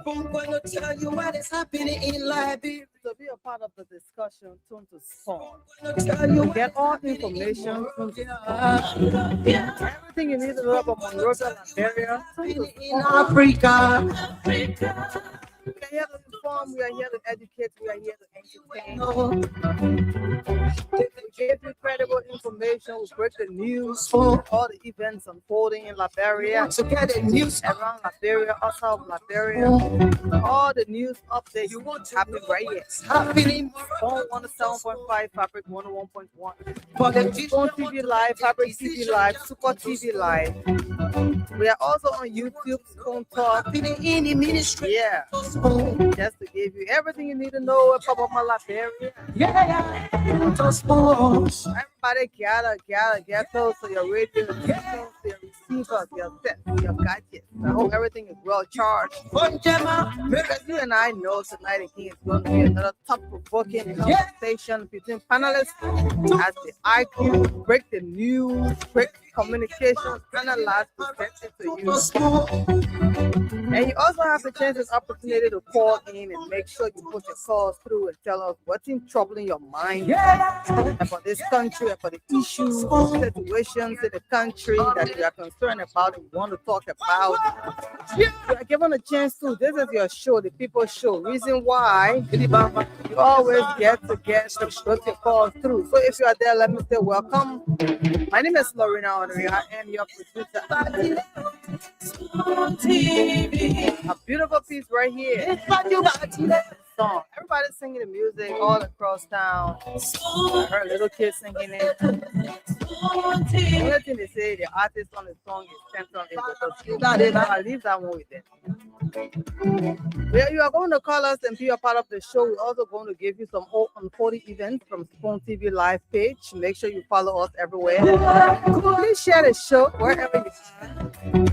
I'm gonna tell you what is happening in Liberia. To be a part of the discussion, tune to Spawn. I'm gonna tell you To get all information, tune to Spawn. Everything you need to know about Monrovia, Liberia, tune to in Spawn. Africa. We are here to inform, we are here to educate, we are here to entertain. We give you credible information, we break the news, all the events unfolding in Liberia, To get the news around Liberia, outside of Liberia, all the news updates you want to happen know right here. what's happening Phone 107.5, Fabric 101.1. for the Phone TV Live, Fabric TV Live, Super TV Live. We are also on YouTube, Phone Talk. happening in the ministry. Yeah, Yeah, just to give you everything you need to know about my Liberia. Everybody gather close to your radio, get close to your receivers, your sets, your gadgets. I hope everything is well charged. Because you and I know tonight again is going to be another thought-provoking conversation between panelists as the IQ break the news, break communication, analyze, present it to you. And you also have the chance and opportunity to call in and make sure you put your calls through and tell us what's in trouble in your mind about this country, about the issues, situations in the country that you are concerned about and you want to talk about. You are given a chance to. This is your show, the People's Show. Reason why you always get to put your calls through. So if you are there, let me say welcome. My name is Lorena Honoré. I am your producer. A beautiful piece right here. Song. Everybody's singing the music all across town. I heard little kids singing it. The only thing they say, the artist on the song is Central English. I'll leave that one with them. Well, you are going to call us and be a part of the show. We're also going to give you some unfolding events from Spawn TV live page. Make sure you follow us everywhere. Please share the show wherever you can.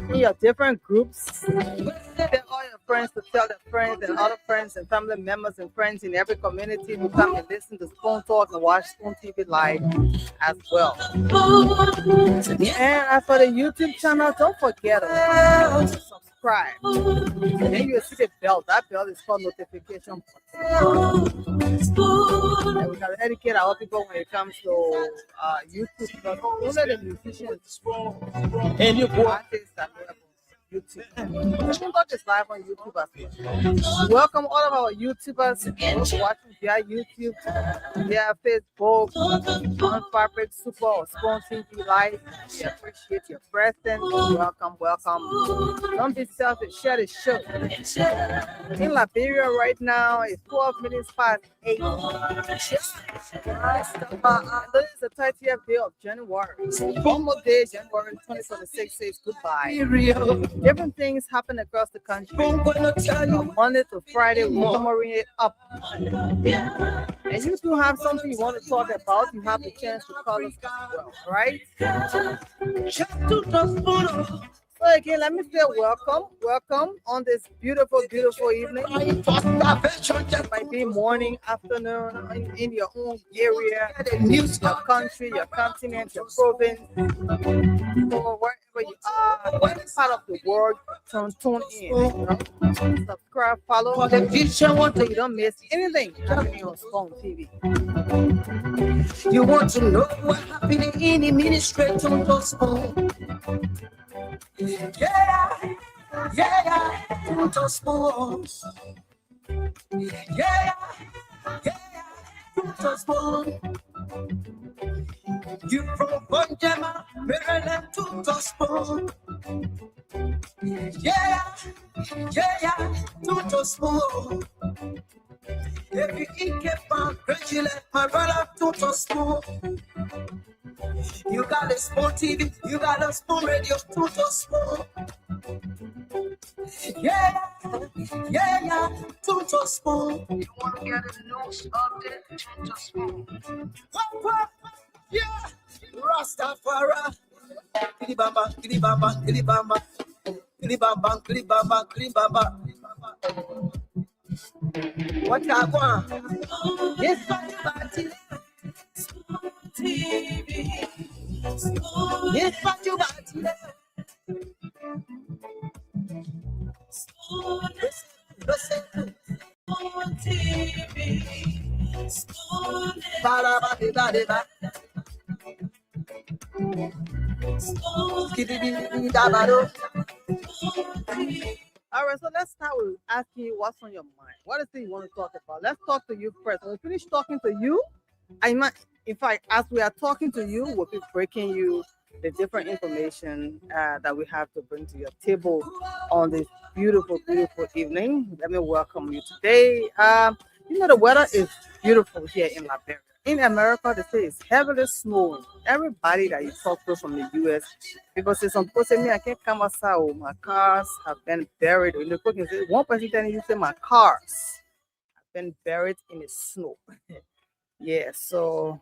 In your different groups. Tell all your friends to tell their friends and other friends and family members and friends in every community to come and listen to Spawn Talk and watch Spawn TV live as well. And as for the YouTube channel, don't forget to subscribe. And then you'll see the bell. That bell is called notification. And we gotta educate our people when it comes to YouTube. Because only the musicians and your artists that we have YouTube. Spawn Talk is live on YouTube as well. Welcome all of our YouTubers watching via YouTube, via Facebook, on Fabric Super or Spawn TV Live. We appreciate your presence. Welcome. Don't be selfish. Share the show. In Liberia right now, it's 12 minutes past 8. This is the 30th day of January. One more day, January 2026 says goodbye. Different things happen across the country. From Monday to Friday, we're summary it up. And you do have something you want to talk about, you have the chance to call us as well, right? So again, let me say welcome on this beautiful evening. It might be morning, afternoon, in your own area, your country, your continent, your province, or wherever you are, any part of the world, tune in. Subscribe, follow, so you don't miss anything happening on Spawn TV. You want to know what's happening in the ministry to Spawn. Yeah, to Spawn. Yeah, to Spawn. You from Bonjama, Maryland to Spawn. Yeah, to Spawn. If you eat keep gradually, my brother to Spawn. You got a Spawn TV, you got a Spawn radio, to Spawn. Yeah, to Spawn. You want to get a news update, to Spawn. Yeah, Rastafari. Kilibamba, kilibamba, kilibamba. Kilibamba, kilibamba, kilibamba. What I want? Yes, party. TV. Yes, party. All right, so let's start with asking you what's on your mind. What is it you want to talk about? Let's talk to you first. When we finish talking to you, I might, in fact, as we are talking to you, we'll be breaking you the different information that we have to bring to your table on this beautiful, beautiful evening. Let me welcome you today. The weather is beautiful here in Liberia. In America, they say it's heavily snowing. Everybody that you talk to from the US, people say, some people say, me, I can't come outside. Oh, my cars have been buried. In the cooking, one person telling you, say, my cars have been buried in the snow. Yeah, so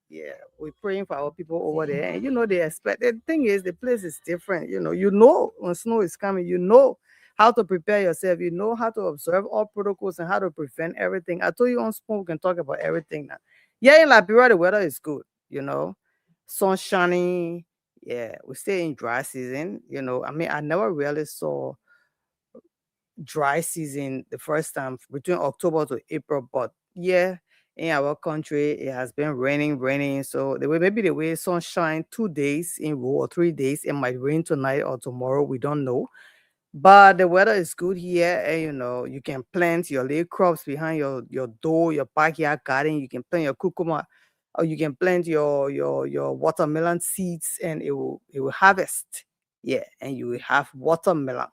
yeah, we're praying for our people over there. And they expect, the thing is, the place is different. When snow is coming, how to prepare yourself, how to observe all protocols and how to prevent everything. I told you on Spoon, we can talk about everything now. Yeah, in Liberia, the weather is good, sun shining. Yeah, we stay in dry season. I never really saw dry season the first time between October to April, but yeah, in our country it has been raining. So maybe the way sunshine 2 days in row or 3 days, it might rain tonight or tomorrow. We don't know, but the weather is good here, and you can plant your little crops behind your door, your backyard garden. You can plant your cucumber, or you can plant your watermelon seeds, and it will harvest. Yeah, and you will have watermelon.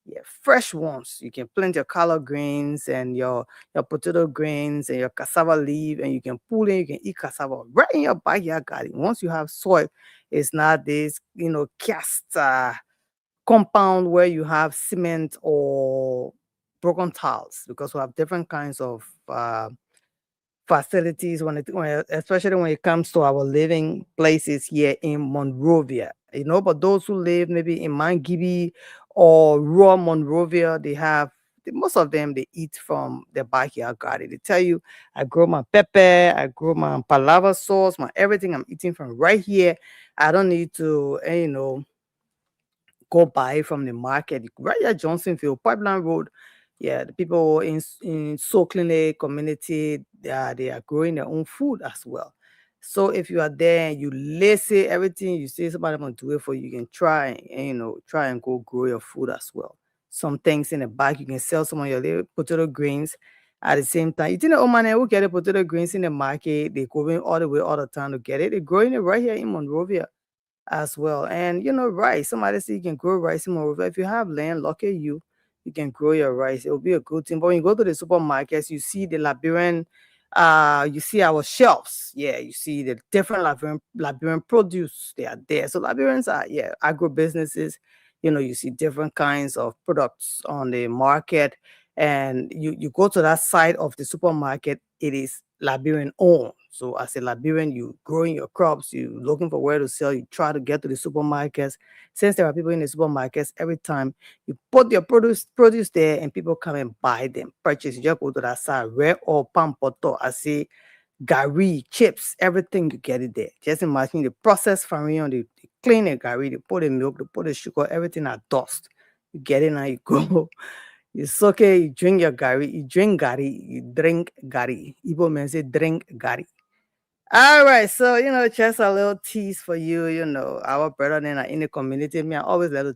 Yeah, fresh ones. You can plant your collard greens and your potato greens and your cassava leaf, and you can pull in. You can eat cassava right in your backyard garden. Once you have soil, it's not this cast compound where you have cement or broken tiles, because we have different kinds of facilities especially when it comes to our living places here in Monrovia. But those who live maybe in Mangibi or rural Monrovia, most of them, they eat from their backyard garden. They tell you, I grow my pepper, I grow my palava sauce, my everything, I'm eating from right here. I don't need to, go buy from the market. Right at Johnsonville, Pipeline Road. Yeah, the people in Sokline community, they are growing their own food as well. So if you are there and you listen everything you say, somebody gonna do it for you. You can try and try and go grow your food as well. Some things in the back, you can sell some of your little potato greens at the same time. You think the old man who get the potato greens in the market, they go in all the way all the time to get it. They're growing it right here in Monrovia as well. And rice. Somebody said you can grow rice in Monrovia. If you have land, lucky you can grow your rice. It will be a good thing. But when you go to the supermarkets, you see the Liberian, you see our shelves. Yeah, you see the different Liberian produce. They are there. So Liberians are, yeah, agro businesses. You see different kinds of products on the market, and you go to that side of the supermarket, it is Liberian owned. So as a Liberian, you growing your crops, you looking for where to sell, you try to get to the supermarkets. Since there are people in the supermarkets, every time you put your produce there and people come and buy them, purchase, you just go to that side, red or palm poto, I say gari, chips, everything, you get it there. Just imagine the processed farming, they clean the gari, they put the milk, they put the sugar, everything at dust. You get it and you go. You soak it, you drink your gari, you drink gari, you drink gari. Igbo men say drink gari. All right, so just a little tease for you. Our brother then are in the community. Me, I always let to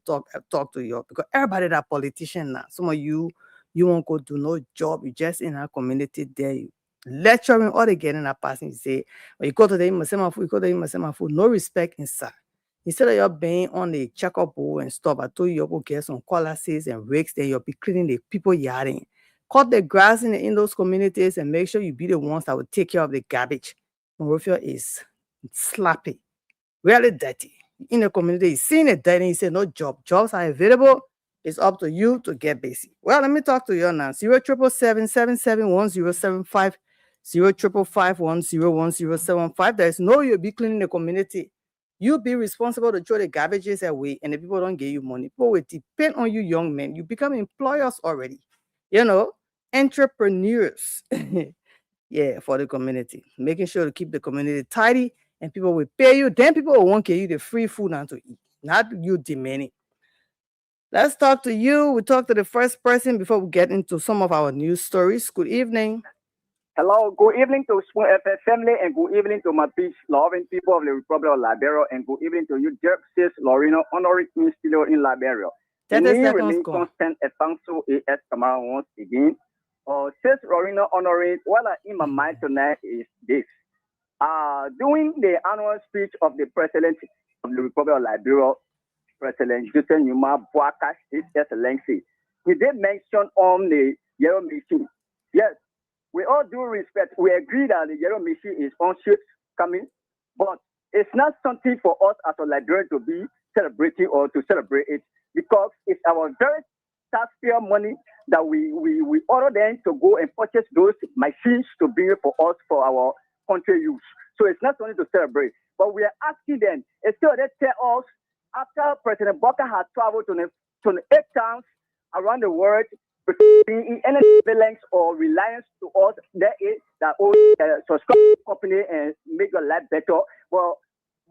talk to you, because everybody that politician now. Some of you won't go do no job. You just in our community there. You lecturing all they getting a passing. You say, when you go to the Imasema food, you go to the Imasema food, no respect inside. Instead of you being on the checkup bowl and stuff, I told you you go get some cutlasses and rakes, then you'll be cleaning the people yarding. Cut the grass in those communities and make sure you be the ones that will take care of the garbage. Monrovia is slappy, really dirty. In the community, he's seeing it dirty, he said no job. Jobs are available. It's up to you to get busy. Well, let me talk to you now. 077771075, 055510175. There is no you'll be cleaning the community. You be responsible to throw the garbages away, and the people don't give you money. People will depend on you, young men. You become employers already. Entrepreneurs. Yeah, for the community. Making sure to keep the community tidy, and people will pay you. Then people will want to give you the free food and to eat, not you demanding. Let's talk to you. We talk to the first person before we get into some of our news stories. Good evening. Hello, good evening to Spoon FM family, and good evening to my peace-loving people of the Republic of Liberia, and good evening to you, Jerxis Lorino, honoring me still in Liberia. That is remain constant and thankful AS Tamara once again. Says Lorino honoring, what I in my mind tonight is this. During the annual speech of the President of the Republic of Liberia, President Joseph Numa Boakai, His Excellency, he did mention on the yellow machine. Yes, we all do respect. We agree that the yellow machine is on ships coming, but it's not something for us as a Liberian to be celebrating or to celebrate it, because it's our very taxpayer money that we order them to go and purchase those machines to bring for us for our country use. So it's not something to celebrate. But we are asking them, instead they tell us, after President Boakai has traveled to 8 towns around the world, in any surveillance or reliance to us, there is that own subscribe company and make your life better. Well,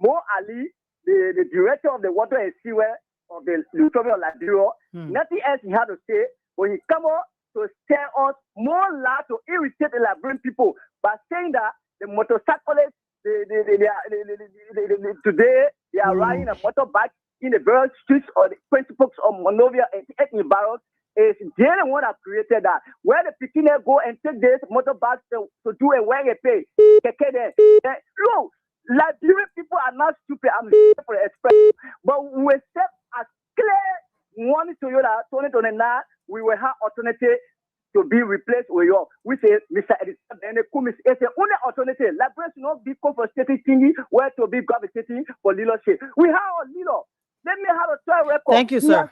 Mo Ali, the director of the water and sewer of the Republic of Liberia, nothing else he had to say when he come up to tell us more lies to irritate the Liberian people by saying that the motorcyclists today they are riding a motorbike in the various streets or the principles of Monrovia and ethnic barrels. Is they're the one that created that. Where the Pekinese go and take this motorbikes to do a way they pay. Look, Liberian people are not stupid. I'm for the express. But we set as clear one Toyota 2029, we will have alternative to be replaced with your, we say, Mr. Edison, and the Kumis, it's the only alternative. Liberians should not be compensating thingy where to be gravitating for leadership. We have a leader. Let me have a track record. Thank you, sir.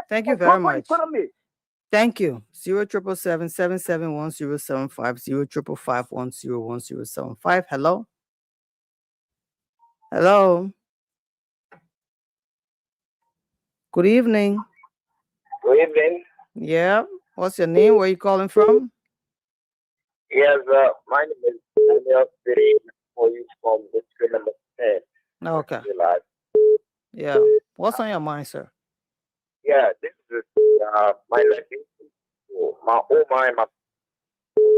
Thank you very much. Economy. Thank you. 0777-771-075, 0555-101-075. Hello? Hello? Good evening. Good evening. Yeah. What's your name? Where are you calling from? Yes, my name is Daniel City for you from district number 10. Okay. Yeah. What's on your mind, sir? Yeah, this is my lesson. My my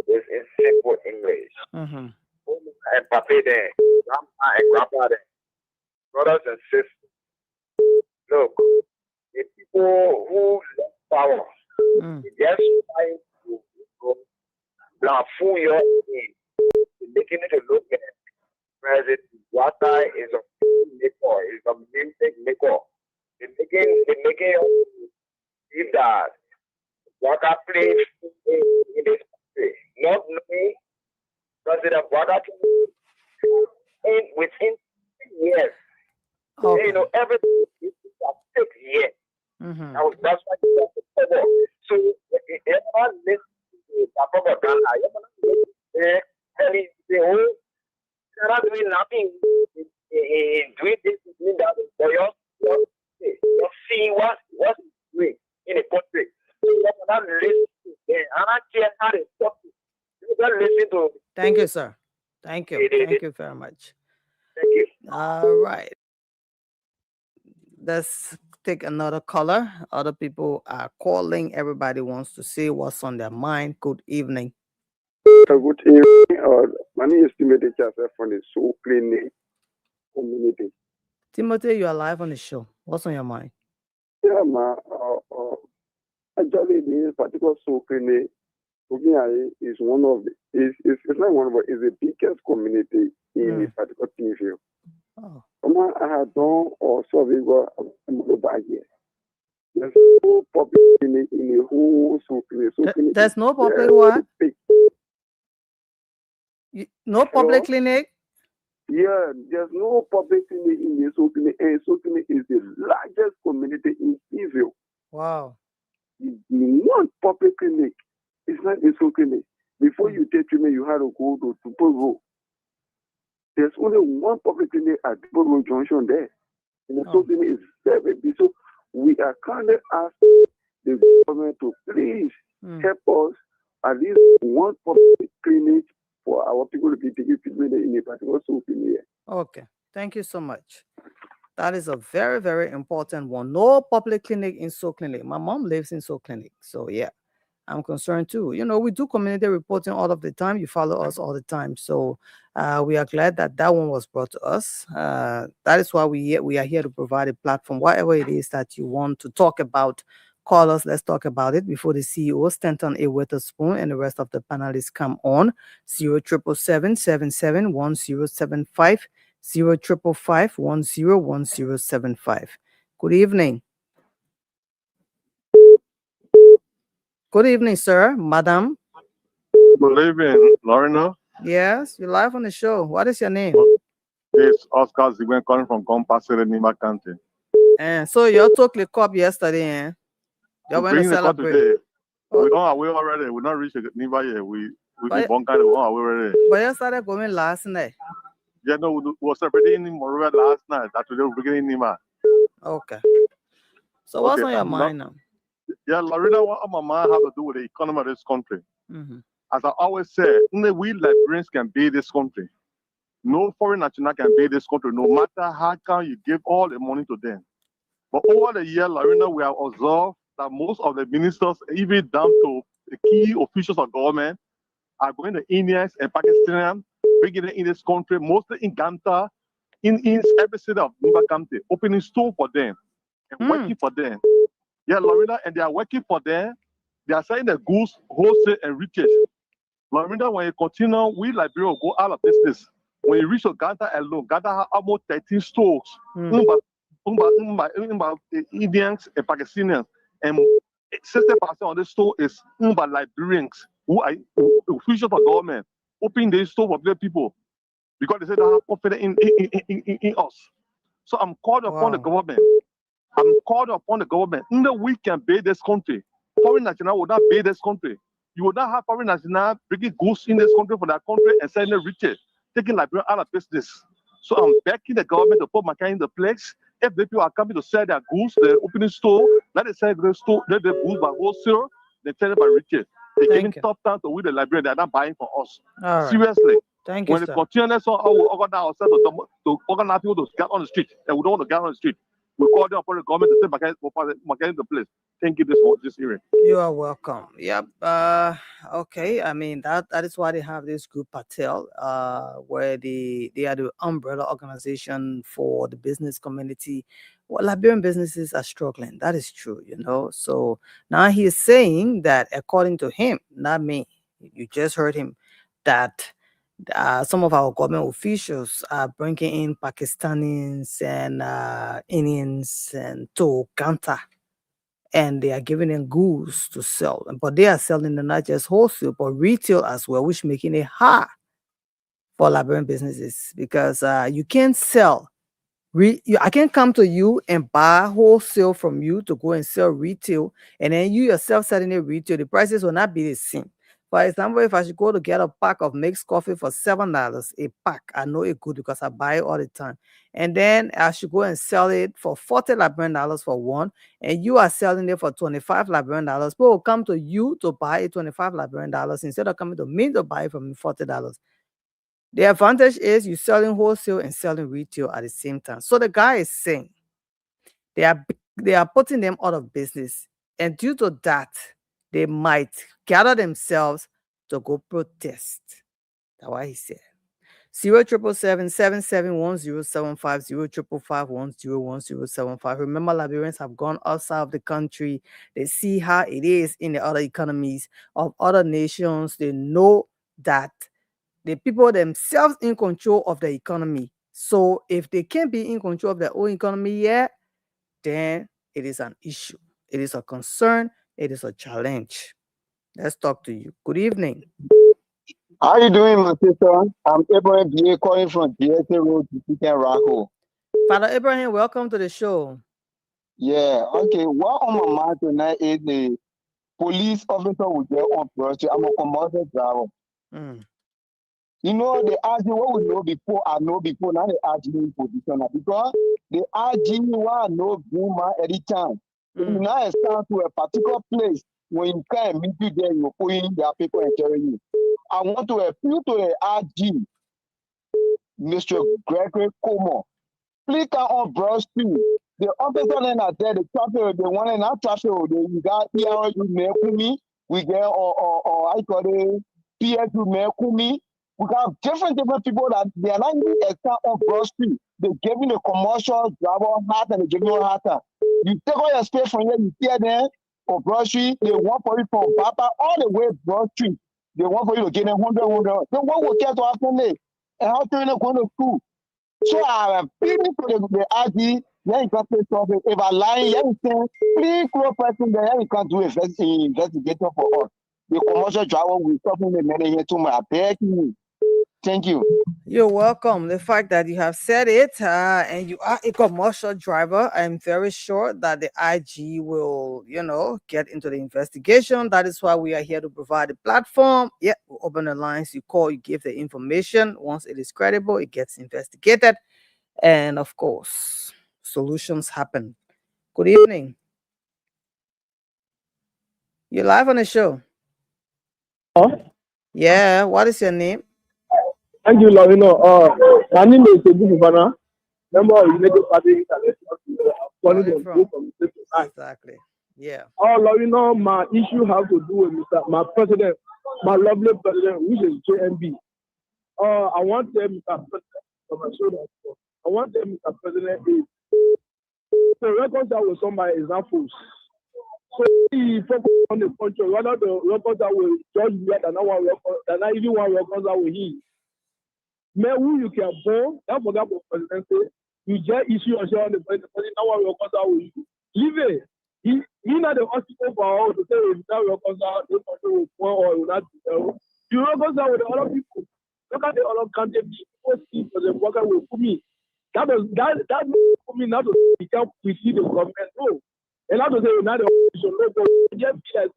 is in simple English. Mm-hmm. And Papa there, Grandma and Grandpa there, brothers and sisters. Look, the people who love power, they're just trying to fool your name, making it look at President Boakai is a maker, is a music maker. They're making believe that Boakai plays in this country. Not knowing President Boakai within 6 years. Okay. You know, everything is 6 years. Mm-hmm. That's why you have to cover. So everyone listens to the propaganda. Everyone telling the whole they're not doing nothing doing this, doing that, but you're seeing what's doing in a country. So you're not listening to them. I'm not care how they talk to you. You don't listen to them. Thank you, sir. Thank you. Thank you very much. Thank you. All right. Let's take another caller. Other people are calling. Everybody wants to say what's on their mind. Good evening. Good evening. My name is Timothy Joseph from the Soul Clinic community. Timothy, you are live on the show. What's on your mind? Yeah, actually, this particular Soul Clinic is one of the, it's not one of the, it's the biggest community in this particular TV. Oh. I had done or survey back here. There's no public clinic in the whole Soul Clinic. There's no public what? No public clinic? Yeah, there's no public clinic in the Soul Clinic, and Soul Clinic is the largest community in Israel. Wow. The one public clinic is not a Soul Clinic. Before you take treatment, you have to go to Tupelo Road. There's only one public clinic at Tupelo Road Junction there. And the Soul Clinic is very big. So we are kindly asking the government to please help us at least one public clinic for our people to be taking treatment in a particular Soul Clinic. Okay. Thank you so much. That is a very, very important one. No public clinic in Soul Clinic. My mom lives in Soul Clinic. So, yeah, I'm concerned too. You know, we do community reporting all of the time. You follow us all the time. So, we are glad that that one was brought to us. That is why we are here to provide a platform. Whatever it is that you want to talk about, call us. Let's talk about it before the CEO, Stanton A. Witherspoon, and the rest of the panelists come on. 077771075. 05551101075. Good evening. Good evening, sir, madam. Good evening, Lorena. Yes, you're live on the show. What is your name? It's Oscar Zigwen calling from Compasere, Nima County. And so you took the cup yesterday, eh? You went to celebrate. Today. We're on our way already. We're not reached Nima yet. We on our way already. But you started going last night. Yeah, no, we were celebrating in Monrovia last night. That today we're beginning Nima. Okay. So what's on your mind now? Yeah, Lorena, what my mind have to do with the economy of this country. Mm-hmm. As I always say, only we Liberians can build this country. No foreign national can build this country, no matter how can you give all the money to them. But over the year, Lorena, we have observed that most of the ministers, even down to the key officials of government, are going to Indians and Pakistanians, bringing it in this country, mostly in Ganta, in every city of Nima County, opening store for them and working for them. Yeah, Lorena, and they are working for them. They are selling the goods, wholesale and retail. Lorena, when you continue, we Liberia will go out of business. When you reach Uganda alone, Uganda has almost 13 stores. Indians and Pakistanians. And 60% of the store is owned by Liberians who are officials of government, opening the store for their people because they say they have confidence in us. So I'm called upon the government. I'm called upon the government. Only we can build this country. Foreign national will not build this country. You will not have foreign national bringing goods in this country for that country and selling it retail, taking Liberia out of business. So I'm begging the government to put my kind in the place. If the people are coming to sell their goods, the opening store, let them sell the store, let the goods by wholesale, they sell it by retail. They're giving top down to we the Liberians, they're not buying for us. Right. Seriously. Thank you, when they continue, that's all we organize ourselves to organize people to get on the street, and we don't want to get on the street. We call them upon the government to say, my kind in the place. Thank you this hearing. You are welcome. Yep. Okay. I mean that is why they have this group Patel, where they are the umbrella organization for the business community. Well, Liberian businesses are struggling. That is true, you know. So now he is saying that according to him, not me, you just heard him, that some of our government officials are bringing in Pakistanis and Indians and to Ganta. And they are giving them goods to sell. But they are selling them not just wholesale, but retail as well, which making it hard for Liberian businesses because you can't sell. I can't come to you and buy wholesale from you to go and sell retail, and then you yourself selling it retail, the prices will not be the same. For example, if I should go to get a pack of mixed coffee for $7 a pack, I know it good because I buy it all the time. And then I should go and sell it for $40 Liberian for one, and you are selling it for $25 Liberian. People will come to you to buy it $25 Liberian instead of coming to me to buy it from $40. The advantage is you're selling wholesale and selling retail at the same time. So the guy is saying they are putting them out of business, and due to that, they might gather themselves to go protest. That's why he said 077771075 05551101075. Remember, Liberians have gone outside of the country. They see how it is in the other economies of other nations. They know that the people themselves in control of the economy. So if they can't be in control of their own economy yet, then it is an issue. It is a concern. It is a challenge. Let's talk to you. Good evening. How are you doing, my sister? I'm Abraham B.A. calling from DSA Road, Raho. Father Abraham, welcome to the show. Yeah, okay. What on my mind tonight is the police officer will get on first. I'm a commercial driver. You know, they ask you what we know before, I know before, now they ask me in position. Because they ask you what I know boomer every time. If you now stand to a particular place, when you can meet you there, you're putting their people and telling you. I want to appeal to the RG, Mr. Gregory Como. Please come on Broad Street. The officer then are there, the traffic, the one in our traffic, we got here, you may me, we get or I call it PS, you may me. We got different people that they are not even except on Broad Street. They give me the commercial driver hat and they give you a hat. You take all your space from here, you see there for Broad Street, they want for you from Papa all the way Broad Street. They want for you to get them 100. Then what will care to happen there? And how can you go to school? So I'm appealing to the RG, yeah, you can say something. If I lie, yeah, you say, please, close person there, you can do investigation for us. The commercial driver will stop me the money here to my beg you. Thank you. You're welcome. The fact that you have said it and you are a commercial driver, I'm very sure that the IG will, get into the investigation. That is why we are here to provide a platform. Yeah, we open the lines, you call, you give the information. Once it is credible, it gets investigated. And of course, solutions happen. Good evening. You're live on the show. Huh? Yeah, what is your name? Thank you, Lavino. My name is Tebu Fufana, member of United Party International. Exactly. Yeah. Lavino, my issue have to do with my president, my lovely president, which is JMB. I want them, Mr. President, I want them, Mr. President, to reconcile with somebody is not false. So he focus on the country, rather the reconcile with George Bush than not even one reconcile with him. Mais who you can born, that forgot for presidency, you just issue a share on the president, now one reconcile with you. Leave it. He not the hospital for all to say if that reconcile, the country will fall or will not. You reconcile with the other people. Look at the other country, people see for the worker will put me. That put me not to see the government. No. And not to say not the opposition, no, but they just feel like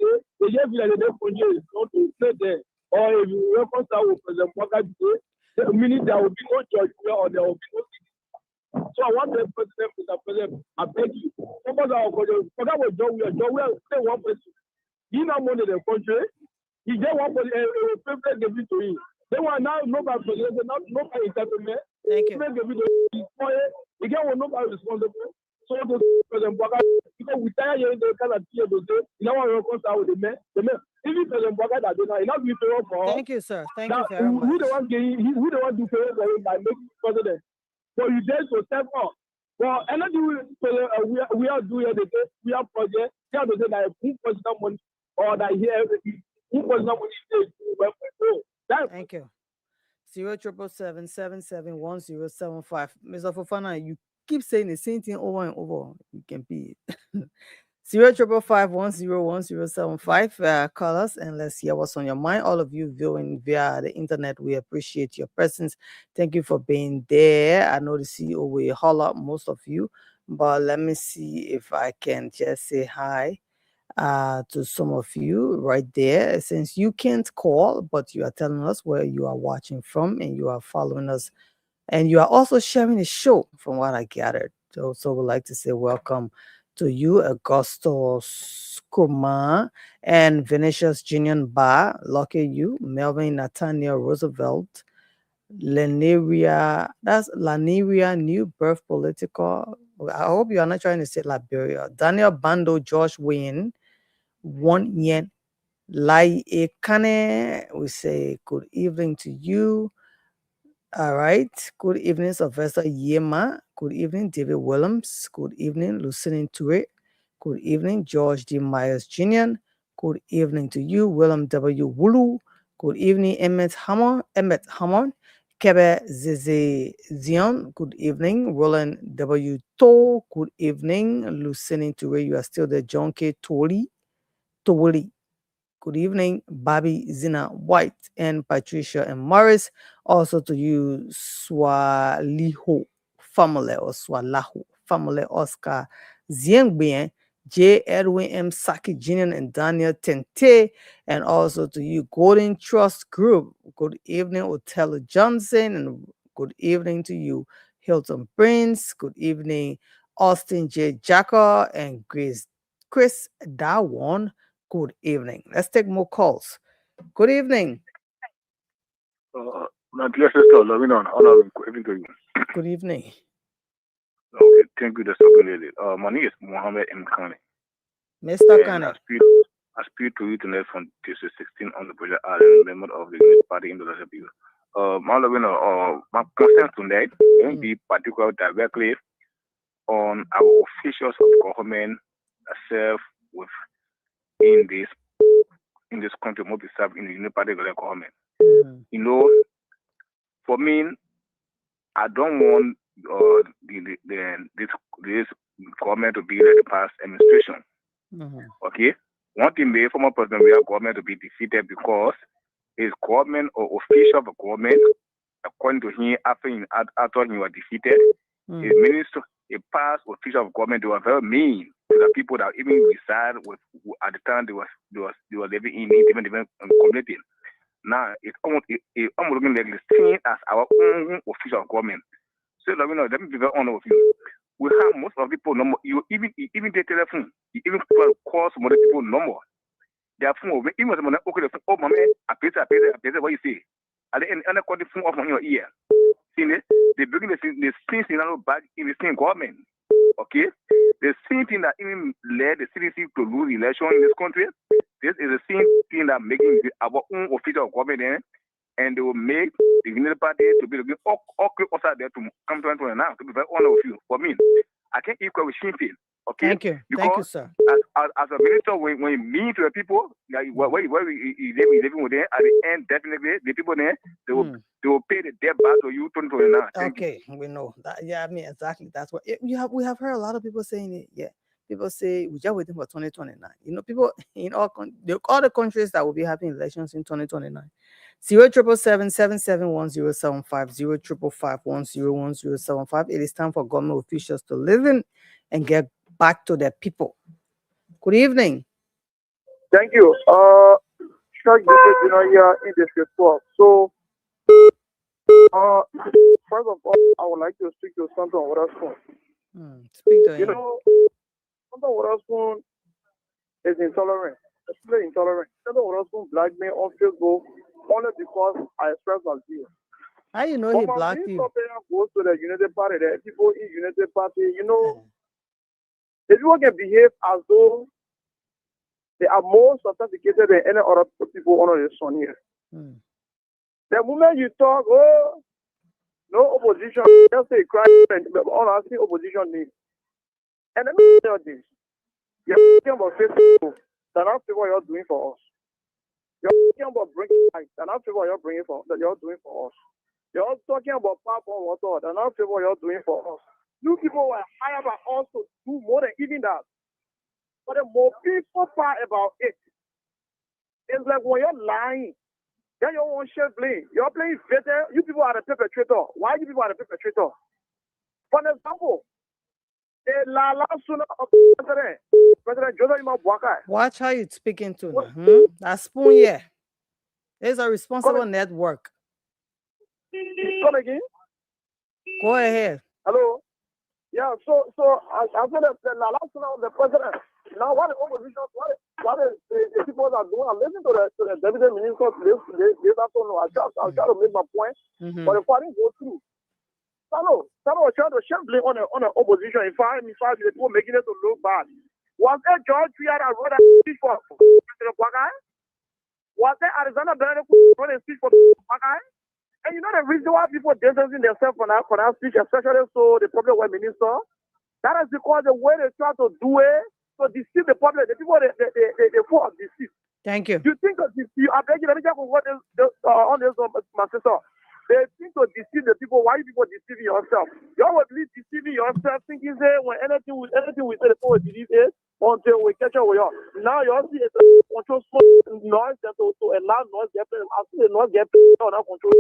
the country is not to stay there. Or if you reconcile with President Walker today, meaning there will be no judgment or there will be no. So I want the president, Mr. President, I beg you. Forget about John Weir. John Weir say one person. He not money the country. He get one person, a president give it to him. They want now nobody president, nobody entitlement. Thank you. He get one nobody responsible. So the President Walker, because we tire here in the kind of year to say, you know what reconcile with the men. Even President Walker that do not, he not be fair for. Thank you, sir. Thank you very much. Who the one do favor for him by making president? So you just to step up. Well, another we are doing the we are project. They are to say that who personal money or that here who personal money is Thank you. 077771075. Mr. Fofana, you keep saying the same thing over and over. You can be it. 07751101075. Call us and let's hear what's on your mind. All of you viewing via the internet, we appreciate your presence. Thank you for being there. I know the CEO will holler up most of you, but let me see if I can just say hi to some of you right there. Since you can't call, but you are telling us where you are watching from and you are following us, and you are also sharing the show from what I gathered. So we'd like to say welcome to you, Augusto Skuma and Vinicius Junior Ba, lucky you, Melvin Nathaniel Roosevelt, Laneria, that's Laneria New Birth Political. I hope you are not trying to say Liberia. Daniel Bando, George Wayne, 1 yen, Lai Ekane, we say good evening to you. All right. Good evening, Sylvester Yema. Good evening, David Williams. Good evening, Lucille Touré. Good evening, George D. Myers Jr. Good evening to you, William W. Wulu. Good evening, Emmett Hammond. Kebe Zizi Zion. Good evening, Roland W. To. Good evening, Lucille Touré. You are still there, John K. Toli. Good evening, Bobby Zina White and Patricia and Morris. Also to you, Swaliho family or Swalahu family, Oscar Ziengbien, J. Edwin M. Saki Jr. and Daniel Tente. And also to you, Golden Trust Group. Good evening, Othello Johnson. And good evening to you, Hilton Prince. Good evening, Austin J. Jacker and Chris Dawon. Good evening. Let's take more calls. Good evening. My dear sister, Lavina, honor and good evening to you. Good evening. Thank you, Dr. My name is Mohammed M. Kane. Mr. Kane. I speak to you tonight from District 16 on the project Island, member of the Unity Party in the Legislature. My concern tonight will be particular directly on our officials of government that serve in this country, must be served in the Unity Party government. You know, for me, I don't want this government to be like the past administration. Okay, one thing the former president we have government to be defeated because his government or official of the government, according to him, after he was defeated, his minister, a past official of government, they were very mean to the people that even reside with at the time they were living in it, even community. Now it's almost looking like the same as our own official of government. So let me be very honest with you. We have most of the people number. You even the telephone. You even call some other people number. Their phone. Even when okay, the phone. Oh, my man, I pay. What you say? At the end, I call the phone off on your ear. See it? They begin the same thing back in the same government. Okay, the same thing that even led the CDC to lose election in this country. This is the same thing that making our own official government. And they will make the Unity Party to be looking all outside there to come to 2029. To be very honest with you, for me, I can't equal with Sinn Féin. Okay, thank you, sir. As a minister, when you meet to the people, like where we living with them, at the end, definitely the people there they will pay the debt back to you 2029. Okay, we know that. Yeah, I mean exactly. That's what we have heard a lot of people saying it. Yeah. People say we're just waiting for 2029. You know, people in all the countries that will be having elections in 2029. 0777-771-075, 0555-101-075. It is time for government officials to listen and get back to their people. Good evening. Thank you. Here in this report. So, first of all, I would like to speak to Santa Waterspoon. Speak to him. You know, Santa Waterspoon is intolerant, especially intolerant. Santa Waterspoon blacked me on Facebook only because I expressed my view. How you know he blocked you? Goes to the Unity Party. The people in Unity Party, you know, the people can behave as though they are more sophisticated than any other people on the sun here. The moment you talk, no opposition, just say cry and all asking opposition needs. And let me tell you this. You're talking about Facebook, that's not what you're doing for us. You're talking about bringing light, that's not what you're doing for us. You're talking about power water, that's not what you're doing for us. You people were hired by us to do more than even that. But the more people part about it, it's like when you're lying, then you won't share blame. You're playing better. You people are the perpetrator. Why you people are the perpetrator? For example, the last of President Joseph Imabwaka. Watch how you speaking to now. That spoon, yeah. There's a responsible network. Come again? Go ahead. Hello? Yeah, so I said the last of the president. Now what the opposition, what the people are doing, I'm listening to the deputy minister this afternoon. I'll try to make my point, but if I didn't go through. Sano was trying to share blame on the opposition. In fact, the people making it to look bad. Was there George Weah that wrote a speech for President Kwakai? Was there Alexander Bennett who wrote a speech for Kwakai? And you know the reason why people distancing themselves from that speech, especially so the public were minister? That is because the way they try to do it, to deceive the public, the people, they full of deceit. Thank you. You think of this, I beg you, let me just on this, my sister. They think to deceive the people. Why are you people deceiving yourself? You always be deceiving yourself, thinking say when anything we say the people will believe it until we catch up with you. Now you all see a control noise to allow noise get as soon as noise get on our control.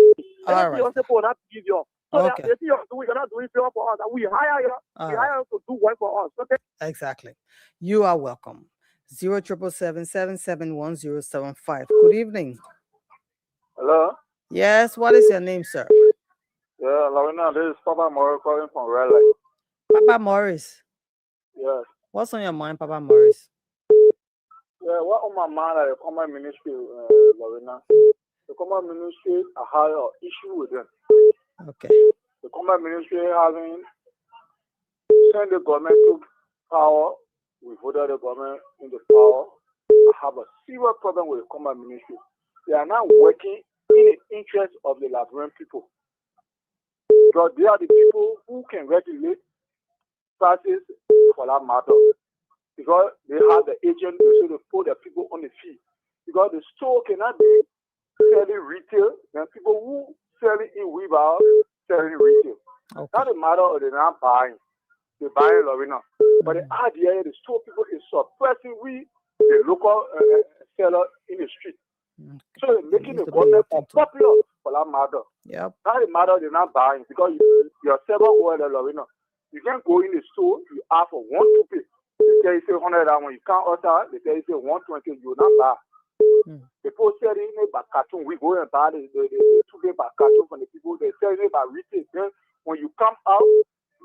All right. You will not give you. So okay. they see you're not doing favor for us, and we hire you. We hire you to do work for us. Okay. Exactly. You are welcome. 0777-771-075. Good evening. Hello. Yes, what is your name, sir? Yeah, Lorena, this is Papa Morris calling from Red Light. Papa Morris. Yes. What's on your mind, Papa Morris? Yeah, what on my mind at the common ministry, Lorena? The common ministry, I have an issue with them. Okay. The common ministry having Since the government took power, we voted the government into power. I have a serious problem with the Commerce Ministry. They are now working in the interest of the Liberian people. Because they are the people who can regulate prices for that matter. Because they have the agent to put the people on the fee. Because the store cannot be selling retail, and people who selling in wheelbarrow selling retail. Okay. Not a matter of they're not buying. They're buying Lorena. But the idea is the store people is suppressing the local seller in the street. Okay. So they're making the government unpopular for that matter. Yep. Not a matter they're not buying because your seller over there, Lorena. You can't go in the store, you ask for 120. They tell you say 100, and when you count outside, they tell you say 120, you will not buy. People selling it by carton, we go and buy the 2 days by carton from the people. They selling it by retail. Then when you come out,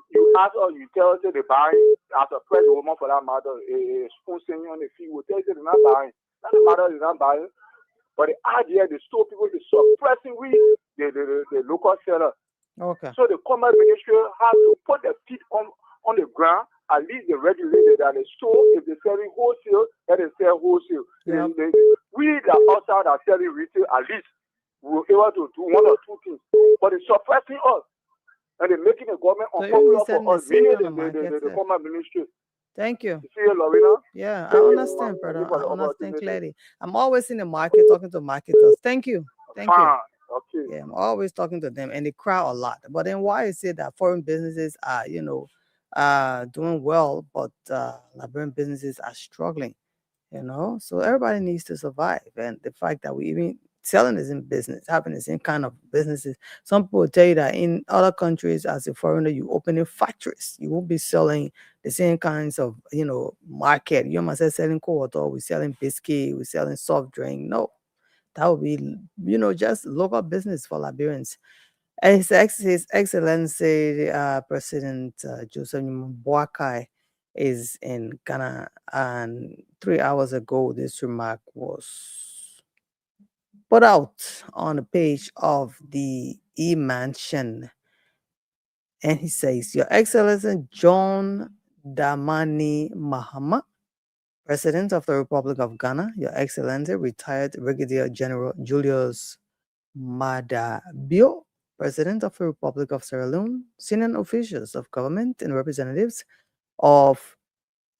you ask or you tell us that they're buying as a president woman for that matter, a spoon singing on the field, will tell you they're not buying. Not the matter they're not buying. But the idea, the store people is suppressing the local seller. Okay. So the Commerce Ministry has to put their feet on the ground. At least they regulated that the store, if they're selling wholesale, let them sell wholesale. Yep. We that outside are selling retail, at least we were able to do one or two things. But it's suppressing us. And they're making the government unpopular for us, meaning the Commerce Ministry. Thank you. You see it, Lorena? Yeah, I understand, brother. I understand clearly. I'm always in the market talking to marketers. Thank you. Thank you. Okay. Yeah, I'm always talking to them, and they cry a lot. But then why is it that foreign businesses are, doing well, but Liberian businesses are struggling? So everybody needs to survive, and the fact that we even selling the same business, having the same kind of businesses. Some people tell you that in other countries, as a foreigner, you opening factories, you won't be selling the same kinds of market. You must say selling cold, or we're selling biscuit, we're selling soft drink. No. That would be, just local business for Liberians. His Excellency President Joseph Boakai is in Ghana, and 3 hours ago, this remark was put out on the page of the E-Mansion. And he says, Your Excellency John Dramani Mahama, President of the Republic of Ghana, Your Excellency, retired Brigadier General Julius Madabio, President of the Republic of Sierra Leone, senior officials of government and representatives of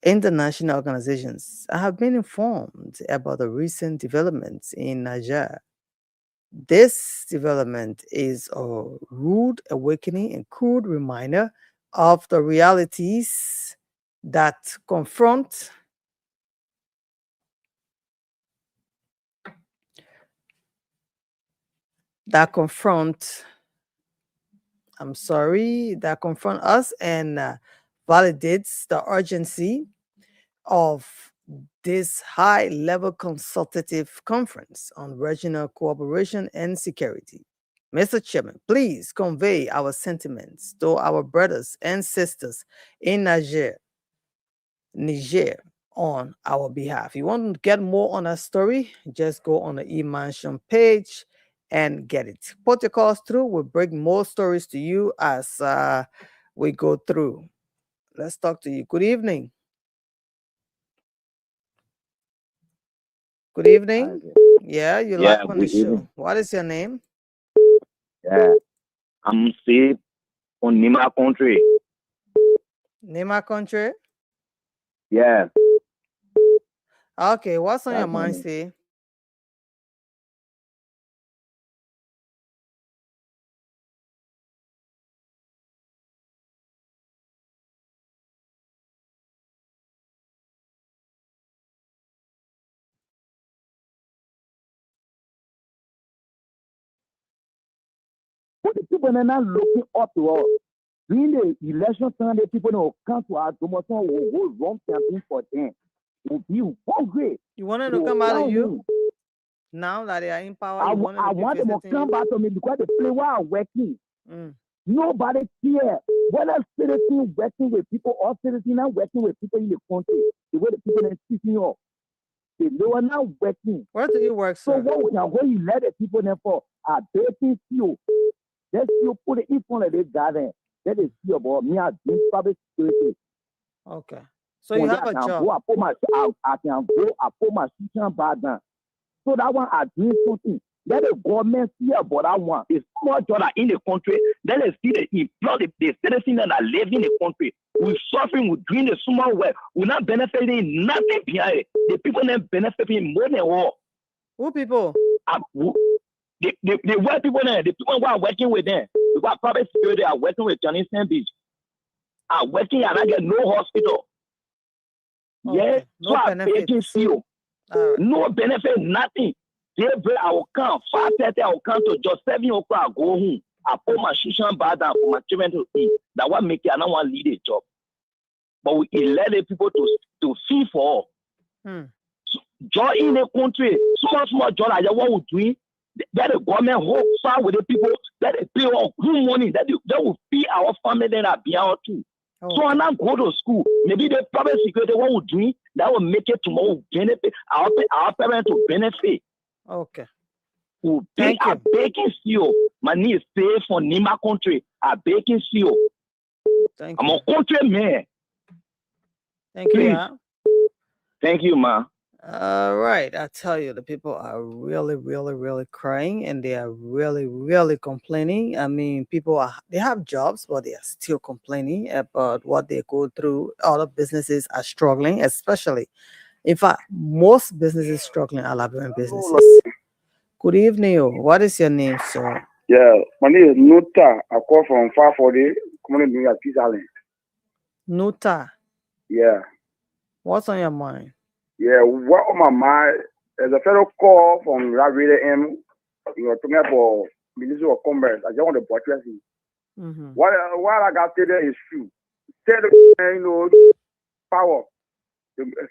international organizations. I have been informed about the recent developments in Niger. This development is a rude awakening and crude reminder of the realities that confront that confront us and validates the urgency of this high-level consultative conference on regional cooperation and security. Mr. Chairman, please convey our sentiments to our brothers and sisters in Niger on our behalf. If you want to get more on our story, just go on the E-Mansion page and get it. Put your calls through. We'll bring more stories to you as we go through. Let's talk to you. Good evening. Good evening. Yeah, you're live on the show. What is your name? Yeah, I'm Steve on Nima Country. Nima Country? Yeah. Okay, what's on your mind, Steve? But the people are not looking up to us. During the election time, the people will come to our promotion, will run campaign for them. Will be hungry. You want them to come out of you? Now that they are in power, I want them to come back to me because the people are working. Nobody care. Whether citizens working with people or citizens not working with people in the country, the way the people are speaking up, they are not working. Where do you work, sir? So what we can go, you let the people there for a baking fuel. Let's you put it in front of the garden. That is see about me. I do public security. Okay. So you have a job. I can go. I put my situation back down. So that one I doing something. That the government see about that one. It's more job in the country. Then they see the employ the citizens that are living in the country. We're suffering, we're doing the small work. We're not benefiting nothing behind it. The people that benefiting more than all. Who people? The white people there, the people who are working with them, the private security are working with Johnny Beach, are working and I get no hospital. Okay. Yeah, no so benefit. No benefit, nothing. They break our account, 5:30 our account to just 7 o'clock, go home. I put my shushan bar down for my children to eat. That what make it, I don't want to lead a job. But we elect the people to fee for all. So, job in the country, so much more job like what we're doing, that the government hold far with the people, that they pay all good money, that will feed our family that are beyond too. So I now go to school. Maybe the private security, what we're doing, that will make it tomorrow benefit our parents to benefit. Okay. Thank you. A baking seal. My knee is safe for Nima country. A baking seal. Thank I'm you. a country man. Thank you. Yeah. Thank you, ma. Right. I tell you, the people are really, really, really crying, and they are really, really complaining. I mean, they have jobs, but they are still complaining about what they go through. Other businesses are struggling, especially. In fact, most businesses struggling are Liberian businesses. Good evening. What is your name, sir? Yeah, my name is Nuta. I call from 540, community at Peace Island. Nuta. Yeah. What's on your mind? Yeah, what on my mind is a federal call from Ravida M. Talking about Ministry of Commerce. I just want to buttress it. What I got there is true. Tell the power.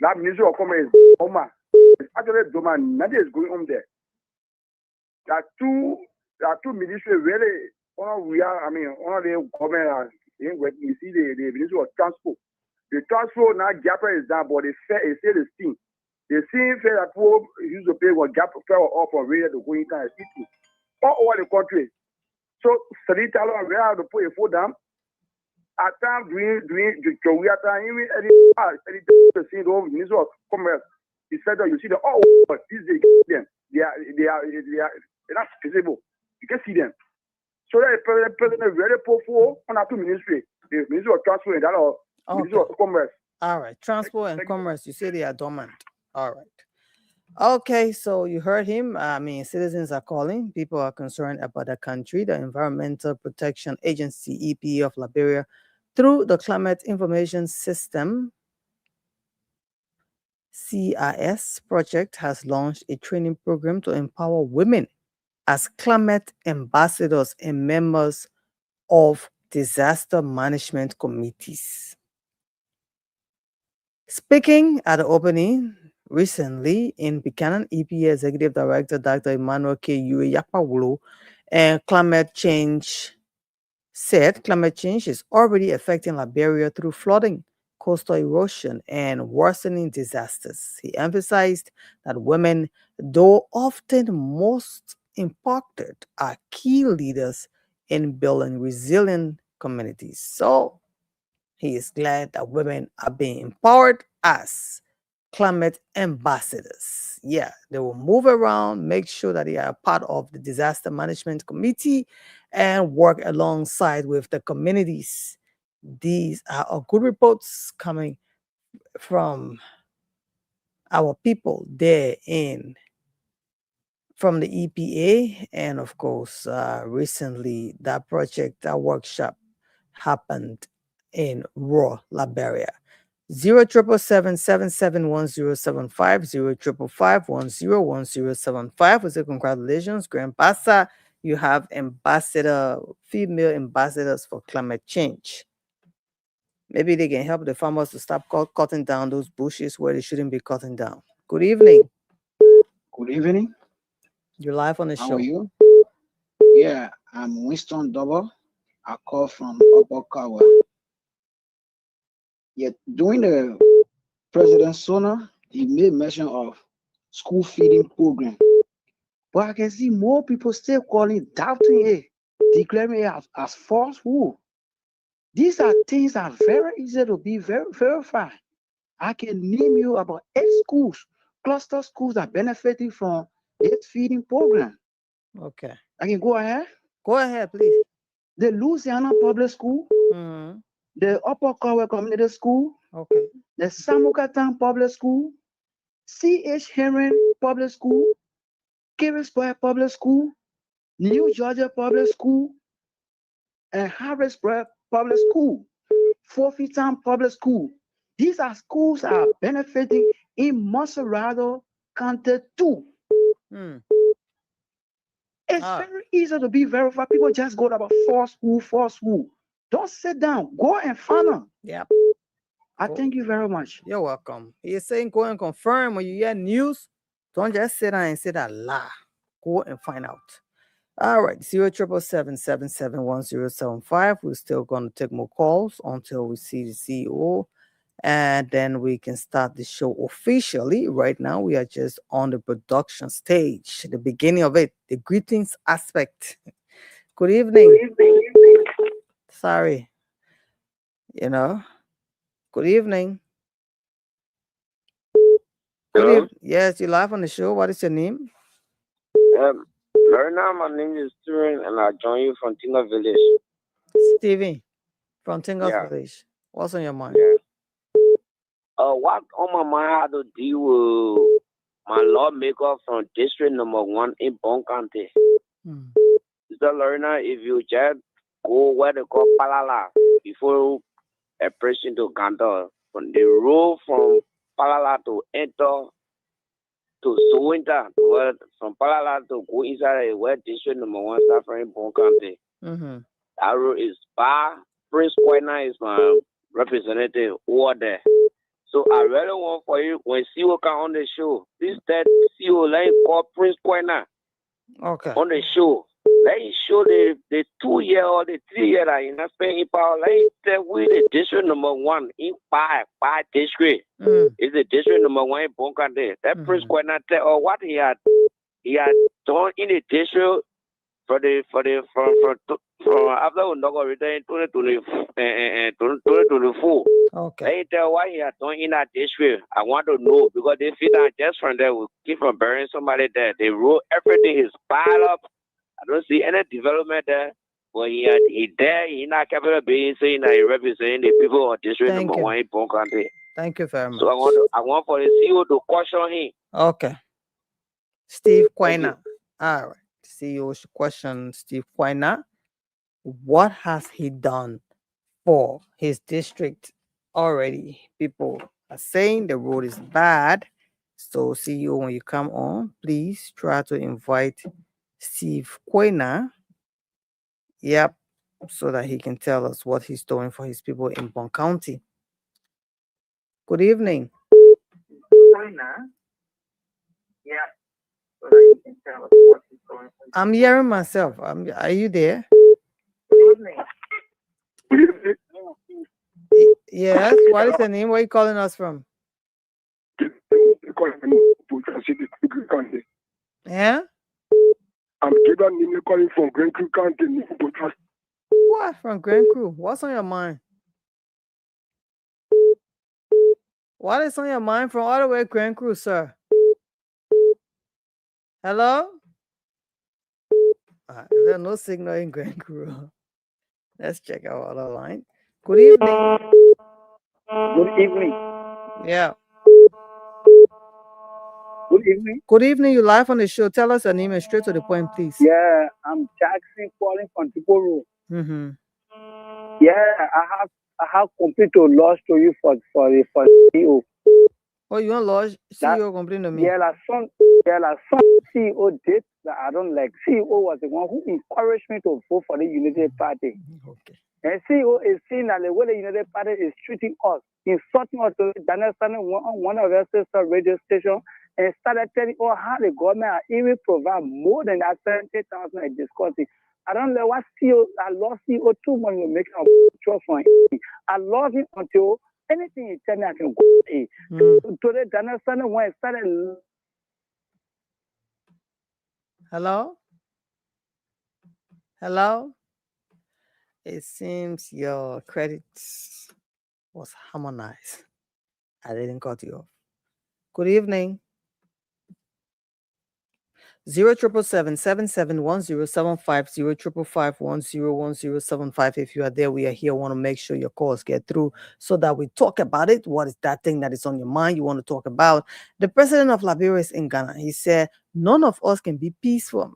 That Ministry of Commerce is Doma. It's actually Doma. Nothing is going on there. There are two ministries really. One of the government. You see the Ministry of Transport. The transport now gap is down, but they say the thing. The same fare that people used to pay was gap fare off from where to go in kind of city. All over the country. So $3 we have to put a foot down. At time during the career time, even any see the Ministry of Commerce, he said that you see the these days they are not visible. You can see them. So the president very powerful on our two ministry, the Ministry of Transport and that are Ministry of Commerce. All right, transport and commerce. You say they are dormant. All right. Okay, so you heard him. I mean, citizens are calling. People are concerned about the country. The Environmental Protection Agency, EPA of Liberia, through the Climate Information System, CIS project, has launched a training program to empower women as climate ambassadors and members of disaster management committees. Speaking at the opening recently in Buchanan, EPA Executive Director Dr. Emmanuel K. Yue Yakpawulu, and climate change said climate change is already affecting Liberia through flooding, coastal erosion, and worsening disasters. He emphasized that women, though often most impacted, are key leaders in building resilient communities. So he is glad that women are being empowered as climate ambassadors. Yeah, they will move around, make sure that they are part of the disaster management committee and work alongside with the communities. These are good reports coming from our people there from the EPA. And of course, recently that workshop happened in Raw, Liberia. 077771075, 055101075. We say congratulations, Grandpassa. You have female ambassadors for climate change. Maybe they can help the farmers to stop cutting down those bushes where they shouldn't be cutting down. Good evening. Good evening. You're live on the show. How are you? Yeah, I'm Winston Double. I call from Upper Kawa. Yet during the President Sona, he made mention of school feeding program. But I can see more people still calling, doubting it, declaring it as falsehood. These are things that are very easy to be verified. I can name you about 8 schools, cluster schools that benefiting from this feeding program. Okay. I can go ahead. Go ahead, please. The Louisiana Public School, the Upper Conway Community School, okay, the Samukatan Public School, C.H. Henry Public School, Carisburg Public School, New Georgia Public School, and Harrisburg Public School, Forfeitan Public School. These are schools that are benefiting in Monserrado County too. It's very easy to be verified. People just go about force school. Don't sit down. Go and find them. Yep. I thank you very much. You're welcome. You're saying go and confirm when you hear news. Don't just sit down and say that lie. Go and find out. All right, 077771075. We're still going to take more calls until we see the CEO, and then we can start the show officially. Right now, we are just on the production stage, the beginning of it, the greetings aspect. Good evening. Sorry. Good evening. Yes, you're live on the show. What is your name? Right now, my name is Steven, and I join you from Tinga Village. Steven, from Tinga Village. What's on your mind? What on my mind had to deal with my lawmaker from District Number 1 in Bon County. Mr. Lerner, if you just go where they call Palala before a person to Ganda, from the road from Palala to enter to Sowinta, from Palala to go inside where District Number 1 starts from Bon County. That road is far. Prince Quina is my representative over there. So I really want for you, when CEO come on the show, please tell CEO, let him call Prince Quina on the show. Let him show the 2-year or the 3-year that he's not spending power. Let him tell we the District Number 1 in five district. It's the District Number 1 in Bon County. That Prince Quina tell what he had done in the district from after Unogo returned in 2024. Okay. Let me tell what he had done in that district. I want to know because they feel that just from there we keep on burying somebody there. They wrote everything is piled up. I don't see any development there. But he not capable being saying that he representing the people of District Number 1 in Bon County. Thank you very much. So I want for the CEO to caution him. Okay. Steve Quina. All right. CEO should question Steve Quina. What has he done for his district already? People are saying the road is bad. So CEO, when you come on, please try to invite Steve Quina. Yep. So that he can tell us what he's doing for his people in Bon County. Good evening. I'm hearing myself. Are you there? Yes. What is the name? Where are you calling us from? Yeah? I'm calling from Grand Crew County. What? From Grand Crew? What's on your mind? What is on your mind from all the way Grand Crew, sir? Hello? There's no signal in Grand Crew. Let's check our other line. Good evening. Good evening. Yeah. Good evening. Good evening. You live on the show. Tell us your name and straight to the point, please. Yeah, I'm Jackson calling from Tiporo. Yeah, I have complete a loss to you for CEO. Oh, you want lodge CEO complain to me? Yeah, like some CEO did that I don't like. CEO was the one who encouraged me to vote for the United Party. Okay. And CEO is seeing that the way the United Party is treating us, insulting us to Daniel Standing on one of their sister radio stations, and started telling us how the government are even provide more than that 70,000 in discounting. I don't know what CEO, I love CEO too much to make a trust for him. I love him until anything he tell me I can go. Today, Daniel Standing when it started. Hello? Hello? It seems your credits was harmonized. I didn't cut you off. Good evening. 077771075 If you are there, we are here. Want to make sure your calls get through so that we talk about it. What is that thing that is on your mind you want to talk about? The president of Liberia is in Ghana. He said, none of us can be peaceful.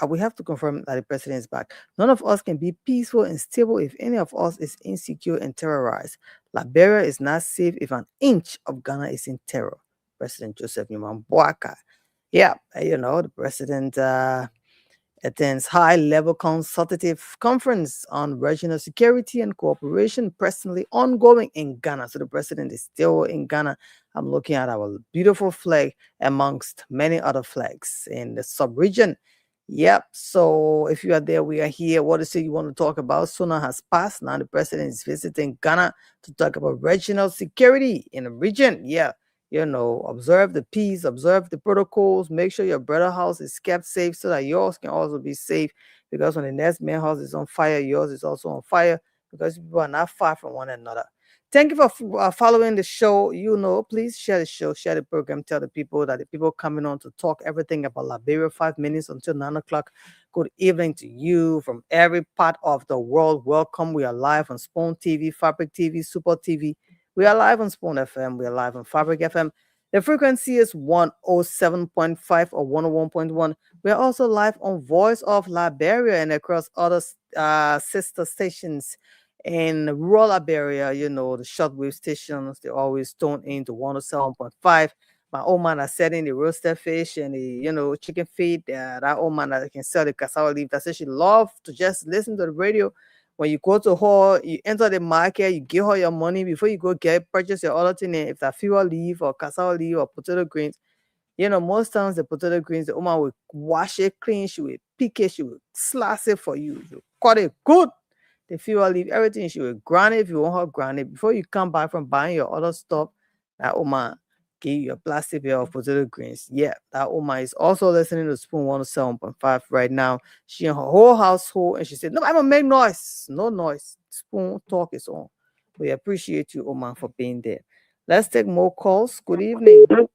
We have to confirm that the president is back. None of us can be peaceful and stable if any of us is insecure and terrorized. Liberia is not safe if an inch of Ghana is in terror. President Joseph Newman Boaka. Yeah, the president attends high-level consultative conference on regional security and cooperation presently ongoing in Ghana. So the president is still in Ghana. I'm looking at our beautiful flag amongst many other flags in the sub-region. Yep. So if you are there, we are here. What is it you want to talk about? Sooner has passed. Now the president is visiting Ghana to talk about regional security in the region. Yeah. Observe the peace, observe the protocols, make sure your brother house is kept safe so that yours can also be safe. Because when the next man's house is on fire, yours is also on fire because people are not far from one another. Thank you for following the show. Please share the show, share the program, tell the people that the people coming on to talk everything about Liberia, 5 minutes until 9 o'clock. Good evening to you from every part of the world. Welcome. We are live on Spoon TV, Fabric TV, Super TV. We are live on Spoon FM. We are live on Fabric FM. The frequency is 107.5 or 101.1. We are also live on Voice of Liberia and across other sister stations in rural Liberia. The shortwave stations, they always tune in to 107.5. My old man is selling the roasted fish and the, chicken feet. That old man that can sell the cassava leaf. That says she loves to just listen to the radio. When you go to her, you enter the market, you give her your money before you go purchase your other thing. If that fuel leaf or cassava leaf or potato greens, most times the potato greens, the woman will wash it clean, she will pick it, she will slice it for you, she will cut it good. The fuel leaf, everything, she will grind it if you want her grind it. Before you come back from buying your other stuff, that woman give you a plastic bag of potato greens. Yeah, that woman is also listening to Spoon 107.5 right now. She and her whole household, and she said, no, I'm gonna make noise. No noise. Spoon talk is on. We appreciate you, Oman, for being there. Let's take more calls. Good evening. Good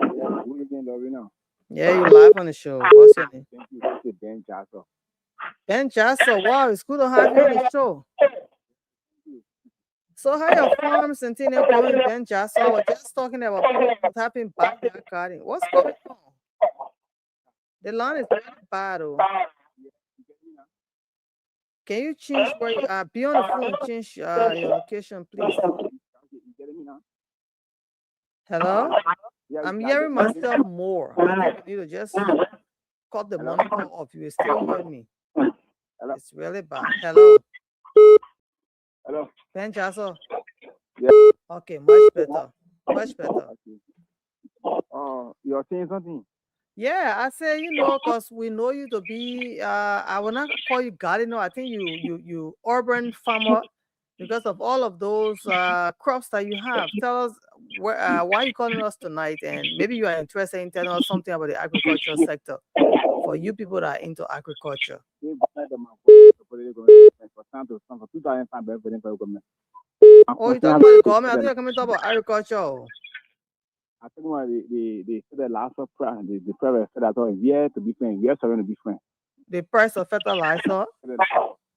evening, Lorena. Yeah, you're live on the show. What's your name? Thank you. This is Ben Jasso. Ben Jasso, wow, it's good to have you on the show. So how your farms and things going, Ben Jasso? We're just talking about what's happening backyard gardening. What's going on? The line is very bad. Can you change where you are? Be on the phone, change your location, please. Hello? I'm hearing myself more. I think you need to just cut the monitor off. You will still hear me. It's really bad. Hello? Hello. Ben Jasso? Yeah. Okay, much better. Much better. You're saying something? Yeah, I say, because we know you to be, I will not call you gardener. I think you urban farmer because of all of those crops that you have. Tell us why you calling us tonight, and maybe you are interested in telling us something about the agricultural sector for you people that are into agriculture. Oh, you talking about the government? I think you're coming to talk about agriculture. I think they said the last of the price said that all year to be different, years are going to be different. The price of fertilizer. And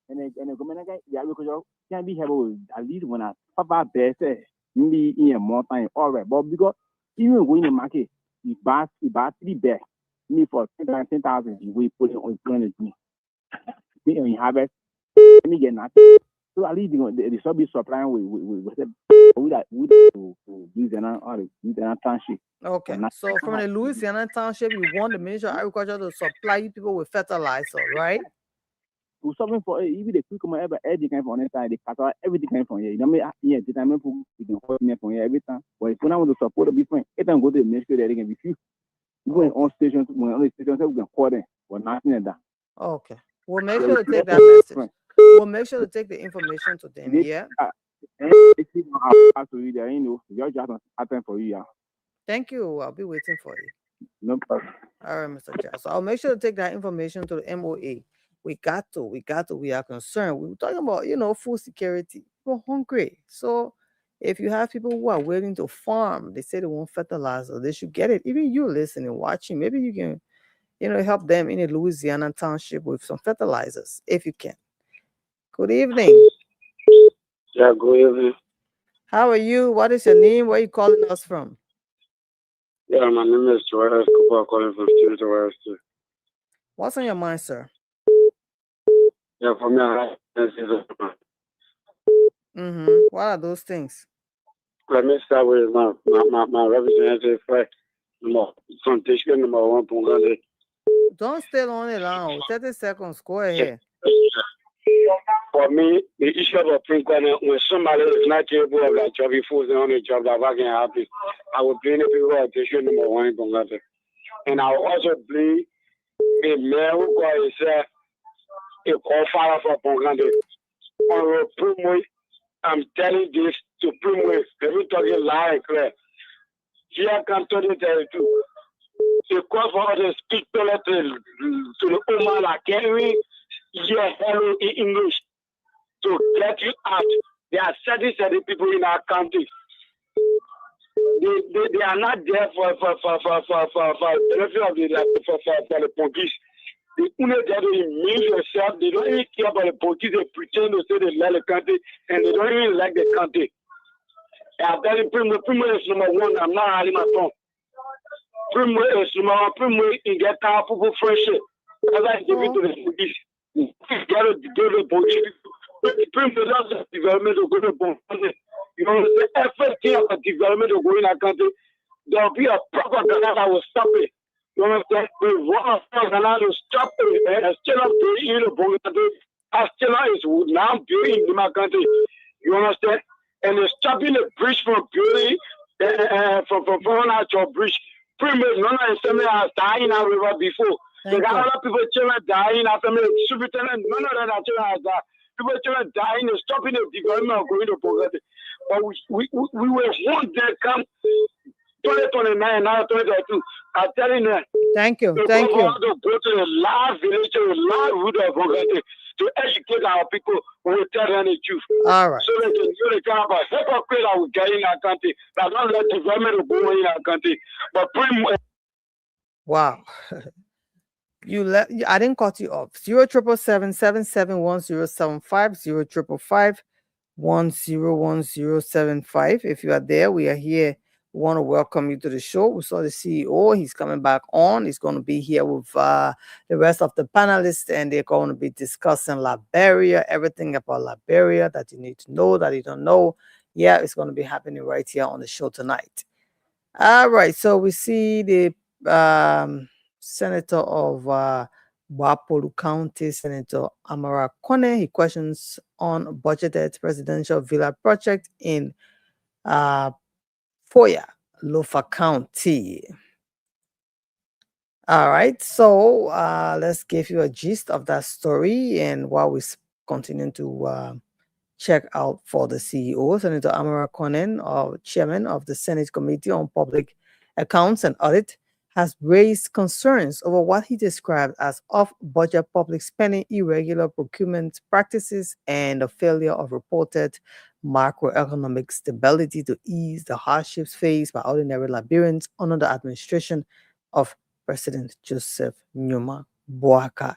the government the agriculture can be able at least when I papa better maybe in a more time all right. But because even when the market you buy 3 bags, me for 10,000 we put it on 200 and you harvest, me get nothing. So at least they should be supplying with Louisiana or Louisiana Township. Okay, so from the Louisiana Township, you want the Ministry of Agriculture to supply you people with fertilizer, right? To something for even the quick ever everything came from inside the cattle, everything came from here. You know me, yeah, the time you can hold me from here every time. But if you want to support the different, it can go to the ministry that they can be few. You go on stations, when on the stations we can call them, but nothing like that. Okay, we'll make sure to take that message. We'll make sure to take the information to them. Yeah. For you, yeah. Thank you. I'll be waiting for you. No problem. All right, Mr. Jasso. I'll make sure to take that information to the MOA. We are concerned. We were talking about, food security. We're hungry. So if you have people who are willing to farm, they say they want fertilizer, they should get it. Even you listening, watching, maybe you can, help them in a Louisiana township with some fertilizers, if you can. Good evening. Yeah, good evening. How are you? What is your name? Where are you calling us from? Yeah, my name is Joel Cooper, calling from Trinity West. What's on your mind, sir? Yeah, for me, What are those things? Let me start with my representative from district number 1. Don't stay on it long. 30 seconds. Go ahead. For me, the issue of a print when somebody is not capable of that job, he falls on a job that can happen. I will blame the people at district number 1 in Bongate. And I will also blame the man who got his a call fire for Bongate. On Primway, I'm telling this to Primway. Let me talk it loud and clear. Here comes 2032. The call for us to speak to the woman like Henry. Yeah, hello in English to get you out. There are certain people in our country. They are not there for benefit of the police. They only there to amuse yourself. They don't even care about the police. They pretend to say they like the country and they don't even like the country. I'm telling Primo is number 1. I'm not hiding my tongue. Primo is number 1. Primo in get powerful friendship. As I give it to the police. You gotta go to the police. Primo does development to go to the you know, the everything of the development of going in our country, there will be a propaganda that will stop it. You understand? We want propaganda to stop it. And still up doing in the country. Still is now building in my country. You understand? And they're stopping the bridge from building from out your bridge. Primo, none of the same as dying in our river before. There are a lot of people dying after me. Superintendent, none of them are dying. People are dying and stopping the development of going to poverty. But we were one that come 2029 now 2022. I'm telling you. Thank you. To Thank you. go to the last village, to the last root of poverty, to educate our people who will tell them the truth. All right. So they can do the kind of hypocrite that we get in our country, that don't let development go in our country. But pretty much. Wow. I didn't cut you off. 077771075 055101075. If you are there, we are here. We want to welcome you to the show. We saw the CEO. He's coming back on. He's going to be here with the rest of the panelists, and they're going to be discussing Liberia, everything about Liberia that you need to know, that you don't know. Yeah, it's going to be happening right here on the show tonight. All right. So we see the Senator of Wapolu County, Senator Amara Kone. He questions on budgeted presidential villa project in Foya, Lofa County. All right, so let's give you a gist of that story, and while we continue to check out for the CEO, Senator Amara Kone, chairman of the Senate Committee on Public Accounts and Audit, has raised concerns over what he described as off-budget public spending, irregular procurement practices, and the failure of reported macroeconomic stability to ease the hardships faced by ordinary Liberians under the administration of President Joseph Numa Boakai.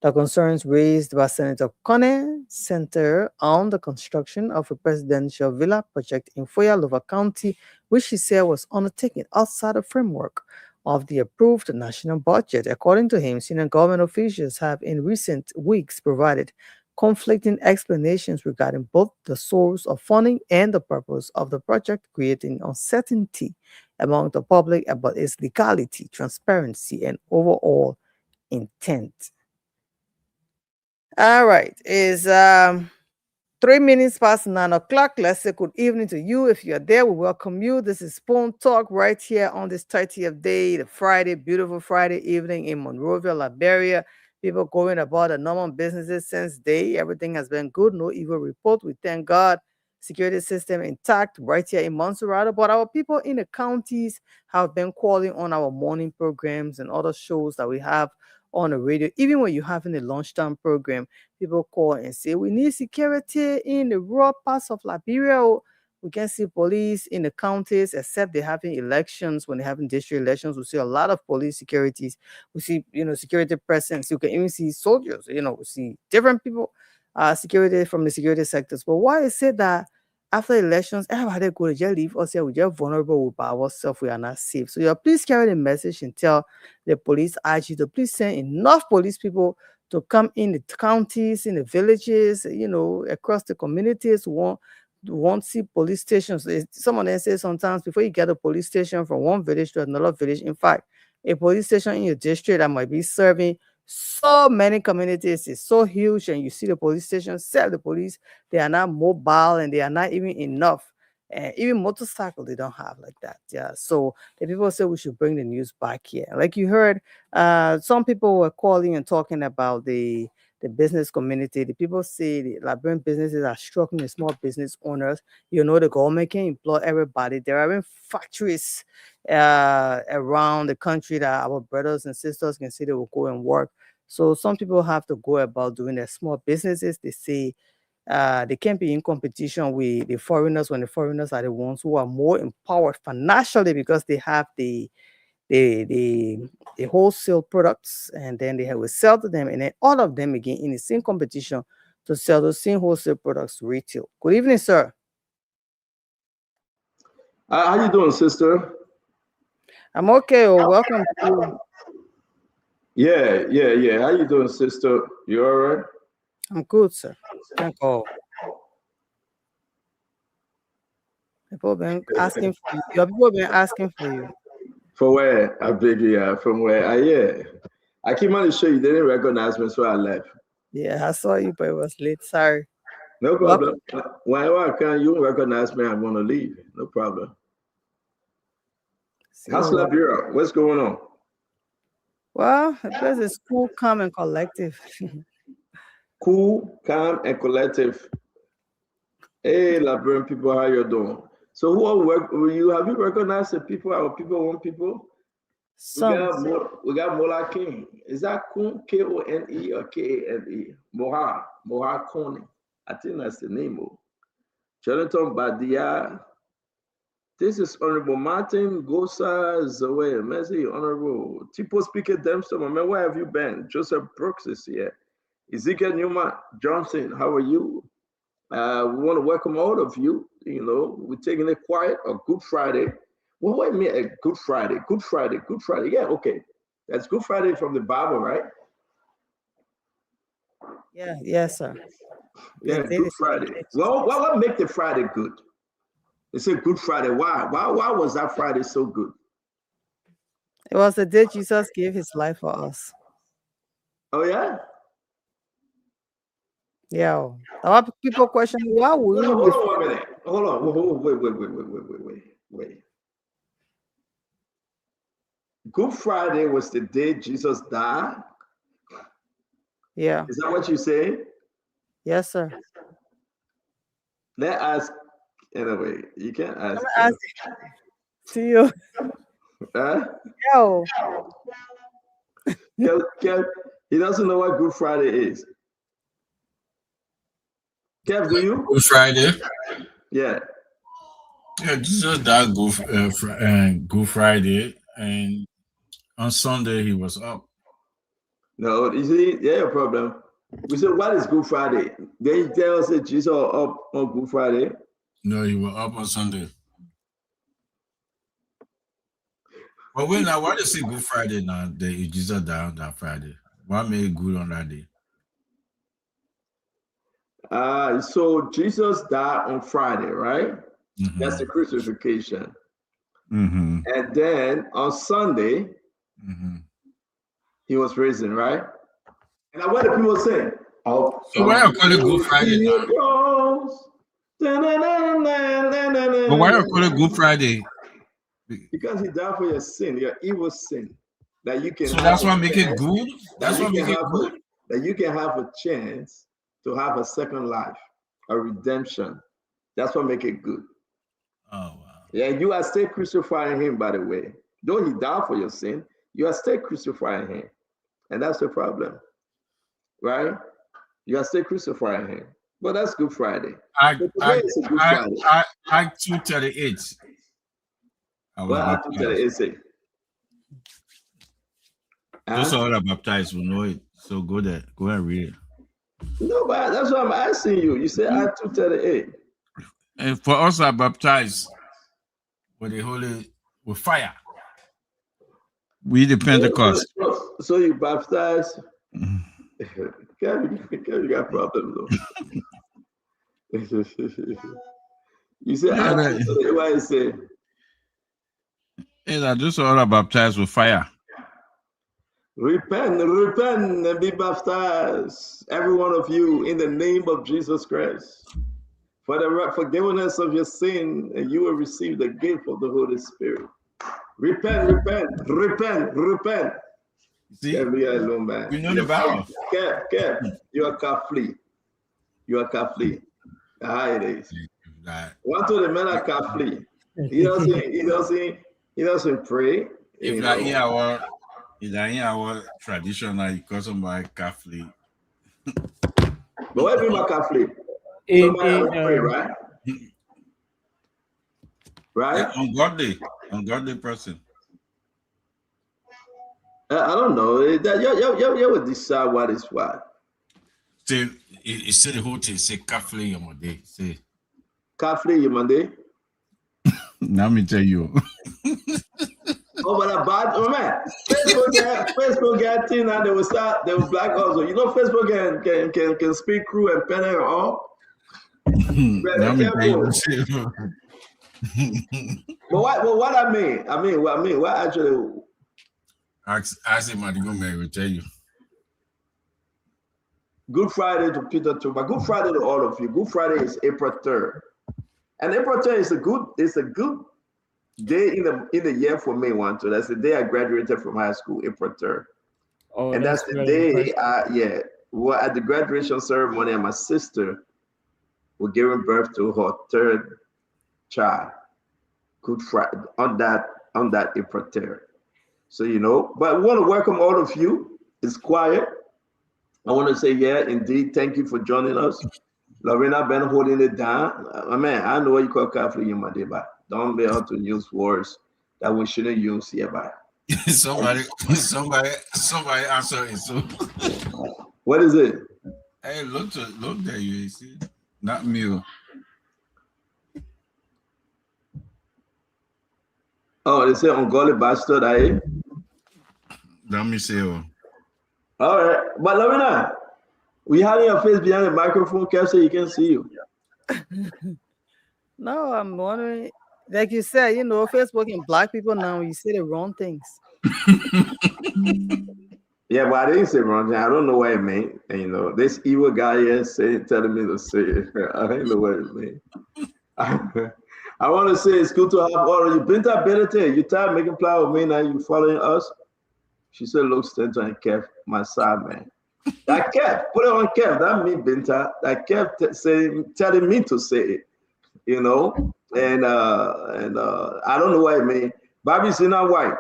The concerns raised by Senator Kone center on the construction of a presidential villa project in Foya, Lofa County, which he said was undertaken outside the framework of the approved national budget. According to him, senior government officials have in recent weeks provided conflicting explanations regarding both the source of funding and the purpose of the project, creating uncertainty among the public about its legality, transparency, and overall intent. All right, it's 3 minutes past 9 o'clock. Let's say good evening to you. If you're there, we welcome you. This is Spoon Talk right here on this 30th day, the Friday, beautiful Friday evening in Monrovia, Liberia. People going about the normal businesses since day. Everything has been good. No evil report. We thank God. security system intact right here in Montserrat. But our people in the counties have been calling on our morning programs and other shows that we have on the radio. Even when you're having a lunchtime program, people call and say, we need security in the rural parts of Liberia. We can see police in the counties, except they're having elections. When they're having district elections, we see a lot of police securities. We see, security presence. You can even see soldiers, we see different people, security from the security sectors. But why is it that after elections, everybody go to jail, leave us here, we're just vulnerable by ourselves, we are not safe. So please carry the message and tell the police IG to please send enough police people to come in the counties, in the villages, across the communities. Won't see police stations. Some of them say sometimes before you get a police station from one village to another village, in fact, a police station in your district that might be serving so many communities is so huge, and you see the police station, set the police, they are not mobile and they are not even enough. And even motorcycle they don't have like that. Yeah. So the people say we should bring the news back here. Like you heard, some people were calling and talking about the business community. The people say the Liberian businesses are struggling, the small business owners. The government can employ everybody. There are even factories around the country that our brothers and sisters can say they will go and work. So some people have to go about doing their small businesses. They say they can't be in competition with the foreigners when the foreigners are the ones who are more empowered financially because they have the wholesale products, and then they will sell to them, and then all of them again in the same competition to sell those same wholesale products retail. Good evening, sir. How you doing, sister? I'm okay. Welcome to you. Yeah. How you doing, sister? You all right? I'm good, sir. Thank you. People have been asking for you. Your people have been asking for you. For where? I beg you, from where? Yeah. I came on the show, you didn't recognize me, so I left. Yeah, I saw you, but it was late. Sorry. No problem. Whenever I can, you recognize me, I'm going to leave. No problem. How's Liberia? What's going on? Well, the place is cool, calm, and collective. Cool, calm, and collective. Hey, Liberian people, how you doing? So have you recognized the people, our people, one people? We got Mola King. Is that Kun, K-O-N-E or K-A-N-E? Moha Kone. I think that's the name. Jonathan Badia. This is Honorable Martin Gosa Zoe. Messi, Honorable. Tipo Speaker Dempster, man, where have you been? Joseph Brooks is here. Ezekiel Newman Johnson, how are you? We want to welcome all of you. We're taking it quiet on Good Friday. Well, what do you mean Good Friday? Good Friday. Yeah, okay. That's Good Friday from the Bible, right? Yeah, yes, sir. Yeah, Good Friday. Well, what makes the Friday good? It's a Good Friday. Why? Why was that Friday so good? It was the day Jesus gave his life for us. Oh, yeah? Yeah. A lot of people question why would you Hold on 1 minute. Hold on. Wait. Good Friday was the day Jesus died? Yeah. Is that what you say? Yes, sir. Let's ask. Anyway, you can't ask. See you. Huh? Yo. He doesn't know what Good Friday is. Kev, do you? Good Friday. Yeah. Yeah, Jesus died Good Friday, and on Sunday he was up. No, you see, yeah, a problem. We said, what is Good Friday? Then you tell us that Jesus was up on Good Friday. No, he was up on Sunday. But wait now, why do you say Good Friday now? Jesus died on that Friday. What made it good on that day? So Jesus died on Friday, right? Mm-hmm. That's the crucifixion. Mm-hmm. And then on Sunday, he was risen, right? And now what do people say? Oh, so why you call it Good Friday now? But why you call it Good Friday? Because he died for your sin, your evil sin. That you can. So that's what make it good. That's what make it good. That you can have a chance to have a second life, a redemption. That's what make it good. Oh, wow. Yeah, you are still crucifying him, by the way. Though he died for your sin, you are still crucifying him. And that's the problem, right? You are still crucifying him. But that's Good Friday. Act So today is a Good Friday. Act 2:38. Well, Act 2:38. Those all are baptized will know it. So go there. Go and read it. No, but that's what I'm asking you. You say Act 2:38. And for us are baptized with the holy with fire. We the Pentecost. So you baptize. You got problems though. You say Act 2:38. Why you say? Yeah, those all are baptized with fire. Repent and be baptized, every one of you, in the name of Jesus Christ, for the forgiveness of your sin, and you will receive the gift of the Holy Spirit. Repent. See, leave alone, man. We know the Bible. Kev, you are Catholic. How it is. One of the men are Catholic. He doesn't pray. If that in our traditional, because of my Catholic. But what do you mean by Catholic? Somebody pray, right? Right? Ungodly person. I don't know. You would decide what is what. Say, it said the whole thing. Say Catholic Yamade. Say Catholic Yamade. Now me tell you. Oh, but man, Facebook get thing and they will black also. You know, Facebook can speak crew and pen and all. But what I mean, what actually? Ask him, man, will tell you. Good Friday to Peter too, but Good Friday to all of you. Good Friday is April 3rd, and April 3rd is a good day in the year for me. That's the day I graduated from high school, April 3rd. Oh, and that's the day well, at the graduation ceremony, and my sister was giving birth to her third child. Good Friday on that April 3rd. So but we want to welcome all of you. It's quiet. I want to say, indeed, thank you for joining us. Lorena been holding it down. Man, I know what you call Catholic in my day, but don't be able to use words that we shouldn't use here. But somebody answer it. So what is it? Hey, look there, you see, not me. Oh, they say ungodly bastard. Let me say. All right, but Lorena, we have your face behind the microphone, Kev, so you can see you. No, I'm wondering, like you said, Facebook and black people now, you say the wrong things. Yeah, but I didn't say wrong thing. I don't know what it meant. And, this evil guy here telling me to say it. I don't know what it meant. I want to say it's good to have all of you. Binta Benete, you tired making play with me now? You following us? She said, look, Stanton and Kev, my side man. That Kev, put it on Kev. That me, Binta. That Kev telling me to say it, and I don't know what it means. Bobby's not white.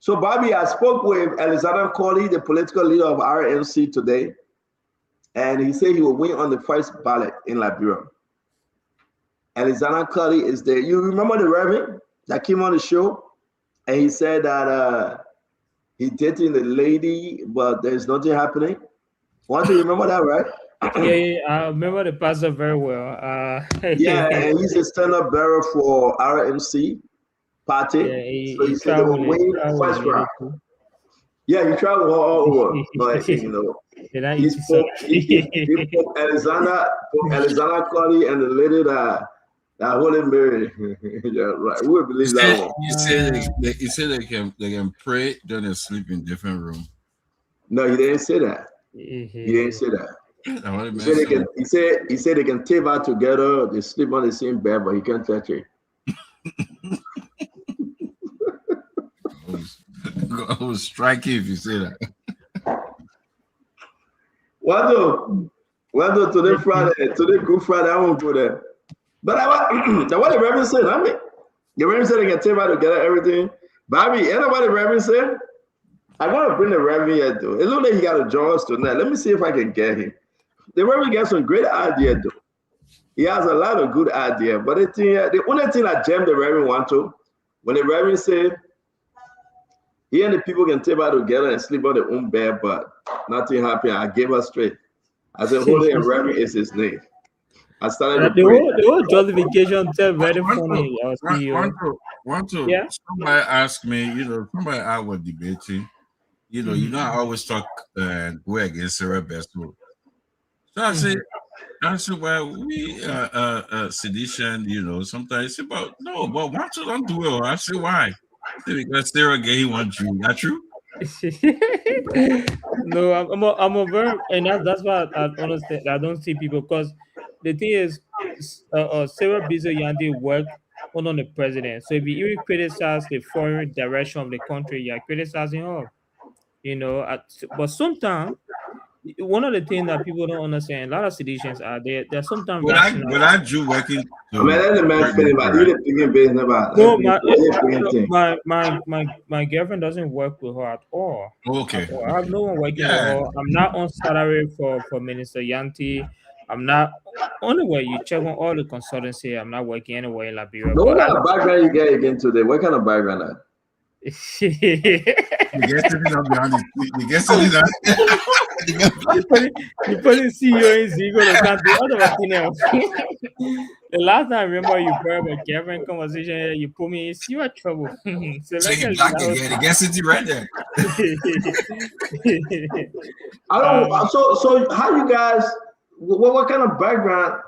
So Bobby, I spoke with Alexander Colley, the political leader of RNC today, and he said he will win on the first ballot in Liberia. Alexander Colley is there. You remember the Reverend that came on the show, and he said that he dating the lady, but there's nothing happening. Want to remember that, right? Yeah, I remember the pastor very well. Yeah, and he's a stand-up bearer for RMC party. Yeah, so he said they will win first round. Yeah, he traveled all over, but he spoke Alexander Colley and the lady that Holy Mary. Yeah, right. We would believe that one. You said they can pray during they sleep in different rooms. No, he didn't say that. He didn't say that. He said they can tape out together, they sleep on the same bed, but he can't touch it. I will strike you if you say that. Today Friday, today Good Friday, I won't go there. But what the Reverend said, I mean, the Reverend said they can take out together everything. But I mean, you know what the Reverend said? I gotta bring the Reverend here though. It looks like he got to join us tonight. Let me see if I can get him. The Reverend got some great idea though. He has a lot of good idea. But the only thing I jammed the Reverend want to, when the Reverend said, he and the people can take out together and sleep on their own bed, but nothing happened. I gave her straight. I said, Holy and Reverend is his name. I started the whole justification is very funny. Yeah. Somebody asked me, somebody I was debating, you know, I always talk go against Sarah Bessel. So I said, well, we sedition, sometimes say, but no, but why don't do it? I said, why? Because Sarah gay wants you. Not true? No, I'm a very, and that's why I understand. I don't see people because the thing is, Sarah Bizo Yandi work on the president. So if you even criticize the foreign direction of the country, you're criticizing her. But sometimes one of the things that people don't understand, a lot of seditions are there. There's sometimes when I do working. No, my girlfriend doesn't work with her at all. Okay. I have no one working with her. I'm not on salary for Minister Yanti. I'm not only way you check on all the consultancy. I'm not working anywhere in Liberia. No, what kind of background you get again today? What kind of background? You get something You probably see your ego can't do anything else. The last time I remember you brought a girlfriend conversation, you put me in serious trouble. So get it right there. So how you guys? What kind of background?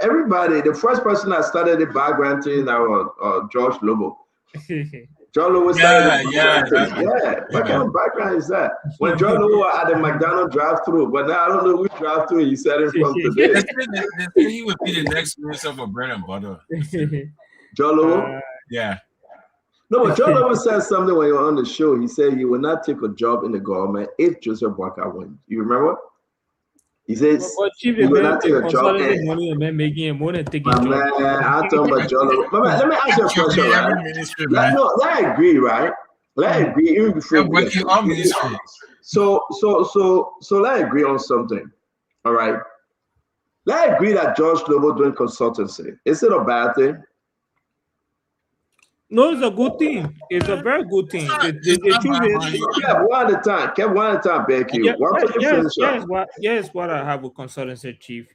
Everybody. The first person that started the background thing was George Lobo. John Lowe started. What kind of background is that? When John Lowe was at the McDonald's drive-through, but now I don't know which drive-through he said it from today. He would be the next minister for bread and butter. John Lowe? Yeah. No, but John Lowe said something when you were on the show. He said he would not take a job in the government if Joseph Boakai wins. You remember? He says, you will not take a job. Making more than taking I talk about John Lowe. Let me ask you a question, right? Let I agree, right? Let I agree even before working on ministry. So let I agree on something. All right. Let I agree that George Lobo doing consultancy. Is it a bad thing? No, it's a good thing. It's a very good thing. Kev, one at a time, Becky. Yes, what I have with consultancy, Chief.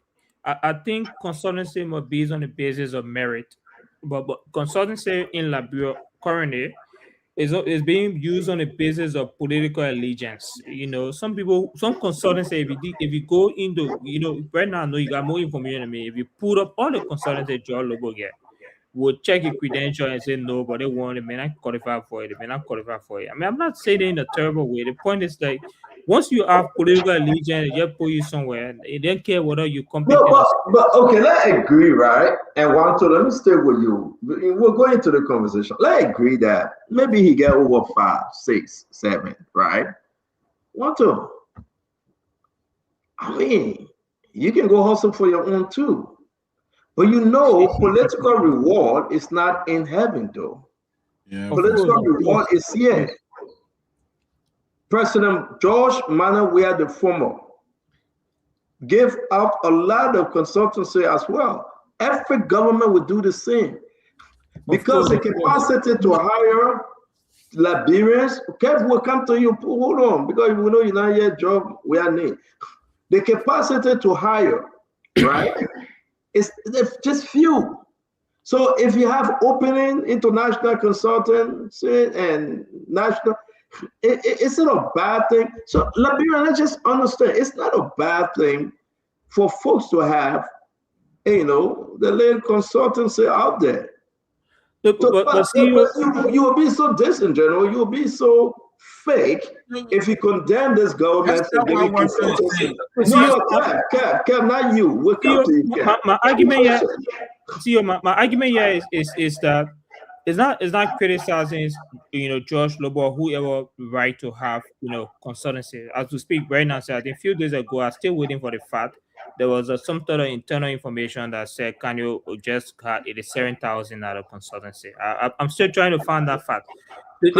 I think consultancy must be on the basis of merit. But consultancy in Liberia currently is being used on the basis of political allegiance. Some consultancy, if you go into, right now I know you got more information than me. If you put up all the consultancy George Lobo get, would check your credential and say no, but they may not qualify for it. They may not qualify for it. I mean, I'm not saying it in a terrible way. The point is like, once you have political allegiance, they just put you somewhere. They don't care whether you compete. No, but okay, let's agree, right? And let me stay with you. We're going into the conversation. Let's agree that maybe he get over 5, 6, 7, right? I mean, you can go hustle for your own too. But political reward is not in heaven, though. Yeah, political reward is here. President George Manuel Weah the former gave out a lot of consultancy as well. Every government would do the same because the capacity to hire Liberians. Kev will come to you. Hold on, because we know you're not yet job we are need. The capacity to hire, right? It's just few. So if you have opening international consultancy and national, it's not a bad thing. So Liberia, let's just understand, it's not a bad thing for folks to have, the little consultancy out there. You will be so disingenuous, you will be so fake if you condemn this government for giving consultancy. No, Kev, not you. We'll come to you, Kev. My argument here, my argument here is that it's not criticizing George Lobo or whoever right to have consultancy. As we speak right now, so I think a few days ago, I'm still waiting for the fact. There was some sort of internal information that said Kanye just got $87,000 out of consultancy. I'm still trying to find that fact. They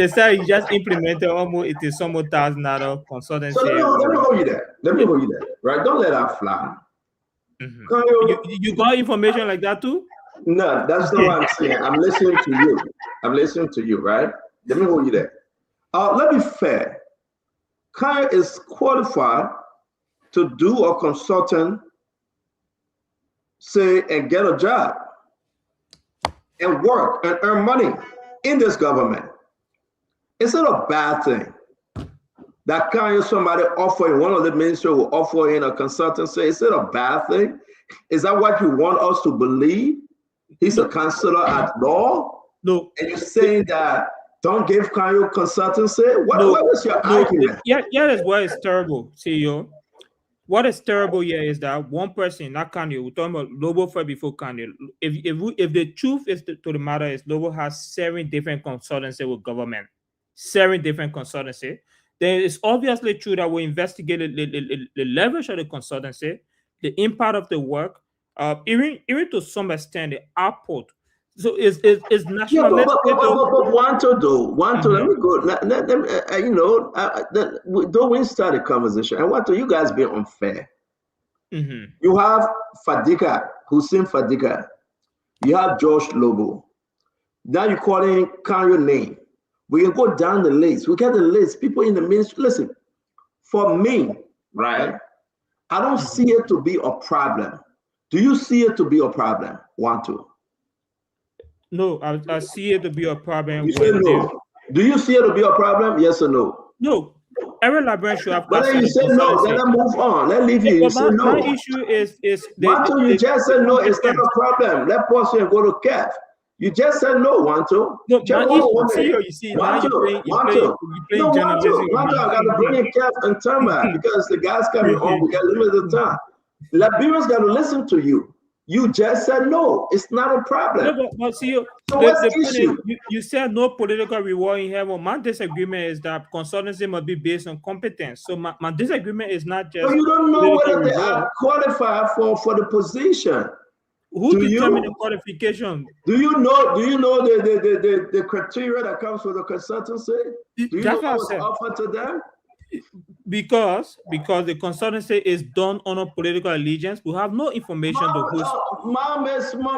said he just implemented almost $80,000 consultancy. So let me hold you there. Right? Don't let that fly. Mm-hmm. You got information like that too? No, that's not what I'm saying. I'm listening to you. Right? Let me hold you there. Let me be fair. Kanye is qualified to do a consultant, say, and get a job and work and earn money in this government. It's not a bad thing that Kanye, somebody offering, one of the ministers will offer in a consultancy. Is it a bad thing? Is that what you want us to believe? He's a counselor at law? No. And you're saying that don't give Kanye consultancy? What is your argument? Yeah, that's why it's terrible, CEO. What is terrible here is that one person, not Kanye, we're talking about Lobo first before Kanye. If the truth is to the matter is Lobo has 7 different consultancy with government, 7 different consultancy, then it's obviously true that we investigated the leverage of the consultancy, the impact of the work, even to some extent the output. So it's national. Yeah, but want to, let me go. Don't we start a conversation? I want to, you guys be unfair. Mm-hmm. You have Hussein Fadiga. You have George Lobo. Now you're calling Kanye name. We can go down the list. We get the list. People in the ministry. Listen, for me, right? I don't see it to be a problem. Do you see it to be a problem? Want to? No, I see it to be a problem. You say no. Do you see it to be a problem? Yes or no? No. Every librarian should have. But then you say no. Then let's move on. Let's leave you. You say no. My issue is you just said no. It's not a problem. Let pause and go to Kev. You just said no. Want to? No, you see, now you're playing journalism. I got to bring in Kev and Tamba because the guys coming on. We got limited time. Liberians got to listen to you. You just said no. It's not a problem. No, but see, so what's the issue? You said no political reward in heaven. My disagreement is that consultancy must be based on competence. So my disagreement is not just. But you don't know whether they are qualified for the position. Who determines the qualification? Do you know the criteria that comes with the consultancy? Do you know what's offered to them? Because the consultancy is done on a political allegiance, we have no information to who's. My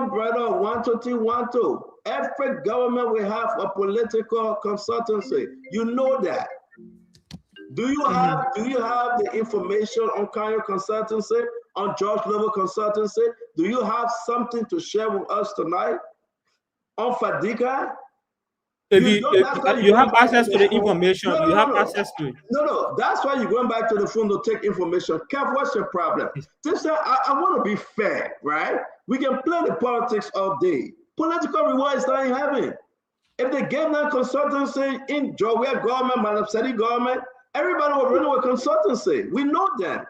brother, 1 Every government will have a political consultancy. You know that. Do you have the information on Kanye consultancy, on George Lobo consultancy? Do you have something to share with us tonight on Fadiga? You have access to the information. You have access to it. No. That's why you're going back to the phone to take information. Kev, what's your problem? I want to be fair, right? We can play the politics all day. Political reward is not in heaven. If they gave that consultancy in Georgia government, Madam City government, everybody will run with consultancy. We know that.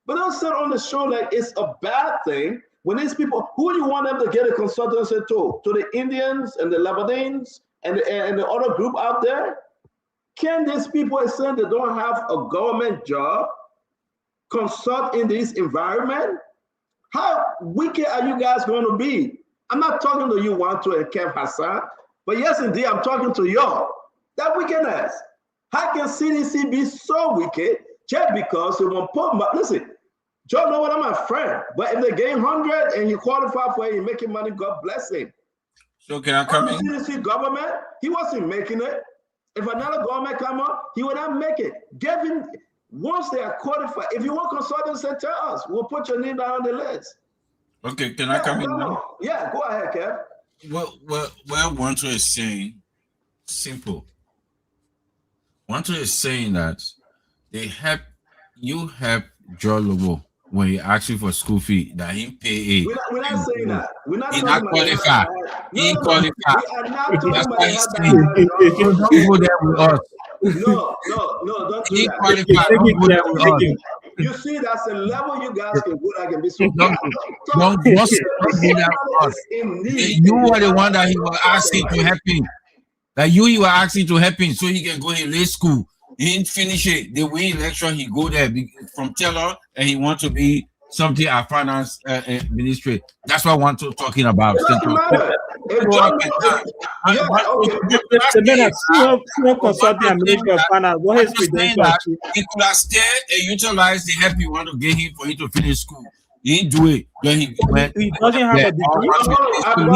But don't sit on the show like it's a bad thing. When these people, who do you want them to get a consultancy to? To the Indians and the Lebanese? And the other group out there, can these people assume they don't have a government job consult in this environment? How wicked are you guys going to be? I'm not talking to you, Wanto and Kev Hassan, but yes, indeed, I'm talking to y'all. That wickedness. How can CDC be so wicked just because they won't put my, listen, Joe know what I'm my friend, but if they gain 100 and you qualify for it, you're making money, God bless him. So can I come in? CDC government, he wasn't making it. If another government come up, he would not make it. Give him, once they are qualified, if you want consultancy, tell us. We'll put your name down on the list. Okay, can I come in now? Yeah, go ahead, Kev. What Wanto is saying, simple. Wanto is saying that you help Joe Lobo when he asks you for school fee, that he pay it. We're not saying that. We're not talking about qualified. He qualified. We are not talking That's about why he's saying. So don't go there with us. No, don't do He that. qualified. Don't go there with us. You see, that's a level you guys can go. I can be so. Don't you were the one that he was asking to help him. That you were asking to help him so he can go in late school. He didn't finish it. The way election, he go there from teller and he want to be something at finance ministry. That's what I want to talking about. He could have stayed and utilized the help you want to get him for him to finish school. He didn't do it. Then he doesn't have a degree. I'm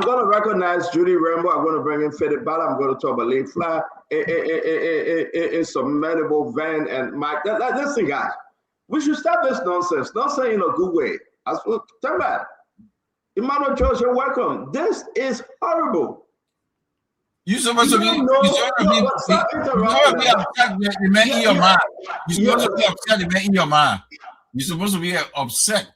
going to recognize Judy Rambo. I'm going to bring in Fede Bala. I'm going to talk about Lane Fly, Insurmountable Van, and Mike. Listen, guys, we should stop this nonsense. Not saying in a good way. Tell me, Emmanuel George, you're welcome. This is horrible. You're supposed to be upset the man in your mind. You're supposed to be upset the man in your mind. You're supposed to be upset.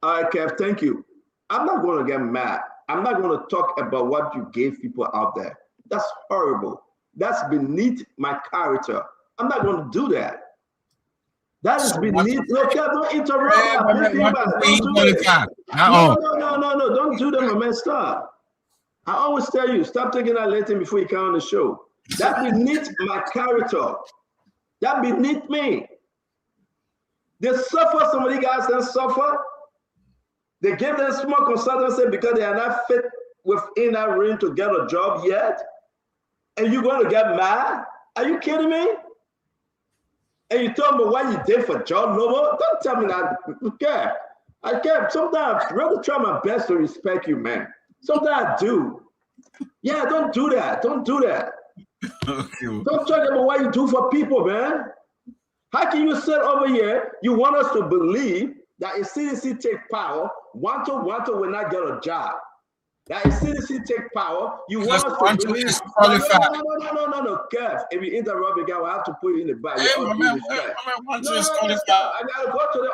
All right, Kev, thank you. I'm not going to get mad. I'm not going to talk about what you gave people out there. That's horrible. That's beneath my character. I'm not going to do that. That is beneath. Look, don't interrupt. No. Don't do them, man. Stop. I always tell you, stop taking that Latin before you come on the show. That beneath my character. That beneath me. They suffer, some of you guys that suffer. They give them small consultancy because they are not fit within that ring to get a job yet. And you're going to get mad? Are you kidding me? And you told me what you did for John Noble? Don't tell me that. Okay. I can't. Sometimes I really try my best to respect you, man. Sometimes I do. Yeah, don't do that. Don't do that. Okay. Don't talk about what you do for people, man. How can you sit over here? You want us to believe that if CDC take power, Wanto will not get a job. That if CDC take power, you want us to believe. No, Kev. If you interrupt again, I have to put you in the back. I gotta go to the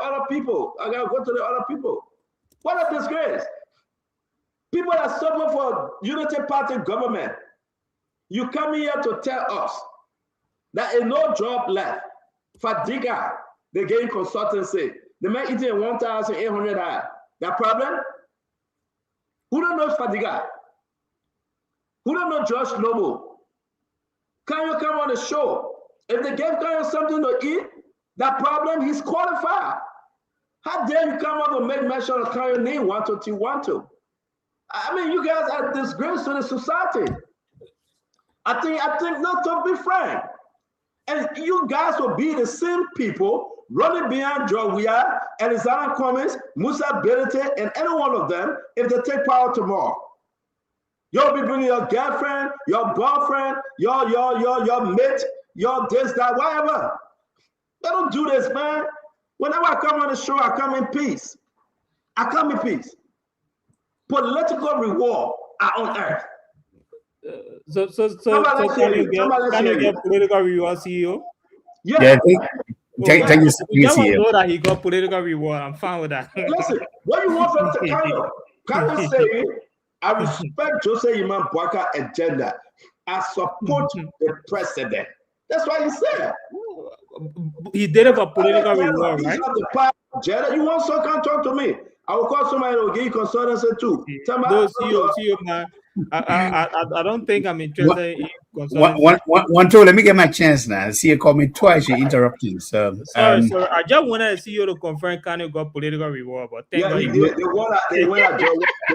other people. What a disgrace. People that suffer for Unity Party government. You come here to tell us that there is no job left. Fadiga, they gain consultancy. They make it in 1,800. That problem? Who don't know Fadiga? Who don't know Josh Noble? Can you come on the show? If they give Kanye something to eat, that problem, he's qualified. How dare you come up and make mention of Kanye name 12212? I mean, you guys are a disgrace to the society. I think not to be frank. And you guys will be the same people running behind Joria, Alexander Cummings, Musa Belete, and any one of them if they take power tomorrow. You'll be bringing your girlfriend, your boyfriend, your mate, your this, that, whatever. They don't do this, man. Whenever I come on the show, I come in peace. Political reward are on earth. So can you get political reward, CEO? Yeah, thank you, CEO. Know that he got political reward. I'm fine with that. Listen, what you want from Kanye? Kanye say, I respect Jose Iman Bwaka agenda. I support the president. That's what he said. He did it for political reward, right? You want some? Come talk to me. I will call somebody who will give you consultancy too. No, CEO, man. I don't think I'm interested in consultancy. Let me get my chance now. CEO called me twice. You interrupted. So sorry. I just wanted CEO to confirm Kanye got political reward, but thank God the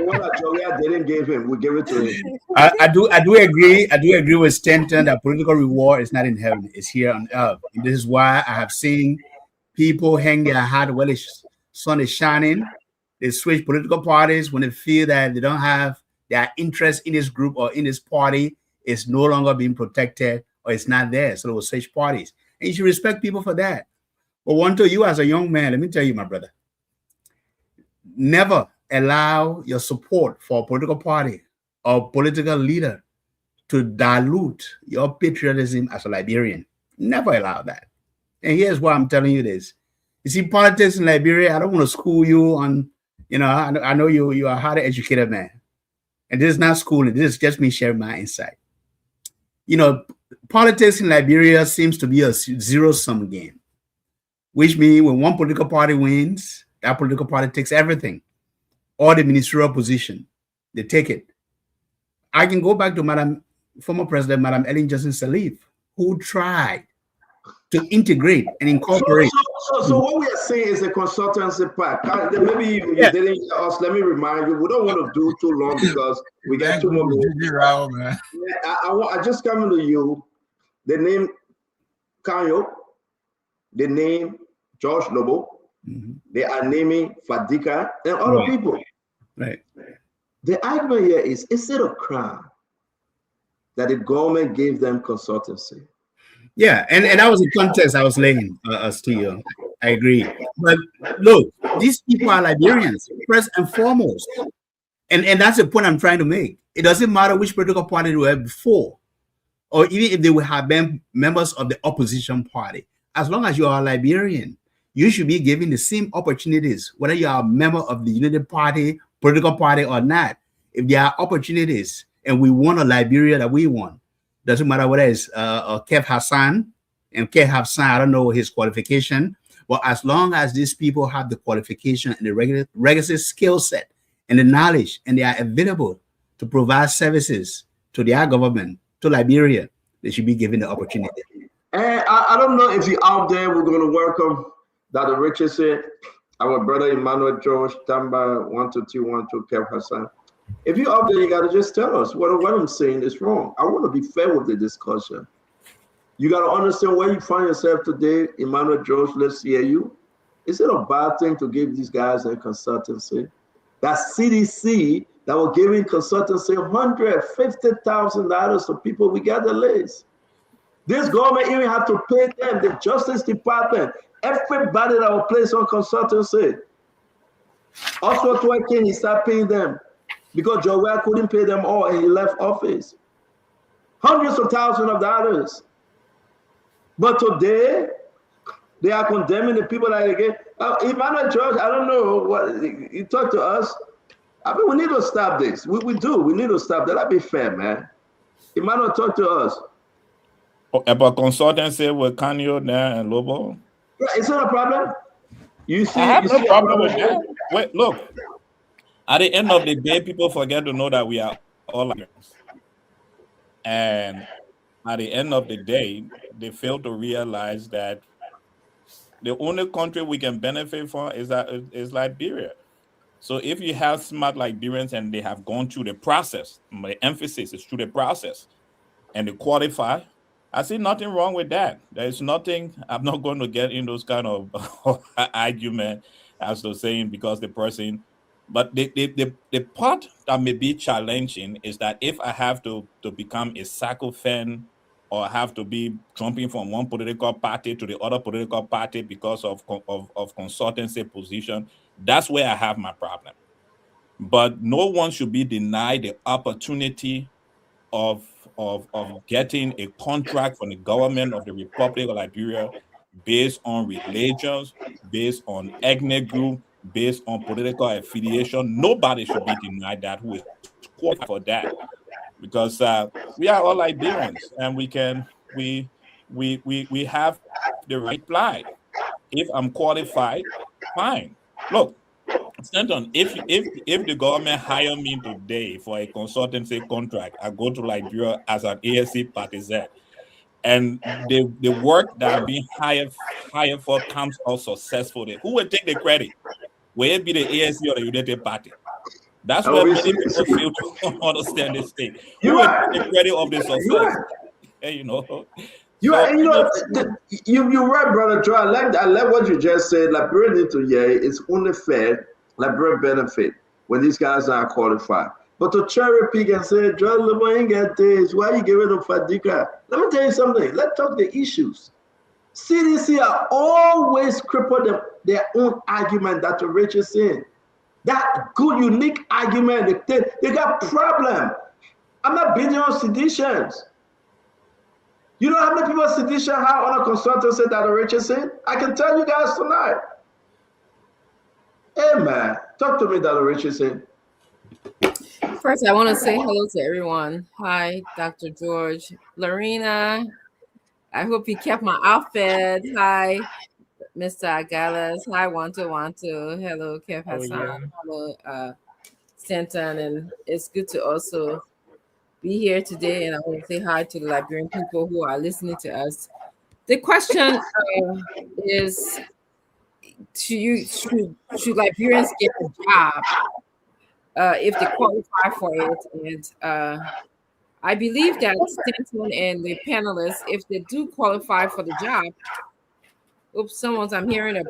one that Joey didn't give him, we give it to him. I do agree with Stanton that political reward is not in heaven; it's here on earth. And this is why I have seen people hang their hat while the sun is shining. They switch political parties when they feel that they don't have their interest in this group or in this party is no longer being protected or it's not there. So they will switch parties. And you should respect people for that. But Wanto, you as a young man, let me tell you, my brother, never allow your support for a political party or political leader to dilute your patriotism as a Liberian. Never allow that. And here's why I'm telling you this. You see, politics in Liberia, I don't want to school you on, I know you are a highly educated man. And this is not schooling. This is just me sharing my insight. Politics in Liberia seems to be a zero-sum game. which means when one political party wins, that political party takes everything, all the ministerial position, they take it. I can go back to former President Madam Ellen Johnson Sirleaf, who tried to integrate and incorporate. So what we are saying is a consultancy part. Maybe you didn't hear us. Let me remind you, we don't want to do too long because we got 2 more minutes. I just coming to you. The name Kanyo, the name George Noble, they are naming Fadika and other people. Right. The argument here is it a crime that the government gave them consultancy? Yeah, and that was the context I was laying to you. I agree. But look, these people are Liberians, first and foremost. And that's the point I'm trying to make. It doesn't matter which political party they were before, or even if they would have been members of the opposition party. As long as you are a Liberian, you should be given the same opportunities, whether you are a member of the United Party, political party or not. If there are opportunities and we want a Liberia that we want, doesn't matter whether it's Kev Hassan, and Kev Hassan, I don't know his qualification, but as long as these people have the qualification and the regular skill set and the knowledge, and they are available to provide services to their government, to Liberia, they should be given the opportunity. And I don't know if you're out there, we're going to welcome Dr. Richardson, our brother Emmanuel George, Tamba 12212, Kev Hassan. If you're out there, you got to just tell us what I'm saying is wrong. I want to be fair with the discussion. You got to understand where you find yourself today. Emmanuel George, let's hear you. Is it a bad thing to give these guys a consultancy? That CDC that were giving consultancy $150,000 to people, we got the list. This government even have to pay them, the Justice Department, everybody that was placed on consultancy. Also, Twerking, he started paying them because Joel couldn't pay them all and he left office. Hundreds of thousands of dollars. But today, they are condemning the people that they get. Emmanuel George, I don't know what you talk to us. I mean, we need to stop this. We do. We need to stop that. That'd be fair, man. Emmanuel, talk to us. About consultancy with Kanyo there and Lobo? Yeah, it's not a problem. You see, I have no problem with that. Wait, look. At the end of the day, people forget to know that we are all Liberians. And at the end of the day, they fail to realize that the only country we can benefit from is Liberia. So if you have smart Liberians and they have gone through the process, my emphasis is through the process, and they qualify, I see nothing wrong with that. There's nothing, I'm not going to get in those kind of argument as to saying because the person, but the part that may be challenging is that if I have to become a sycophant or have to be jumping from one political party to the other political party because of consultancy position, that's where I have my problem. But no one should be denied the opportunity of getting a contract from the government of the Republic of Liberia based on religions, based on ethnic group, based on political affiliation. Nobody should be denied that who is qualified for that, because we are all Liberians and we have the right apply. If I'm qualified, fine. Look, Stanton, if the government hire me today for a consultancy contract, I go to Liberia as an ASC partisan, and the work that I'm being hired for comes out successfully, who will take the credit? Will it be the ASC or the United Party? That's where many people fail to understand this thing. Who will take the credit of the success? You're right, brother Joe. I like what you just said. Liberia need to it's only fair. Liberia benefit when these guys are qualified. But to cherry pick and say, Joe, Lobo ain't get this. Why you giving them Fadika? Let me tell you something. Let's talk the issues. CDC are always crippled their own argument that Rich is saying. That good, unique argument. They got problem. I'm not bidding on seditions. You know how many people sedition have on a consultancy that Rich is saying? I can tell you guys tonight. Hey man, talk to me, Dr. Richardson. First, I want to say hello to everyone. Hi, Dr. George. Lorena, I hope you kept my outfit. Hi, Mr. Agalas. Hi, Wanto. Hello, Kev Oh, Hassan. yeah. Hello, Stanton. And it's good to also be here today. And I want to say hi to the Liberian people who are listening to us. The question is, should Liberians get a job if they qualify for it? And I believe that Stanton and the panelists, if they do qualify for the job, I'm hearing a.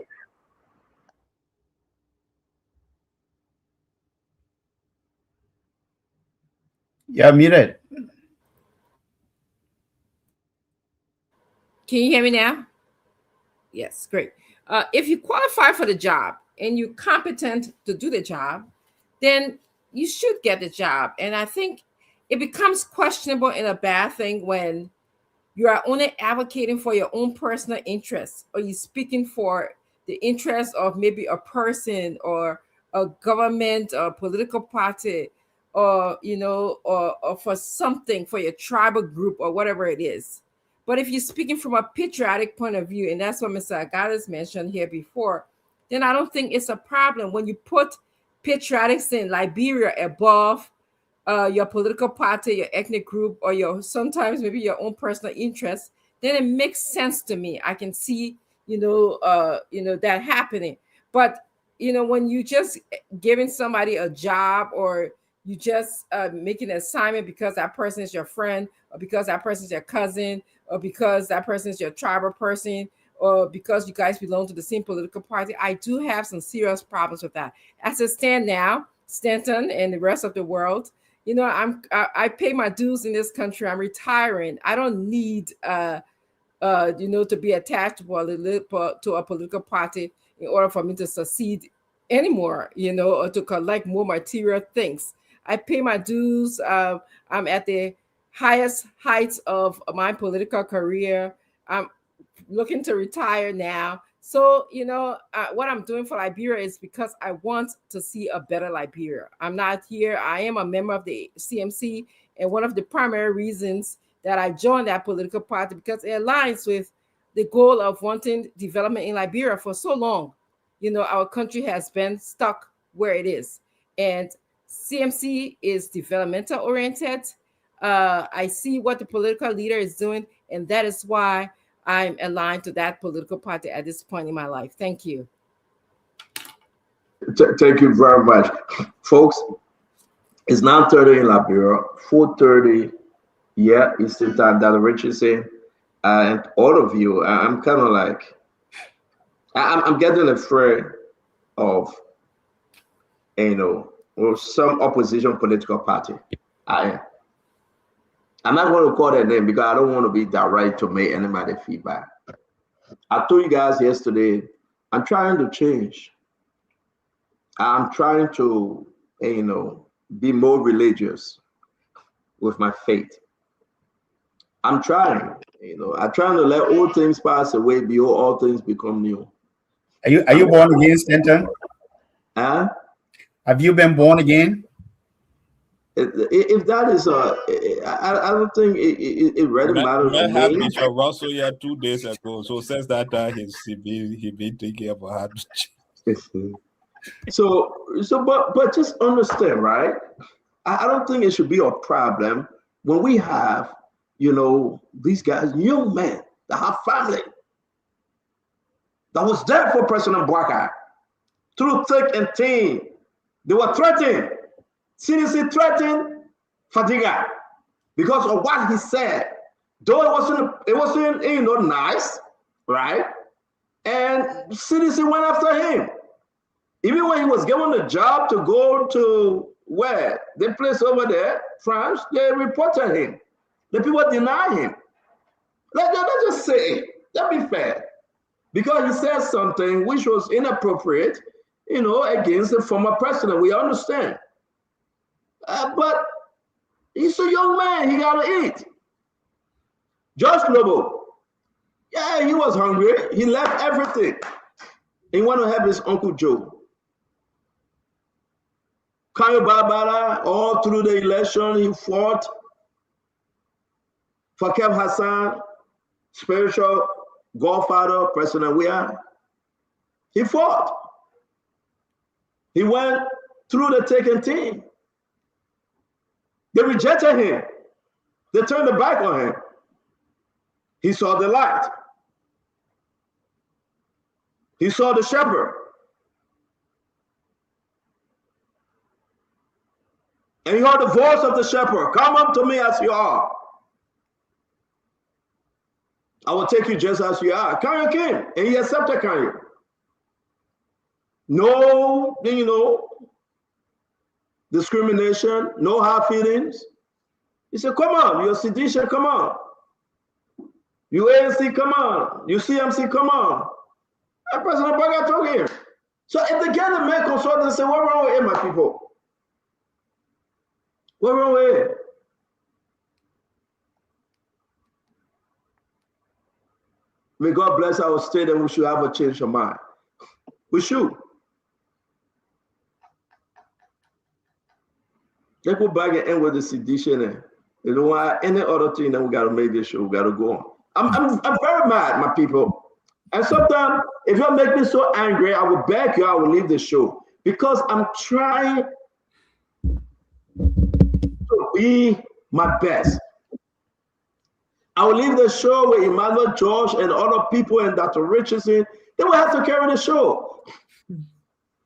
Yeah, muted. Can you hear me now? Yes, great. If you qualify for the job and you're competent to do the job, then you should get the job. And I think it becomes questionable and a bad thing when you are only advocating for your own personal interests, or you're speaking for the interests of maybe a person or a government or political party, or or for something, for your tribal group or whatever it is. But if you're speaking from a patriotic point of view, and that's what Mr. Agalas mentioned here before, then I don't think it's a problem when you put patriotics in Liberia above your political party, your ethnic group, or your sometimes maybe your own personal interests. Then it makes sense to me. I can see that happening. But when you just giving somebody a job, or you just making an assignment because that person is your friend, or because that person is your cousin, or because that person is your tribal person, or because you guys belong to the same political party, I do have some serious problems with that. As it stands now, Stanton and the rest of the world, I pay my dues in this country. I'm retiring. I don't need to be attached to a political party in order for me to succeed anymore, or to collect more material things. I pay my dues. I'm at the highest heights of my political career. I'm looking to retire now. So, what I'm doing for Liberia is because I want to see a better Liberia. I'm not here. I am a member of the CMC, and one of the primary reasons that I joined that political party because it aligns with the goal of wanting development in Liberia for so long. Our country has been stuck where it is, and CMC is developmental oriented. I see what the political leader is doing, and that is why I'm aligned to that political party at this point in my life. Thank you. Thank you very much. Folks, it's 9:30 in Liberia, 4:30 Eastern Time, that Richard saying. And all of you, I'm kind of like, I'm getting afraid of, some opposition political party. I'm not going to call their name because I don't want to be direct to make anybody feedback. I told you guys yesterday, I'm trying to change. I'm trying to, be more religious with my faith. I'm trying, I'm trying to let all things pass away, behold, all things become new. Are you born again, Stanton? Huh? Have you been born again? If that is I don't think it really matters. I had Bishop Russell here 2 days ago, so since that time he been thinking about but just understand, right? I don't think it should be a problem when we have these guys, young men that have family, that was there for President Bouakai through thick and thin. They were threatened. CDC threatened Fadiga because of what he said. Though it wasn't nice, right? And CDC went after him. Even when he was given the job to go to where the place over there, France, they reported him. The people denied him. Let's just say, let's be fair, because he said something which was inappropriate, against the former president. We understand. But he's a young man, he gotta eat. Josh Lobo, he was hungry. He left everything. He wanted to help his Uncle Joe. Kayo Barbara, all through the election, he fought for Kev Hassan, spiritual godfather, President Weah. He fought. He went through the thick and thin. They rejected him. They turned their back on him. He saw the light. He saw the shepherd. And he heard the voice of the shepherd. Come unto me as you are. I will take you just as you are. Kanye came and he accepted Kanye. No, discrimination, no hard feelings. He said, come on, you're sedition, come on. You ANC, come on. You CMC, come on. And President Baga told him. So if they get the man consultant and say, what's wrong with him, my people? What's wrong with him? May God bless our state and we should have a change of mind. We should. Let's go back and end with the sedition and you know why any other thing that we gotta make this show, we gotta go on. I'm very mad, my people. And sometimes if you make me so angry, I will beg you, I will leave the show. Because I'm trying to be my best. I will leave the show with Emmanuel George and other people and Dr. Richardson. They will have to carry the show.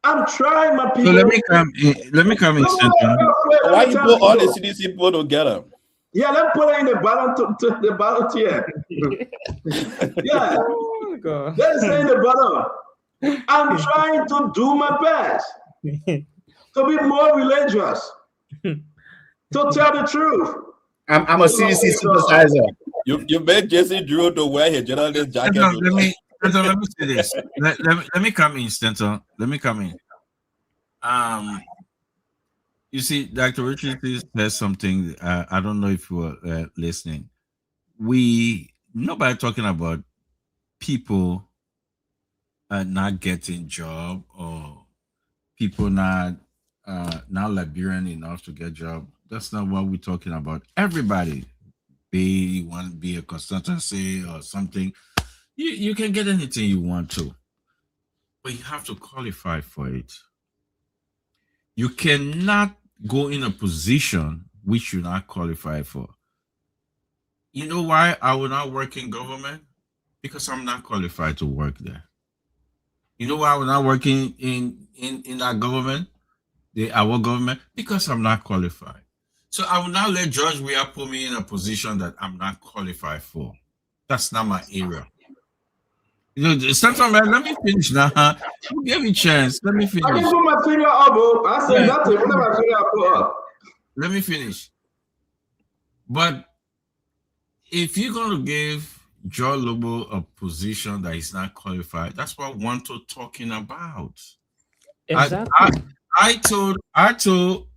I'm trying, my people. So let me come in. Why you put all the CDC people together? Yeah, let's put it in the bottom tier. Yeah. Oh, God. Let's say in the bottom. I'm trying to do my best to be more religious, to tell the truth. I'm a CDC sympathizer. You made Jesse Drew to wear his journalist jacket. Let me say this. Let me come in, Stenton. Let me come in. You see, Dr. Richard says something. I don't know if you were listening. Nobody talking about people not getting job or people not Liberian enough to get job. That's not what we're talking about. Everybody, you want to be a consultancy or something, you can get anything you want to, but you have to qualify for it. You cannot go in a position which you're not qualified for. You know why I will not work in government? Because I'm not qualified to work there. You know why I will not work in our government, our government? Because I'm not qualified. So I will not let George Weah put me in a position that I'm not qualified for. That's not my area. You know, sometimes, let me finish now. Give me a chance. Let me finish. I can put my finger up, bro. I said nothing. Put my finger up. Let me finish. But if you're going to give Joe Lobo a position that he's not qualified, that's what Wanto talking about. Exactly. I told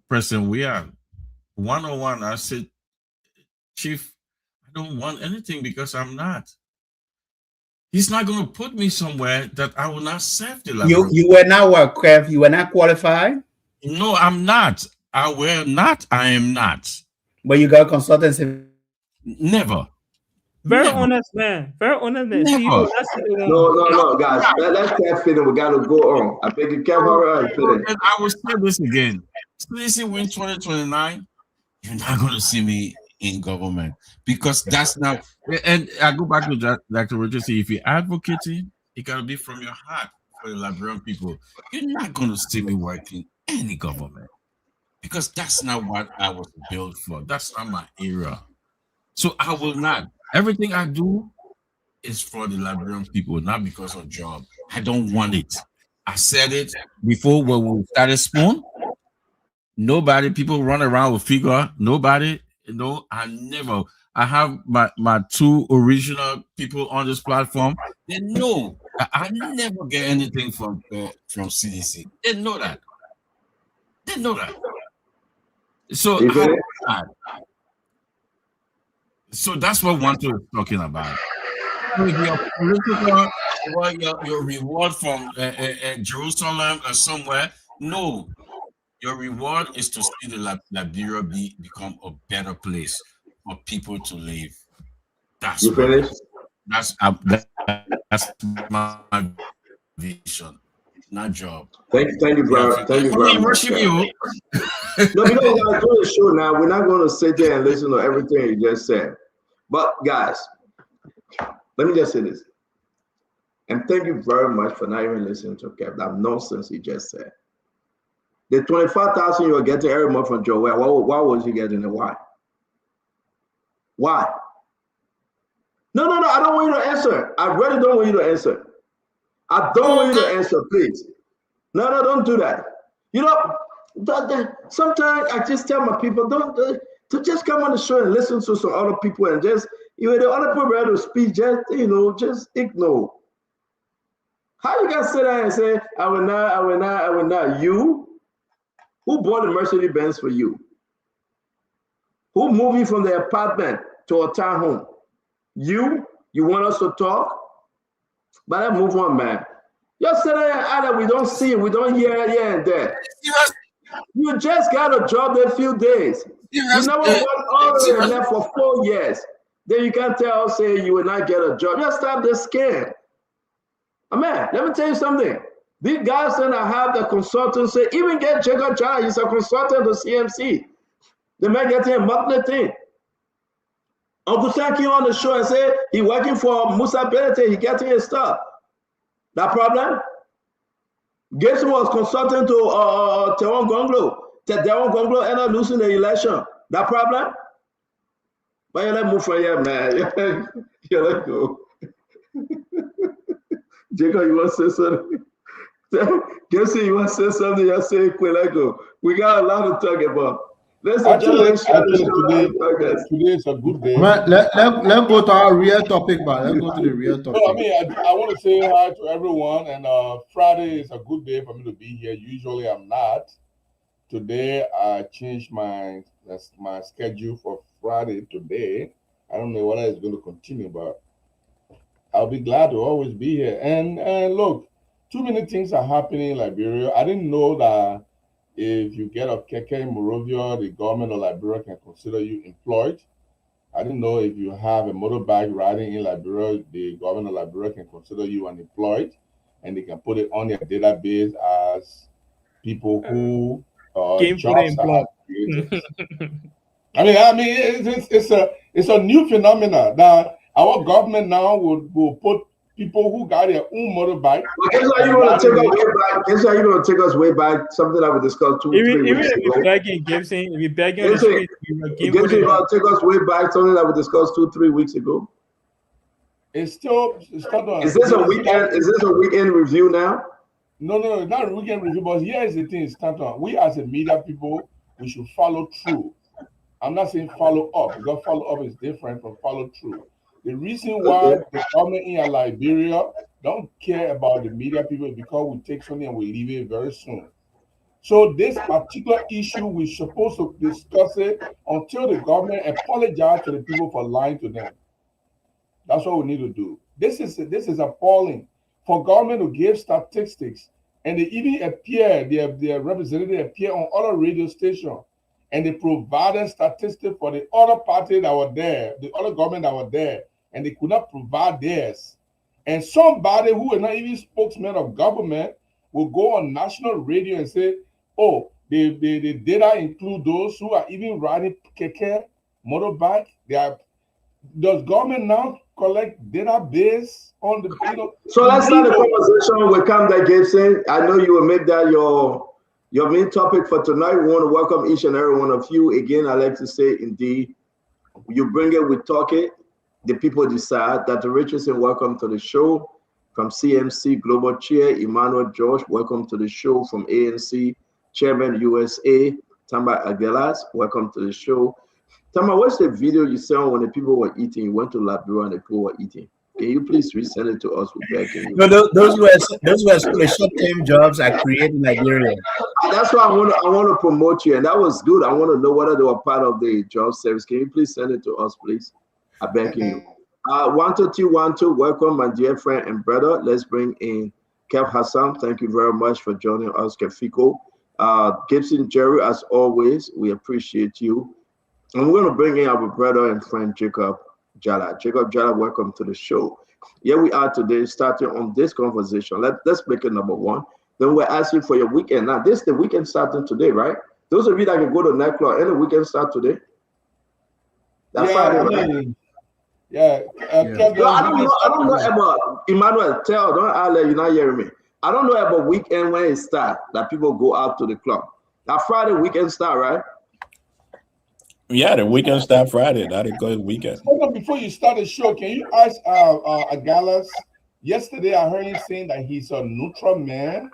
President Weah 101. I said, Chief, I don't want anything because I'm not. He's not going to put me somewhere that I will not serve the Liberia. You were not what, Kev? You were not qualified? No, I'm not. I am not. But you got consultancy? Never. Very honest man. Very honest man. See, No, guys. Let's get finish. We got to go on. I beg you, Kev, hurry up and finish. I will say this again. CDC win 2029, you're not going to see me in government because that's not. And I go back to Dr. Roger. Say if you're advocating, it got to be from your heart for the Liberian people. You're not going to see me working any government because that's not what I was built for. That's not my era. So I will not. Everything I do is for the Liberian people, not because of job. I don't want it. I said it before when we started Spoon. People run around with figure. Nobody. No, I have my two original people on this platform. They know I never get anything from CDC. They know that. So that's what Wanto is talking about. So if your political or your reward from Jerusalem or somewhere, no. Your reward is to see the Liberia become a better place for people to live. That's you finished? That's my vision, not job. Thank you very much. Worship you. No, because we're going to do the show now. We're not going to sit there and listen to everything you just said. But guys, let me just say this. And thank you very much for not even listening to Kev. That nonsense he just said. The 25,000 you were getting every month from Joel, why was he getting it? Why? Why? No, I don't want you to answer. I really don't want you to answer. I don't want you to answer, please. No, don't do that. You know, sometimes I just tell my people, to just come on the show and listen to some other people and just, the other people ready to speak, just ignore. How you guys sit there and say, I will not. You? Who bought the Mercedes Benz for you? Who moved you from the apartment to a townhome? You want us to talk? But let's move on, man. Just sit there and act like we don't see it, we don't hear it here and there. You just got a job in a few days. You never worked all the way for 4 years. Then you can't tell us, say you will not get a job. Just stop this scam. Man, let me tell you something. These guys that have the consultancy, even get Jacob Jai, he's a consultant to CMC. They might get him a monthly thing. Uncle Sam came on the show and said he working for Musa Benete, he getting his stuff. That problem? Gibson was consulting to Teron Gonglo. Teron Gonglo ended up losing the election. That problem? But you let move from here, man. You let go. Jacob, you want to say something? Gibson, you want to say something? You say it quick, let go. We got a lot to talk about. Actually, today is a good day. Let's go to our real topic, man. Let's go to the real topic. No, I mean, I want to say hi to everyone, and Friday is a good day for me to be here. Usually, I'm not. Today, I changed my schedule for Friday today. I don't know whether it's going to continue, but I'll be glad to always be here. And look, too many things are happening in Liberia. I didn't know that if you get a keke in Monrovia, the government of Liberia can consider you employed. I didn't know if you have a motorbike riding in Liberia, the government of Liberia can consider you unemployed, and they can put it on their database as people who jobs are created. I mean, it's a new phenomenon that our government now will put people who got their own motorbike. Guess how you want to take us way back? Guess how you going to take us way back? Something that we discussed 2-3 weeks ago. Even if you're begging Gibson, if you're begging on the street, Gibson, you want to take us way back? Something that we discussed 2-3 weeks ago. It's still on. Is this a weekend? Is this a weekend review now? No, not a weekend review. But here is the thing, Stanton. We as a media people, we should follow through. I'm not saying follow up, because follow up is different from follow through. The reason why the government in Liberia don't care about the media people because we take something and we leave it very soon. So this particular issue, we're supposed to discuss it until the government apologizes to the people for lying to them. That's what we need to do. This is appalling for government to give statistics, and they even appear, their representatives appear on other radio stations, and they provided statistics for the other party that were there, the other government that were there, and they could not provide theirs. And somebody who is not even spokesman of government will go on national radio and say, oh, the data include those who are even riding keke, motorbike. Does government now collect database on the people? So let's start the conversation with Kamda Gibson. I know you will make that your main topic for tonight. We want to welcome each and every one of you. Again, I like to say, indeed, you bring it, we talk it. The people decide. Dr. Richardson, welcome to the show. From CMC Global Chair, Emmanuel George, welcome to the show. From ANC Chairman USA, Tamba Aguilas, welcome to the show. Tamba, what's the video you saw when the people were eating? You went to Liberia and the people were eating. Can you please resend it to us? No, those were short-term jobs I created in Nigeria. That's why I want to promote you, and that was good. I want to know whether they were part of the job service. Can you please send it to us, please? I beg you. 12212, welcome, my dear friend and brother. Let's bring in Kev Hassan. Thank you very much for joining us, Kefiko. Gibson Jerry, as always, we appreciate you. And we're going to bring in our brother and friend Jacob Jala. Jacob Jala, welcome to the show. Here we are today, starting on this conversation. Let's make it number one. Then we're asking for your weekend. Now, this is the weekend starting today, right? Those of you that can go to nightclub, any weekend start today? That's Friday, right? No, I don't know about Emmanuel. You're not hearing me. I don't know about weekend when it starts that people go out to the club. That Friday weekend start, right? Yeah, the weekend start Friday. That's a good weekend. Hold on, before you start the show, can you ask Agalas? Yesterday, I heard him saying that he's a neutral man.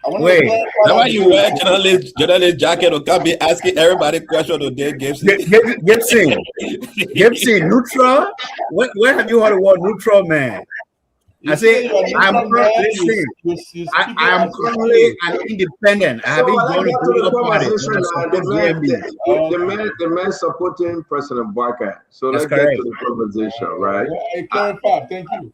Wait, that's why you wear journalist jacket or can't be asking everybody question today, Gibson. Gibson, neutral? Where have you heard the word neutral man? I say I'm currently an independent. I haven't joined the political party. The man supporting President Barker. So let's get to the conversation, right? Thank you.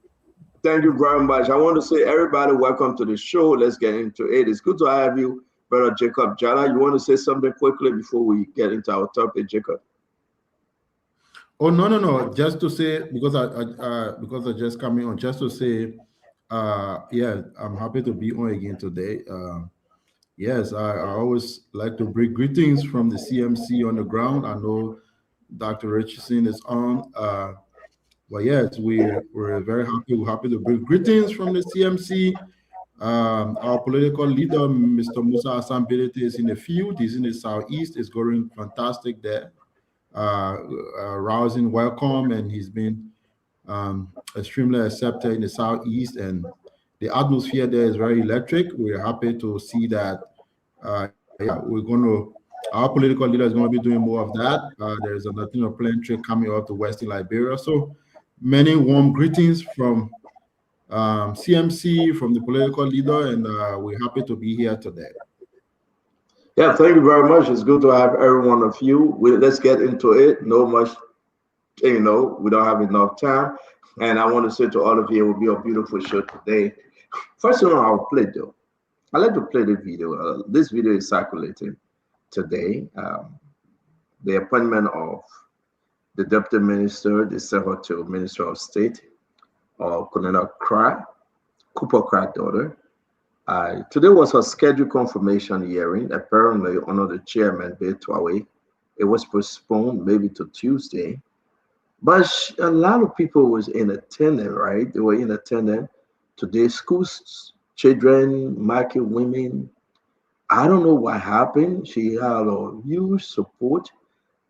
Thank you very much. I want to say, everybody, welcome to the show. Let's get into it. It's good to have you, Brother Jacob Jala. You want to say something quickly before we get into our topic, Jacob? Oh, no. Just to say, because I just coming on, just to say, yeah, I'm happy to be on again today. Yes, I always like to bring greetings from the CMC on the ground. I know Dr. Richardson is on. But yes, we're very happy. We're happy to bring greetings from the CMC. Our political leader, Mr. Musa Hassan Bilete, is in the field. He's in the southeast. It's going fantastic there. Rousing welcome, and he's been extremely accepted in the southeast, and the atmosphere there is very electric. We're happy to see that. Our political leader is going to be doing more of that. There's a Latino plenary coming up to Western Liberia. So many warm greetings from CMC, from the political leader, and we're happy to be here today. Yeah, thank you very much. It's good to have every one of you. Let's get into it. No much, we don't have enough time. And I want to say to all of you, it will be a beautiful show today. First of all, I'll play though. I like to play the video. This video is circulating today. The appointment of the Deputy Minister, the Secretary Minister of State, or Colonel Cooper Crack daughter. Today was her scheduled confirmation hearing. Apparently, under the chairman, Betwawe, it was postponed maybe to Tuesday. But a lot of people was in attendance, right? They were in attendance. Today, schools, children, market women. I don't know what happened. She had a huge support.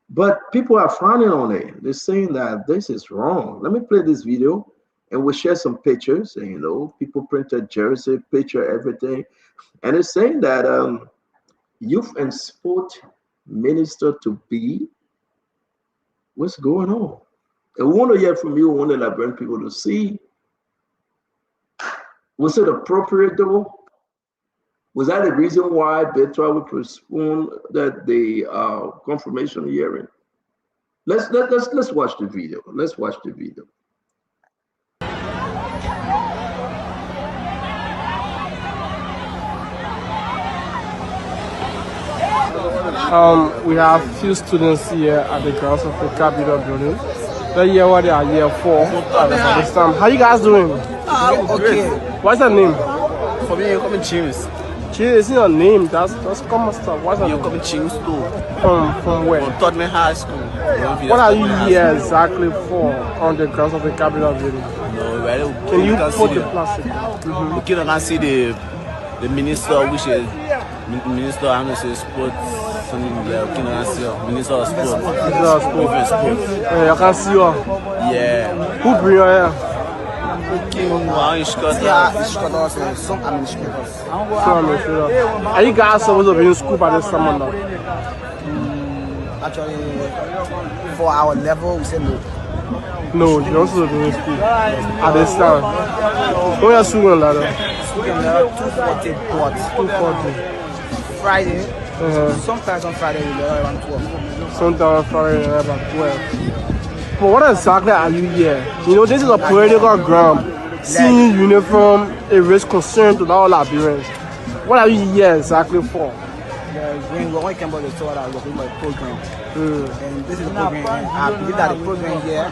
But people are frowning on it. They're saying that this is wrong. Let me play this video. And we'll share some pictures, and people printed jersey, picture, everything. And it's saying that youth and sport minister to be, what's going on? And we want to hear from you. We want to bring people to see. Was it appropriate though? Was that the reason why Betra would postpone the confirmation hearing? Let's watch the video. Let's watch the video. We have few students here at the grounds of the Capitol building. They're here what they are here for at this time. How you guys doing? Okay. What's your name? For me, you come in James. James, isn't your name? That's common stuff. What's your name? You come in James too. From where? From Todman High School. What are you here exactly for on the grounds of the Capitol building? No, well, can you put the plastic? You can see the minister, which is Minister of Sports. Minister of Sport. I can see you. Yeah. Who bring you here? Are you guys supposed to be in school by this summer now? Actually, for our level, we said no. No, you don't supposed to be in school at this time. Where are you school ladder? School ladder 240 what? 240. Friday. Sometimes on Friday we learn around 12. Sometimes on Friday we learn about 12. But what exactly are you here? This is a political ground. Seeing uniform, it raises concern to all Liberians. What are you here exactly for? When we came about the store, I was doing my program. And this is the program. And I believe that the program here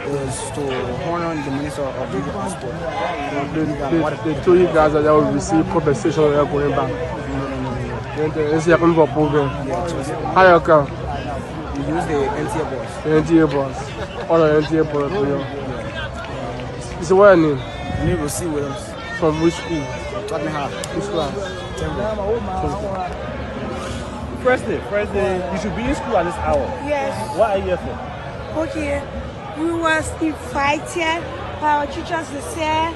is to honor the Minister of Youth and Sport. They told you guys that they will receive compensation when they're going back. It's a program. How you come? We use the NTA bus. The NTA bus. All the NTA bus. It's what your name? My name is C. Williams. From which school? Tottenham. Which class? First day, you should be in school at this hour. Yes. What are you here for? Okay, we was invited by our teachers to say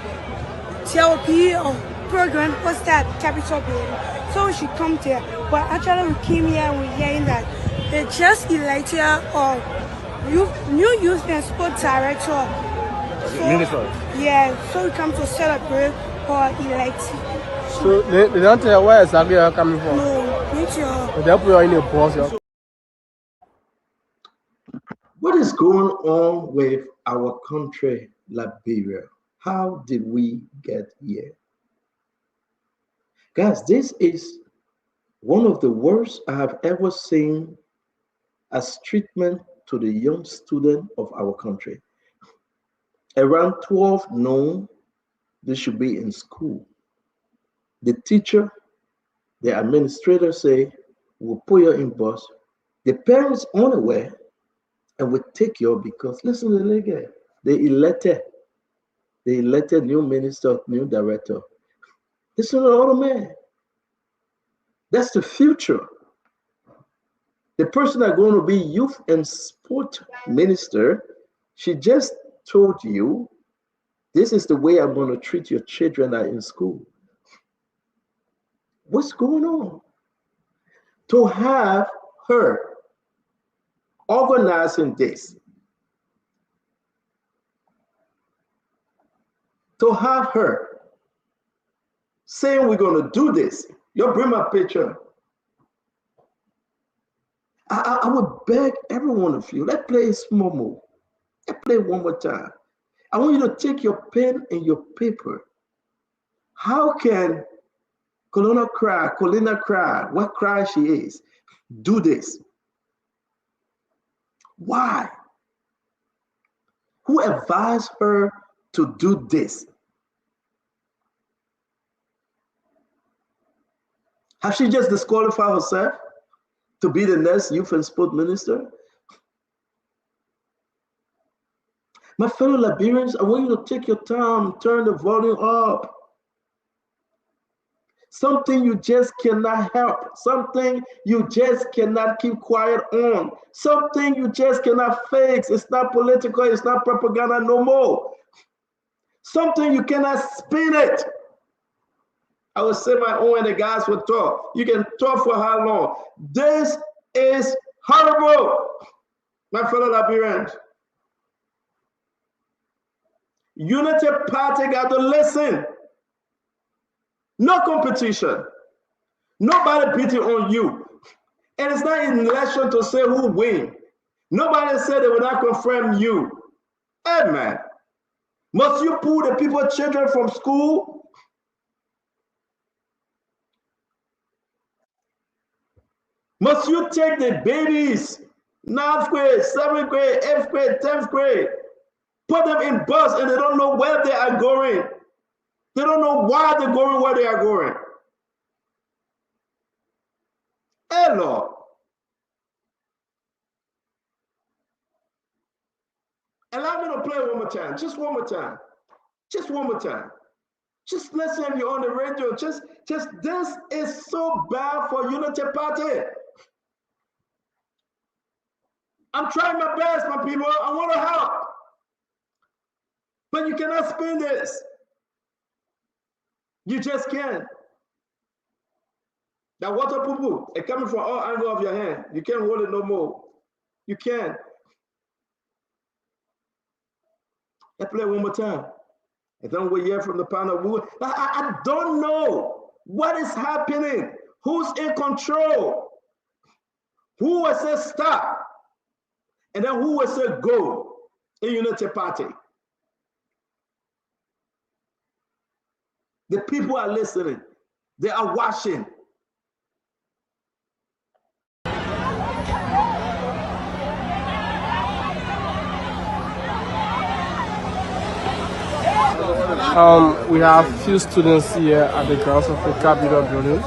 TLP or program was that Capitol Building. So we should come there. But actually we came here and we're hearing that they just elected new youth and sports director. Minister. Yeah, so we come to celebrate or elect. So they don't tell you where exactly you're coming from? No, not your. They put you in a bus. What is going on with our country, Liberia? How did we get here? Guys, this is one of the worst I have ever seen as treatment to the young student of our country. Around 12 noon, they should be in school. The teacher, the administrator say, we'll put you in bus. The parents unaware and will take you because listen to the lady. They elected new minister, new director. Listen to the other man. That's the future. The person that's going to be youth and sport minister, she just told you, this is the way I'm going to treat your children that are in school. What's going on? To have her organizing this, to have her saying we're going to do this. You bring my picture. I would beg every one of you, let's play a small move. Let's play one more time. I want you to take your pen and your paper. How can Colina Cry, what cry she is, do this? Why? Who advised her to do this? Has she just disqualified herself to be the next youth and sport minister? My fellow Liberians, I want you to take your time, turn the volume up. Something you just cannot help. Something you just cannot keep quiet on. Something you just cannot fix. It's not political, it's not propaganda no more. Something you cannot spin it. I will say my own and the guys will talk. You can talk for how long? This is horrible, my fellow Liberians. Unity Party got to listen. No competition. Nobody beating on you. And it's not an election to say who win. Nobody said they will not confirm you. Hey man, must you pull the people's children from school? Must you take the babies, 9th grade, 7th grade, 8th grade, 10th grade, put them in bus and they don't know where they are going? They don't know why they're going where they are going. Hey, Lord. Allow me to play one more time. Just one more time. Just one more time. Just listen, you're on the radio. Just this is so bad for Unity Party. I'm trying my best, my people. I want to help. But you cannot spin this. You just can't. That water poo-poo, it's coming from all angles of your hand. You can't hold it no more. You can't. Let's play one more time. And then we hear from the panel. I don't know what is happening. Who's in control? Who will say stop? And then who will say go in Unity Party? The people are listening. They are watching. We have few students here at the grounds of the Capitol building.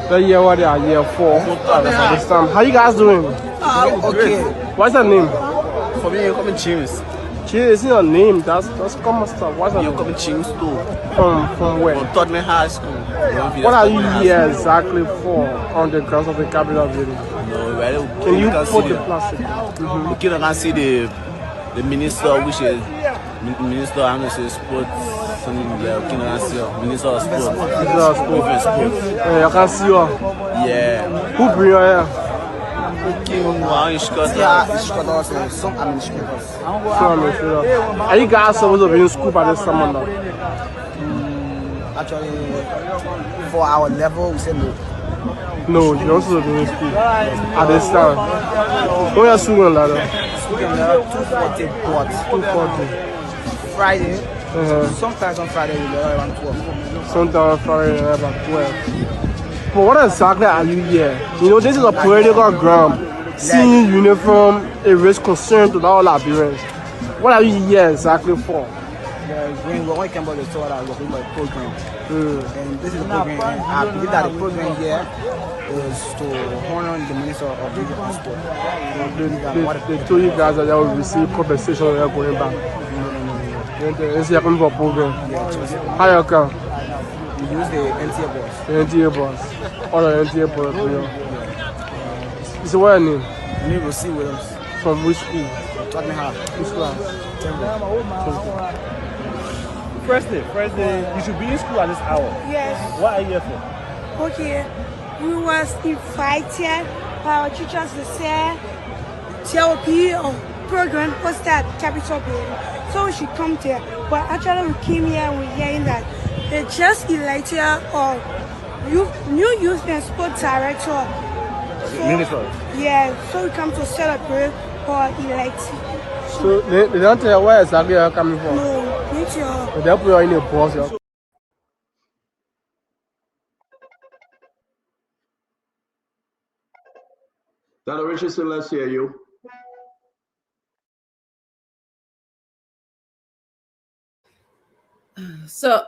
The year what they are here for at this time. How you guys doing? Okay. What's your name? For me, you come in James. James, isn't your name? That's common stuff. What's your name? You come in James too. From where? From Tottenham High School. What are you here exactly for on the grounds of the Capitol building? No, well, can you can put see the plastic? We can see the minister, which is Minister of Sports. Minister of Sports. Yeah, you can see her. Yeah. Who bring her here? Are you guys supposed to be in school by this summer now? Actually, for our level, we say no. No, you're not supposed to be in school at this time. What are you student ladder? Student ladder 240 what? 240. Friday. Sometimes on Friday we learn around 12. Sometimes on Friday we learn about 12. But what exactly are you here? You know, this is a political ground. Seeing uniform, a raise concern to all Liberians. What are you here exactly for? When we came about the store, I was looking for a program. And this is a program. And I believe that the program here is to honor the Minister of Youth and Sport. They told you guys that they will receive compensation when they're going back. It's a coming for a program. How you come? We use the NTA bus. The NTA bus. All the NTA bus. So what are your name? My name is C. Williams. From which school? Tottenham High. Which class? President, you should be in school at this hour. Yes. What are you here for? Okay. We was invited by our teachers to say TLP program was that Capitol building. So we should come there. But actually we came here and we're hearing that they just elected new youth and sports director. Minister. Yeah, so we come to celebrate for election. So they don't tell you where exactly you're coming from? No, not your. They put you in a bus. Dr. Richardson, let's hear you. So,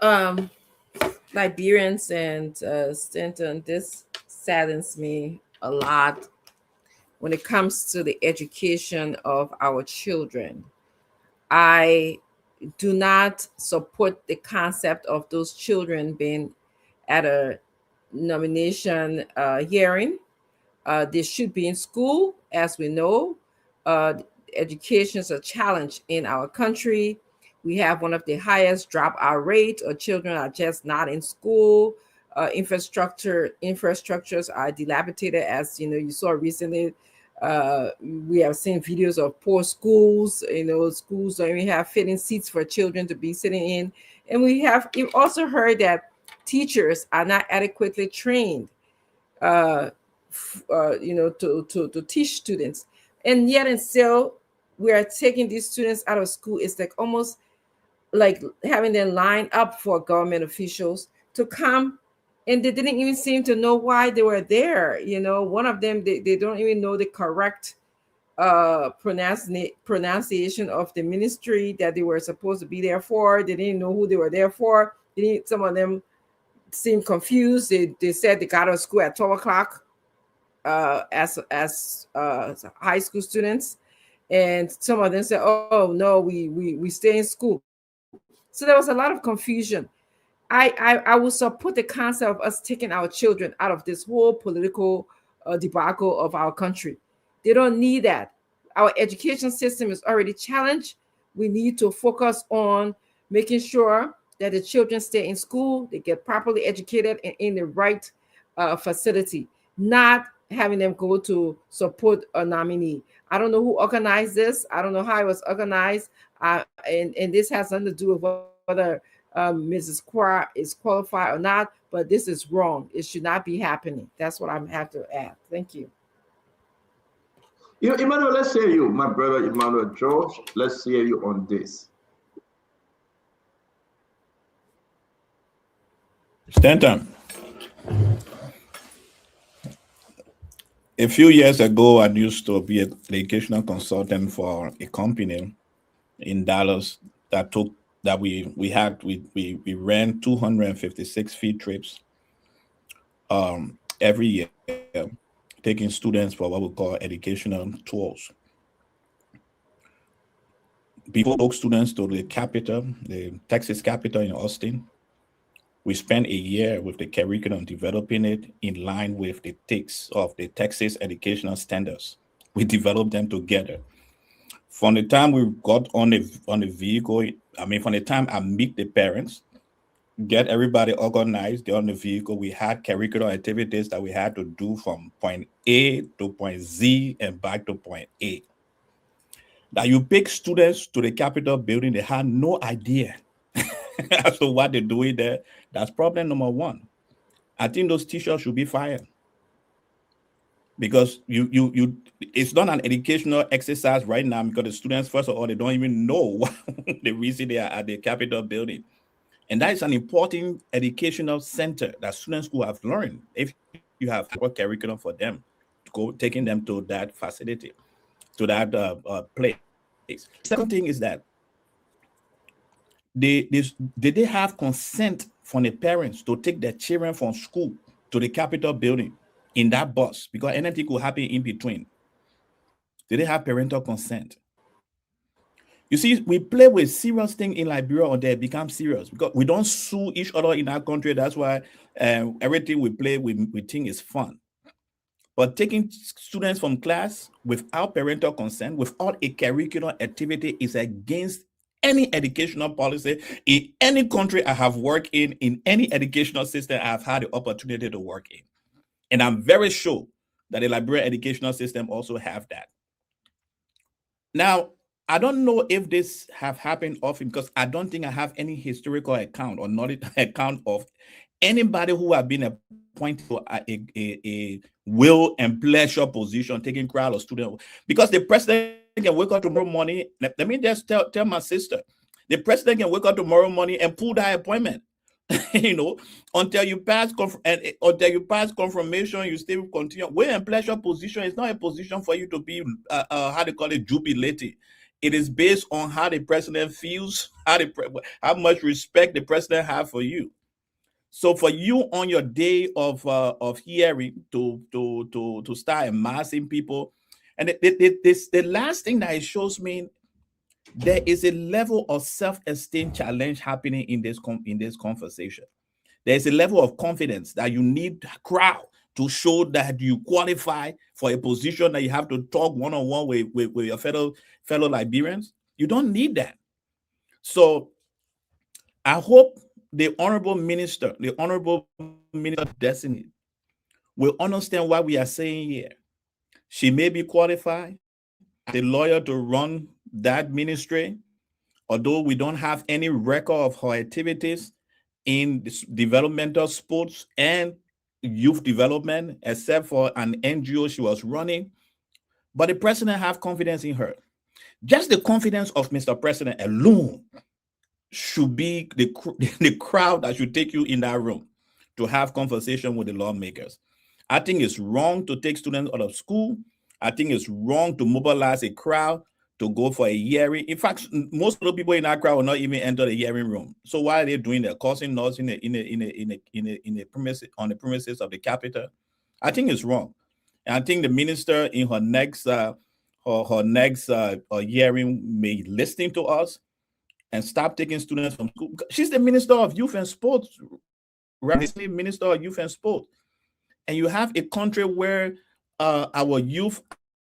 Liberians and Stanton, this saddens me a lot when it comes to the education of our children. I do not support the concept of those children being at a nomination hearing. They should be in school. As we know, education is a challenge in our country. We have one of the highest dropout rates, or children are just not in school. Infrastructures are dilapidated, as you know, you saw recently. We have seen videos of poor schools. You know, schools don't even have fitting seats for children to be sitting in. And you've also heard that teachers are not adequately trained, to teach students. And yet, and still, we are taking these students out of school. It's like almost like having them line up for government officials to come, and they didn't even seem to know why they were there. You know, one of them, they don't even know the correct pronunciation of the ministry that they were supposed to be there for. They didn't know who they were there for. Some of them seemed confused. They said they got out of school at 12 o'clock as high school students. And some of them said, oh no, we stay in school. So there was a lot of confusion. I will support the concept of us taking our children out of this whole political debacle of our country. They don't need that. Our education system is already challenged. We need to focus on making sure that the children stay in school, they get properly educated and in the right facility, not having them go to support a nominee. I don't know who organized this. I don't know how it was organized. And this has nothing to do with whether Mrs. Qua is qualified or not, but this is wrong. It should not be happening. That's what I have to add. Thank you. Emmanuel, let's hear you. My brother Emmanuel George, let's hear you on this. Stanton. A few years ago, I used to be an educational consultant for a company in Dallas that took that we ran 256 field trips every year, taking students for what we call educational tours. People took students to the capital, the Texas capital in Austin. We spent a year with the curriculum developing it in line with the TICS of the Texas educational standards. We developed them together. From the time we got on the vehicle, from the time I meet the parents, get everybody organized, get on the vehicle, we had curricular activities that we had to do from point A to point Z and back to point A. That you pick students to the Capitol building, they had no idea as to what they're doing there. That's problem number one. I think those teachers should be fired. Because it's not an educational exercise right now, because the students, first of all, they don't even know the reason they are at the Capitol building. And that is an important educational center that students who have learned, if you have a curriculum for them, taking them to that facility, to that place. Second thing is that did they have consent from the parents to take their children from school to the Capitol building in that bus? Because anything could happen in between. Did they have parental consent? You see, we play with serious things in Liberia until it becomes serious, because we don't sue each other in our country. That's why everything we play we think is fun. But taking students from class without parental consent, without a curricular activity, is against any educational policy in any country I have worked in any educational system I have had the opportunity to work in. And I'm very sure that the Liberian educational system also have that. Now, I don't know if this have happened often, because I don't think I have any historical account or knowledge account of anybody who have been appointed to a will and pleasure position, taking crowd of students. Because the president can wake up tomorrow morning. Let me just tell my sister, the president can wake up tomorrow morning and pull that appointment. Until you pass confirmation, you still continue. Will and pleasure position is not a position for you to be jubilating. It is based on how the president feels, how much respect the president has for you. So for you on your day of hearing to start amassing people, and the last thing that it shows me, there is a level of self-esteem challenge happening in this conversation. There is a level of confidence that you need crowd to show that you qualify for a position that you have to talk one-on-one with your fellow Liberians. You don't need that. So I hope the Honorable Minister of Destiny will understand what we are saying here. She may be qualified as a lawyer to run that ministry, although we don't have any record of her activities in developmental sports and youth development, except for an NGO she was running. But the president have confidence in her. Just the confidence of Mr. President alone should be the crowd that should take you in that room to have conversation with the lawmakers. I think it's wrong to take students out of school. I think it's wrong to mobilize a crowd to go for a hearing. In fact, most of the people in that crowd will not even enter the hearing room. So why are they doing that? Causing noise in the premises of the Capitol? I think it's wrong. And I think the minister in her next hearing may listen to us and stop taking students from school. She's the Minister of Youth and Sports, right? Minister of Youth and Sports. And you have a country where our youth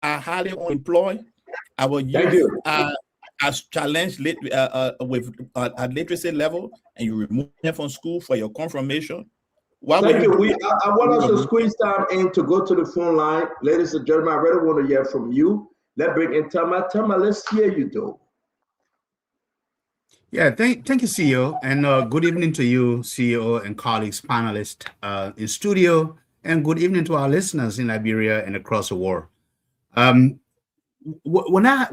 are highly unemployed. Our youth are challenged with at literacy level, and you remove them from school for your confirmation. Thank you. I want us to squeeze time in to go to the phone line. Ladies and gentlemen, I really want to hear from you. Let's bring in Tama. Tama, let's hear you, though. Yeah, thank you, CEO, and good evening to you, CEO and colleagues, panelists in studio, and good evening to our listeners in Liberia and across the world. When I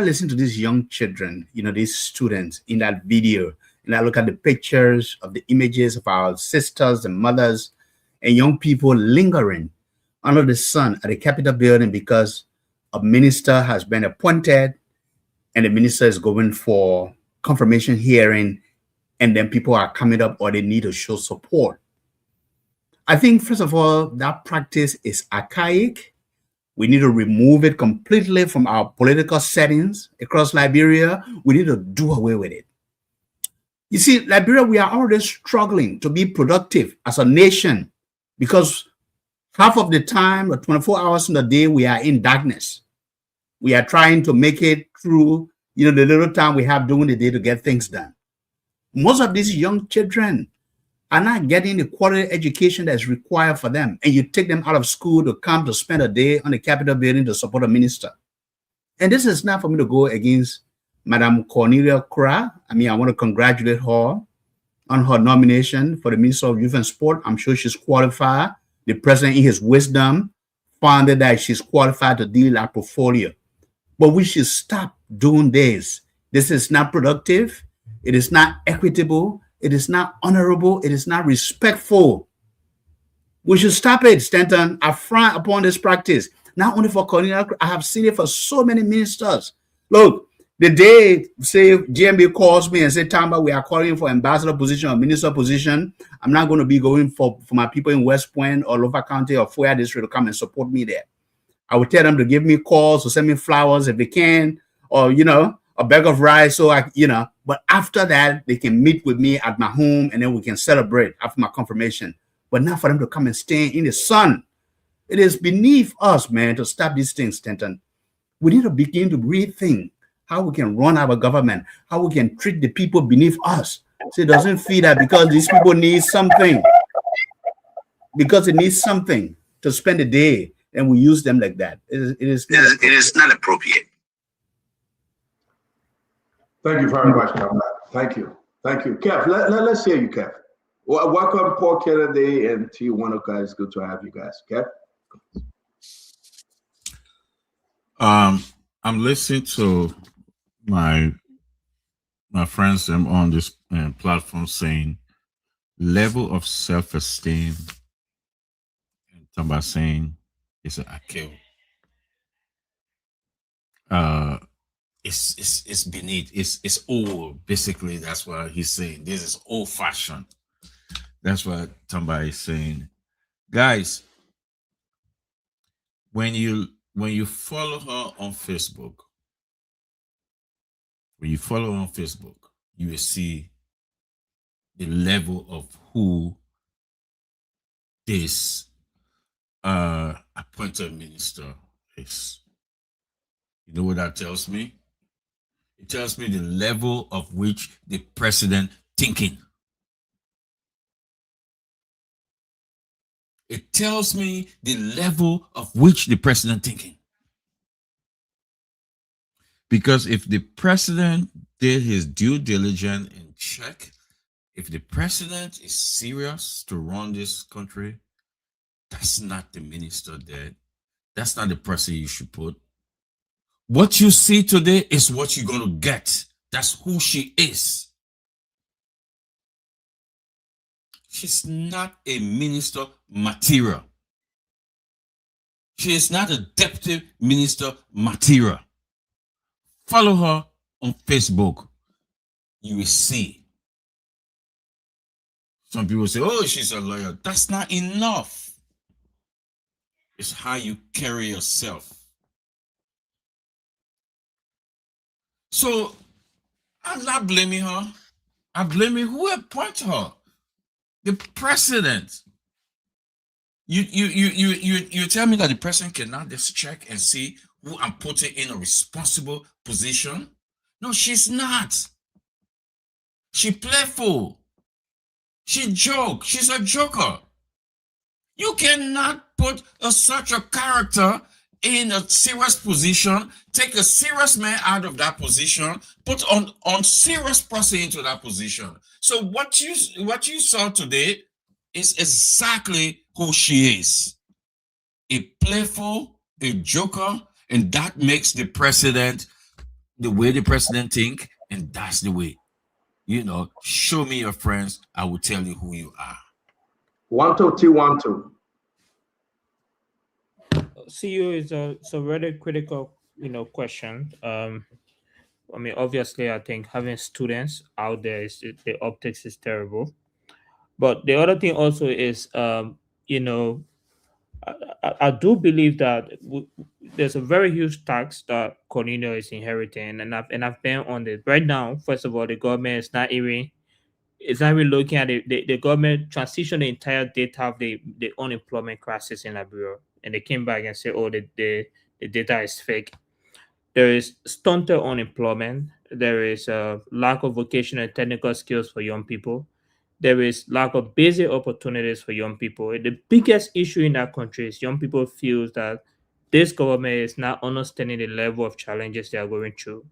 listen to these young children, these students in that video, and I look at the pictures of the images of our sisters and mothers and young people lingering under the sun at the Capitol building because a minister has been appointed and the minister is going for confirmation hearing, and then people are coming up or they need to show support. I think, first of all, that practice is archaic. We need to remove it completely from our political settings across Liberia. We need to do away with it. You see, Liberia, we are already struggling to be productive as a nation because half of the time, or 24 hours in the day, we are in darkness. We are trying to make it through, the little time we have during the day to get things done. Most of these young children are not getting the quality education that is required for them. And you take them out of school to come to spend a day on the Capitol building to support a minister. And this is not for me to go against Madam Cornelia Kra. I want to congratulate her on her nomination for the Minister of Youth and Sport. I'm sure she's qualified. The president, in his wisdom, found that she's qualified to deal with our portfolio. But we should stop doing this. This is not productive. It is not equitable. It is not honorable. It is not respectful. We should stop it, Stanton. I frown upon this practice. Not only for Cornelia, I have seen it for so many ministers. Look, the day, say, GMB calls me and say, Tamba, we are calling for ambassador position or minister position, I'm not going to be going for my people in West Point or Lofa County or Foya District to come and support me there. I would tell them to give me calls or send me flowers if they can, or, a bag of rice. So but after that, they can meet with me at my home and then we can celebrate after my confirmation, but not for them to come and stand in the sun. It is beneath us, man, to stop these things, Stanton. We need to begin to rethink how we can run our government, how we can treat the people beneath us. So it doesn't feel that because these people need something, because they need something to spend the day, and we use them like that. It is not appropriate. Thank you very much, Kev. Thank you. Kev, let's hear you, Kev. Welcome, Paul Kennedy and T1, guys. Good to have you guys. Kev? I'm listening to my friends on this platform saying level of self-esteem, and talking about saying it's a kill. It's beneath. It's old. Basically, that's what he's saying. This is old fashioned. That's what Tamba is saying, guys. When you follow her on Facebook, you will see the level of who this appointed minister is. You know what that tells me? It tells me the level of which the president thinking. It tells me the level of which the president thinking. Because if the president did his due diligence and check, if the president is serious to run this country, that's not the minister there. That's not the person you should put. What you see today is what you're going to get. That's who she is. She's not a minister material. She is not a deputy minister material. Follow her on Facebook. You will see. Some people say, oh, she's a lawyer. That's not enough. It's how you carry yourself. So I'm not blaming her. I'm blaming who appointed her. The president. You tell me that the president cannot just check and see who I'm putting in a responsible position? No, she's not. She playful. She joke. She's a joker. You cannot put such a character in a serious position, take a serious man out of that position, put on serious person into that position. So what you saw today is exactly who she is. A playful, a joker, and that makes the president the way the president think, and that's the way. Show me your friends, I will tell you who you are. 1-2-2-1-2. CEO is a very critical, question. I mean, obviously, I think having students out there the optics is terrible. But the other thing also is, you know, I do believe that there's a very huge tax that Cornelio is inheriting, and I've been on it right now. First of all, the government is not even looking at it. The government transitioned the entire data of the unemployment crisis in Liberia, and they came back and said, "Oh, the data is fake." There is stunted unemployment. There is a lack of vocational and technical skills for young people. There is lack of basic opportunities for young people. The biggest issue in that country is young people feel that this government is not understanding the level of challenges they are going through.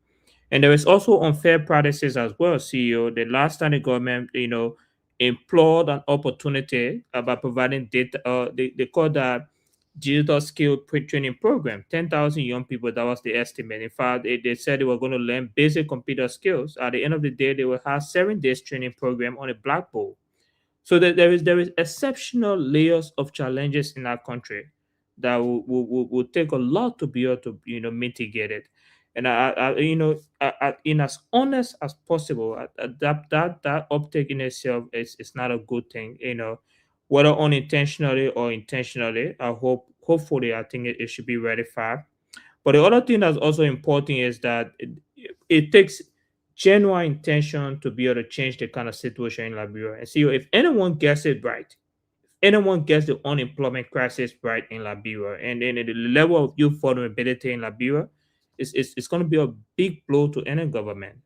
And there is also unfair practices as well, CEO. The last time the government, implored an opportunity about providing data, they call that digital skill training program. 10,000 young people, that was the estimate. In fact, they said they were going to learn basic computer skills. At the end of the day, they will have 7 days training program on a blackboard. So that there is exceptional layers of challenges in our country that will take a lot to be able to mitigate it. And in as honest as possible, that uptake in itself is not a good thing. Whether unintentionally or intentionally. Hopefully, I think it should be ratified. But the other thing that's also important is that it takes genuine intention to be able to change the kind of situation in Liberia. And see, if anyone gets it right, anyone gets the unemployment crisis right in Liberia, and then the level of youth vulnerability in Liberia, it's going to be a big blow to any government.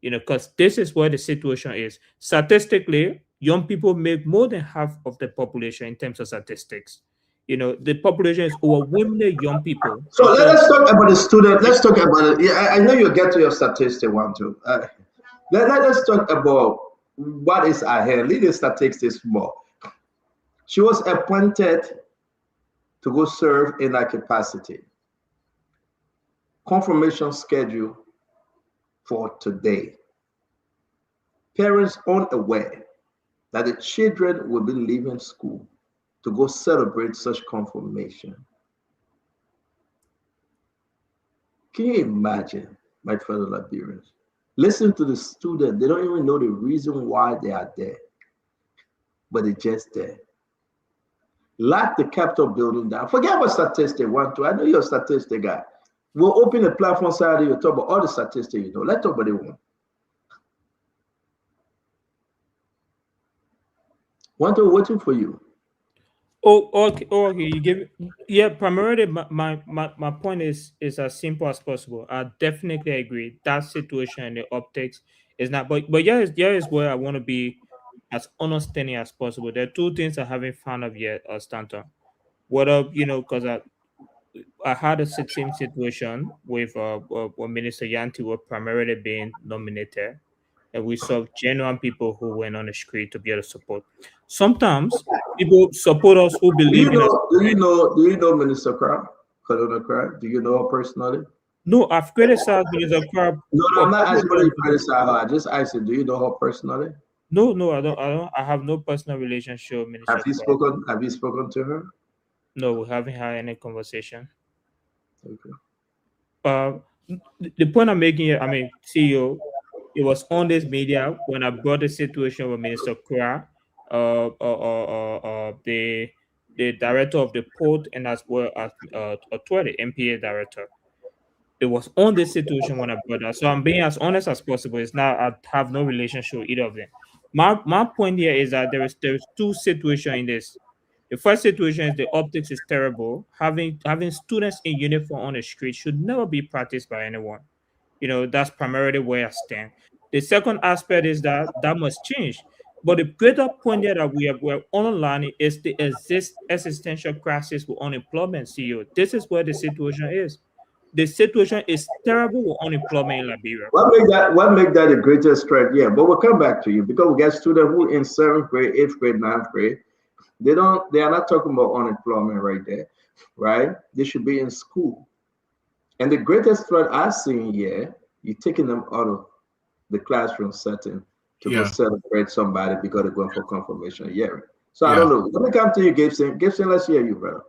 Because this is where the situation is. Statistically, young people make more than half of the population in terms of statistics. The population is overwhelmingly young people. So let's talk about the student. Let's talk about it. Yeah, I know you'll get to your statistic one too. Let's talk about what is ahead. Lead the statistics more. She was appointed to go serve in that capacity. Confirmation schedule for today. Parents unaware that the children will be leaving school to go celebrate such confirmation. Can you imagine, my fellow Liberians? Listen to the student. They don't even know the reason why they are there, but they're just there. Lock the Capitol building down. Forget about statistics, 1, 2. I know you're a statistic guy. We'll open the platform Saturday. You'll talk about all the statistics you know. Let's talk about the one. 1, 2, waiting for you. Oh, okay. You give primarily my point is as simple as possible. I definitely agree. That situation and the optics is not, but here is where I want to be as understanding as possible. There are 2 things I haven't found out yet, Stanton. Whether, because I had a same situation with Minister Yanti were primarily being nominated, and we saw genuine people who went on the street to be able to support. Sometimes people support us who believe in us. Do you know Minister Crab? Colonel Crab? Do you know her personally? No, I've criticized Minister Crab. No, I'm not asking you to criticize her. I just asked you, do you know her personally? No, I don't. I have no personal relationship with Minister Crab. Have you spoken to her? No, we haven't had any conversation. Okay. The point I'm making here, CEO, it was on this media when I brought the situation with Minister Kra, the director of the port, and as well as the MPA director. It was on this situation when I brought that. So I'm being as honest as possible. It's not, I have no relationship with either of them. My point here is that there's 2 situations in this. The first situation is the optics is terrible. Having students in uniform on the street should never be practiced by anyone. That's primarily where I stand. The second aspect is that must change. But the greater point here that we're online is the existential crisis with unemployment, CEO. This is where the situation is. The situation is terrible with unemployment in Liberia. What make that the greatest threat? Yeah, but we'll come back to you because we got students who in 7th grade, 8th grade, 9th grade. They are not talking about unemployment right there, right? They should be in school. And the greatest threat I've seen here, you're taking them out of the classroom setting to go celebrate somebody because they're going for confirmation. Yeah. So I don't know. Let me come to you, Gibson. Gibson, let's hear you, brother.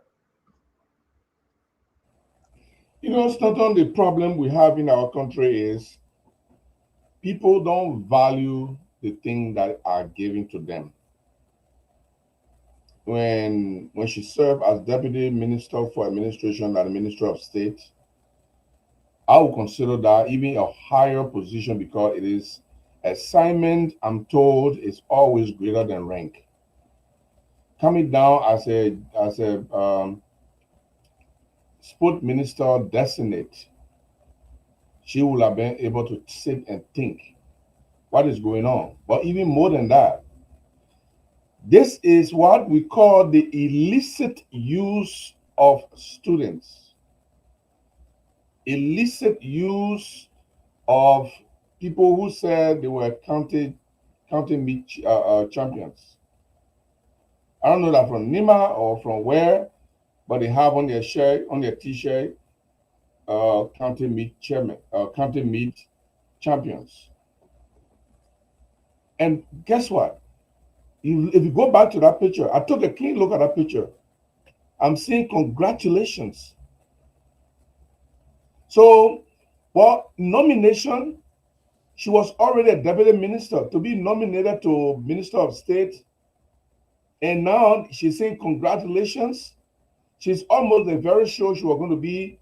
Stanton, the problem we have in our country is people don't value the things that are given to them. When she served as Deputy Minister for Administration at the Ministry of State, I would consider that even a higher position because it is assignment, I'm told, is always greater than rank. Coming down as a sport minister designate, she will have been able to sit and think what is going on. But even more than that, this is what we call the illicit use of students. Illicit use of people who said they were county meet champions. I don't know that from Nima or from where, but they have on their shirt, on their T-shirt, county meet chairman, county meet champions. And guess what? If you go back to that picture, I took a clean look at that picture. I'm saying congratulations. So, well, nomination, she was already a deputy minister. To be nominated to Minister of State, and now she's saying congratulations. She's almost very sure she was going to be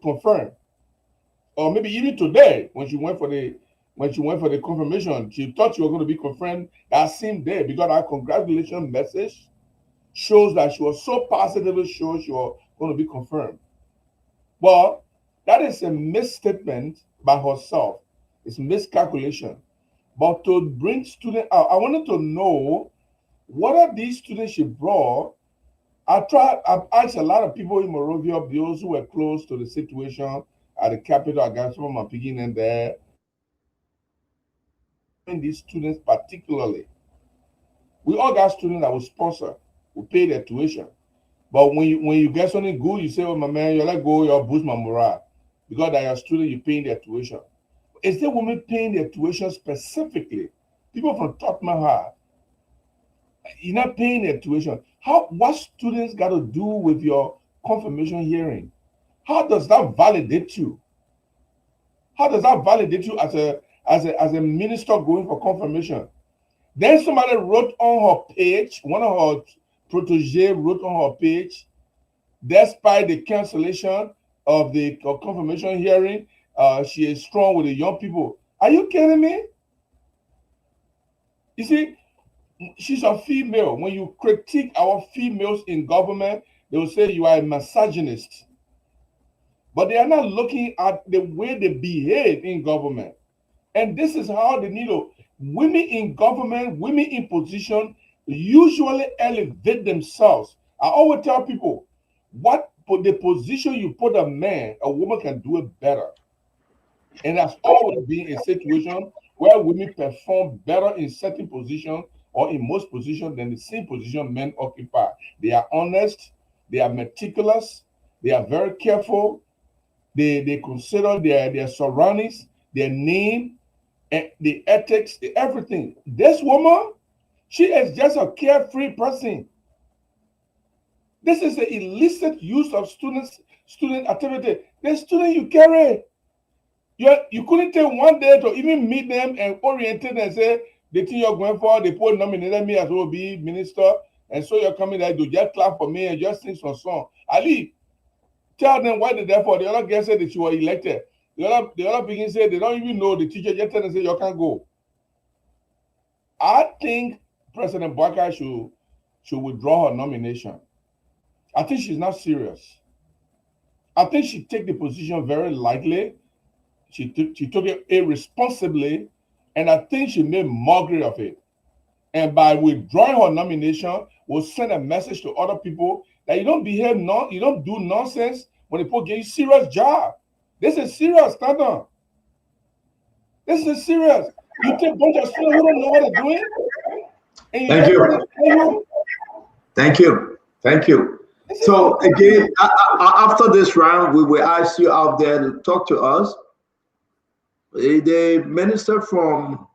confirmed. Or maybe even today, when she went for the confirmation, she thought she was going to be confirmed that same day, because our congratulations message shows that she was so positively sure she was going to be confirmed. Well, that is a misstatement by herself. It's miscalculation. But to bring students out, I wanted to know what are these students she brought. I've asked a lot of people in Monrovia, those who were close to the situation at the capital. I got some of my picking in there. These students particularly, we all got students that will sponsor, will pay their tuition. But when you get something good, you say, "Oh my man, you let go, you'll boost my morale," because that your student, you're paying their tuition. Is there women paying their tuition specifically? People from Tottenham High, you're not paying their tuition. What students got to do with your confirmation hearing? How does that validate you? How does that validate you as a minister going for confirmation? Then somebody wrote on her page, one of her protege wrote on her page, despite the cancellation of the confirmation hearing, she is strong with the young people. Are you kidding me? You see, she's a female. When you critique our females in government, they will say you are a misogynist. But they are not looking at the way they behave in government. And this is how they need to. Women in government, women in position usually elevate themselves. I always tell people, the position you put a man, a woman can do it better. And that's always been a situation where women perform better in certain positions or in most positions than the same position men occupy. They are honest, they are meticulous, they are very careful, they consider their surroundings, their name, and the ethics, everything. This woman, she is just a carefree person. This is the illicit use of student activity. The student you carry, you couldn't take one day to even meet them and orient them and say, the thing you're going for, they put nominated me as will be minister, and so you're coming there to just clap for me and just sing some song. Ali, tell them why they're there for. The other guy said that you were elected. The other begin say they don't even know. The teacher just tell them say you can't go. I think President Bouakai should withdraw her nomination. I think she's not serious. I think she take the position very lightly. She took it irresponsibly, and I think she made mockery of it. And by withdrawing her nomination, will send a message to other people that you don't you don't do nonsense when people give you serious job. This is serious, Tata. This is serious. You take a bunch of students who don't know what they're doing. Thank you. Thank you. Thank you. So again, after this round, we will ask you out there to talk to us. The minister from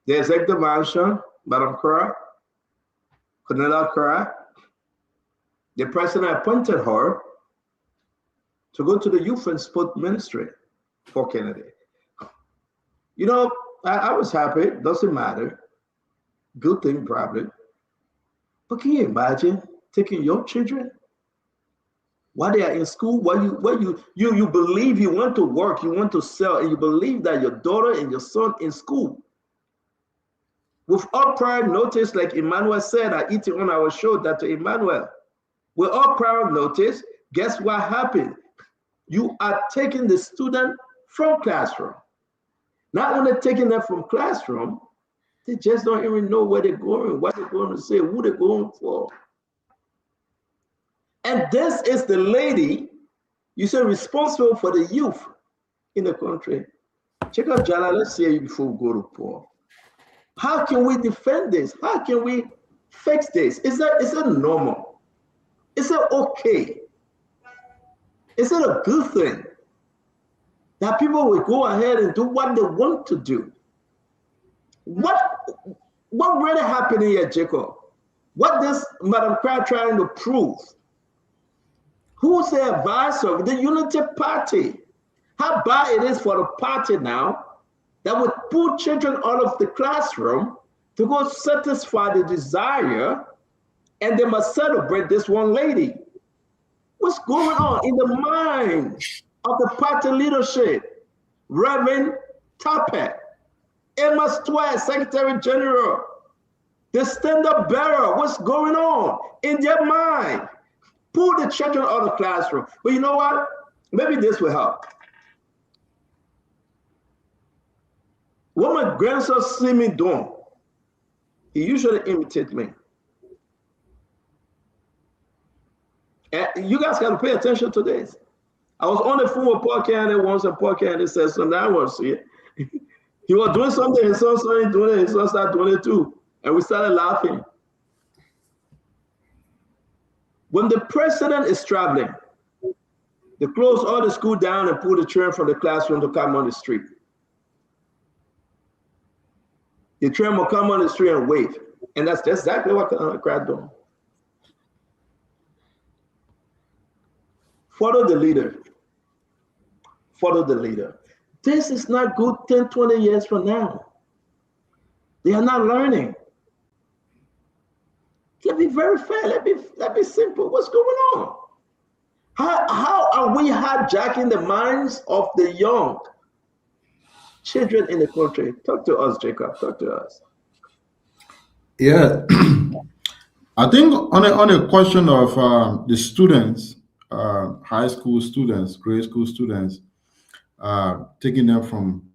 the executive mansion, Madam Kura, Cornelia Kura, the president appointed her to go to the youth and sport ministry for Kennedy. You know, I was happy. Doesn't matter. Good thing, probably. But can you imagine taking your children while they are in school? While you believe you want to work, you want to sell, and you believe that your daughter and your son in school, with all prior notice, like Emmanuel said, I eat it on our show, Dr. Emmanuel. With all prior notice, guess what happened? You are taking the student from classroom. Not only taking them from classroom, they just don't even know where they're going, what they're going to say, who they're going for. And this is the lady, you say, responsible for the youth in the country. Check out Jala, let's see you before we go to Paul. How can we defend this? How can we fix this? Is it normal? Is it okay? Is it a good thing that people will go ahead and do what they want to do? What really happened here, Jacob? What this Madam Crowd trying to prove? Who's the advisor of the Unity Party? How bad it is for the party now that would pull children out of the classroom to go satisfy the desire, and they must celebrate this one lady. What's going on in the mind of the party leadership? Reverend Tapet, Emma Stewart, Secretary General, the standard bearer, what's going on in their mind? Pull the children out of the classroom. But you know what? Maybe this will help. What my grandson see me doing, he usually imitates me. And you guys got to pay attention to this. I was on the phone with Paul Kennedy once, and Paul Kennedy said something I want to see it. He was doing something, his son started doing it, his son started doing it too. And we started laughing. When the president is traveling, they close all the school down and pull the children from the classroom to come on the street. The children will come on the street and wave. And that's exactly what the crowd doing. Follow the leader. Follow the leader. This is not good 10, 20 years from now. They are not learning. Let me be very fair. Let me simple. What's going on? How are we hijacking the minds of the young children in the country? Talk to us, Jacob. Talk to us. Yeah, I think on a question of the students, high school students, grade school students, taking them from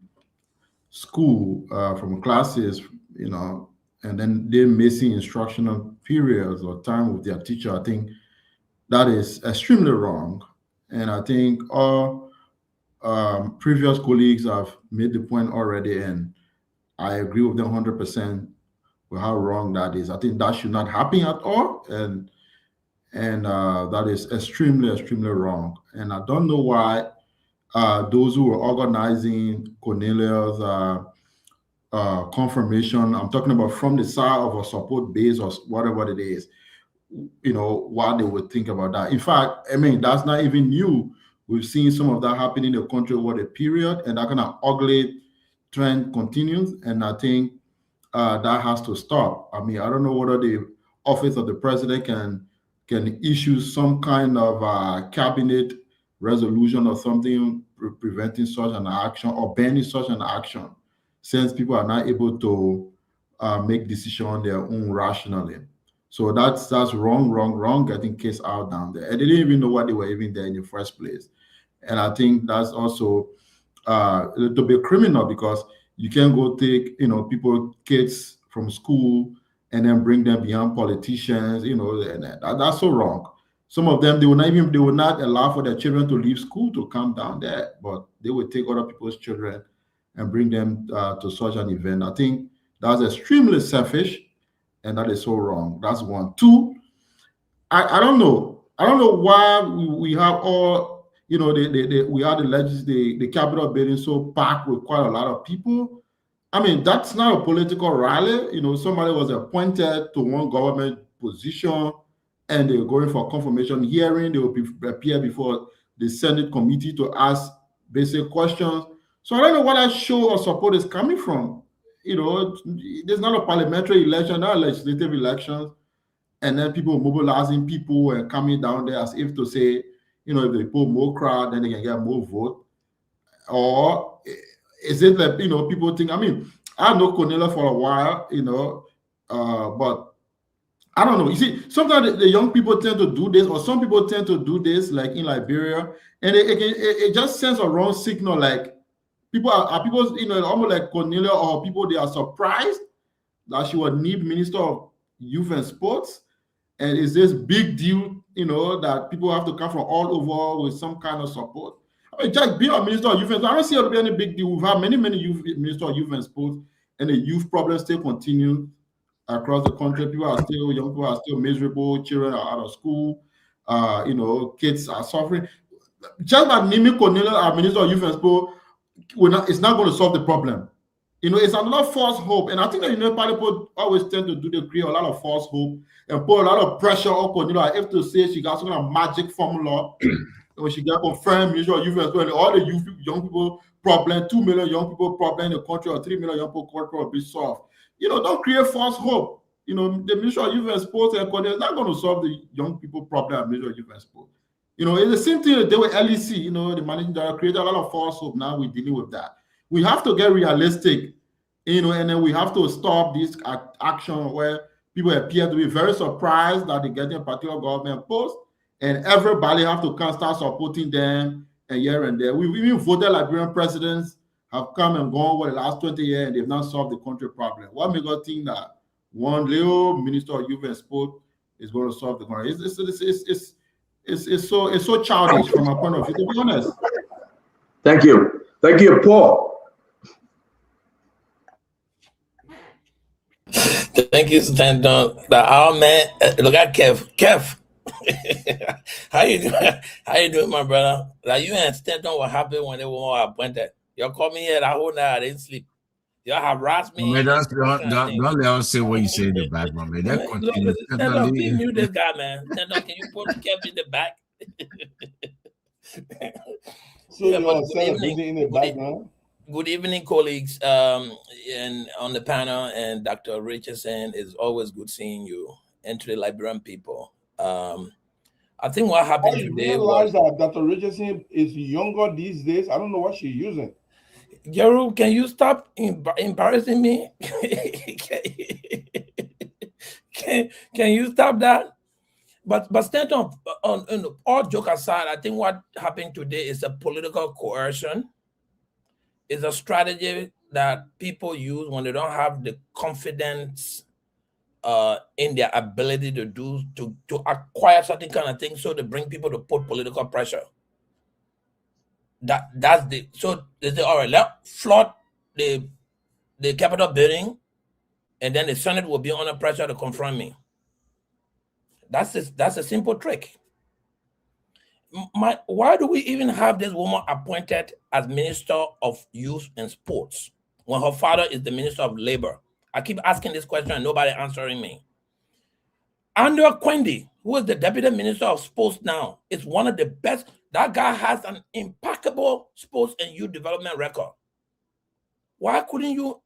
school, from classes, and then they're missing instructional periods or time with their teacher. I think that is extremely wrong. And I think all previous colleagues have made the point already, and I agree with them 100% with how wrong that is. I think that should not happen at all. And that is extremely, extremely wrong. And I don't know why those who were organizing Cornelius' confirmation, I'm talking about from the side of a support base or whatever it is, why they would think about that. In fact, I mean, that's not even new. We've seen some of that happen in the country over the period, and that kind of ugly trend continues. And I think that has to stop. I mean, I don't know whether the office of the president can issue some kind of cabinet resolution or something preventing such an action or banning such an action, since people are not able to make decisions on their own rationally. So that's wrong, getting case out down there. And they didn't even know why they were even there in the first place. And I think that's also a little bit criminal, because you can't go take, kids from school and then bring them beyond politicians, and that's so wrong. Some of them, they would not allow for their children to leave school to come down there, but they would take other people's children and bring them to such an event. I think that's extremely selfish, and that is so wrong. That's one. Two, I don't know. I don't know why we have all, we had the Capitol building so packed with quite a lot of people. I mean, that's not a political rally. Somebody was appointed to one government position, and they were going for a confirmation hearing. They will appear before the Senate committee to ask basic questions. So I don't know what that show of support is coming from. You know, there's not a parliamentary election, not legislative elections, and then people mobilizing people and coming down there as if to say, you know, if they put more crowd, then they can get more vote. Or is it that, you know, people think, I mean, I know Cornelia for a while, you know, but I don't know. You see, sometimes the young people tend to do this, or some people tend to do this, like in Liberia, and it just sends a wrong signal. Like people are people, you know, almost like Cornelia, or people, they are surprised that she was named Minister of Youth and Sports, and it's this big deal, you know, that people have to come from all over with some kind of support. I mean, just being a Minister of Youth and Sports, I don't see it to be any big deal. We've had many youth Minister of Youth and Sports, and the youth problems still continue across the country. Young people are still miserable. Children are out of school. You know, kids are suffering. Just like naming Cornelia as Minister of Youth and Sport, it's not going to solve the problem. You know, it's another false hope. And I think that, you know, people always tend to do, they create a lot of false hope and put a lot of pressure on Cornelia. I have to say she got some kind of magic formula. When she got confirmed Minister of Youth and Sport, and all the young people problem, 2 million young people problem in the country, or 3 million young people country will be solved. You know, don't create false hope. You know, the Ministry of Youth and Sports and Cornelia is not going to solve the young people problem at Ministry of Youth and Sports. You know, it's the same thing they with LEC. You know, the managing director created a lot of false hope. Now we're dealing with that. We have to get realistic, you know, and then we have to stop this action where people appear to be very surprised that they're getting a particular government post, and everybody have to come start supporting them, and here and there. We've even voted Liberian presidents have come and gone over the last 20 years, and they've not solved the country problem. What makes us think that one little Minister of Youth and Sport is going to solve the country? It's so childish from my point of view, to be honest. Thank you, Paul. Thank you, Stanton. Our man, look at Kev. How you doing? How you doing, my brother? Like, you and Stanton, what happened when they were all appointed? Y'all called me here that whole night. I didn't sleep. Y'all harassed me. Man, don't let us say what you say in the back, man. That continues. Stanton, please mute this guy, man. Stanton, can you put Kev in the back? So yeah, you're celebrating in the background. Good evening, colleagues, and on the panel, and Dr. Richardson. It's always good seeing you, and to the Liberian people. I think what happened today was that Dr. Richardson is younger these days. I don't know what she's using. Jeru, can you stop embarrassing me? Can you stop that? But stand on all joke aside, I think what happened today is a political coercion. It's a strategy that people use when they don't have the confidence in their ability to acquire certain kind of things, so they bring people to put political pressure. So they say, all right, let's flood the Capitol building, and then the Senate will be under pressure to confront me. That's a simple trick. Why do we even have this woman appointed as Minister of Youth and Sports when her father is the Minister of Labor? I keep asking this question and nobody answering me. Andrew Kwendi, who is the Deputy Minister of Sports now, is one of the best. That guy has an impeccable sports and youth development record. Why couldn't you,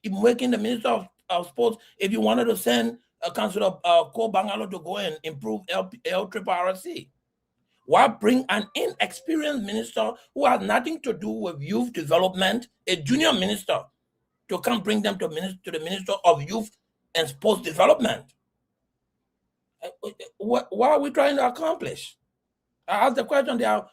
making the Minister of Sports, if you wanted to send a Councillor Cole Bangalo to go and improve LRRC? Why bring an inexperienced minister who has nothing to do with youth development, a junior minister, to come bring them to the Minister of Youth and Sports Development? What are we trying to accomplish? I asked the question. There are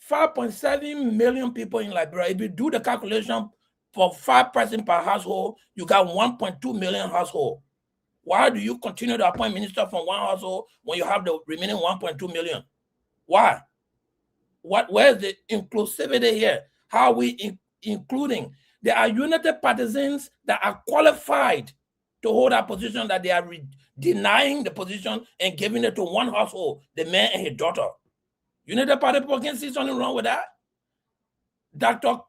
5.7 million people in Liberia. If you do the calculation for 5 persons per household, you got 1.2 million households. Why do you continue to appoint ministers from one household when you have the remaining 1.2 million? Why? Where is the inclusivity here? How are we including? There are United Partisans that are qualified to hold that position, that they are denying the position and giving it to one household, the man and his daughter. United Party people can see something wrong with that. Dr.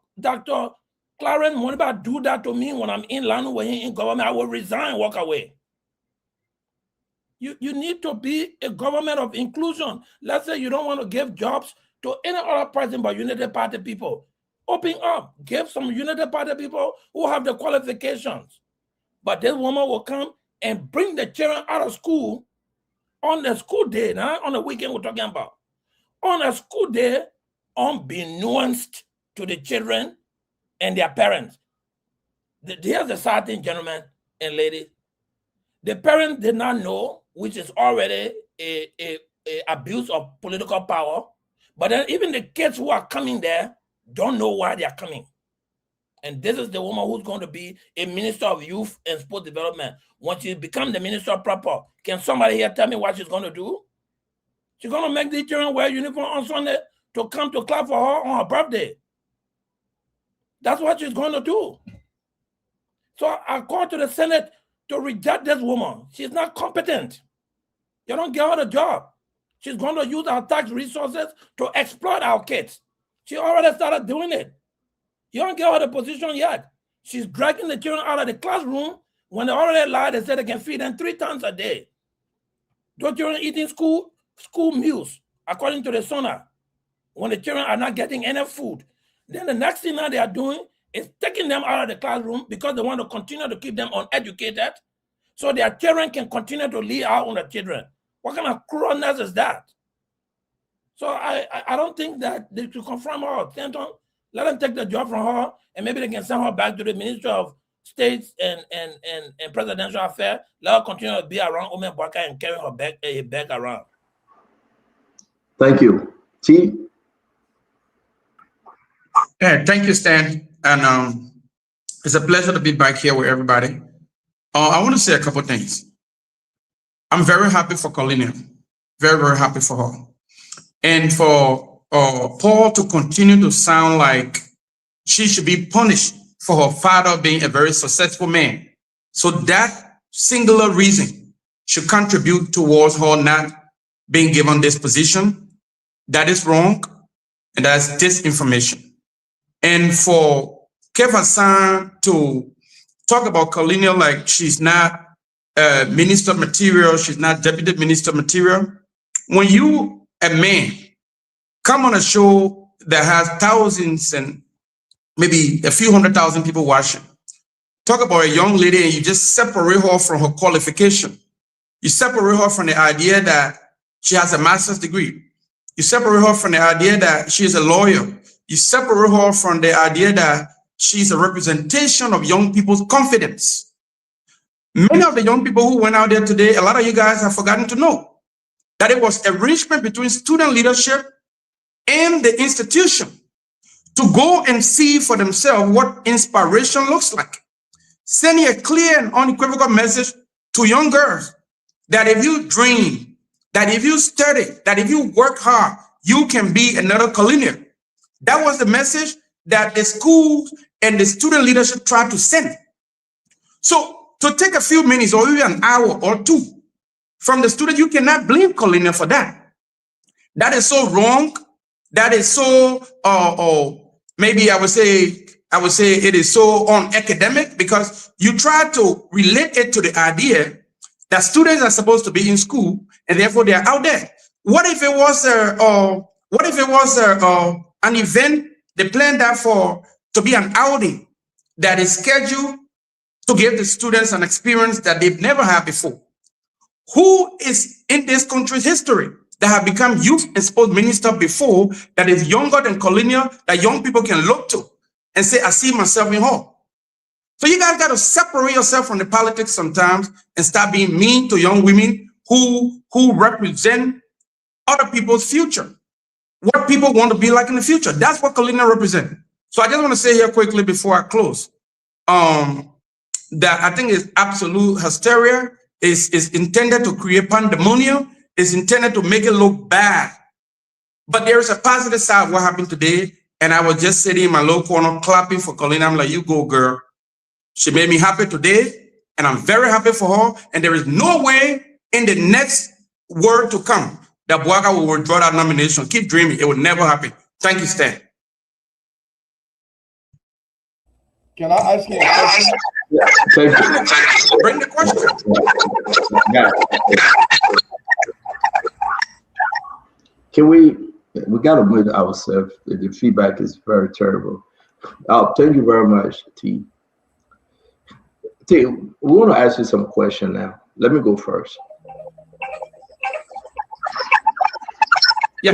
Clarence Moniba do that to me when I'm in London, when he's in government, I will resign, walk away. You need to be a government of inclusion. Let's say you don't want to give jobs to any other person but United Party people. Open up. Give some United Party people who have the qualifications. But this woman will come and bring the children out of school on the school day, not on the weekend we're talking about. On a school day, unbeknownst to the children and their parents. Here's the sad thing, gentlemen and ladies. The parents did not know, which is already a abuse of political power. But then even the kids who are coming there don't know why they are coming. And this is the woman who's going to be a minister of youth and sport development. Once she becomes the minister proper, can somebody here tell me what she's going to do? She's going to make the children wear uniform on Sunday to come to clap for her on her birthday. That's what she's going to do. So I call to the Senate to reject this woman. She's not competent. You don't get her the job. She's going to use our tax resources to exploit our kids. She already started doing it. You don't get her the position yet. She's dragging the children out of the classroom when they already lied and said they can feed them 3 times a day. Those children eating school meals, according to the SONA, when the children are not getting enough food. Then the next thing that they are doing is taking them out of the classroom because they want to continue to keep them uneducated so their children can continue to live out on the children. What kind of cruelness is that? So I don't think that they should confront her. Let them take the job from her, and maybe they can send her back to the Ministry of States and Presidential Affairs. Let her continue to be around Omen Baka and carry her bag around. Thank you. T. Yeah, thank you, Stan. And it's a pleasure to be back here with everybody. I want to say a couple of things. I'm very happy for Colina. Very, very happy for her. And for Paul to continue to sound like she should be punished for her father being a very successful man. So that singular reason should contribute towards her not being given this position. That is wrong, and that's disinformation. And for Kev to talk about Colina like she's not minister material, she's not deputy minister material. When you, a man, come on a show that has thousands and maybe a few 100,000 people watching, talk about a young lady and you just separate her from her qualification. You separate her from the idea that she has a master's degree. You separate her from the idea that she is a lawyer. You separate her from the idea that she's a representation of young people's confidence. Many of the young people who went out there today, a lot of you guys have forgotten to know that it was arrangement between student leadership and the institution to go and see for themselves what inspiration looks like. Sending a clear and unequivocal message to young girls that if you dream, that if you study, that if you work hard, you can be another Colina. That was the message that the schools and the student leadership tried to send. So to take a few minutes or even an hour or two from the student, you cannot blame Colina for that. That is so wrong. That is so, maybe I would say it is so unacademic because you try to relate it to the idea that students are supposed to be in school and therefore they are out there. What if it was an event they planned that to be an outing that is scheduled to give the students an experience that they've never had before? Who is in this country's history that have become youth and sports minister before that is younger than Colina, that young people can look to and say, I see myself in her? So you guys got to separate yourself from the politics sometimes and start being mean to young women who represent other people's future. What people want to be like in the future. That's what Colina represents. So I just want to say here quickly before I close, that I think is absolute hysteria, is intended to create pandemonium, is intended to make it look bad. But there is a positive side of what happened today. And I was just sitting in my low corner clapping for Colina. I'm like, you go, girl. She made me happy today, and I'm very happy for her. And there is no way in the next word to come that Bouaga will withdraw that nomination. Keep dreaming. It will never happen. Thank you, Stan. Can I ask you a question? Yeah, thank you. Bring the question. Yeah. Can we got to move ourselves. The feedback is very terrible. Oh, thank you very much, T. T, we want to ask you some question now. Let me go first. Yeah.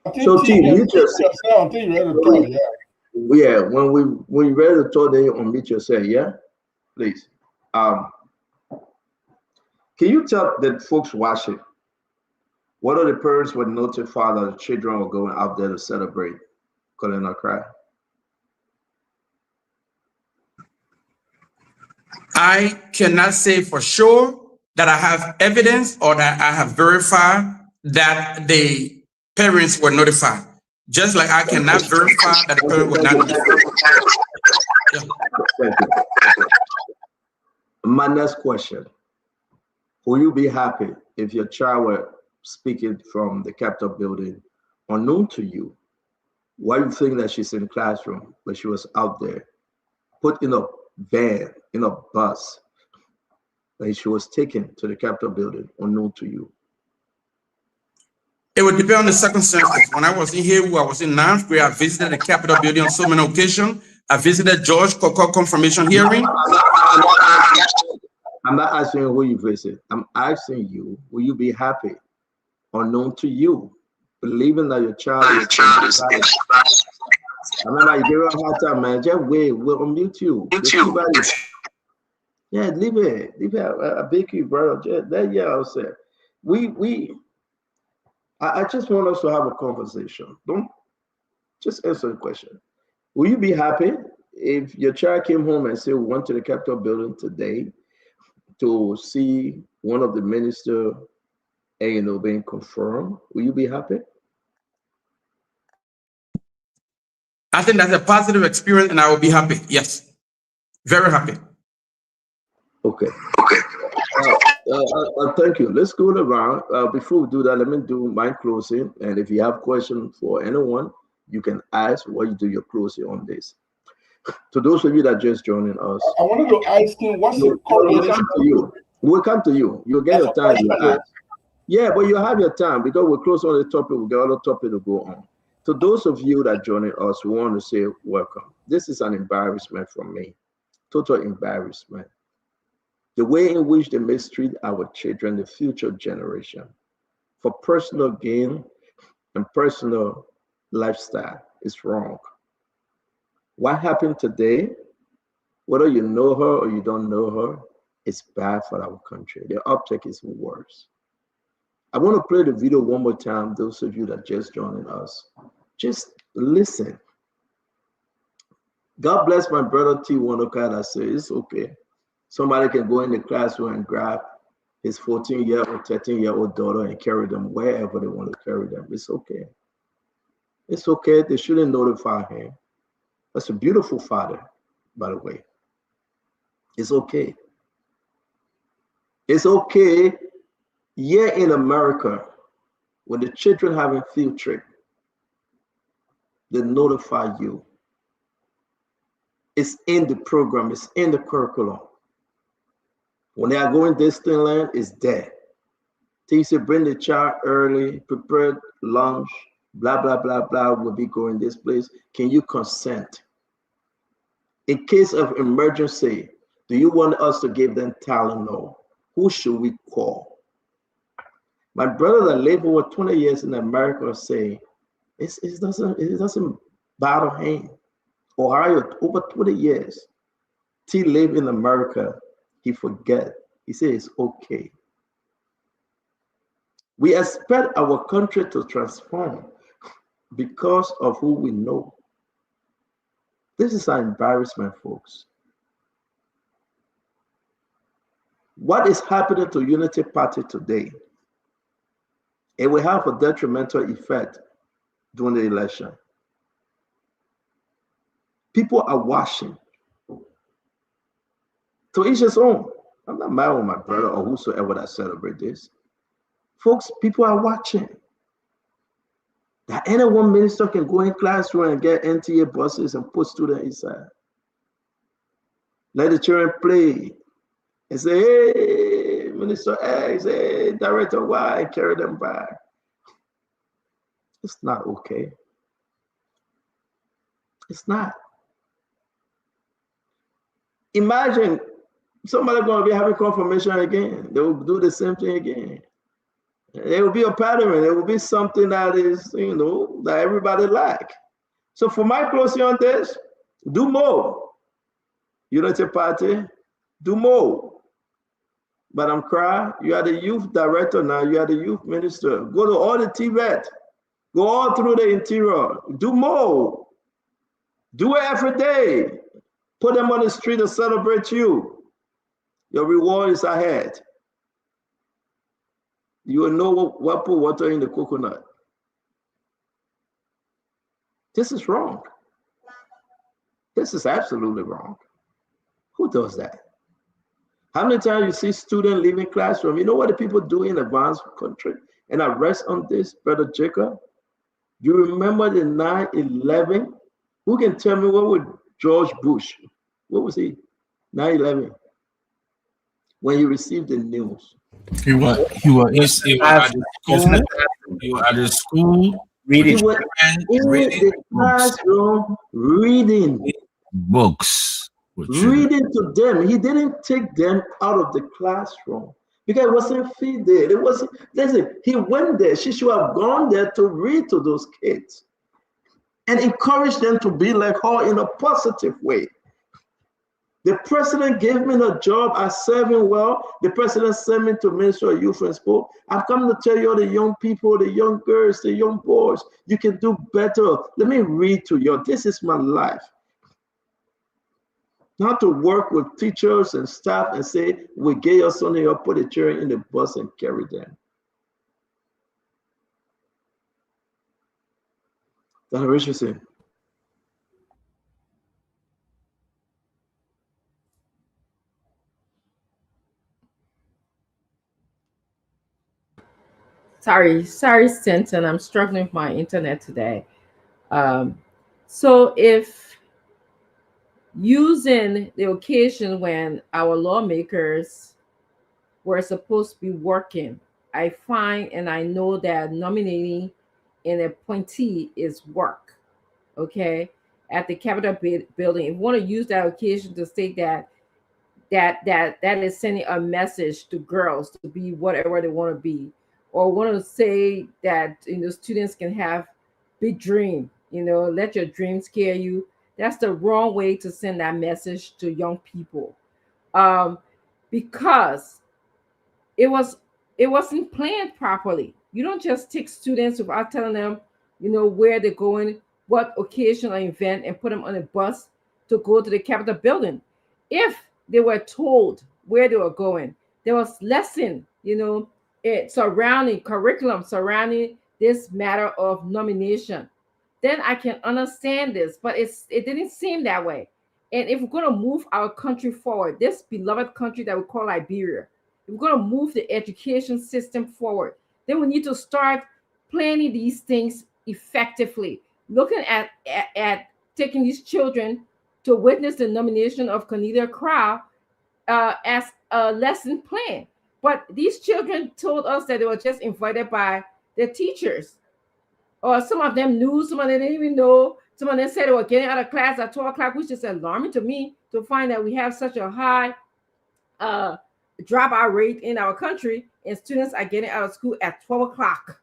Okay. So T, mute yourself. I think you're ready to talk, yeah. Yeah, when you're ready to talk, then you unmute yourself, yeah? Please. Can you tell the folks watching what are the parents would notify that the children were going out there to celebrate Colonel Cry? I cannot say for sure that I have evidence or that I have verified that the parents were notified. Just like I cannot verify that the parents were not notified. Thank you. My next question. Will you be happy if your child were speaking from the Capitol building unknown to you? Why do you think that she's in the classroom, but she was out there, put in a van, in a bus, and she was taken to the Capitol building unknown to you? It would depend on the circumstances. When I was in here, I was in 9th grade, I visited the Capitol building on so many occasions. I visited George Koko confirmation hearing. I'm not asking you who you visit. I'm asking you, will you be happy unknown to you, believing that your child is I remember you gave her a hard time, man. Just wait, we'll unmute you. Yeah, leave it. I beg you, brother. I'll say. I just want us to have a conversation. Don't just answer the question. Will you be happy if your child came home and said, we went to the Capitol building today to see one of the ministers, being confirmed? Will you be happy? I think that's a positive experience and I will be happy. Yes. Very happy. Okay. Thank you. Let's go around. Before we do that, let me do my closing. And if you have questions for anyone, you can ask while you do your closing on this. To those of you that just joining us, I wanted to ask him what's the correlation to you. We'll come to you. You'll get your time. Yeah, but you have your time because we're close on the topic. We've got other topic to go on. To those of you that joining us, we want to say welcome. This is an embarrassment for me. Total embarrassment. The way in which they mistreat our children, the future generation, for personal gain and personal lifestyle is wrong. What happened today, whether you know her or you don't know her, it's bad for our country. The object is worse. I want to play the video one more time, those of you that just joining us. Just listen. God bless my brother T. Wanoka that says it's okay. Somebody can go in the classroom and grab his 14-year-old, 13-year-old daughter and carry them wherever they want to carry them. It's okay. It's okay. They shouldn't notify him. That's a beautiful father, by the way. It's okay. It's okay. Here in America, when the children having field trip, they notify you. It's in the program. It's in the curriculum. When they are going Disneyland, it's there. Teacher, bring the child early, prepare lunch, blah, blah, blah, blah, we'll be going this place. Can you consent? In case of emergency, do you want us to give them Tylenol? Who should we call? My brother that lived over 20 years in America say, it doesn't bother him. Ohio, over 20 years. He lived in America. He forget. He says it's okay. We expect our country to transform because of who we know. This is an embarrassment, folks. What is happening to Unity Party today? It will have a detrimental effect during the election. People are watching. To each his own. I'm not mad with my brother or whosoever that celebrate this. Folks, people are watching. That any one minister can go in classroom and get NTA buses and put students inside. Let the children play and say, hey, Minister X, hey, Director Y, and carry them back. It's not okay. It's not. Imagine somebody going to be having confirmation again. They will do the same thing again. There will be a pattern. There will be something that is, you know, that everybody like. So for my closing on this, do more. Unity Party, do more. Madam Kra, you are the youth director now. You are the youth minister. Go to all the Tibet. Go all through the interior. Do more. Do it every day. Put them on the street to celebrate you. Your reward is ahead. You will know what put water in the coconut. This is wrong. This is absolutely wrong. Who does that? How many times you see students leaving classroom? You know what the people do in advanced country? And I rest on this, Brother Jacob. You remember the 9/11? Who can tell me what was George Bush? What was he? 9/11. When he received the news. He was at the school reading. He was in the classroom reading books. Reading to them. He didn't take them out of the classroom because it wasn't feed there. It wasn't. Listen, he went there. She should have gone there to read to those kids and encourage them to be like her in a positive way. The president gave me a job. I serve him well. The president sent me to Ministry of Youth and Sport. I've come to tell you, the young people, the young girls, the young boys, you can do better. Let me read to you. This is my life. Not to work with teachers and staff and say, we get your son here, put the children in the bus and carry them. Dr. Richardson. Sorry, Stanton. I'm struggling with my internet today. So if using the occasion when our lawmakers were supposed to be working, I find and I know that nominating an appointee is work, okay, at the Capitol building. If you want to use that occasion to state that is sending a message to girls to be whatever they want to be, or want to say that, you know, students can have big dream, you know, let your dreams scare you. That's the wrong way to send that message to young people, because it wasn't planned properly. You don't just take students without telling them, you know, where they're going, what occasion or event, and put them on a bus to go to the Capitol building. If they were told where they were going, there was lesson, you know, curriculum surrounding this matter of nomination, then I can understand this. But it didn't seem that way. And if we're going to move our country forward, this beloved country that we call Liberia, if we're going to move the education system forward, then we need to start planning these things effectively. Looking at taking these children to witness the nomination of Cornelia Kra as a lesson plan. But these children told us that they were just invited by their teachers. Or some of them knew, some of them didn't even know. Some of them said they were getting out of class at 12 o'clock, which is alarming to me to find that we have such a high dropout rate in our country, and students are getting out of school at 12 o'clock.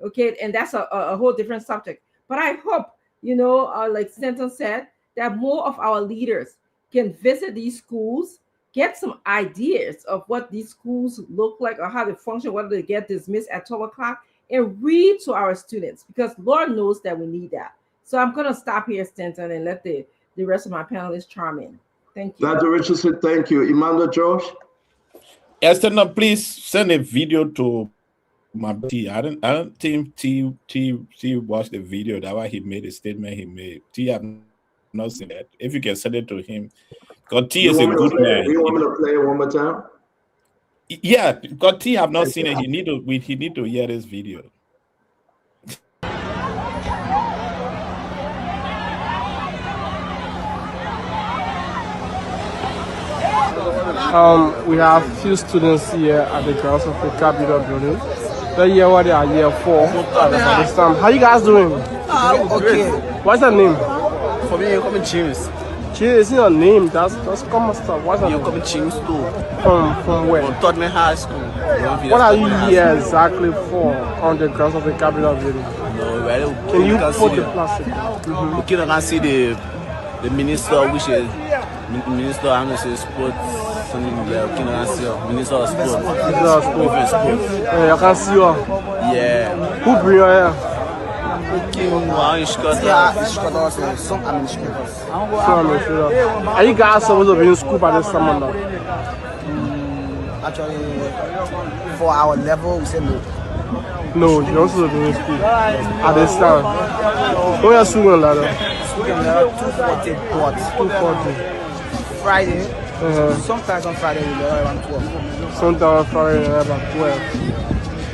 Okay, and that's a whole different subject. But I hope, you know, like Stanton said, that more of our leaders can visit these schools, get some ideas of what these schools look like or how they function, whether they get dismissed at 12 o'clock, and read to our students, because Lord knows that we need that. So I'm going to stop here, Stanton, and let the rest of my panelists chime in. Thank you. Dr. Richardson, thank you. Emmanuel George? Esther, please send a video to my T. I don't think T watched the video. That's why he made a statement he made. T have not seen that. If you can send it to him, because T is a good man. You want me to play it one more time? Yeah, because T have not seen it. He need to hear this video. We have few students here at the grounds of the Capitol building. The year what they are year 4 at this time. How you guys doing? Okay. What's your name? For me, you're coming James. James, it's your name. That's common stuff. What's your You're name? coming James too. From where? From Tottenham High School. What are you here exactly for on the grounds of the Capitol building? No, well, Can you can put see the plastic? You can see the minister, which is Minister of Sports. Minister of Sports. Minister of Sports. You can see her. Yeah. Who bring her here? Some administrators. Are you guys supposed to be in school by this summer now? Actually, for our level, we say no. No, you're not supposed to be in school at this time. When you're school like that? School 240 but 240. Friday. Sometimes on Friday we learn around 12. Sometimes on Friday we learn about 12.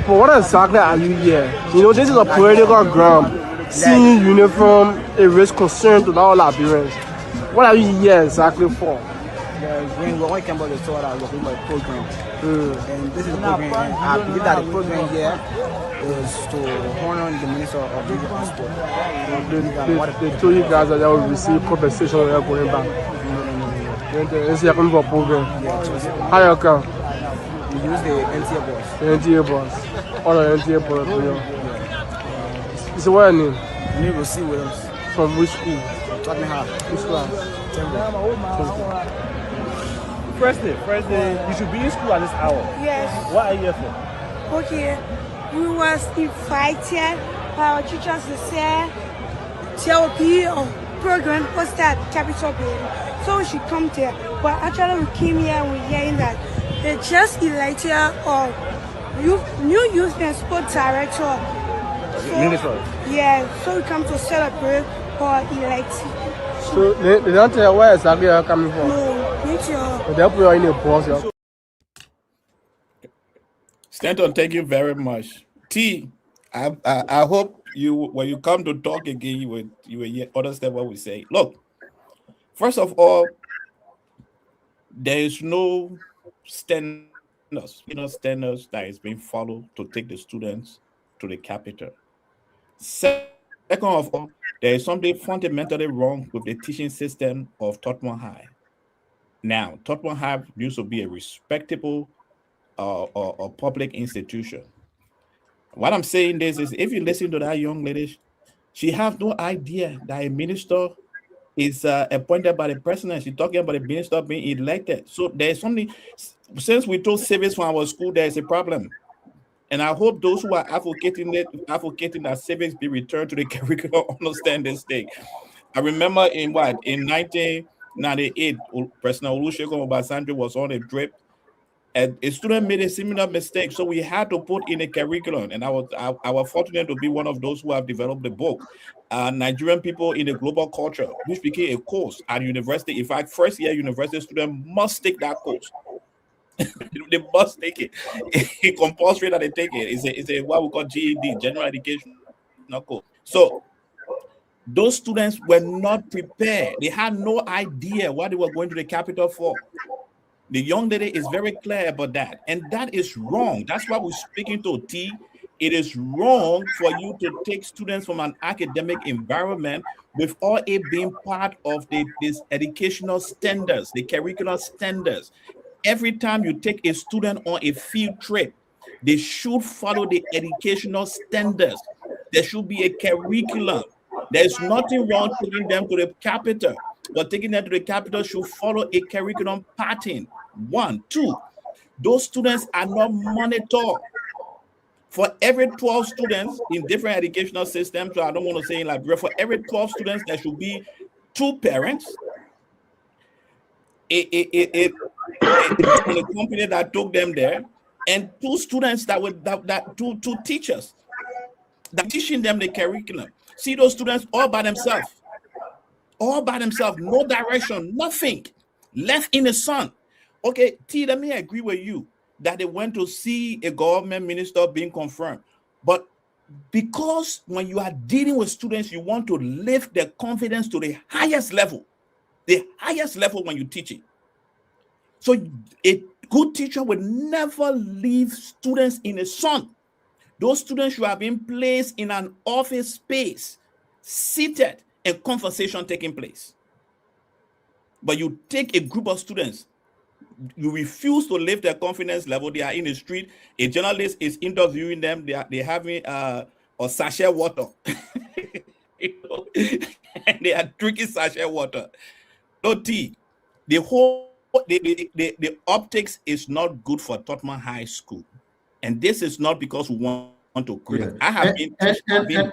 But what exactly are you here? You know, this is a political ground. Seeing uniform, a raise concern to all Liberians. What are you here exactly for? When we came about the tour, I was working on a program. And this is a program. I believe that the program here is to honor the Minister of Youth and Sport. They told you guys that they will receive compensation when they're going back. It's a program. How you come? We use the NTA bus. The NTA bus. All the NTA bus for you. So what your name? My name is C. Williams. From which school? Tottenham High. Which class? President, you should be in school at this hour. Yes. What are you here for? Okay. We was invited by our teachers to say there will be a program hosted at Capitol building. So we should come there. But actually we came here and we're hearing that they just elected a new youth and sport director. Minister. Yeah, so we come to celebrate our election. So they don't tell you where exactly you're coming from? No, not sure. They'll put you in a bus. Stanton, thank you very much. T, I hope you, when you come to talk again, you will understand what we say. Look, first of all, there is no standards that is being followed to take the students to the capital. Second of all, there is something fundamentally wrong with the teaching system of Tottenham High. Now, Tottenham High used to be a respectable or public institution. What I'm saying is if you listen to that young lady, she has no idea that a minister is appointed by the president. She's talking about the minister being elected. So there's something, since we told civics from our school, there's a problem. And I hope those who are advocating that civics be returned to the curriculum understand this thing. I remember in 1998, President Olusegun Obasanjo was on a trip, and a student made a similar mistake. So we had to put in a curriculum, and I was fortunate to be one of those who have developed the book, Nigerian People in the Global Culture, which became a course at university. In fact, first year university students must take that course. They must take it. It's compulsory that they take it. It's a what we call GED, General Education course. So those students were not prepared. They had no idea what they were going to the capital for. The young lady is very clear about that, and that is wrong. That's why we're speaking to T. It is wrong for you to take students from an academic environment without it being part of these educational standards, the curricular standards. Every time you take a student on a field trip, they should follow the educational standards. There should be a curriculum. There's nothing wrong taking them to the capital, but taking them to the capital should follow a curriculum pattern. 1, 2, those students are not monitored. For every 12 students in different educational systems, so I don't want to say in Liberia, for every 12 students, there should be 2 parents, a company that took them there, and 2 students two teachers that teaching them the curriculum. See those students all by themselves, no direction, nothing, left in the sun. Okay, T, let me agree with you that they went to see a government minister being confirmed, but because when you are dealing with students, you want to lift their confidence to the highest level when you teach it. So a good teacher would never leave students in the sun. Those students should have been placed in an office space, seated, and conversation taking place. But you take a group of students, you refuse to lift their confidence level. They are in the street. A journalist is interviewing them. They're having a sachet water. You know, and they are drinking sachet water. No tea. The whole the optics is not good for Tottenham High School. And this is not because we want to criticize. Yeah.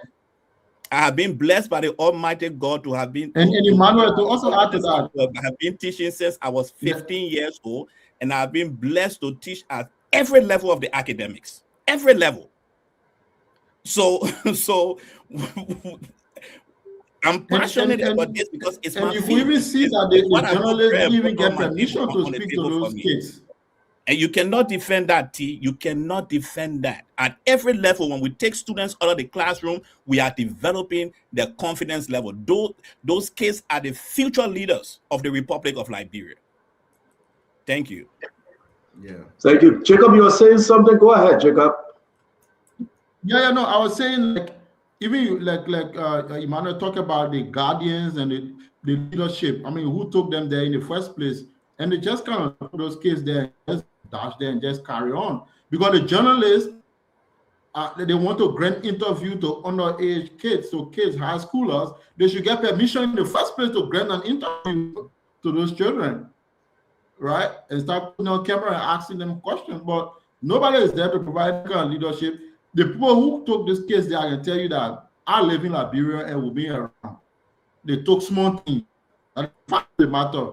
I have been blessed by the Almighty God to have been. And Emmanuel, to also add to that, I have been teaching since I was 15 years old, and I've been blessed to teach at every level of the academics, every level. So I'm passionate about this because it's my you field. even see that the journalists even get permission to speak to those kids. And you cannot defend that, T. You cannot defend that. At every level, when we take students out of the classroom, we are developing their confidence level. Those kids are the future leaders of the Republic of Liberia. Thank you. Yeah. Thank you. Jacob, you were saying something? Go ahead, Jacob. Yeah, no, I was saying even like Emmanuel talked about the guardians and the leadership. I mean, who took them there in the first place? And they just kind of put those kids there, just dash there and just carry on. Because the journalists, they want to grant interview to underage kids, so kids, high schoolers, they should get permission in the first place to grant an interview to those children, right? And start putting on camera and asking them questions. But nobody is there to provide kind of leadership. The people who took these kids there, I can tell you that I live in Liberia and will be around. They took small things. And the fact of the matter,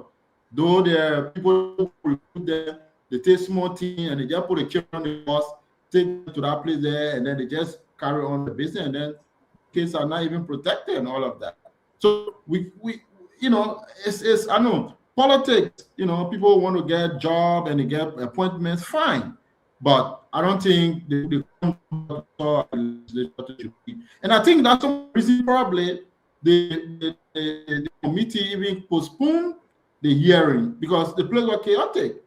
though there are people who recruit them, they take small things and they just put a children on the bus, take them to that place there, and then they just carry on the business, and then kids are not even protected and all of that. So we you know, it's I know politics, you know, people want to get job and they get appointments, fine. But I don't think they and I think that's the reason probably the committee even postponed the hearing, because the place was chaotic,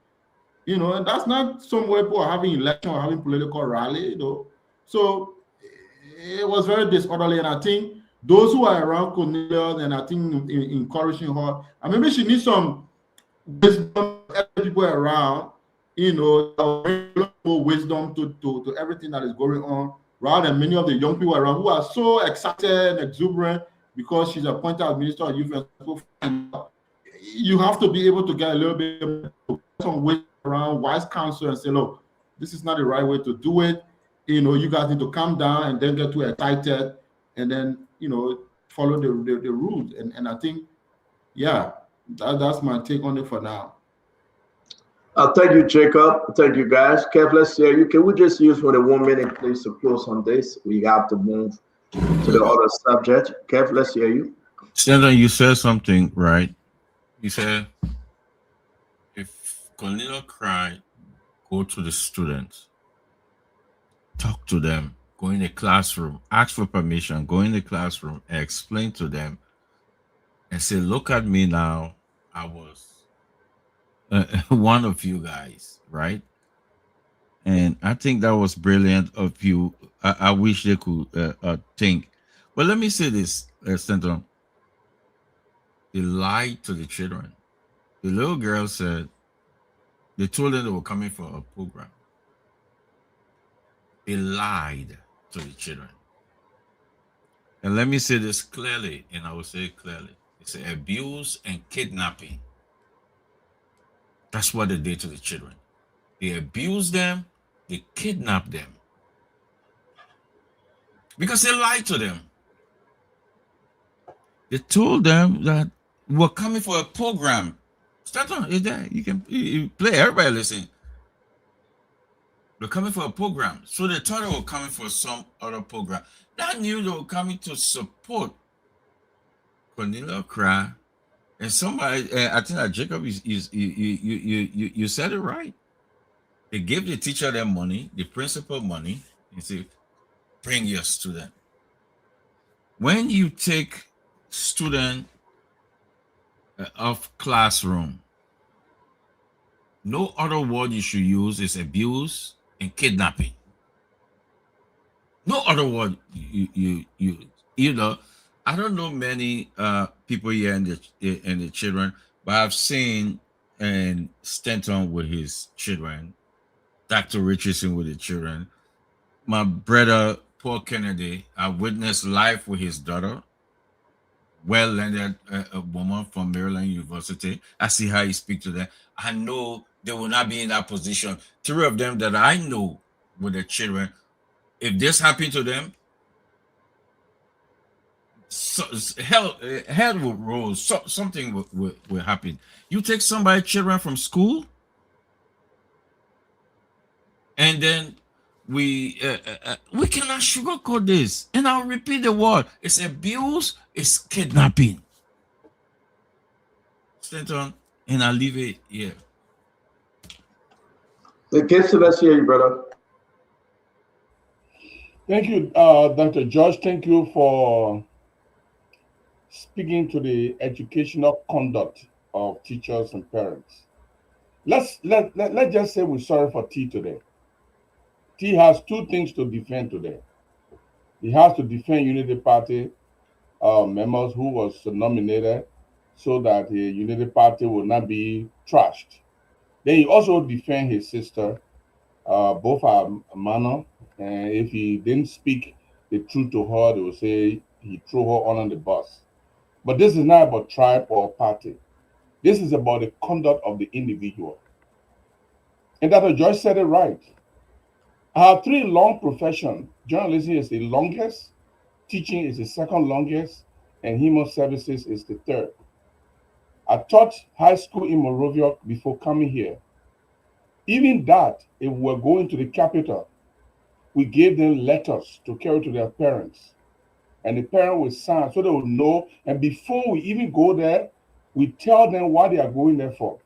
you know, and that's not somewhere people are having election or having political rally, you know. So it was very disorderly, and I think those who are around Cornelia, and I think encouraging her, and maybe she needs some wisdom, people around, you know, more wisdom to everything that is going on, rather than many of the young people around who are so excited and exuberant because she's appointed as Minister of Youth and Sport. You have to be able to get a little bit of some wisdom around, wise counsel, and say, look, this is not the right way to do it. You know, you guys need to calm down and then get too excited and then, you know, follow the rules. And I think, yeah, that's my take on it for now. Thank you, Jacob. Thank you, guys. Kev, let's hear you. Can we just use for the 1 minute, please, to close on this? We have to move to the other subject. Kev, let's hear you. Senator, you said something, right? You said, if Cornelia cry, go to the students, talk to them, go in the classroom, ask for permission, go in the classroom, and explain to them, and say, look at me now, I was one of you guys, right? And I think that was brilliant of you. I wish they could think. But let me say this, Senator. They lied to the children. The little girl said they told them they were coming for a program. They lied to the children. And let me say this clearly, and I will say it clearly. It's abuse and kidnapping. That's what they did to the children. They abused them, they kidnapped them. Because they lied to them. They told them that we're coming for a program. Stanton is there. You can play, everybody listen. We're coming for a program. So they thought they were coming for some other program. They knew they were coming to support Cornelia Cry. And somebody, I think that Jacob, you said it right. They gave the teacher their money, the principal money, and say, bring your student. When you take student of classroom, no other word you should use is abuse and kidnapping. No other word. You know. I don't know many people here in the children, but I've seen and Stanton with his children, Dr. Richardson with the children, my brother Paul Kennedy. I witnessed life with his daughter, well-landed a woman from Maryland University. I see how he speaks to them. I know they will not be in that position. 3 of them that I know with the children, if this happened to them, hell will roll. Something will happen. You take somebody's children from school, and then we cannot sugarcoat this. And I'll repeat the word: it's abuse, it's kidnapping. Stanton, and I'll leave it here. Okay, so let's hear you, brother. Thank you, Dr. George. Thank you for speaking to the educational conduct of teachers and parents. Let's just say we're sorry for T today. T has 2 things to defend today. He has to defend Unity Party members who was nominated so that the Unity Party will not be trashed. Then he also defend his sister, both are manner, and if he didn't speak the truth to her, they will say he threw her on the bus. But this is not about tribe or party. This is about the conduct of the individual. And Dr. Joyce said it right. I have 3 long professions. Journalism is the longest, teaching is the second longest, and human services is the third. I taught high school in Monrovia before coming here. Even that, if we're going to the capital, we gave them letters to carry to their parents. And the parent will sign so they will know. And before we even go there, we tell them what they are going there for.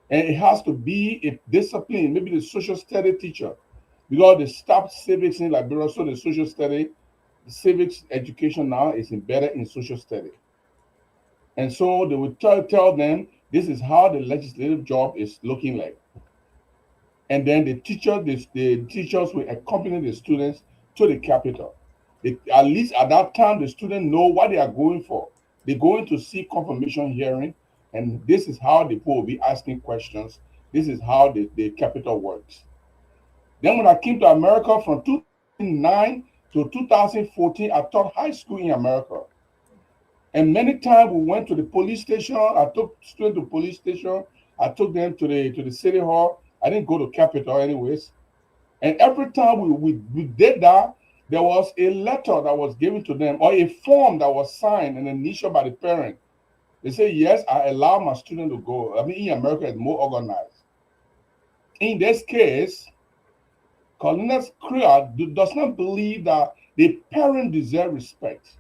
And it has to be a discipline, maybe the social study teacher, because they stopped civics in Liberia, so the social study, the civics education now is embedded in social study. And so they would tell them this is how the legislative job is looking like. And then the teachers will accompany the students to the capital. At least at that time, the students know what they are going for. They're going to see confirmation hearing, and this is how the people will be asking questions. This is how the capital works. Then when I came to America from 2009 to 2014, I taught high school in America. And many times we went to the police station. I took students to police station. I took them to the city hall. I didn't go to Capitol anyways. And every time we did that, there was a letter that was given to them or a form that was signed and initialed by the parent. They say, yes, I allow my student to go. I mean, in America, it's more organized. In this case, Colonel Creel does not believe that the parent deserves respect.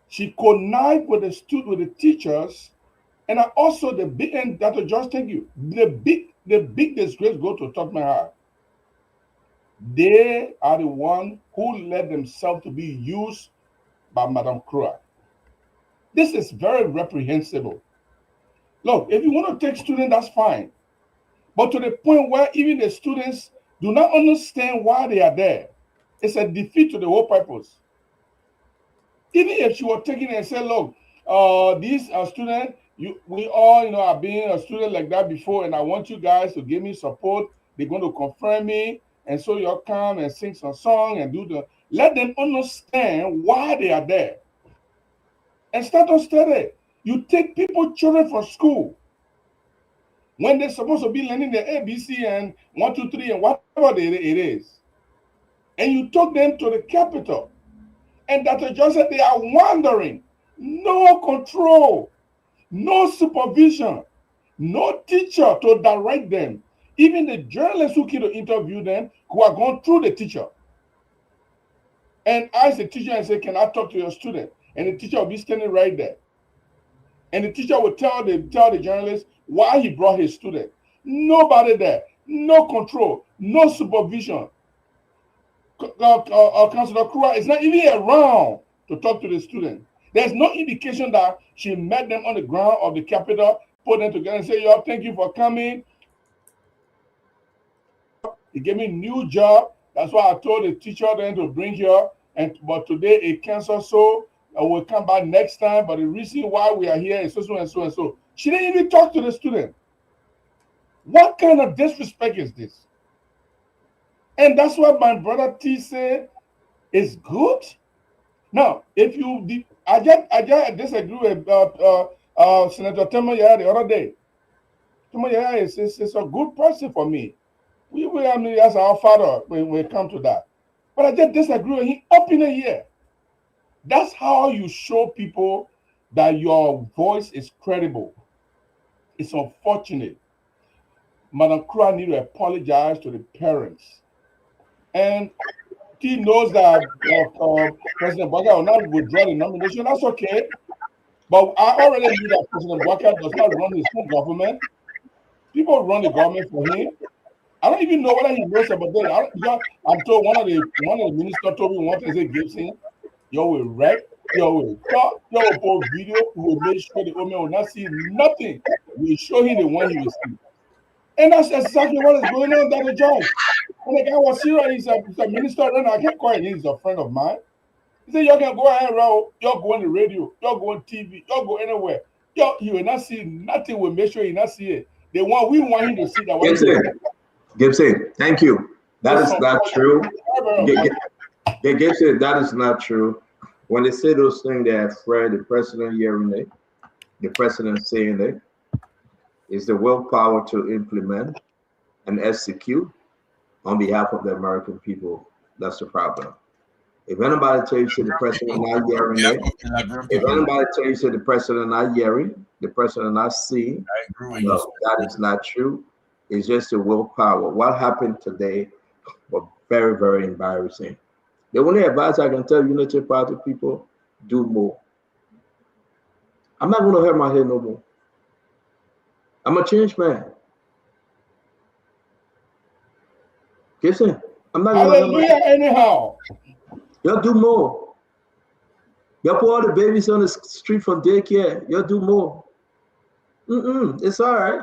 She connived with the teachers, and also the big, and Dr. George, thank you, the big disgrace go to Tubman High. They are the one who let themselves to be used by Madame Creel. This is very reprehensible. Look, if you want to take students, that's fine. But to the point where even the students do not understand why they are there, it's a defeat to the whole purpose. Even if she were taking it and said, look, these students, we all have been a student like that before, and I want you guys to give me support. They're going to confirm me, and so you'll come and sing some song and let them understand why they are there. And start to study. You take children from school when they're supposed to be learning the ABC and 1, 2, 3 and whatever it is. And you took them to the capital. And Dr. John said they are wandering. No control, no supervision, no teacher to direct them. Even the journalists who came to interview them who are going through the teacher. And ask the teacher and say, can I talk to your student? And the teacher will be standing right there. And the teacher will tell the journalist why he brought his student. Nobody there, no control, no supervision. Councilor Creel is not even around to talk to the student. There's no indication that she met them on the ground of the Capitol, put them together and say, yo, thank you for coming. He gave me a new job. That's why I told the teacher then to bring here, but today it canceled, so we'll come back next time. But the reason why we are here is so and so and so. She didn't even talk to the student. What kind of disrespect is this? And that's what my brother T said is good. Now, if you, I just disagree with Senator Temoyaya the other day. Temoyaya is a good person for me. I mean, as our father when we come to that. But I just disagree with him up in a year. That's how you show people that your voice is credible. It's unfortunate. Madam Kura need to apologize to the parents. And he knows that President Bouakai will not withdraw the nomination. That's okay. But I already knew that President Bouakai does not run his own government. People run the government for him. I don't even know whether he knows about that. I'm told one of the ministers told me one thing, Gibson, you will wreck, you will talk, you will post video, we will make sure the woman will not see nothing. We will show him the one he will see. And that's exactly what is going on, Dr. George. When the guy was here, he's a minister, and I can't call him, he's a friend of mine. He said, you can go ahead, Raul, you'll go on the radio, you'll go on TV, you'll go anywhere. He will not see nothing, we'll make sure he not see it. We want him to see that. Gibson, thank you. That is not true. Gibson, that is not true. When they say those things, they're afraid the president hearing it, the president saying it. It's the willpower to implement and execute on behalf of the American people. That's the problem. If anybody tells you the president not hearing it, if anybody tells you the president not hearing, the president not seeing, no, that is not true. It's just the willpower. What happened today was very, very embarrassing. The only advice I can tell Unity Party people, do more. I'm not going to hurt my head no more. I'm a changed man. Listen, I'm not going to anyhow. Y'all do more. Y'all put all the babies on the street from daycare. Y'all do more. It's all right.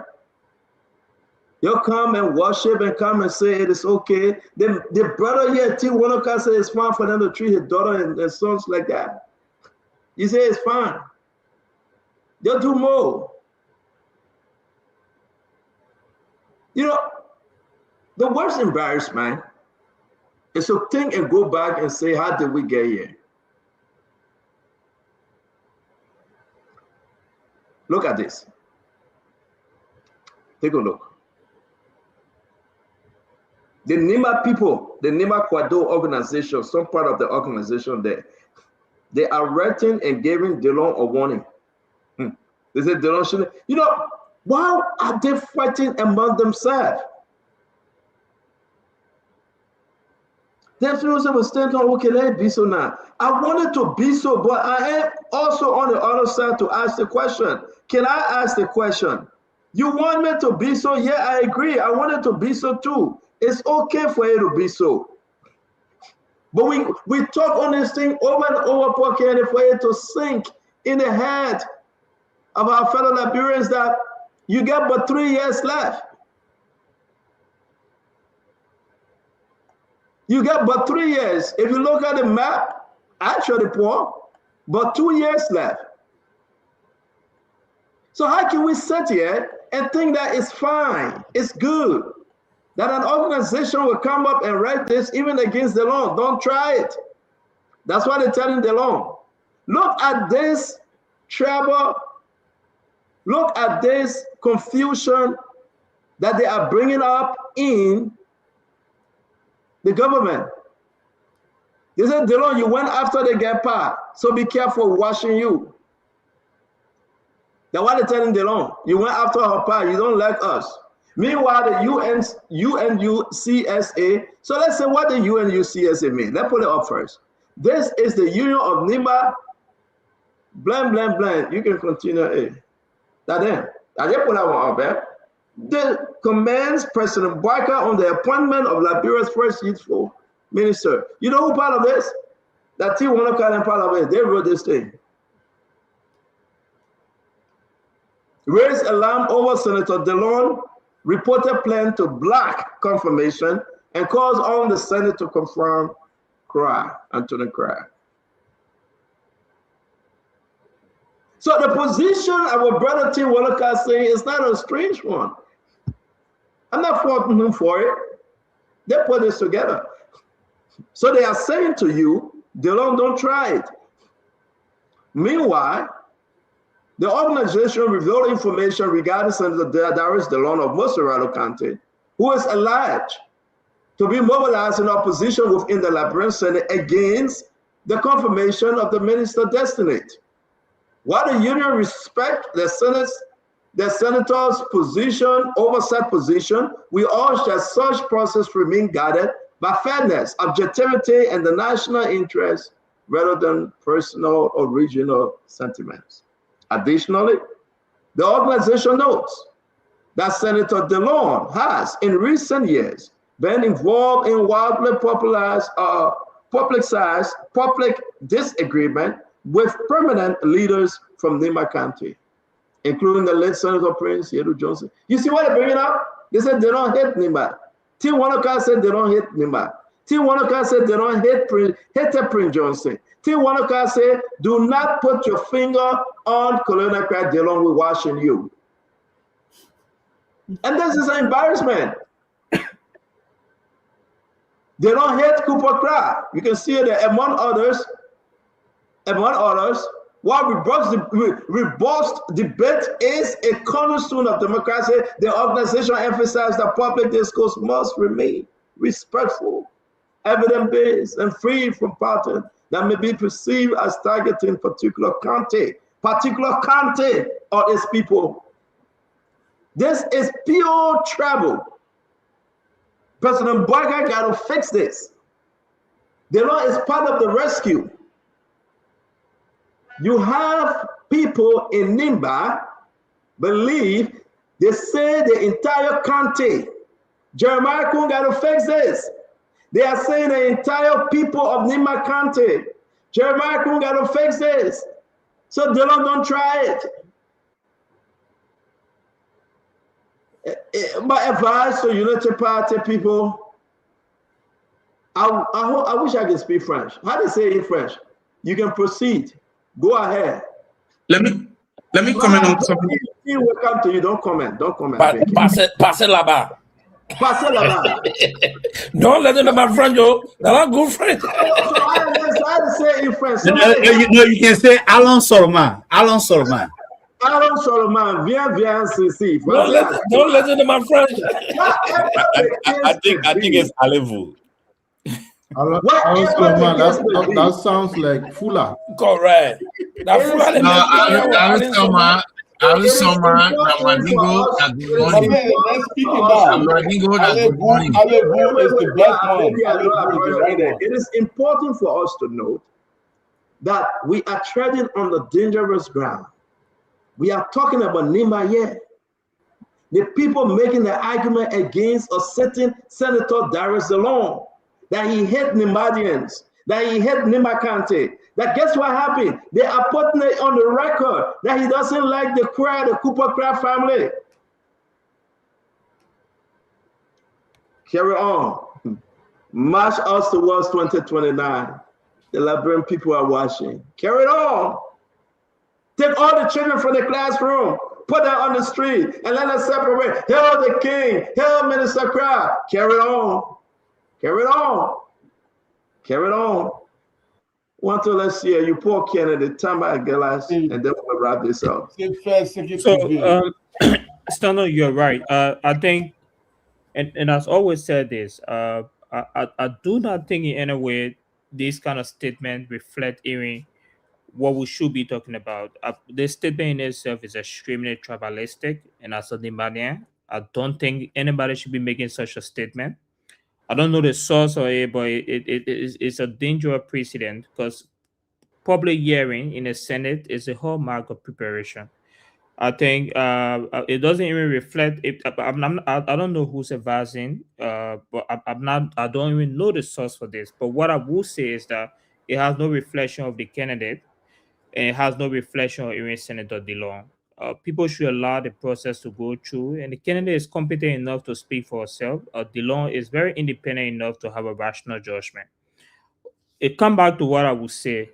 You'll come and worship and come and say it is okay. The brother here, T. Wanoka, said it's fine for them to treat his daughter and sons like that. You say it's fine. They'll do more. You know, the worst embarrassment is to think and go back and say, how did we get here? Look at this. Take a look. The Nima people, the Nima Kwado organization, some part of the organization there, they are writing and giving Delon a warning. They said Delon shouldn't, you know, why are they fighting among themselves? That's was standing on, okay, let it be so now. I wanted to be so, but I am also on the other side to ask the question. Can I ask the question? You want me to be so? Yeah, I agree. I wanted to be so too. It's okay for you to be so. But we talk on this thing over and over, for it to sink in the head of our fellow Liberians that you got but 3 years left. You got but 3 years. If you look at the map, actually, Paul, but 2 years left. So how can we sit here and think that it's fine, it's good, that an organization will come up and write this even against the law? Don't try it. That's why they're telling the law. Look at this trouble. Look at this confusion that they are bringing up in the government. They said, Delon, you went after the get power, so be careful washing you. That's why they're telling Delon, you went after her power, you don't like us. Meanwhile, the UNUCSA, so let's say what the UNUCSA mean. Let's put it up first. This is the Union of Nima, blank, blank, blank. You can continue. That then, I just put that one up there. The commands President Bouakai on the appointment of Liberia's first youthful minister. You know who part of this? That T. Wanoka and part of it. They wrote this thing. Raised alarm over Senator Delon reported plan to block confirmation and calls on the Senate to confirm Anthony Cry. So the position our brother T. Walker saying is not a strange one. I'm not faulting him for it. They put this together. So they are saying to you, DeLong, don't try it. Meanwhile, the organization revealed information regarding Senator Darius DeLong of Montserrado County, who is alleged to be mobilized in opposition within the Liberian Senate against the confirmation of the minister designate. While the union respects the senator's position, oversight position, we urge that such process remain guided by fairness, objectivity, and the national interest rather than personal or regional sentiments. Additionally, the organization notes that Senator DeLong has, in recent years, been involved in wildly public disagreement with prominent leaders from Nima County, including the late Senator Prince Yedu Johnson. You see what they're bringing up? They said they don't hate Nima. T. Wanaka said they don't hate Nima. T. Wanaka said they don't hate Prince Johnson. T. Wanaka said, do not put your finger on Colonel Craig DeLong, we're watching you. And this is an embarrassment. They don't hate Cooper Craig. You can see that among others, while robust debate is a cornerstone of democracy, the organization emphasized that public discourse must remain respectful, evidence-based, and free from pattern that may be perceived as targeting particular county or its people. This is pure trouble. President Boyka got to fix this. The law is part of the rescue. You have people in Nimba believe they say the entire county. Jeremiah Kun got to fix this. They are saying the entire people of Nimba County. Jeremiah Kun got to fix this. So DeLong, don't try it. My advice to Unity Party people, I wish I could speak French. How do you say it in French? You can proceed. Go ahead. Let me comment on something. Welcome to you. Don't comment. Don't comment. Passez là-bas. Passez là-bas. Don't let them know my friend, yo. They're not good friends. So I say in French. No, you can say Alain Solomon. Alain Solomon. Alain Solomon, viens ici. Don't let them know my friend. I think it's allez-vous. That sounds like Fula. Correct. It is important for us to note that we are treading on the dangerous ground. We are talking about Nimba here. The people making the argument against a certain Senator Darius DeLong, that he hate Nimbadians, that he hate Nimba County. That guess what happened? They are putting it on the record that he doesn't like the Cooper Craig family. Carry on. March us towards 2029. The Liberian people are watching. Carry on. Take all the children from the classroom, put them on the street, and let us separate. Hail the king, hail Minister Craig. Carry on. Carry on. Carry on. Let's see you poor candidate, Tamba Gelas, and then we'll wrap this up. So, Stano, you're right. I think, and I've always said this, I do not think in any way this kind of statement reflect even what we should be talking about. The statement in itself is extremely tribalistic, and as a Nimbadian, I don't think anybody should be making such a statement. I don't know the source of it, but it's a dangerous precedent because public hearing in the Senate is a hallmark of preparation. I think it doesn't even reflect. I don't know who's advising, but I don't even know the source for this. But what I will say is that it has no reflection of the candidate, and it has no reflection of even Senator DeLong. People should allow the process to go through, and the candidate is competent enough to speak for herself. DeLong is very independent enough to have a rational judgment. It comes back to what I would say.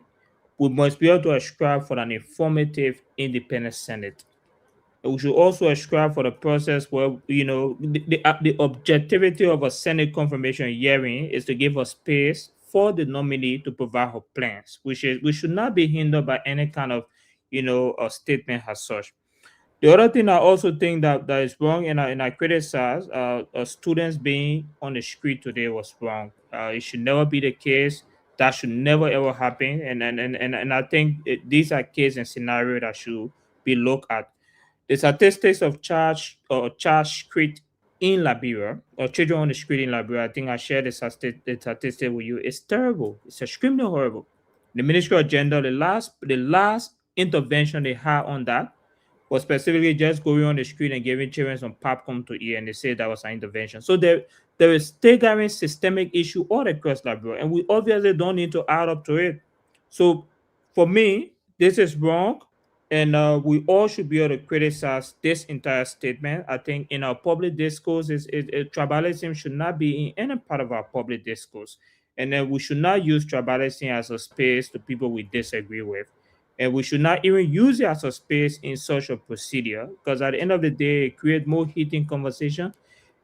We must be able to ascribe for an informative, independent Senate. We should also ascribe for the process where, the objectivity of a Senate confirmation hearing is to give a space for the nominee to provide her plans. We should not be hindered by any kind of, a statement as such. The other thing I also think that is wrong, and I criticize students being on the street today was wrong. It should never be the case. That should never ever happen. And I think these are cases and scenarios that should be looked at. The statistics of child street in Liberia, or children on the street in Liberia, I think I shared the statistic with you. It's terrible. It's extremely horrible. The Ministry of Gender, the last intervention they had on that was specifically just going on the street and giving children some popcorn to eat, and they said that was an intervention. So there is staggering systemic issue all across Liberia, and we obviously don't need to add up to it. So for me, this is wrong. And we all should be able to criticize this entire statement. I think in our public discourse, tribalism should not be in any part of our public discourse. And then we should not use tribalism as a space to people we disagree with. And we should not even use it as a space in such a procedure, because at the end of the day, it creates more heated conversation.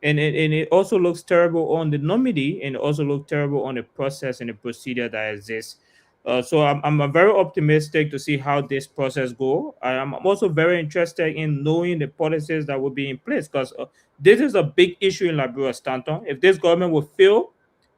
And it also looks terrible on the nominee, and it also looks terrible on the process and the procedure that exists. So I'm very optimistic to see how this process goes. I'm also very interested in knowing the policies that will be in place, because this is a big issue in Liberia, Stanton. If this government will fail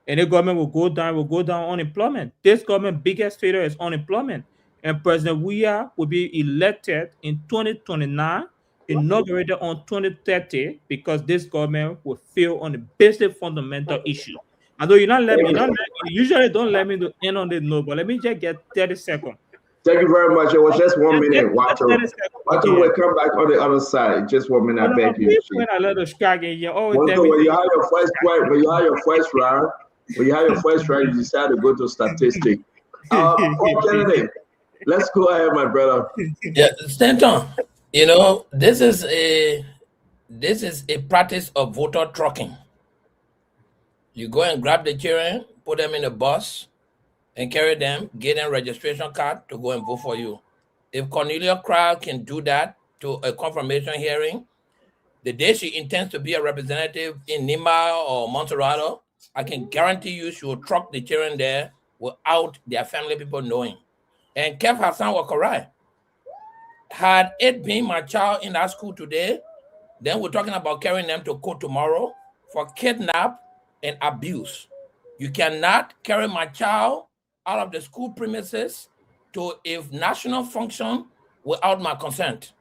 and the government will go down unemployment. This government biggest failure is unemployment. And President Weah will be elected in 2029, inaugurated on 2030, because this government will fail on the basic fundamental issue. I know you usually don't let me to end on the note, but let me just get 30 seconds. Thank you very much. It was just 1 minute. Watch we'll come back on the other side. Just 1 minute. I beg you. When you have your first point, when you have your first round, you decide to go to statistics. Kennedy, let's go ahead, my brother. Yeah, Stanton. This is a practice of voter trucking. You go and grab the children, put them in a bus, and carry them, get them registration card to go and vote for you. If Cornelia Crowd can do that to a confirmation hearing, the day she intends to be a representative in Nima or Montserrat, I can guarantee you she will truck the children there without their family people knowing. And Kev Hassan was correct. Had it been my child in that school today, then we're talking about carrying them to court tomorrow for kidnap and abuse. You cannot carry my child out of the school premises to a national function without my consent.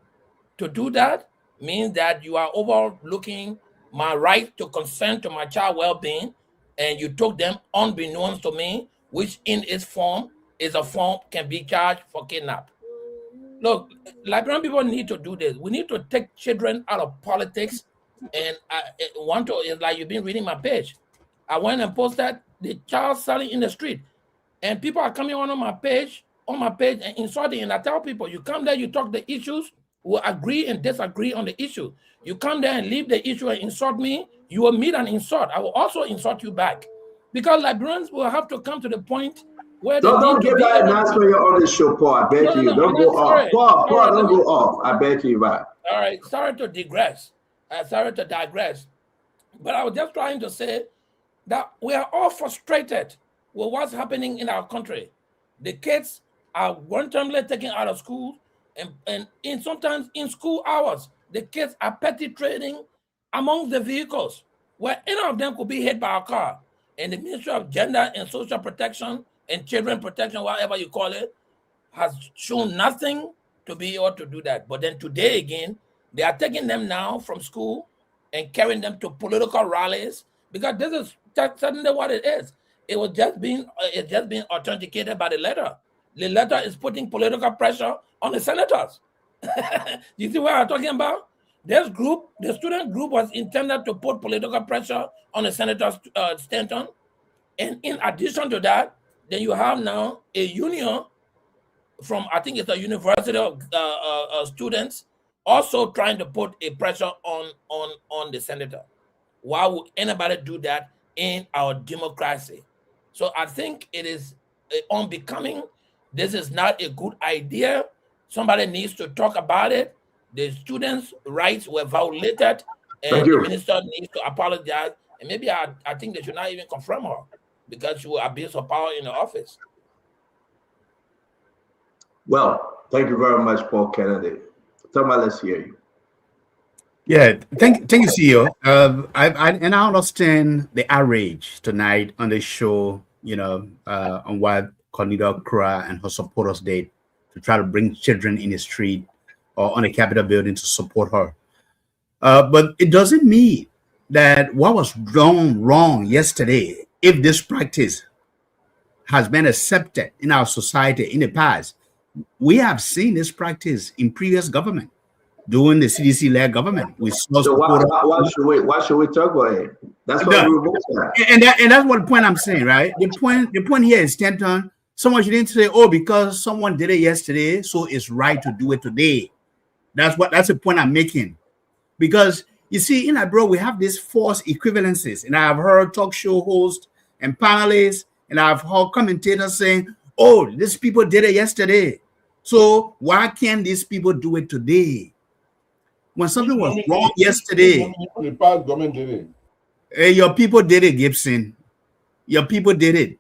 To do that means that you are overlooking my right to consent to my child well-being, and you took them unbeknownst to me, which in its form is a form can be charged for kidnap. Look, Liberian people need to do this. We need to take children out of politics. And it's like you've been reading my page. I went and posted the child selling in the street, and people are coming on my page and insulting. And I tell people, you come there, you talk the issues, we'll agree and disagree on the issue. You come there and leave the issue and insult me, you will meet an insult. I will also insult you back, because Liberians will have to come to the point where don't get that announcement on the show, Paul. I beg you. Don't go off. Paul, don't go off. I beg you, right? All right. Sorry to digress. But I was just trying to say that we are all frustrated with what's happening in our country. The kids are randomly taken out of school, and sometimes in school hours, the kids are petty trading among the vehicles, where any of them could be hit by a car. And the Ministry of Gender and Social Protection and Children Protection, whatever you call it, has shown nothing to be able to do that. But then today again, they are taking them now from school and carrying them to political rallies, because this is suddenly what it is. It's just being authenticated by the letter. The letter is putting political pressure on the senators. You see what I'm talking about? This group, the student group, was intended to put political pressure on the senators, Stanton. And in addition to that, then you have now a union from, I think it's a university of students, also trying to put a pressure on the senator. Why would anybody do that in our democracy? So I think it is unbecoming. This is not a good idea. Somebody needs to talk about it. The students' rights were violated, and the minister needs to apologize. And maybe I think they should not even confront her because she will abuse her power in the office. Well, thank you very much, Paul Kennedy. Thelma, let's hear you. Yeah, thank you, CEO. I understand the outrage tonight on the show, on what Cornelia Kura and her supporters did to try to bring children in the street or on the Capitol building to support her. But it doesn't mean that what was done wrong yesterday, if this practice has been accepted in our society in the past. We have seen this practice in previous government, during the CDC-led government. We saw so why should we talk about it? That's what and that's what point I'm saying, right? The point here is, Stanton, someone shouldn't say, oh, because someone did it yesterday, so it's right to do it today. That's the point I'm making. Because you see, in abroad, we have these false equivalencies. And I've heard talk show hosts and panelists, and I've heard commentators saying, oh, these people did it yesterday, so why can't these people do it today? When something was wrong yesterday, the past government did it. Hey, your people did it, Gibson. Your people did it.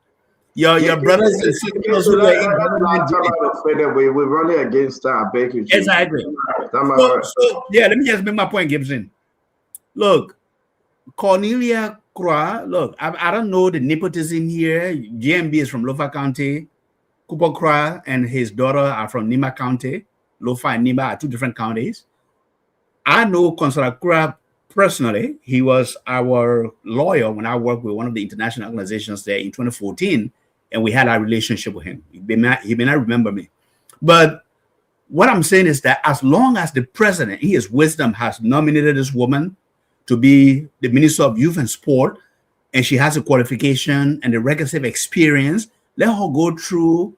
Your brothers and sisters who were in government did it. We're running against Baker. Exactly. So, let me just make my point, Gibson. Look, Cornelia Kura, look, I don't know the nepotism here. GMB is from Lofa County. Cooper Kura and his daughter are from Nima County. Lofa and Nima are two different counties. I know Councilor Kura personally. He was our lawyer when I worked with one of the international organizations there in 2014, and we had a relationship with him. He may not remember me. But what I'm saying is that as long as the president, in his wisdom, has nominated this woman to be the Minister of Youth and Sport, and she has a qualification and the requisite experience, let her go through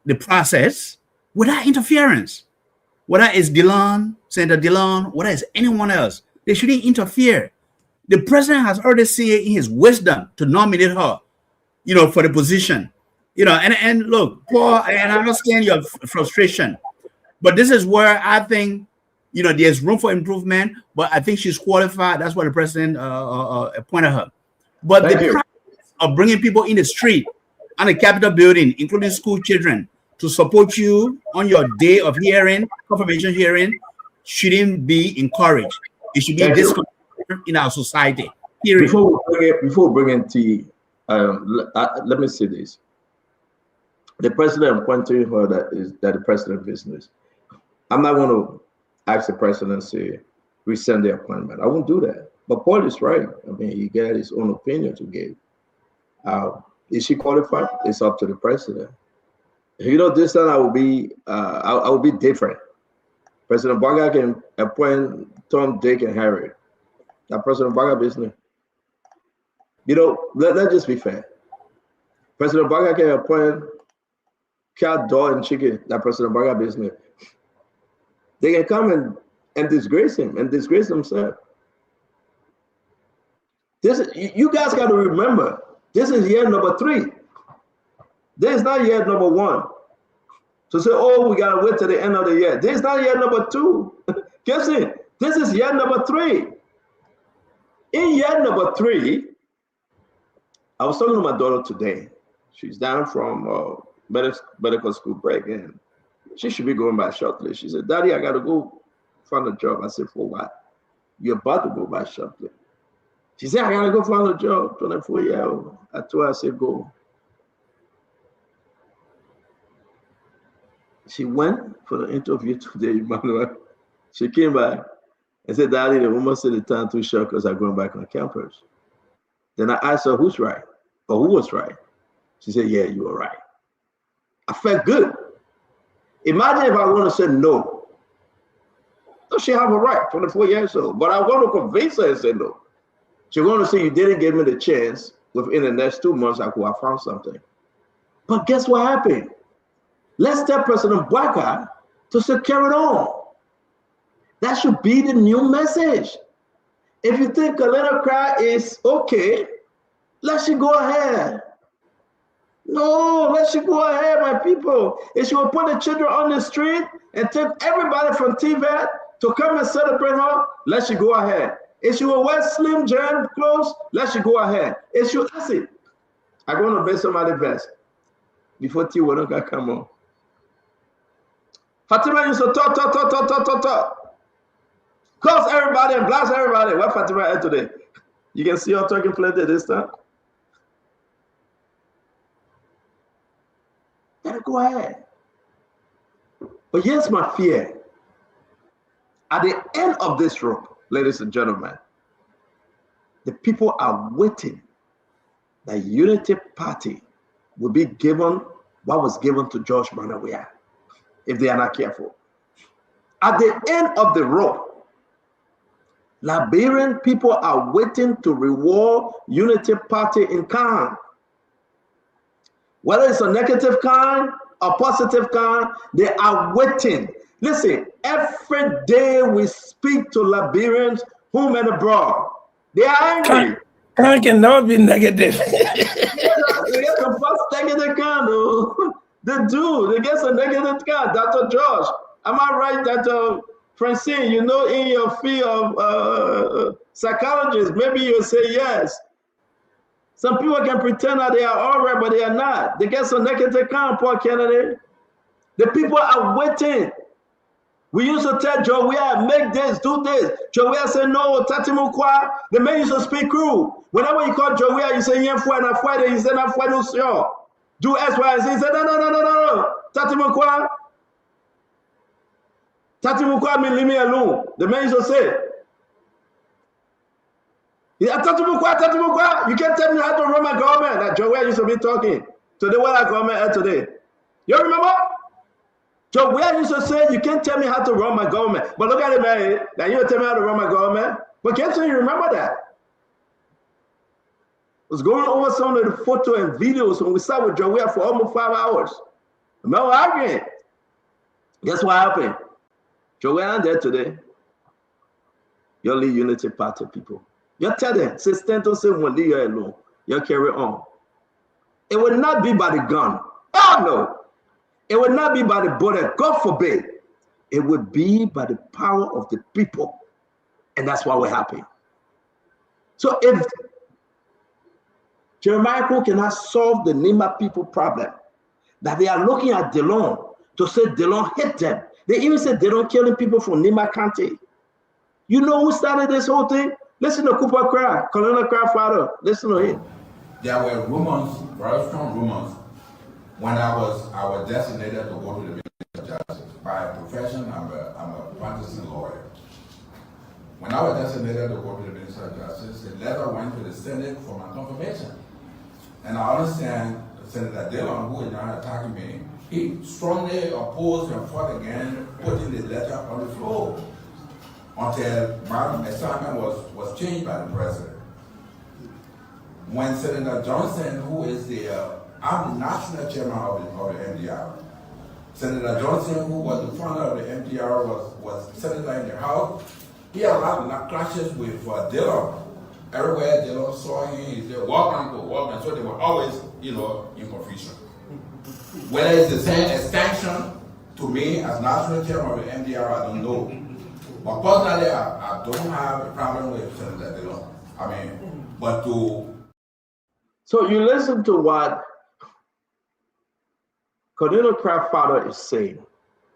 the process without interference. Whether it's Dillon, Senator Dillon, whether it's anyone else, they shouldn't interfere. The president has already seen in his wisdom to nominate her, for the position. And look, Paul, and I understand your frustration, but this is where I think, there's room for improvement, but I think she's qualified. That's why the president appointed her. But the practice of bringing people in the street and the Capitol building, including school children, to support you on your day of hearing, confirmation hearing, shouldn't be encouraged. It should be discouraged in our society. Period. Before bringing tea, let me say this. The president appointing her that the president business. I'm not going to ask the president say rescind the appointment. I won't do that. But Paul is right. I mean, he got his own opinion to give. Is she qualified? It's up to the president. This time I will be different. President Baga can appoint Tom, Dick, and Harry. That President Baga business. Let's just be fair. President Baga can appoint cat, dog, and chicken. That President Baga business. They can come and disgrace him and disgrace themselves. You guys got to remember, this is year number 3. This is not year number 1. So say, oh, we got to wait till the end of the year. This is not year number 2. Guess it. This is year number 3. In year number 3, I was talking to my daughter today. She's down from medical school break, and she should be going by shortly. She said, Daddy, I got to go find a job. I said, for what? You're about to go by shortly. She said, I got to go find a job, 24-year-old. I told her, I said, go. She went for the interview today, Emmanuel. She came back and said, Daddy, the woman said the time too short because I'm going back on campus. Then I asked her who's right or who was right. She said, yeah, you were right. I felt good. Imagine if I want to say no. So she have a right, 24 years old. But I want to convince her and say no. She's going to say you didn't give me the chance. Within the next 2 months, I could have found something. But guess what happened? Let's tell President Bwaka to say carry it on. That should be the new message. If you think Colonel Cry is okay, let she go ahead. No, let she go ahead, my people. If she will put the children on the street and take everybody from TVET to come and celebrate her, let she go ahead. If she will wear Slim Jim clothes, let she go ahead. If she will, listen, I'm going to bet somebody best before T will not come on. Fatima used to talk. Curse everybody and blast everybody. Where Fatima at today? You can see her talking plenty this time. Let her go ahead. But here's my fear. At the end of this rope, ladies and gentlemen, the people are waiting that Unity Party will be given what was given to George Manawia, if they are not careful. At the end of the rope, Liberian people are waiting to reward Unity Party in kind. Whether it's a negative kind or positive kind, they are waiting. Listen, every day we speak to Liberians, home and abroad. They are angry. Kind cannot be negative. They get some first negative kind, though. They do. They get some negative kind. Dr. George, am I right, Dr. Francine? You know, in your field of psychologist, maybe you'll say yes. Some people can pretend that they are all right, but they are not. They get some negative kind, poor Kennedy. The people are waiting. We used to tell Jowiah, make this, do this. Jowiah said, no, Tatimukwa. The man used to speak crude. Whenever you call Jowiah, you say, yeah, he said, no, sure. Do X, Y, Z. He said, no. Tatimukwa. Tatimukwa mean leave me alone. The man used to say, yeah, Tatimukwa, you can't tell me how to run my government. That Jowiah used to be talking. Today, what our government at today? You remember? So where used to say, you can't tell me how to run my government. But look at it, man. Now you tell me how to run my government. But can't you remember that? I was going over some of the photo and videos when we sat with Jowiah for almost 5 hours. No arguing. Guess what happened? Jowiah there today. You'll leave Unity Party people. You tell them, say, stand to say, when leave you alone. You carry on. It will not be by the gun. Oh, no. It will not be by the bullet, God forbid. It will be by the power of the people. And that's why we're happy. So if Jeremiah Crow cannot solve the Nima people problem, that they are looking at Delon to say Delon hit them. They even said Delon killing people from Nima County. You know who started this whole thing? Listen to Cooper Cry, Colonel Cry father. Listen to him. There were rumors, very strong rumors, when I was designated to go to the Ministry of Justice. By profession, I'm a practicing lawyer. When I was designated to go to the Ministry of Justice, the letter went to the Senate for my confirmation. And I understand Senator Dillon, who is now attacking me, he strongly opposed and fought against putting the letter on the floor until my assignment was changed by the president. When Senator Johnson, who is I'm the national chairman of the MDR. Senator Johnson, who was the founder of the MDR, was senator in the House. He had a lot of clashes with Dillon. Everywhere Dillon saw him, he said, welcome. So they were always, in confusion. Whether it's the same extension to me as national chairman of the MDR, I don't know. But personally, I don't have a problem with Senator Dillon. But to... So you listen to what Colonel Craft father is saying,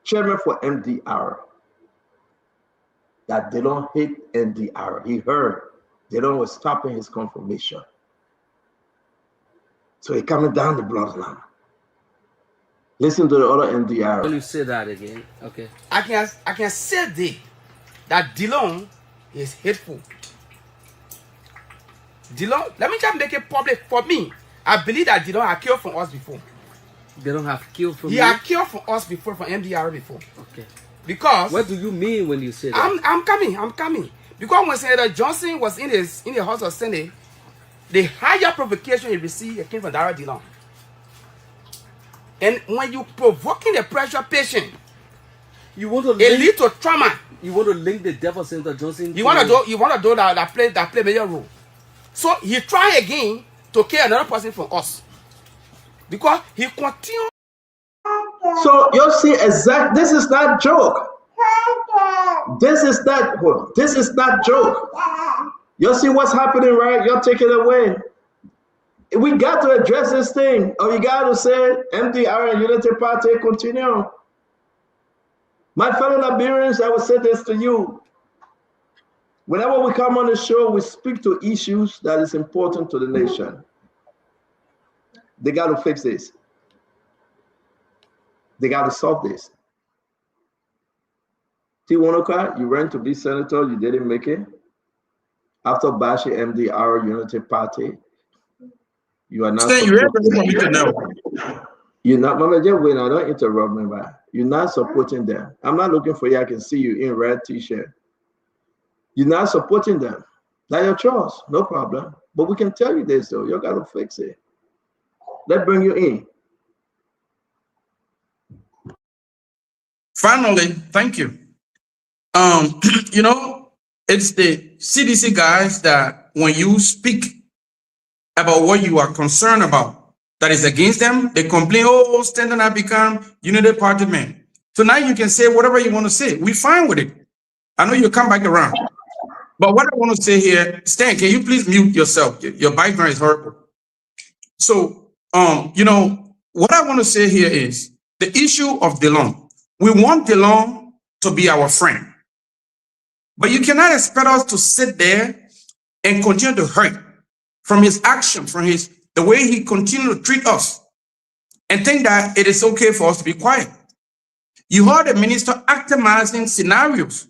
chairman for MDR, that they don't hate MDR. He heard they don't was stopping his confirmation. So he coming down the bloodline. Listen to the other MDR. When you say that again, okay. I can say that Dillon is hateful. Dillon, let me just make it public for me. I believe that Dillon had killed from us before. They don't have killed from He you? had killed from us before, from MDR before. Okay. Because what do you mean when you say that? I'm coming. Because when Senator Johnson was in the House of Senate, the higher provocation he received, it came from Dara Dillon. And when you provoking the pressure patient, You want to it lead to trauma. You want to link the death of Senator Johnson. You want to do that play major role. So he try again to kill another person from us because he continue. So you see, this is not joke. This is not joke. You see what's happening, right? You're taking it away. We got to address this thing, or you got to say MDR and Unity Party continue. My fellow Liberians, I will say this to you. Whenever we come on the show, we speak to issues that is important to the nation. They got to fix this. They got to solve this. T. Wonoka, you ran to be senator, you didn't make it. After bashing MDR Unity Party, you are not. You're not, Mama J. Wait, now don't interrupt me, man. You're not supporting them. I'm not looking for you. I can see you in red t-shirt. You're not supporting them. That's your choice, no problem. But we can tell you this though. You got to fix it. Let's bring you in. Finally, thank you. You know, it's the CDC guys that when you speak about what you are concerned about, that is against them, they complain, oh, Stanton have become Unity Party man. So now you can say whatever you want to say. We're fine with it. I know you come back around. But what I want to say here, Stan, can you please mute yourself? Your background is horrible. So, you know, what I want to say here is the issue of DeLong. We want DeLong to be our friend. But you cannot expect us to sit there and continue to hurt from his action, from the way he continued to treat us, and think that it is okay for us to be quiet. You heard the minister optimizing scenarios.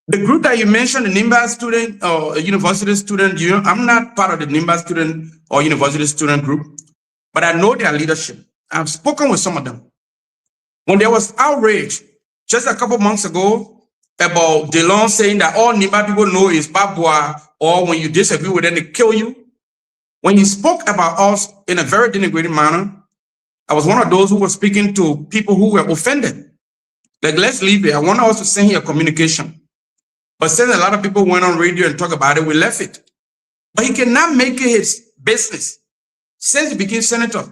The group that you mentioned, the NIMBA student or university student, I'm not part of the NIMBA student or university student group, but I know their leadership. I've spoken with some of them. When there was outrage just a couple months ago about DeLong saying that all NIMBA people know is Babwa, or when you disagree with them, they kill you. When he spoke about us in a very denigrating manner, I was one of those who was speaking to people who were offended. Like, let's leave it. I want us to send here a communication. But since a lot of people went on radio and talked about it, we left it. But he cannot make it his business since he became senator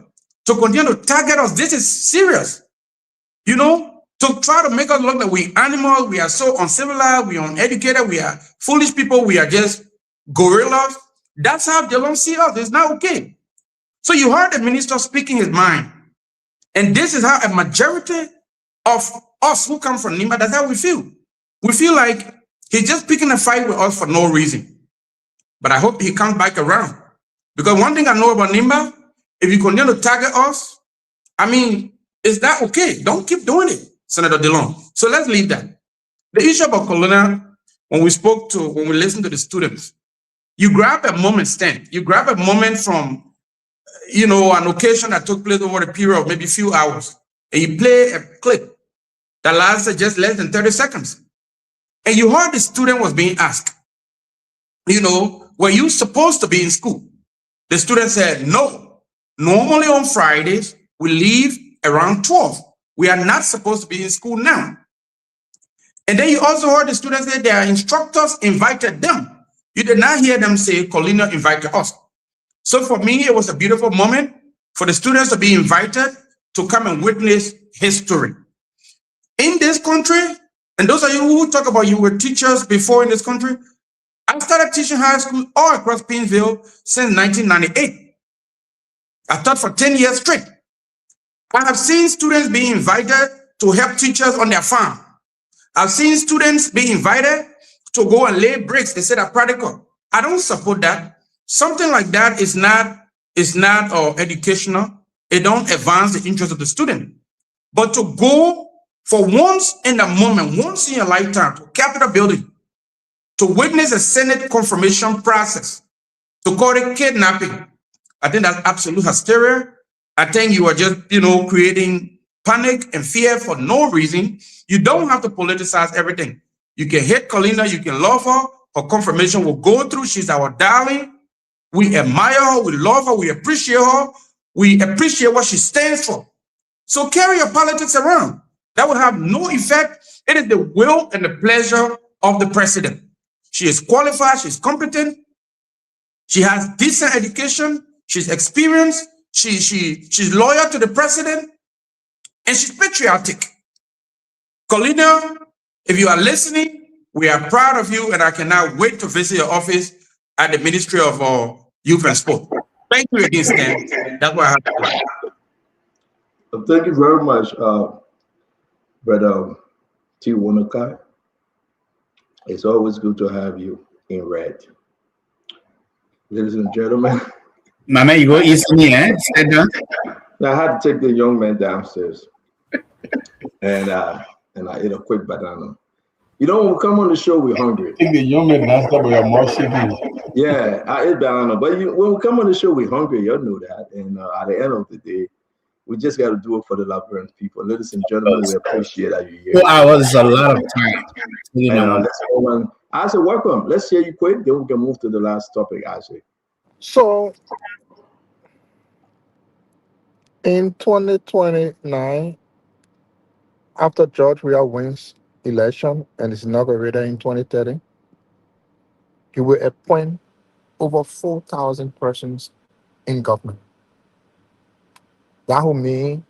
to continue to target us. This is serious. You know, to try to make us look like we animals, we are so uncivilized, we are uneducated, we are foolish people, we are just gorillas. That's how DeLong see us. It's not okay. So you heard the minister speaking his mind. And this is how a majority of us who come from NIMBA, that's how we feel. We feel like he's just picking a fight with us for no reason. But I hope he comes back around. Because one thing I know about NIMBA, if you continue to target us, I mean, is that okay? Don't keep doing it, Senator DeLong. So let's leave that. The issue about Colonel, when we listened to the students, you grab a moment, Stan. You grab a moment from, you know, an occasion that took place over a period of maybe a few hours, and you play a clip that lasted just less than 30 seconds. And you heard the student was being asked, you know, were you supposed to be in school? The student said, no. Normally on Fridays, we leave around 12. We are not supposed to be in school now. And then you also heard the student say their instructors invited them. You did not hear them say, Colina invited us. So for me, it was a beautiful moment for the students to be invited to come and witness history. In this country, and those of you who talk about you were teachers before in this country, I started teaching high school all across Painesville since 1998. I taught for 10 years straight. I have seen students be invited to help teachers on their farm. I've seen students be invited to go and lay bricks. They said are practical. I don't support that. Something like that is not educational. It don't advance the interest of the student. But to go for once in a moment, once in your lifetime, to Capitol building, to witness a Senate confirmation process, to call it kidnapping, I think that's absolute hysteria. I think you are just, you know, creating panic and fear for no reason. You don't have to politicize everything. You can hate Colina, you can love her. Her confirmation will go through. She's our darling. We admire her, we love her, we appreciate her. We appreciate what she stands for. So carry your politics around. That will have no effect. It is the will and the pleasure of the president. She is qualified, she's competent, she has decent education, she's experienced, she's loyal to the president, and she's patriotic. Colina, if you are listening, we are proud of you, and I cannot wait to visit your office at the Ministry of Youth and Sport. Thank you again, Stan. That's what I have to say. Thank you very much, Brother T. Wanakai. It's always good to have you in red. Ladies and gentlemen. Mama, you go easily, eh? I had to take the young man downstairs. And I ate a quick banana. You know, when we come on the show, we're hungry. Take the young man downstairs, but you're more shaky. Yeah, I ate banana. But when we come on the show, we're hungry. You know that. And at the end of the day, we just got to do it for the Liberian people. Ladies and gentlemen, we appreciate that you're here. 4 hours is a lot of time. And let's go on. I say, welcome. Let's hear you quick. Then we can move to the last topic, Isaac. So, in 2029, after George Weah wins election and is inaugurated in 2030, he will appoint over 4,000 persons in government. That will mean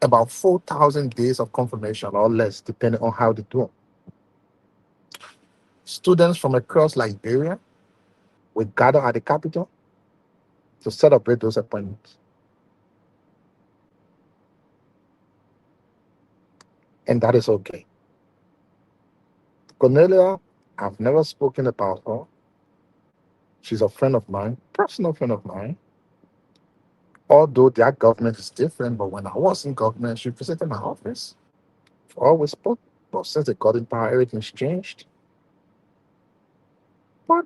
about 4,000 days of confirmation or less, depending on how they do it. Students from across Liberia will gather at the capital to celebrate those appointments. And that is okay. Cornelia, I've never spoken about her. She's a friend of mine, personal friend of mine. Although their government is different, but when I was in government, she visited my office. We always spoke, but since they got in power, everything's changed. But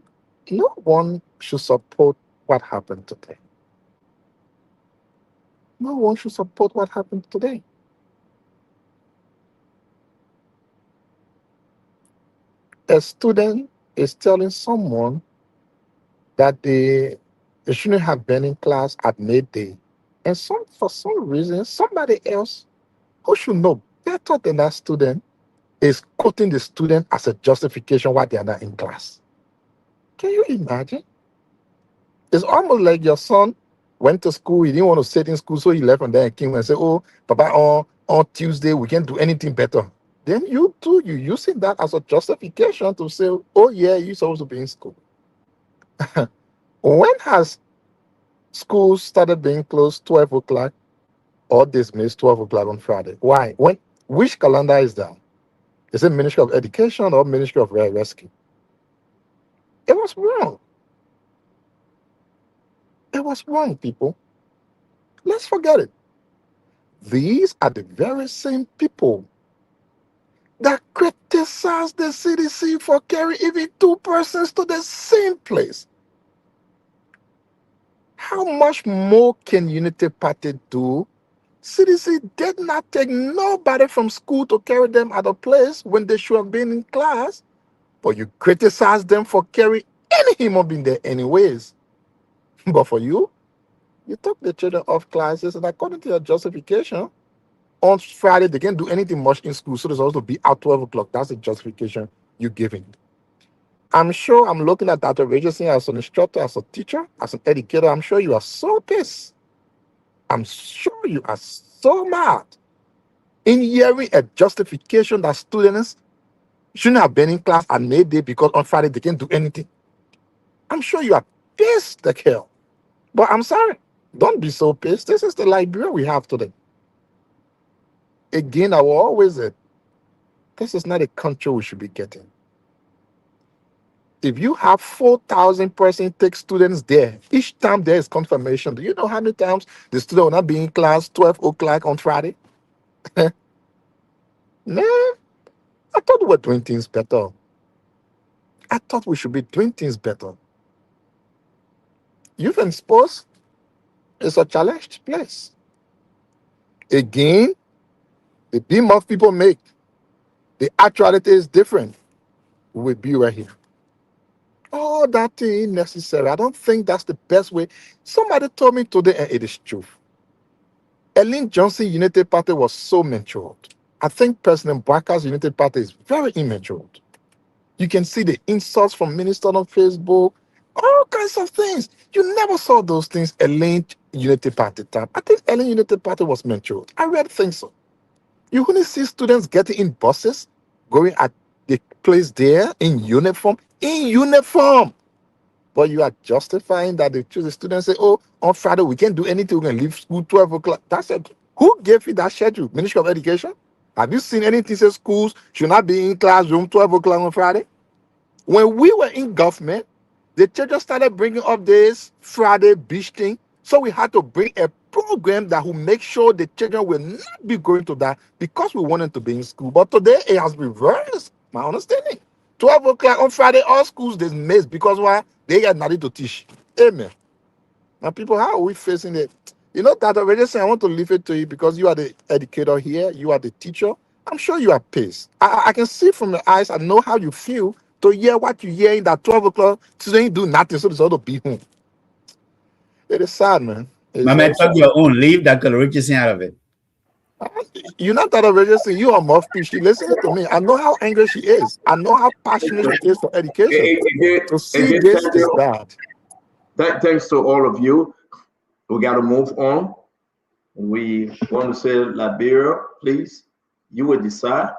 no one should support what happened today. No one should support what happened today. A student is telling someone that they shouldn't have been in class at midday. And for some reason, somebody else who should know better than that student is quoting the student as a justification why they are not in class. Can you imagine? It's almost like your son went to school, he didn't want to sit in school, so he left and then he came and said, oh, Papa, on Tuesday, we can't do anything better. Then you using that as a justification to say, oh yeah, you're supposed to be in school. When has schools started being closed 12 o'clock or dismissed 12 o'clock on Friday? Why? Which calendar is that? Is it Ministry of Education or Ministry of Rescue? It was wrong. It was wrong, people. Let's forget it. These are the very same people that criticize the CDC for carrying even 2 persons to the same place. How much more can Unity Party do? CDC did not take nobody from school to carry them at a place when they should have been in class, but you criticize them for carrying any human being there anyways. But for you took the children off classes, and according to your justification, on Friday, they can't do anything much in school, so they're supposed to be out 12 o'clock. That's the justification you're giving. I'm sure I'm looking at Dr. Richardson as an instructor, as a teacher, as an educator. I'm sure you are so pissed. I'm sure you are so mad in hearing a justification that students shouldn't have been in class at midday because on Friday they can't do anything. I'm sure you are pissed the hell. But I'm sorry. Don't be so pissed. This is the Liberia we have today. Again, I will always say, this is not a country we should be getting. If you have 4,000 person take students there, each time there is confirmation, do you know how many times the student will not be in class 12 o'clock on Friday? Man, I thought we were doing things better. I thought we should be doing things better. Youth and sports is a challenged place. Again, the beam of people make, the actuality is different. We will be right here. Oh, that thing necessary. I don't think that's the best way. Somebody told me today, and it is true. Ellen Johnson Unity Party was so matured. I think President Bwaka's United Party is very immature. You can see the insults from ministers on Facebook, all kinds of things. You never saw those things Elaine Unity Party time. I think Elaine Unity Party was matured. I really think so. You only see students getting in buses, going at the place there in uniform. But you are justifying that the students say, oh, on Friday we can't do anything, we can leave school 12 o'clock. That's it. Who gave you that schedule? Ministry of Education? Have you seen anything say schools should not be in classroom 12 o'clock on Friday? When we were in government, the children started bringing up this Friday beach thing. So we had to bring a program that will make sure the children will not be going to that because we want them to be in school. But today it has reversed, my understanding. 12 o'clock on Friday, all schools they miss because why? They got nothing to teach. Amen. Now, people, how are we facing it? You know, that already saying, I want to leave it to you because you are the educator here, you are the teacher. I'm sure you are pissed. I can see from your eyes, I know how you feel to hear what you hear in that 12 o'clock, today you do nothing, so it's all to be home. It is sad, man. Mama, talk your own. Leave that Richardson out of it. You're not that Richardson. You are mouthpiece. She listening to me. I know how angry she is. I know how passionate she is for education. To see this is bad. Thanks to all of you. We got to move on. We want to say, Liberia, please, you will decide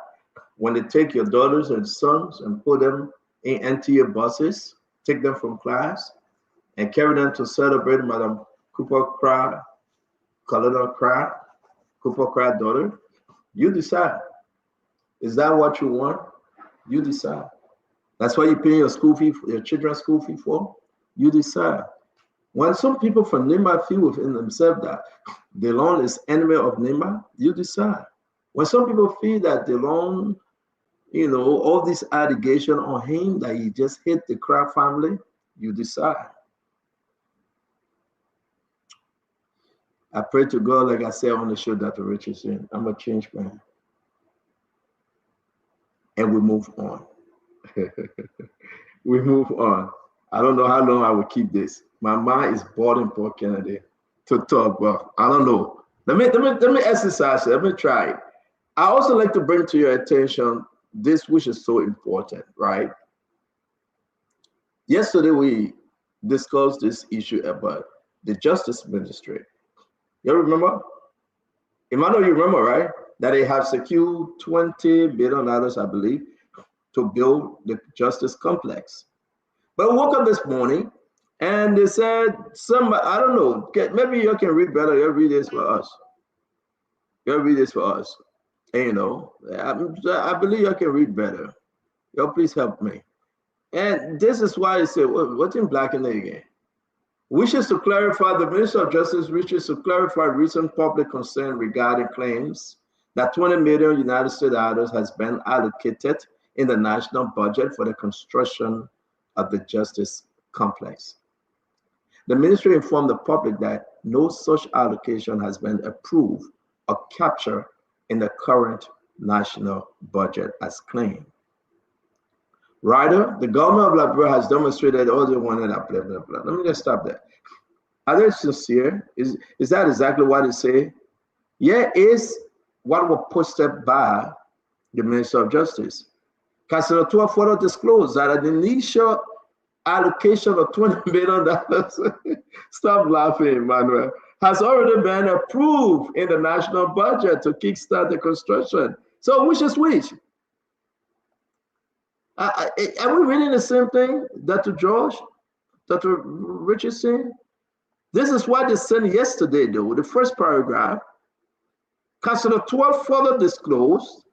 when they take your daughters and sons and put them in NTA buses, take them from class, and carry them to celebrate Madam Cooper Cry, Colonel Cry, Cooper Cry daughter. You decide. Is that what you want? You decide. That's why you're paying your school fee, your children's school fee for. You decide. When some people from Nema feel within themselves that DeLon is enemy of Nema, you decide. When some people feel that DeLon, you know, all this allegation on him that he just hit the Cry family, you decide. I pray to God, like I said on the show, Dr. Richardson, I'm a changed man. And we move on. We move on. I don't know how long I will keep this. My mind is boarding Port Kennedy to talk, but I don't know. Let me exercise it. Let me try it. I also like to bring to your attention this, which is so important, right? Yesterday we discussed this issue about the Justice Ministry. You remember? Emmanuel, you remember, right? That they have secured $20 billion, I believe, to build the Justice Complex. But I woke up this morning and they said, I don't know, maybe you can read better. You'll read this for us. You'll read this for us. And, you know, I believe you can read better. Y'all please help me. And this is why I say, what's in black and again? Wishes to clarify, the Minister of Justice wishes to clarify recent public concern regarding claims that 20 million United States dollars has been allocated in the national budget for the construction of the Justice Complex. The ministry informed the public that no such allocation has been approved or captured in the current national budget as claimed. Rather, the government of Liberia has demonstrated all they wanted, blah, blah, blah. Let me just stop there. Are they sincere? Is that exactly what they say? Yeah, is what was posted by the Minister of Justice. Councilor 12 further disclosed that an initial allocation of $20 billion, stop laughing, Emmanuel, has already been approved in the national budget to kickstart the construction. So which is which? Are we reading the same thing, Dr. George, Dr. Richardson? This is what they said yesterday, though. The first paragraph, Councilor 12 further disclosed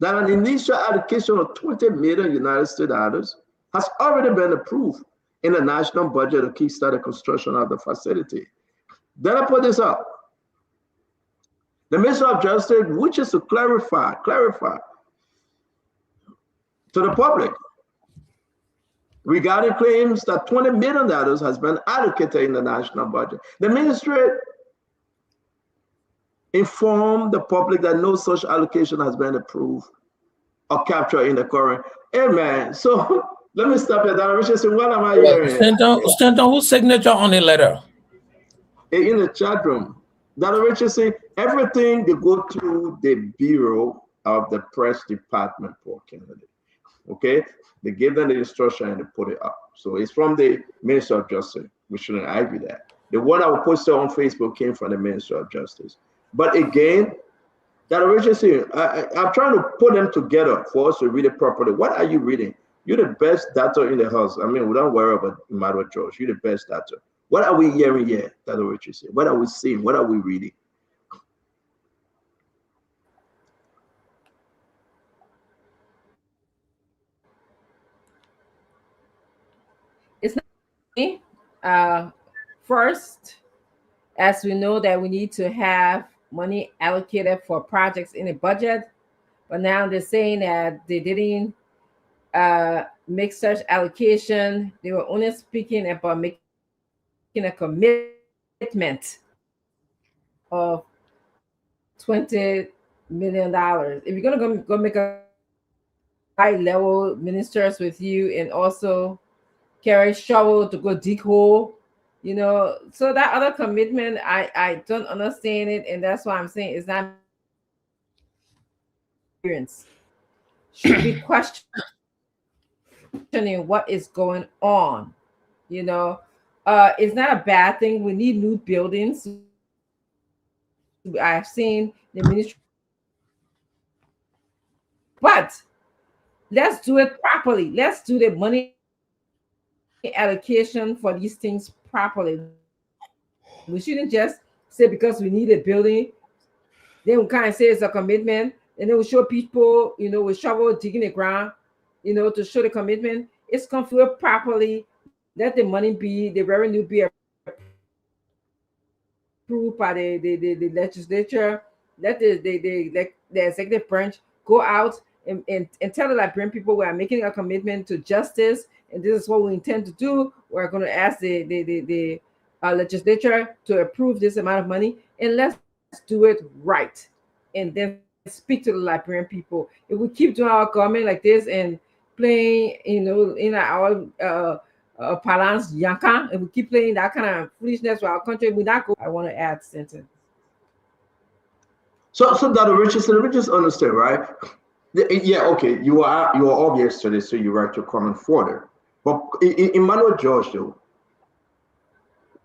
that an initial allocation of 20 million United States dollars has already been approved in the national budget to kickstart the construction of the facility. Then I put this up. The Minister of Justice wishes to clarify to the public regarding claims that $20 million has been allocated in the national budget. The ministry informed the public that no such allocation has been approved or captured in the current. Amen. So let me stop here. Dr. Richardson, what am I hearing? Stanton, whose signature on the letter? In the chat room. Dr. Richardson, everything they go through the bureau of the press department for Kennedy. Okay, they gave them the instruction and they put it up. So it's from the Minister of Justice. We shouldn't argue that. The one I was posted on Facebook came from the Minister of Justice. But again, that originally, I'm trying to put them together for us to read it properly. What are you reading? You're the best doctor in the house. I mean, we don't worry about Emmanuel George. You're the best doctor. What are we hearing here? That originally, what are we seeing? What are we reading? It's not me. First, as we know that we need to have money allocated for projects in the budget, but now they're saying that they didn't make such allocation. They were only speaking about making a commitment of $20 million. If you're gonna go make a high-level ministers with you and also carry shovel to go dig hole, you know, so that other commitment, I don't understand it, and that's why I'm saying it's not experience. Should be questioning what is going on, you know. It's not a bad thing. We need new buildings. I've seen the ministry, but let's do it properly. Let's do the money allocation for these things properly. We shouldn't just say because we need a building, then we kind of say it's a commitment, and then we show people, you know, with shovel digging the ground, you know, to show the commitment. It's configured properly. Let the money be, the revenue be approved by the legislature. Let the executive branch go out and tell the Liberian people we are making a commitment to justice, and this is what we intend to do. We're going to ask the legislature to approve this amount of money, and let's do it right, and then speak to the Liberian people. If we keep doing our government like this and playing, you know, in our parlance yankan, if we keep playing that kind of foolishness for our country, we not go. I want to add sentence. So Dr. Richardson, let me just understand, right? Yeah, okay, you are off yesterday, so you're right to comment further. But Emmanuel George, though,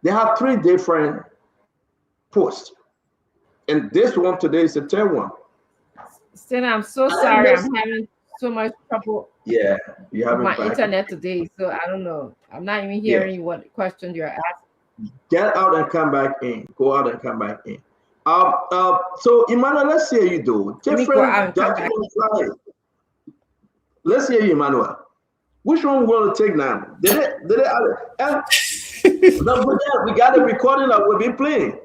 they have 3 different posts, and this one today is the 3rd one. Stella, I'm so sorry. I'm having so much trouble. Yeah, you have my internet today, so I don't know. I'm not even hearing what question you're asking. Get out and come back in. Go out and come back in. So Emmanuel, let's hear you do different documents. Let's hear you, Emmanuel. Which one we want to take now? We got the recording that we'll be playing.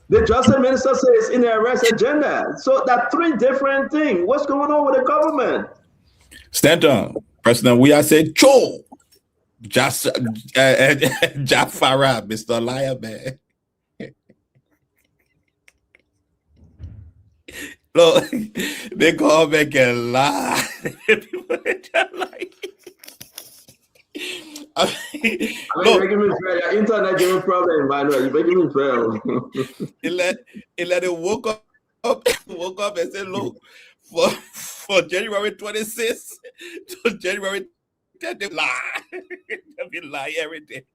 The justice minister says in the arrest agenda. So that 3 different things. What's going on with the government? Stanton, President, we are saying Cho. Jafara, Mr. Liar Man. Look, they call back and lie. You're making me fail. Your internet giving problem, Emmanuel. You're making me fail. It let it woke up and said, look, for January 26th to January 10th, they lie. They lie every day.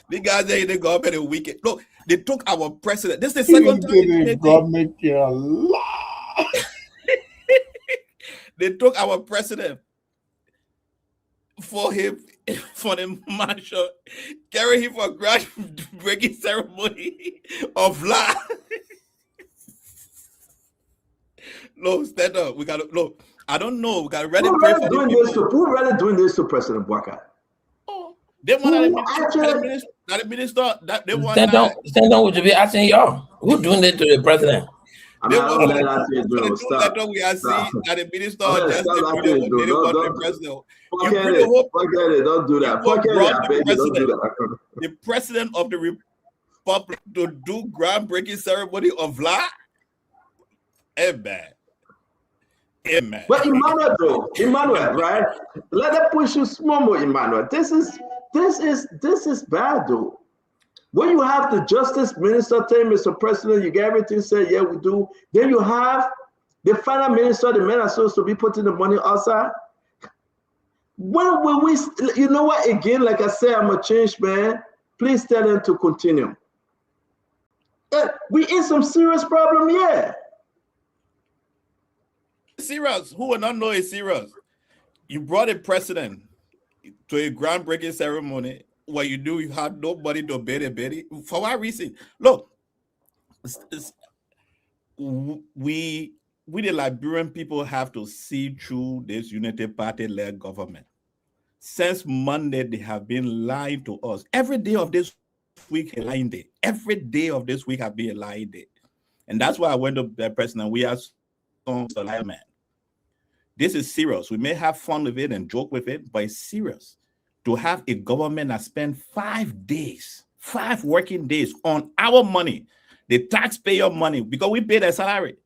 The guys there in the government a weekend. Look, they took our president. This is the second time the government can lie. They took our president for the marshal, carry him for groundbreaking ceremony of lie. No, stand up. We gotta look. I don't know. We got ready. Who really doing this to President Bouakai? They want that minister. They want stand down. Would you be asking y'all who doing it to the president? We are seeing that the minister of justice didn't want the president. Forget it. Don't do that. The president of the republic to do groundbreaking ceremony of law. Amen. But Emmanuel, right? Let them push you small more, Emmanuel. This is bad, though. When you have the justice minister telling Mr. President, you get everything said, yeah, we do. Then you have the finance minister, the men are supposed to be putting the money outside. When will we, you know what, again, like I said, I'm a changed man. Please tell them to continue. We in some serious problem, yeah. Serious. Who will not know it's serious? You brought a president to a groundbreaking ceremony. What you do, you had nobody to bet it. For what reason? Look, we the Liberian people have to see through this Unity Party-led government. Since Monday, they have been lying to us. Every day of this week, a lying day. Every day of this week have been a lying day. And that's why I went to the president. We are some lying man. This is serious. We may have fun with it and joke with it, but it's serious. To have a government that spent 5 days, 5 working days on our money, the taxpayer money, because we pay their salary,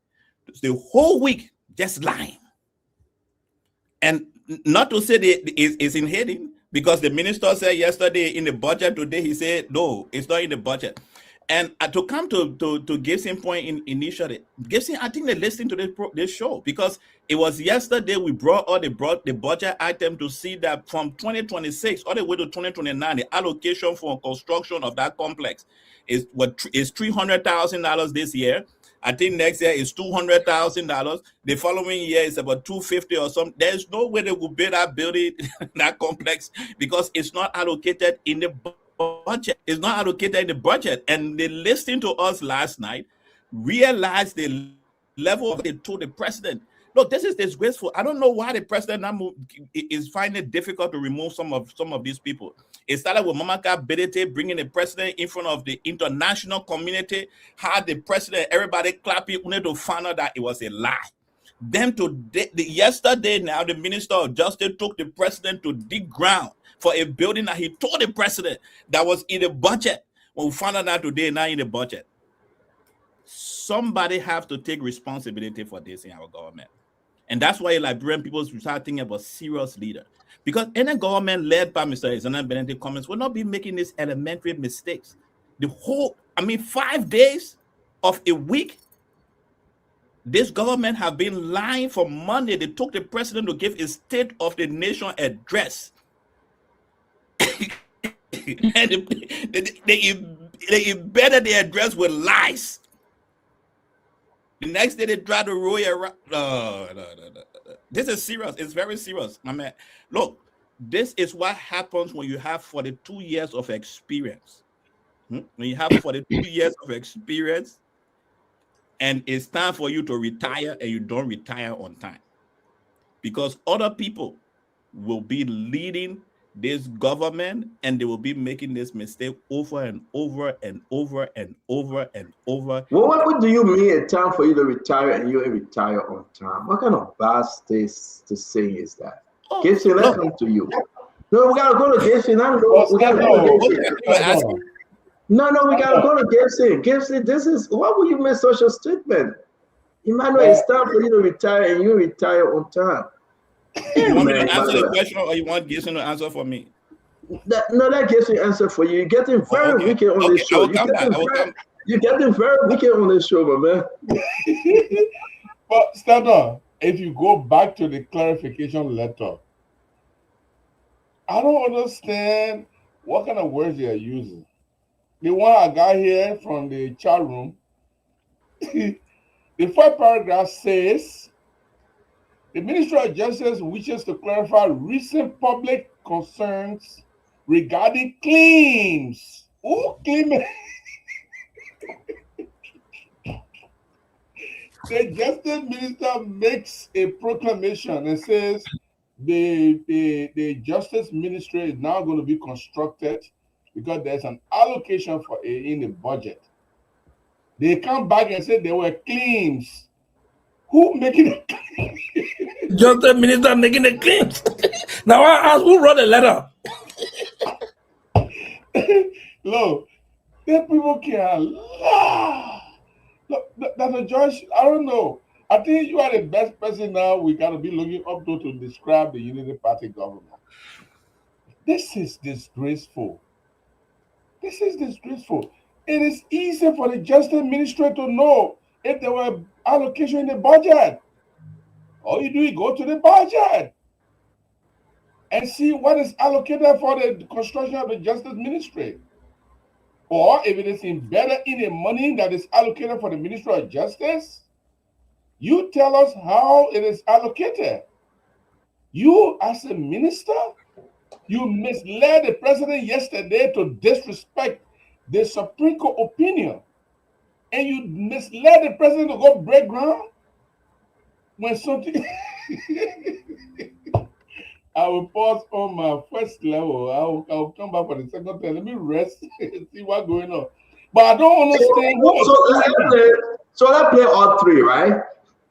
the whole week just lying. And not to say it's in hiding, because the minister said yesterday in the budget, today he said, no, it's not in the budget. And to come to Gibson point initially, Gibson, I think they listened to this show, because it was yesterday we brought the budget item to see that from 2026 all the way to 2029, the allocation for construction of that complex is $300,000 this year. I think next year is $200,000. The following year is about $250,000 or something. There's no way they will build that building, that complex, because it's not allocated in the budget. It's not allocated in the budget. And they listened to us last night, realized the level of it to the president. Look, this is disgraceful. I don't know why the president now is finding it difficult to remove some of these people. It started with Mamaka Bedete bringing the president in front of the international community, had the president, everybody clapping, only to find out that it was a lie. Then yesterday now, the Minister of Justice took the president to dig ground for a building that he told the president that was in the budget. When we found out that today, not in the budget. Somebody have to take responsibility for this in our government. And that's why Liberian people start thinking about serious leader. Because any government led by Mr. Alexander Benedict Cummings will not be making these elementary mistakes. 5 days of a week, this government have been lying for Monday. They took the president to give a State of the Nation address. And they embedded the address with lies. The next day they try to roll it around. No. This is serious. It's very serious, my man. Look, this is what happens when you have 42 years of experience. When you have 42 years of experience, and it's time for you to retire, and you don't retire on time, because other people will be leading this government, and they will be making this mistake over and over and over and over and over. Well, what do you mean a time for you to retire and you retire on time? What kind of bad saying is that? Gibson, let's come to you. No, we gotta go to Gibson. We gotta go to Gibson. No, we gotta go to Gibson. Gibson, why would you make such a statement? Emmanuel, it's time for you to retire and you retire on time. You want me to answer the question, or you want Gibson to answer for me? That gives you answer for you. You're getting very wicked on this show. You're getting very wicked on this show, my man. But Stella, if you go back to the clarification letter, I don't understand what kind of words they are using. The one I got here from the chat room, the first paragraph says, the Ministry of Justice wishes to clarify recent public concerns regarding claims. Who claim? The Justice Minister makes a proclamation and says the Justice Ministry is now going to be constructed because there's an allocation for in the budget. They come back and say there were claims. Who making a claim? Just the minister making the claims. Now I ask, who wrote the letter? Look, the people can lie. Look, Dr. Josh, I don't know. I think you are the best person now we gotta be looking up to describe the Unity Party government. This is disgraceful. This is disgraceful. It is easy for the Justice Ministry to know if there were allocation in the budget. All you do is go to the budget and see what is allocated for the construction of the Justice Ministry. Or if it is embedded in the money that is allocated for the Ministry of Justice, you tell us how it is allocated. You, as a minister, you misled the president yesterday to disrespect the Supreme Court opinion. And you misled the president to go break ground when something... I will pause on my first level. I'll come back for the second time. Let me rest and see what's going on. But I don't understand. So let's play all three, right?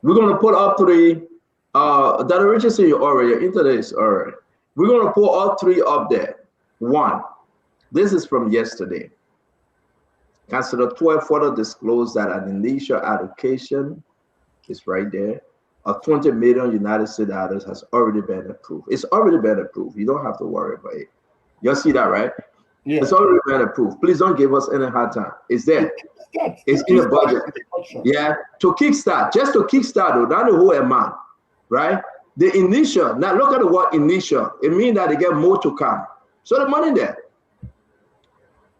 We're going to put all three. Dr. Richardson, you're already, your internet is already. We're going to put all three up there. One, this is from yesterday. Councilor 12 further disclosed that an initial allocation is right there of 20 million United States dollars has already been approved. It's already been approved. You don't have to worry about it. You'll see that, right? Yeah. It's already been approved. Please don't give us any hard time. It's there. It's in the budget. Yeah. To kickstart, just to kickstart, though, not the whole amount, right? The initial, now look at the word initial. It means that they get more to come. So the money there.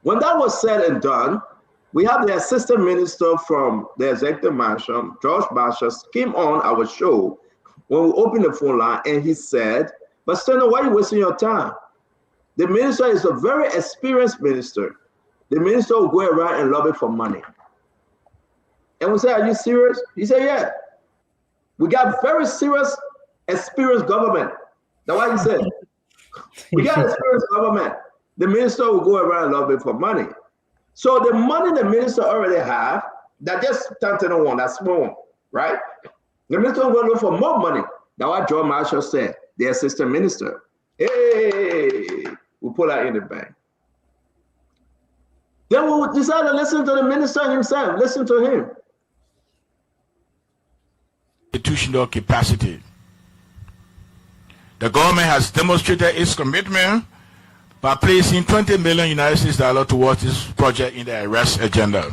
When that was said and done, we have the assistant minister from the executive mansion, George Marshall, came on our show when we opened the phone line, and he said, but Steno, why are you wasting your time? The minister is a very experienced minister. The minister will go around and lobby for money. And we said, are you serious? He said, yeah. We got very serious, experienced government. That's what he said. We got experienced government. The minister will go around and lobby for money. So the money the minister already have, that just 10-1, that's small, right? The minister will look for more money. That's what John Marshall said, the assistant minister. Hey, we'll put that in the bank. Then we'll decide to listen to the minister himself. Listen to him. Institutional capacity. The government has demonstrated its commitment by placing 20 million United States dollars towards this project in the arrest agenda.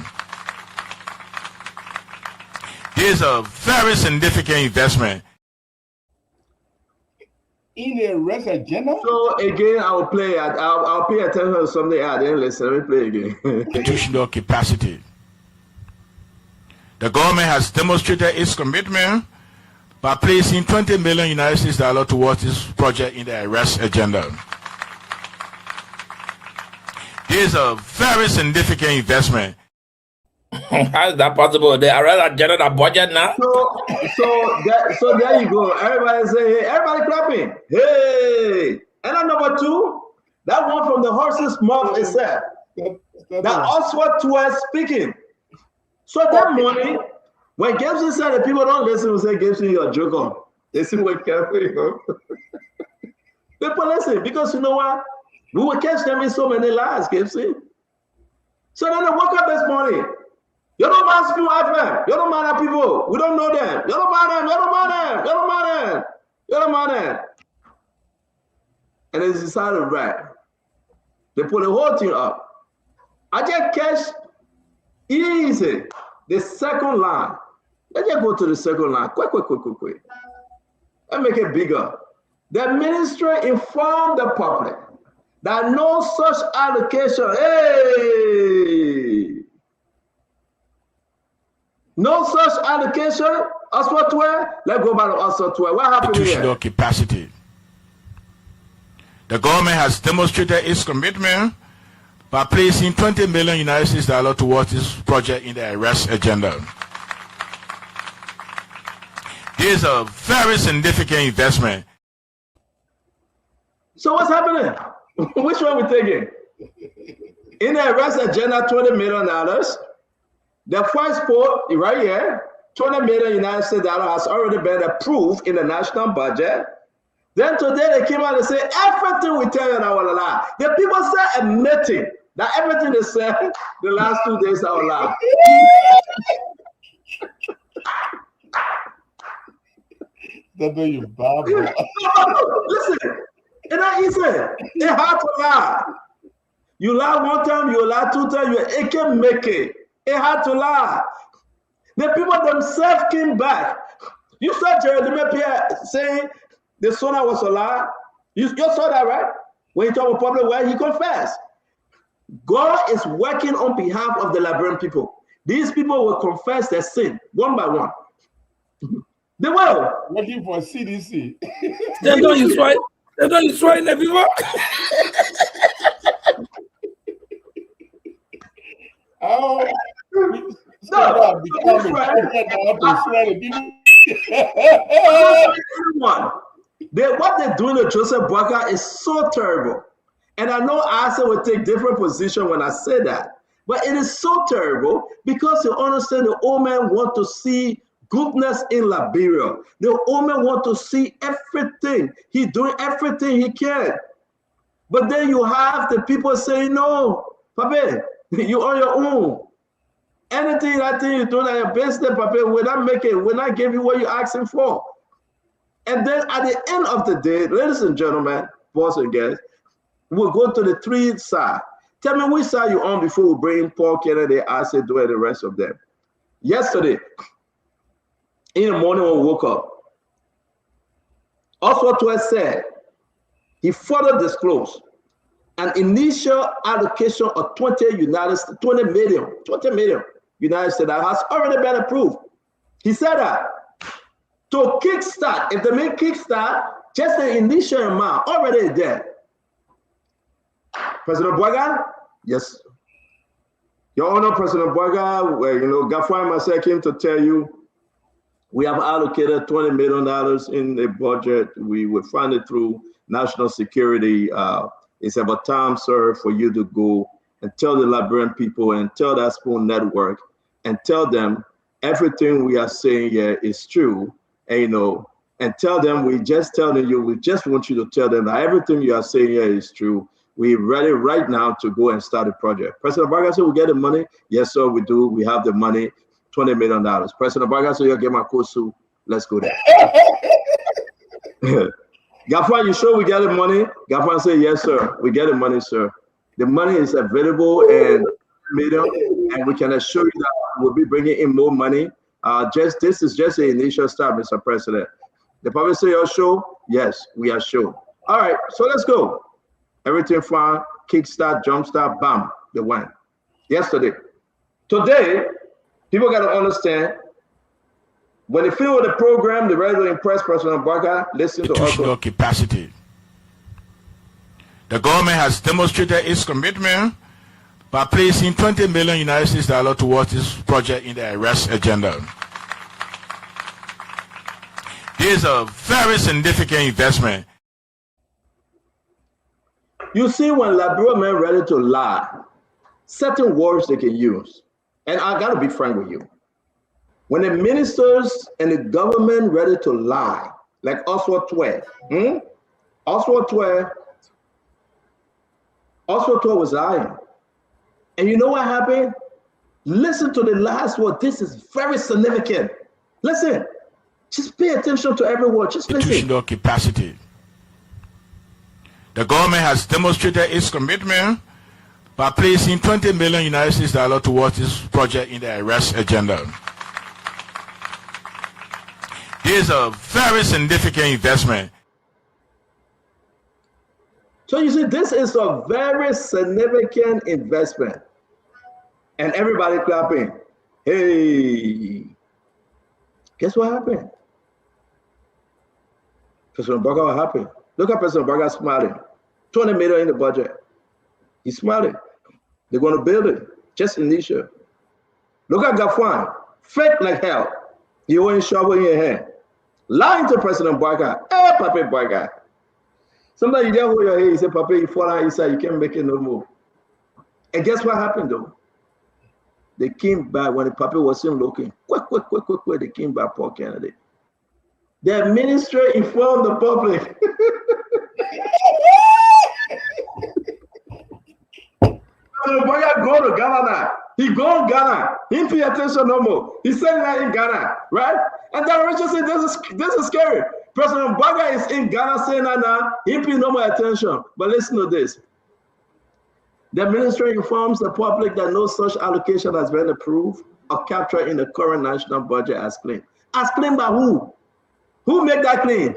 This is a very significant investment. In the arrest agenda? So again, I'll play. I'll pay attention to something I didn't listen. Let me play again. Institutional capacity. The government has demonstrated its commitment by placing 20 million United States dollars towards this project in the arrest agenda. This is a very significant investment. How is that possible? They are rather general budget now. So there you go. Everybody say, hey, everybody clapping. Hey. And then number two, that one from the horse's mouth is said. That Oswald Tuer speaking. So that morning, when Gibson said that people don't listen, we say, Gibson, you're a joke. They see what careful you go. People listen, because you know what? We will catch them in so many lies, Gibson. So then they woke up this morning. You don't mind people FM. You don't mind our people. We don't know them. You don't mind them. You don't mind them. You don't mind them. You don't mind them. And they decided to write. They put the whole thing up. I just catch easy the second line. Let's just go to the second line. Quick. Let's make it bigger. The ministry informed the public that no such allocation, no such allocation, Oswald Tuer. Let's go back to Oswald Tuer. What happened here? Institutional capacity. The government has demonstrated its commitment by placing 20 million United States dollars towards this project in the arrest agenda. This is a very significant investment. So what's happening? Which one we taking? In the arrest agenda, $20 million. The first port right here, 20 million United States dollars has already been approved in the national budget. Then today they came out and said everything we tell you now are a lie. The people start admitting that everything they said the last 2 days are a lie. That's what you bad. Listen, it's not easy. It's hard to lie. You lie one time, you lie two times, it can make it. It had to lie. The people themselves came back. You saw Jeremy Pierre saying the Sona was a lie. You saw that, right? When he talked about public way, he confessed. God is working on behalf of the Liberian people. These people will confess their sin one by one. They will. Working for CDC. They don't use right. They don't use right everywhere. Oh, what they're doing to Joseph Boakai is so terrible. And I know Asa will take different position when I say that. But it is so terrible because you understand the old man want to see goodness in Liberia. The old man want to see everything. He doing everything he can. But then you have the people saying, no, Papa, you on your own. Anything that thing you do that your business, Papa, will not make it, will not give you what you're asking for. And then at the end of the day, ladies and gentlemen, boys and girls, we'll go to the three side. Tell me which side you on before we bring Paul Kennedy, Asa, do the rest of them. Yesterday, in the morning when we woke up, Oswald Twist said he further disclosed an initial allocation of 20 million United States that has already been approved. He said that to kickstart, if they make kickstart, just the initial amount already there. President Boakai, yes. Your Honor, President Boakai, Gafwai and myself came to tell you we have allocated $20 million in the budget. We will fund it through national security. It's about time, sir, for you to go and tell the Liberian people and tell that Spoon Network and tell them everything we are saying here is true. And, and tell them, we just want you to tell them that everything you are saying here is true. We're ready right now to go and start the project. President Boakai said, we get the money. Yes, sir, we do. We have the money, $20 million. President Boakai said, you'll get my kosu. Let's go there. Gafwan, you sure we get the money? Gafwan said, yes, sir. We get the money, sir. The money is available and we can assure you that we'll be bringing in more money. This is just the initial start, Mr. President. The public say, you're sure? Yes, we are sure. All right, so let's go. Everything fine, kickstart, jumpstart, bam, they went. Yesterday. Today, people got to understand, when they feel with the program, they're ready to impress President Boakai, listen to us. Capacity. The government has demonstrated its commitment by placing $20 million United States dollars towards this project in the arrest agenda. This is a very significant investment. You see, when Liberia men ready to lie, certain words they can use. And I got to be frank with you. When the ministers and the government ready to lie, like Oswald Twist, Oswald Twist was lying. And you know what happened? Listen to the last word. This is very significant. Listen. Just pay attention to every word. Just listen. Institutional capacity. The government has demonstrated its commitment by placing $20 million United States dollars towards this project in the arrest agenda. This is a very significant investment. So you see, this is a very significant investment. And everybody clapping. Hey, guess what happened? President Boakai was happy. Look at President Boakai smiling. $20 million in the budget. He's smiling. They're going to build it. Just initial. Look at Gafwan. Fake like hell. You ain't shovel in your hand. Lying to President Boakai. Hey, Papa Boakai. Somebody there hold your head. He said, Papa, you fall out inside. You can't make it no more. And guess what happened though? They came back when the Papa was still looking. Quick. They came back, Paul Kennedy. They administrate informed the public. Boakai go to Ghana now. He go to Ghana. He didn't pay attention no more. He said that in Ghana, right? And then Richard said, this is scary. President Boakai is in Ghana saying that now. He didn't pay no more attention. But listen to this. The ministry informs the public that no such allocation has been approved or captured in the current national budget as claimed. As claimed by who? Who made that claim?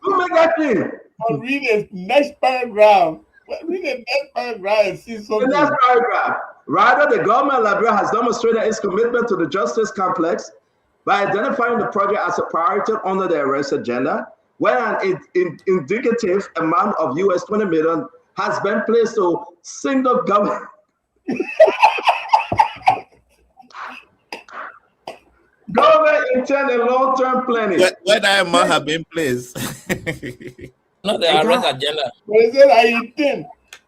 Who made that claim? Read the next paragraph. Read the next paragraph and see something. The next paragraph. Rather, the government of Liberia has demonstrated its commitment to the justice complex by identifying the project as a priority under the arrest agenda, where an indicative amount of US 20 million has been placed to single government. Government intend and long-term planning. Where that amount have been placed? Not the arrest agenda. They said I intend.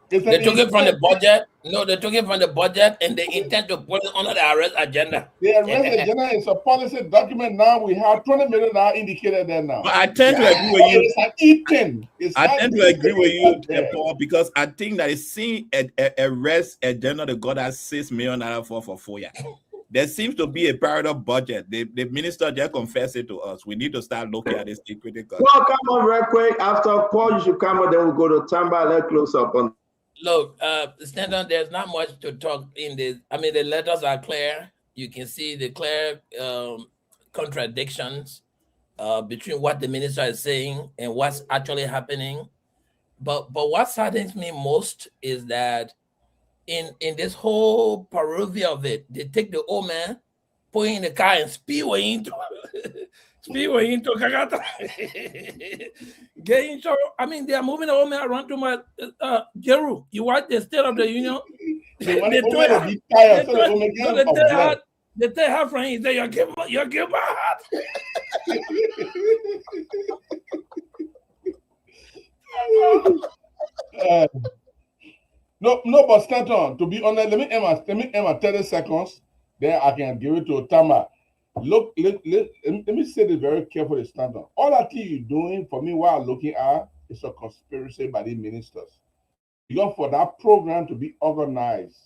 They took it from the budget. No, they took it from the budget and they intend to put it under the arrest agenda. The arrest agenda is a policy document now. We have 20 million now indicated there now. But I tend to agree with you. It's an eating. I tend to agree with you, Paul, because I think that it's seeing a arrest agenda that got us $6 million for 4 years. There seems to be a parallel budget. The minister just confessed it to us. We need to start looking at this critical. Paul, come on real quick. After Paul, you should come on. Then we'll go to Tamba. Let's close up on. Look, Stanton, there's not much to talk in this. I mean, the letters are clear. You can see the clear contradictions between what the minister is saying and what's actually happening. But what saddens me most is that in this whole parody of it, they take the old man, put him in the car and speedway into Kagata. Get in trouble. I mean, they are moving the old man around to my Jeru. You watch the State of the Union. They tell her friend, he say, you're give my heart. No, but Stanton, to be honest, let me Emma 30 seconds, then I can give it to Tama. Look, let me say this very carefully, Stanton. All that thing you're doing for me while looking at is a conspiracy by the ministers. Because for that program to be organized,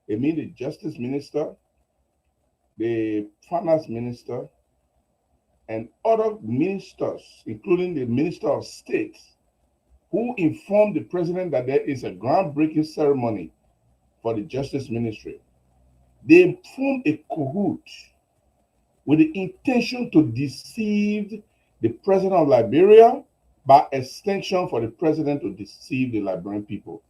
it means the justice minister, the finance minister, and other ministers, including the minister of state, who informed the president that there is a groundbreaking ceremony for the justice ministry. They formed a cahoot with the intention to deceive the president of Liberia, by extension for the president to deceive the Liberian people.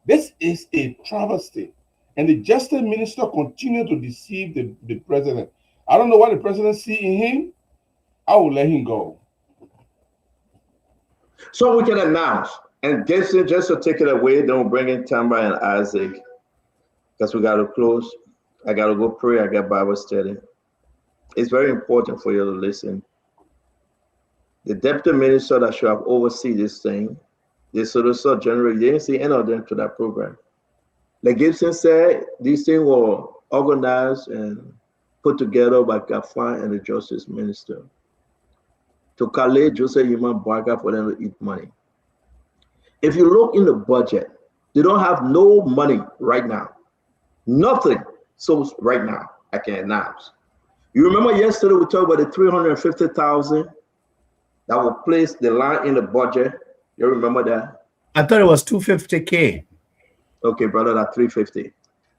This is a travesty. And the justice minister continued to deceive the president. I don't know what the president see in him. I will let him go. So we can announce, and just to take it away, then we'll bring in Tamba and Isaac, because we got to close. I got to go pray. I got Bible study. It's very important for you to listen. The deputy minister that should have overseen this thing, the Solicitor General, they didn't see any of them to that program. Like Gibson said, these things were organized and put together by Gafan and the Justice Minister to collect Joseph Human Barker for them to eat money. If you look in the budget, they don't have no money right now. Nothing. So right now, I can announce. You remember yesterday we talked about the 350,000 that will place the line in the budget. You remember that? I thought it was 250K. Okay, brother, that's 350.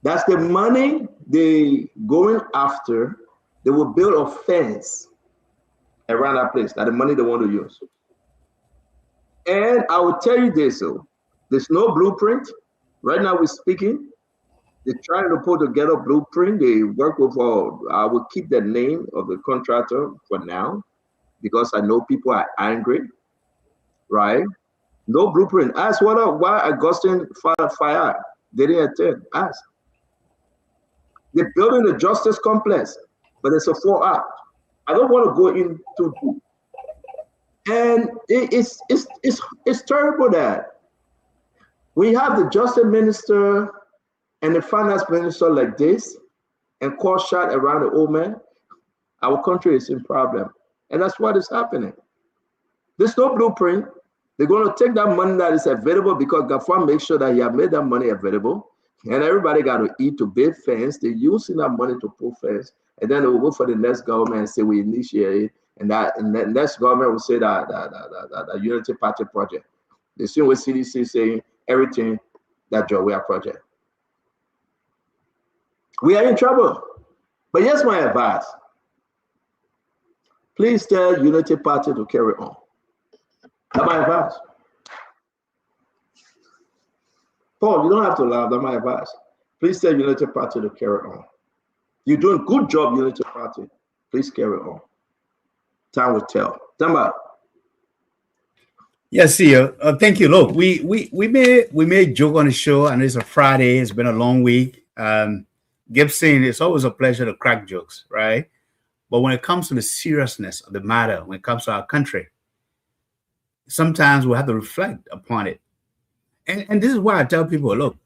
That's the money they going after. They will build a fence around that place. That's the money they want to use. And I will tell you this, though. There's no blueprint. Right now we're speaking. They're trying to put together a blueprint. They work with, I will keep the name of the contractor for now, because I know people are angry, right? No blueprint. Ask why Augustine Fire they didn't attend. Ask. They're building the justice complex, but it's a 4-act. I don't want to go into, and it's terrible that we have the justice minister and the finance minister like this, and call shot around the old man. Our country is in problem, and that's what is happening. There's no blueprint. They're going to take that money that is available, because Gafan makes sure that he has made that money available, and everybody got to eat to build fence. They're using that money to put fence, and then they will go for the next government and say we initiate it, and the next government will say that Unity Party project. The same way CDC saying everything that Joya project. We are in trouble. But here's my advice. Please tell Unity Party to carry on. That's my advice. Paul, you don't have to laugh. That's my advice. Please tell Unity Party to carry on. You're doing a good job, Unity Party. Please carry on. Time will tell. Tamba. Yes, CEO. Thank you. Look, we may joke on the show, and it's a Friday. It's been a long week. Gibson, it's always a pleasure to crack jokes, right? But when it comes to the seriousness of the matter, when it comes to our country, sometimes we have to reflect upon it. And this is why I tell people, look,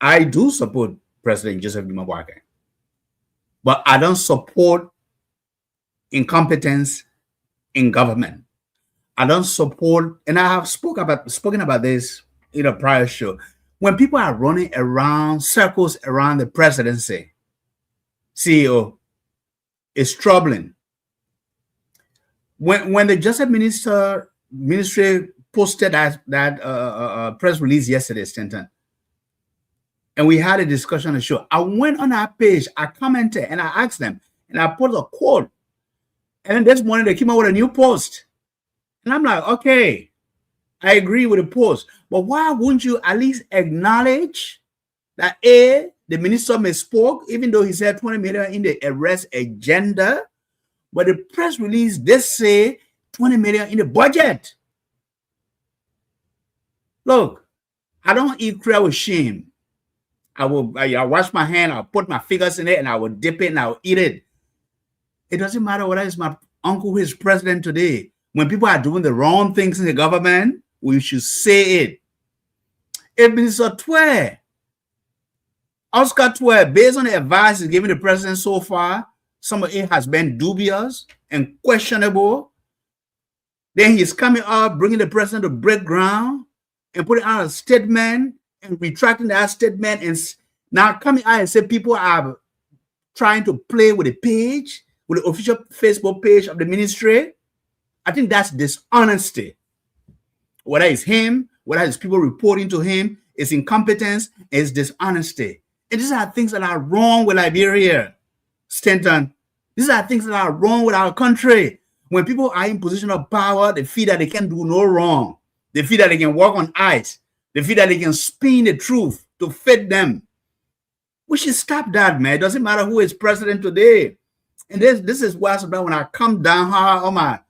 I do support President Joseph Boakai, but I don't support incompetence in government. I don't support, and I have spoken about this in a prior show. When people are running around circles around the presidency, CEO, it's troubling. When the Justice Ministry posted that press release yesterday, Stanton, and we had a discussion on the show, I went on our page, I commented, and I asked them, and I put a quote. And then this morning they came out with a new post. And I'm like, okay, I agree with the post. But why wouldn't you at least acknowledge that the minister misspoke, even though he said 20 million in the arrest agenda, but the press release did say 20 million in the budget. Look, I don't eat crab with shame. I wash my hand, I'll put my fingers in it, and I will dip it and I'll eat it. It doesn't matter whether it's my uncle who is president today. When people are doing the wrong things in the government, we should say it. If Minister Oscar Twe, based on the advice he's given the president so far, some of it has been dubious and questionable. Then he's coming up, bringing the president to break ground and putting out a statement and retracting that statement, and now coming out and say people are trying to play with the page, with the official Facebook page of the ministry. I think that's dishonesty. Whether it's him, whether it's people reporting to him, it's incompetence, it's dishonesty. And these are things that are wrong with Liberia, Stanton. These are things that are wrong with our country. When people are in position of power, they feel that they can do no wrong. They feel that they can walk on ice. They feel that they can spin the truth to fit them. We should stop that, man. It doesn't matter who is president today. And this is why sometimes when I come down hard on my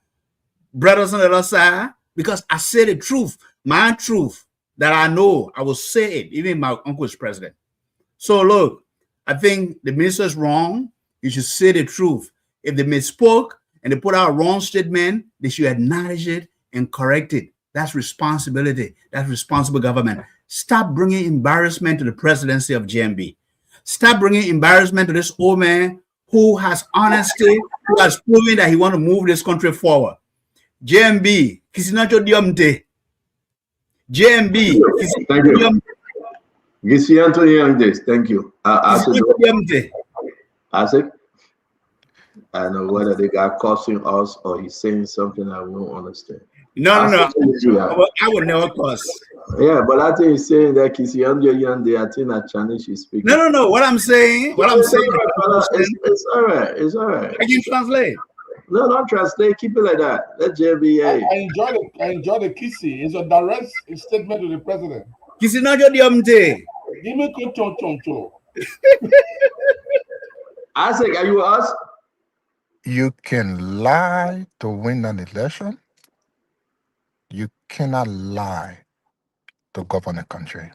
brothers on the other side, because I say the truth, my truth that I know, I will say it, even if my uncle is president. So look, I think the minister is wrong. You should say the truth. If they misspoke and they put out a wrong statement, they should acknowledge it and correct it. That's responsibility. That's responsible government. Stop bringing embarrassment to the presidency of GMB. Stop bringing embarrassment to this old man who has honesty, who has proven that he wants to move this country forward. GMB, Kisinacho Diomte. GMB, thank you. Gisianto Youngdays, thank you. Asik, I don't know whether they got cursing us or he's saying something I won't understand. No. I would never curse. Yeah, but I think he's saying that Kisianjo Yande, I think that Chinese is speaking. No. What I'm saying, it's all right. It's all right. I can translate. No, don't translate. Keep it like that. Let JBA. I enjoy the kissy. It's a direct statement to the president. Kissy not your diamte. Give me chon. Isaac, are you us? You can lie to win an election. You cannot lie to govern a country.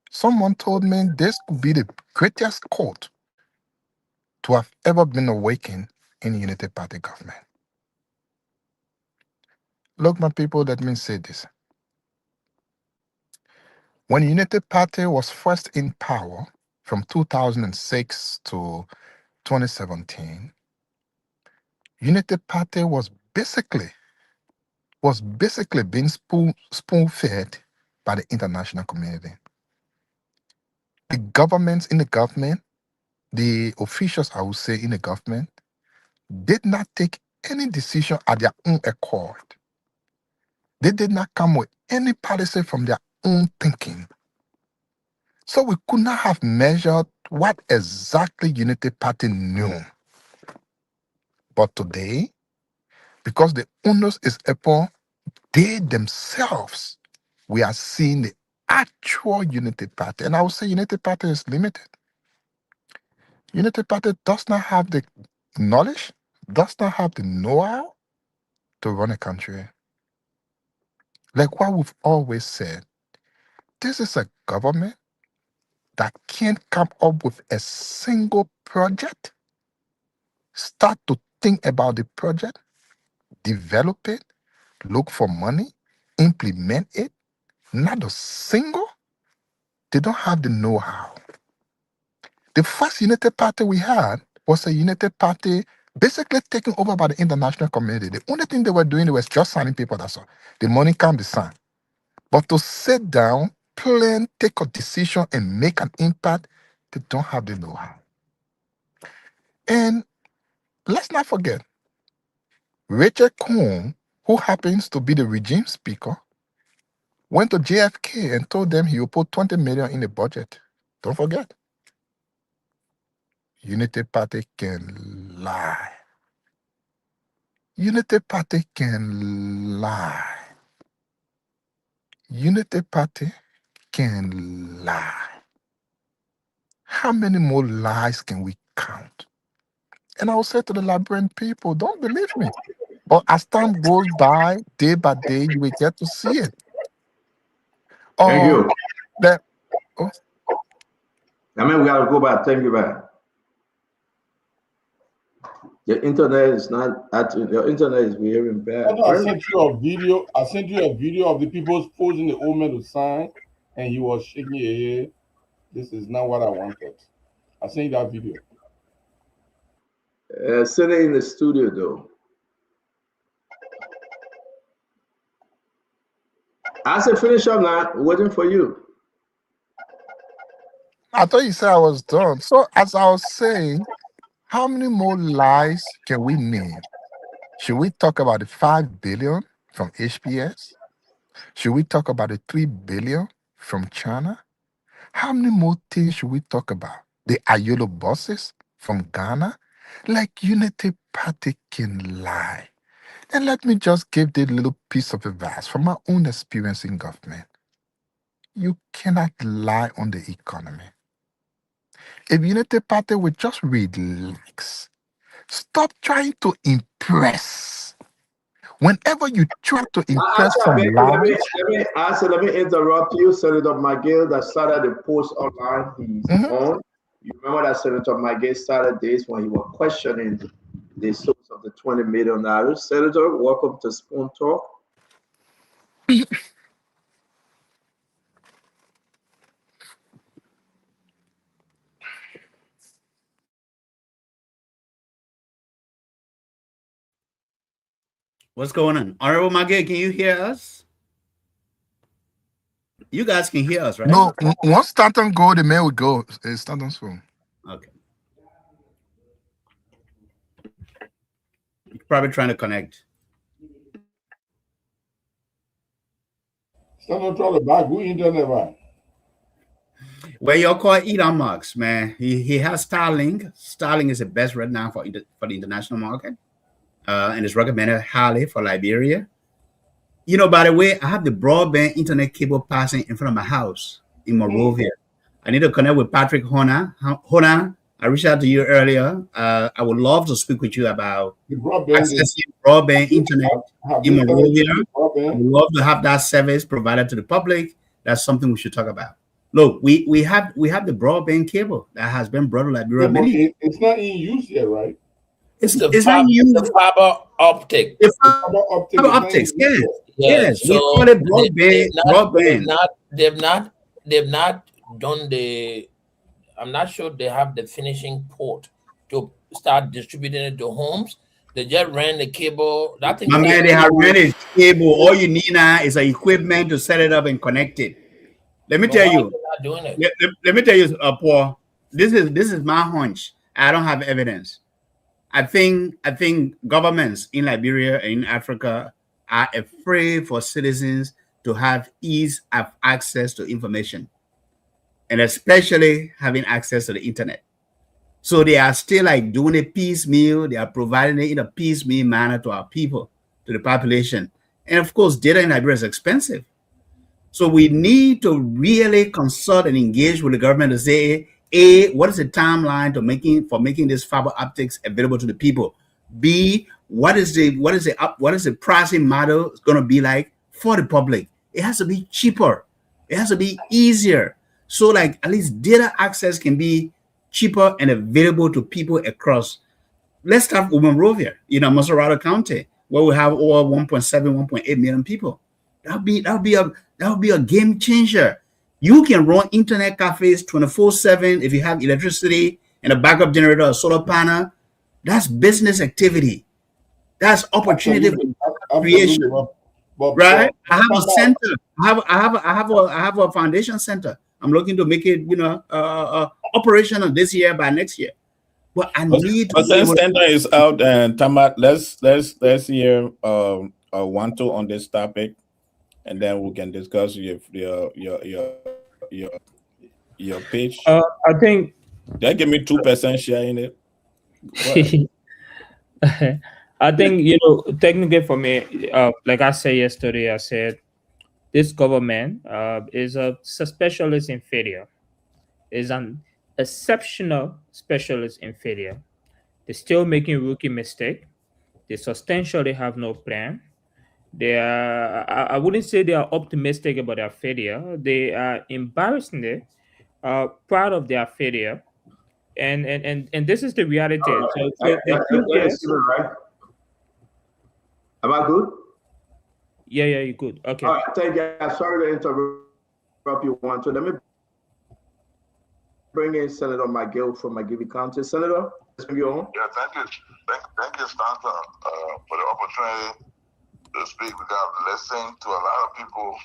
Someone told me this could be the greatest court to have ever been awakened in Unity Party government. Look, my people, let me say this. When Unity Party was first in power from 2006 to 2017, Unity Party was basically being spoon-fed by the international community. The governments in the government, the officials, I would say, in the government, did not take any decision at their own accord. They did not come with any policy from their own thinking. So we could not have measured what exactly Unity Party knew. But today, because the onus is upon they themselves, we are seeing the actual Unity Party. And I would say Unity Party is limited. Unity Party does not have the knowledge, does not have the know-how to run a country. Like what we've always said, this is a government that can't come up with a single project, start to think about the project, develop it, look for money, implement it. Not a single. They don't have the know-how. The first Unity Party we had was a Unity Party basically taken over by the international community. The only thing they were doing was just signing people, that's all. The money can be signed. But to sit down, plan, take a decision, and make an impact, they don't have the know-how. And let's not forget, Richard Cohn, who happens to be the regime speaker, went to JFK and told them he will put 20 million in the budget. Don't forget. Unity Party can lie. Unity Party can lie. Unity Party can lie. How many more lies can we count? And I will say to the Liberian people, don't believe me. But as time goes by, day by day, you will get to see it. Thank you. Oh. I mean, we gotta go back. Thank you, man. Your internet is not active. Your internet is behaving bad. I sent you a video. I sent you a video of the people forcing the old man to sign, and he was shaking his head. This is not what I wanted. I sent you that video. Send it in the studio, though. I said, finish up now. Waiting for you. I thought you said I was done. So as I was saying, how many more lies can we name? Should we talk about the 5 billion from HPS? Should we talk about the 3 billion from China? How many more things should we talk about? The Ayolo buses from Ghana? Like Unity Party can lie. And let me just give this little piece of advice from my own experience in government. You cannot lie on the economy. If Unity Party would just relax, stop trying to impress. Whenever you try to impress some lies, let me interrupt you. Senator McGill that started the post online he's on. You remember that Senator McGill started this when he was questioning the source of the $20 million. Senator, welcome to Spoon Talk. What's going on? Honorable Maggie, can you hear us? You guys can hear us, right? No, once Stanton go, the man will go. It's Stanton's phone. Okay. You're probably trying to connect. Stanton trying to buy good internet, man. Well, you're called Elon Musk, man. He has Starlink. Starlink is the best right now for the international market. And it's recommended highly for Liberia. You know, by the way, I have the broadband internet cable passing in front of my house in Monrovia. I need to connect with Patrick Hona. Hona, I reached out to you earlier. I would love to speak with you about accessing broadband internet in Monrovia. I would love to have that service provided to the public. That's something we should talk about. Look, we have the broadband cable that has been brought to Liberia. It's not in use yet, right? It's not used. The fiber optic. The fiber optics, yes. Yes. So we call it broadband. They've not done the. I'm not sure they have the finishing port to start distributing it to homes. They just ran the cable. That thing. My man, they have rented cable. All you need now is an equipment to set it up and connect it. Let me tell you. Let me tell you, Paul. This is my hunch. I don't have evidence. I think governments in Liberia and in Africa are afraid for citizens to have ease of access to information, and especially having access to the internet. So they are still like doing a piecemeal. They are providing it in a piecemeal manner to our people, to the population. And of course, data in Liberia is expensive. So we need to really consult and engage with the government to say, A, what is the timeline to making this fiber optics available to the people? B, what is the pricing model going to be like for the public? It has to be cheaper. It has to be easier. So like at least data access can be cheaper and available to people across. Let's start with Monrovia, Monserrado County, where we have over 1.7, 1.8 million people. That would be a game changer. You can run internet cafes 24/7 if you have electricity and a backup generator, a solar panel. That's business activity. That's opportunity for creation. Right? I have a center. I have a foundation center. I'm looking to make it, operational this year by next year. But I need to. Center is out, and Tamat, let's hear Wanto on this topic, and then we can discuss your pitch. I think they give me 2% share in it. I think technically for me, like I said yesterday, I said this government is a specialist in failure. Is an exceptional specialist in failure. They're still making rookie mistake. They substantially have no plan. They are, I wouldn't say they are optimistic about their failure. They are embarrassingly proud of their failure. And this is the reality. Right? Am I good? Yeah, you're good. Okay. All right, thank you. Sorry to interrupt you, Wanto. Let me bring in Senator McGill from McGill County. Senator, thank you. Thank you, Stanton, for the opportunity to speak. We got listening to a lot of people,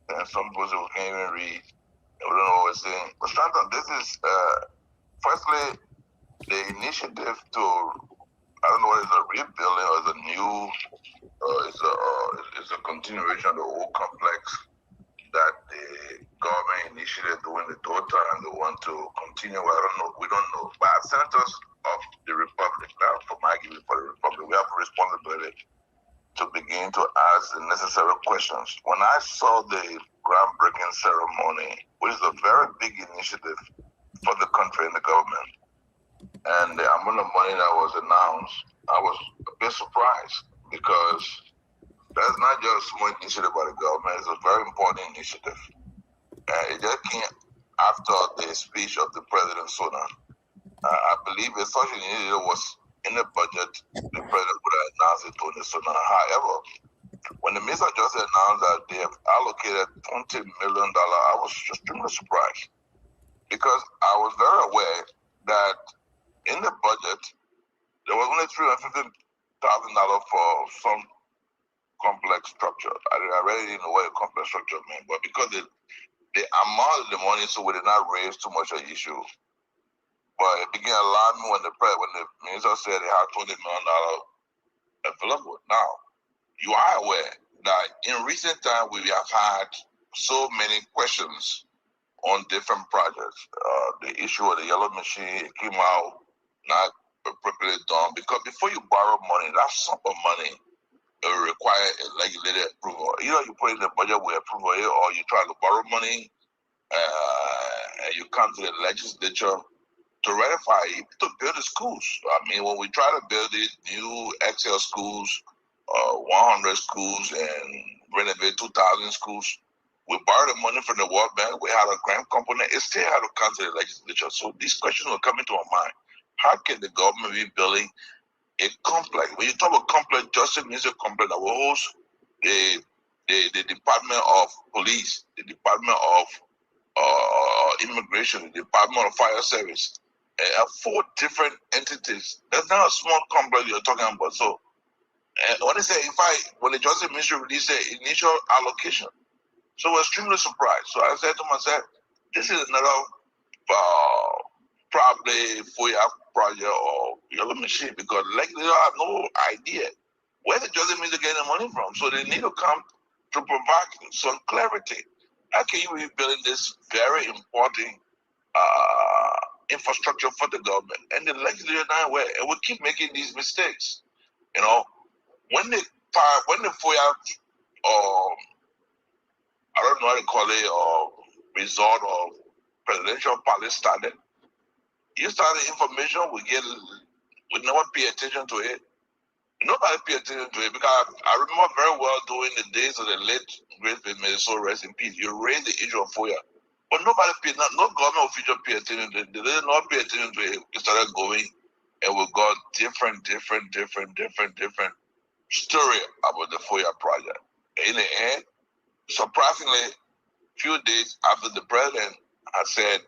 and some people who can't even read, and we don't know what we're saying. But Stanton, this is firstly the initiative to, I don't know whether it's a rebuilding or it's a new, it's a continuation of the old complex that the government initiated during the DOTA, and they want to continue. I don't know. We don't know. But as senators of the Republic, now for my giving for the Republic, we have a responsibility to begin to ask the necessary questions. When I saw the groundbreaking ceremony, which is a very big initiative for the country and the government, and the amount of money that was announced, I was a bit surprised, because that's not just a small initiative by the government. It's a very important initiative. It just came after the speech of the President Sona. I believe if such an initiative was in the budget, the President would have announced it to the Sona. However, when the Minister just announced that they have allocated $20 million, I was extremely surprised, because I was very aware that in the budget, there was only $350,000 for some complex structure. I really didn't know what a complex structure meant, but because the amount of the money, so we did not raise too much of an issue. But it began alarming when the minister said they had $20 million available. Now, you are aware that in recent time we have had so many questions on different projects. The issue of the yellow machine, it came out not appropriately done, because before you borrow money, that sum of money will require a legislative approval. Either you put in the budget with approval, or you try to borrow money and you come to the legislature to ratify it to build the schools. I mean, when we try to build these new Excel schools, 100 schools, and renovate 2,000 schools, we borrowed the money from the World Bank. We had a grant component. It still had to come to the legislature. So these questions will come into our mind. How can the government be building a complex? When you talk about complex, justice means a complex that will host the Department of Police, the Department of Immigration, the Department of Fire Service, 4 different entities. That's not a small complex you're talking about. So when they say, when the Justice Ministry released the initial allocation, so we're extremely surprised. So I said to myself, this is another probably FOIA project or yellow machine, because they have no idea where the Justice Ministry getting the money from. So they need to come to provide some clarity. How can you be building this very important infrastructure for the government and the legislature not aware, and we keep making these mistakes? You know, when the FOIA, I don't know how to call it, result of presidential policy started, you started information we never pay attention to it. Nobody pay attention to it because I remember very well during the days of the late great Minnesota, rest in peace, you raised the issue of FOIA. But nobody paid, no government official pay attention to it. They did not pay attention to it. We started going and we got different story about the FOIA project. In the end, surprisingly, few days after the president had said,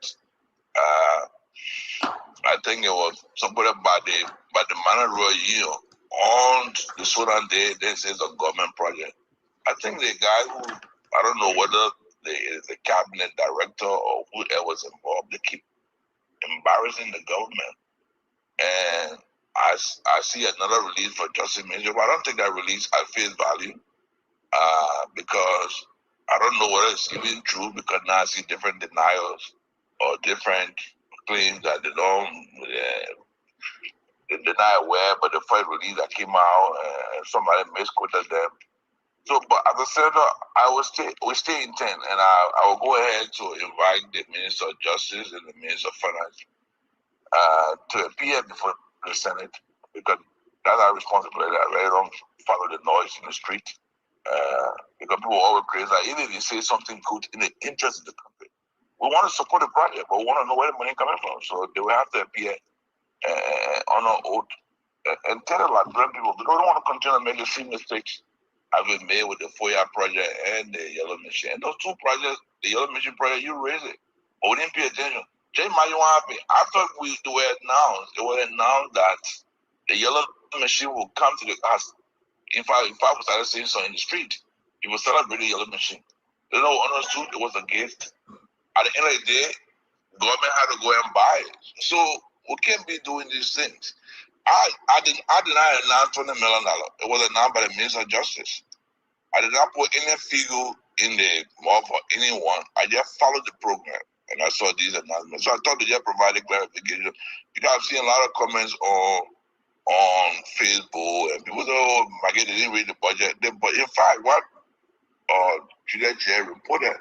I think it was somebody by the Monroe Union on the Sudan Day, they said it's a government project. I think the guy who, I don't know whether the cabinet director or whoever was involved, they keep embarrassing the government. And I see another release for Justice Minister, but I don't think that release at face value because I don't know whether it's even true because now I see different denials or different claims that they don't they're not aware, but the first release that came out, somebody misquoted them. So, but as a senator, we stay intent, and I will go ahead to invite the Minister of Justice and the Minister of Finance to appear before the Senate because that's our responsibility. I really don't follow the noise in the street because people always praise that even if you say something good in the interest of the country, we want to support the project, but we want to know where the money is coming from. So they will have to appear on our oath and tell the Liberian people we don't want to continue to make the same mistakes I've been made with the FOIA project and the Yellow Machine. And those two projects, the Yellow Machine project, you raised it, but we didn't pay attention. Jay Mayuapi, after it was announced that the Yellow Machine will come to the house. In fact, we started saying so in the street. People celebrated the Yellow Machine. They don't understood it was a gift. At the end of the day, government had to go and buy it. So we can't be doing these things. I did not announce $20 million. It was announced by the Minister of Justice. I did not put any figure in the mouth for anyone. I just followed the program and I saw these announcements. So I thought they just provided clarification because I've seen a lot of comments on Facebook and people say, oh, they didn't read the budget. But in fact, what Juliet J reported,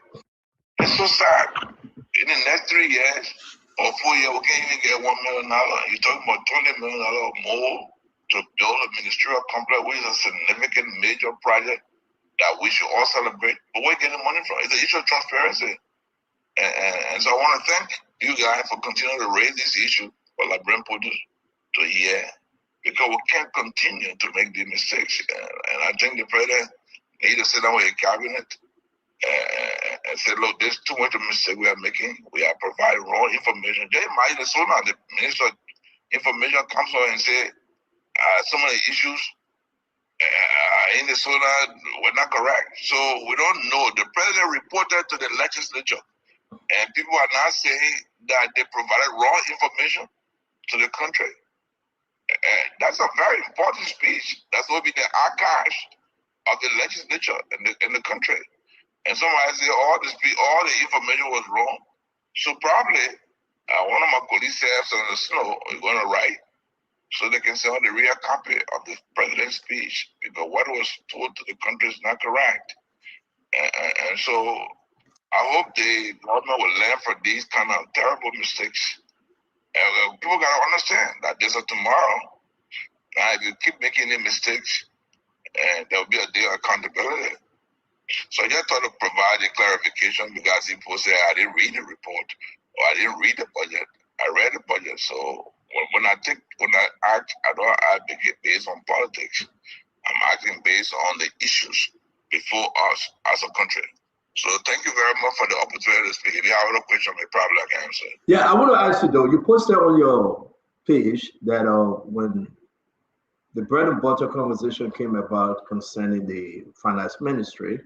it's so sad. In the next 3 years, or 4 years, we can't even get $1 million. You're talking about $20 million or more to build a ministerial complex, which is a significant major project that we should all celebrate. But where getting money from? It's an issue of transparency. And so I want to thank you guys for continuing to raise this issue for Liberian people to hear, because we can't continue to make these mistakes. And I think the president needs to sit down with a cabinet and said, look, there's too much of a mistake we are making. We are providing wrong information. They might as well the Minister of Information comes out and say some of the issues in the solar were not correct. So we don't know. The president reported to the legislature, and people are now saying that they provided wrong information to the country. That's a very important speech. That's what will be the archives of the legislature in the country. And somebody say all the information was wrong. So probably one of my colleagues said on the snow is going to write so they can send the real copy of the president's speech because what was told to the country is not correct. And so I hope the government will learn from these kind of terrible mistakes. And people got to understand that there's a tomorrow. Now, if you keep making any mistakes, there will be a day of accountability. So I just thought to provide a clarification because people say I didn't read the report or I didn't read the budget. I read the budget. So when I act, I don't advocate based on politics. I'm acting based on the issues before us as a country. So thank you very much for the opportunity to speak. If you have other questions, I probably can answer. Yeah, I want to ask you though. You posted on your page that when the bread and butter conversation came about concerning the finance ministry,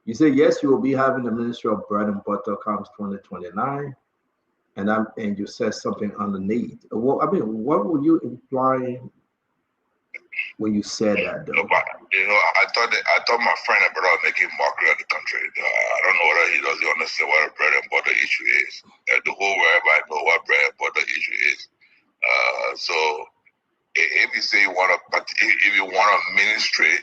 you say yes, you will be having the Ministry of Bread and Butter comes 2029, and you said something underneath. Well, I mean, what were you implying when you said that, though? No, but, I thought my friend and brother was making mockery of the country. I don't know whether he doesn't understand what a bread and butter issue is. The whole world everybody know what bread and butter issue is. So if you say you want a ministry,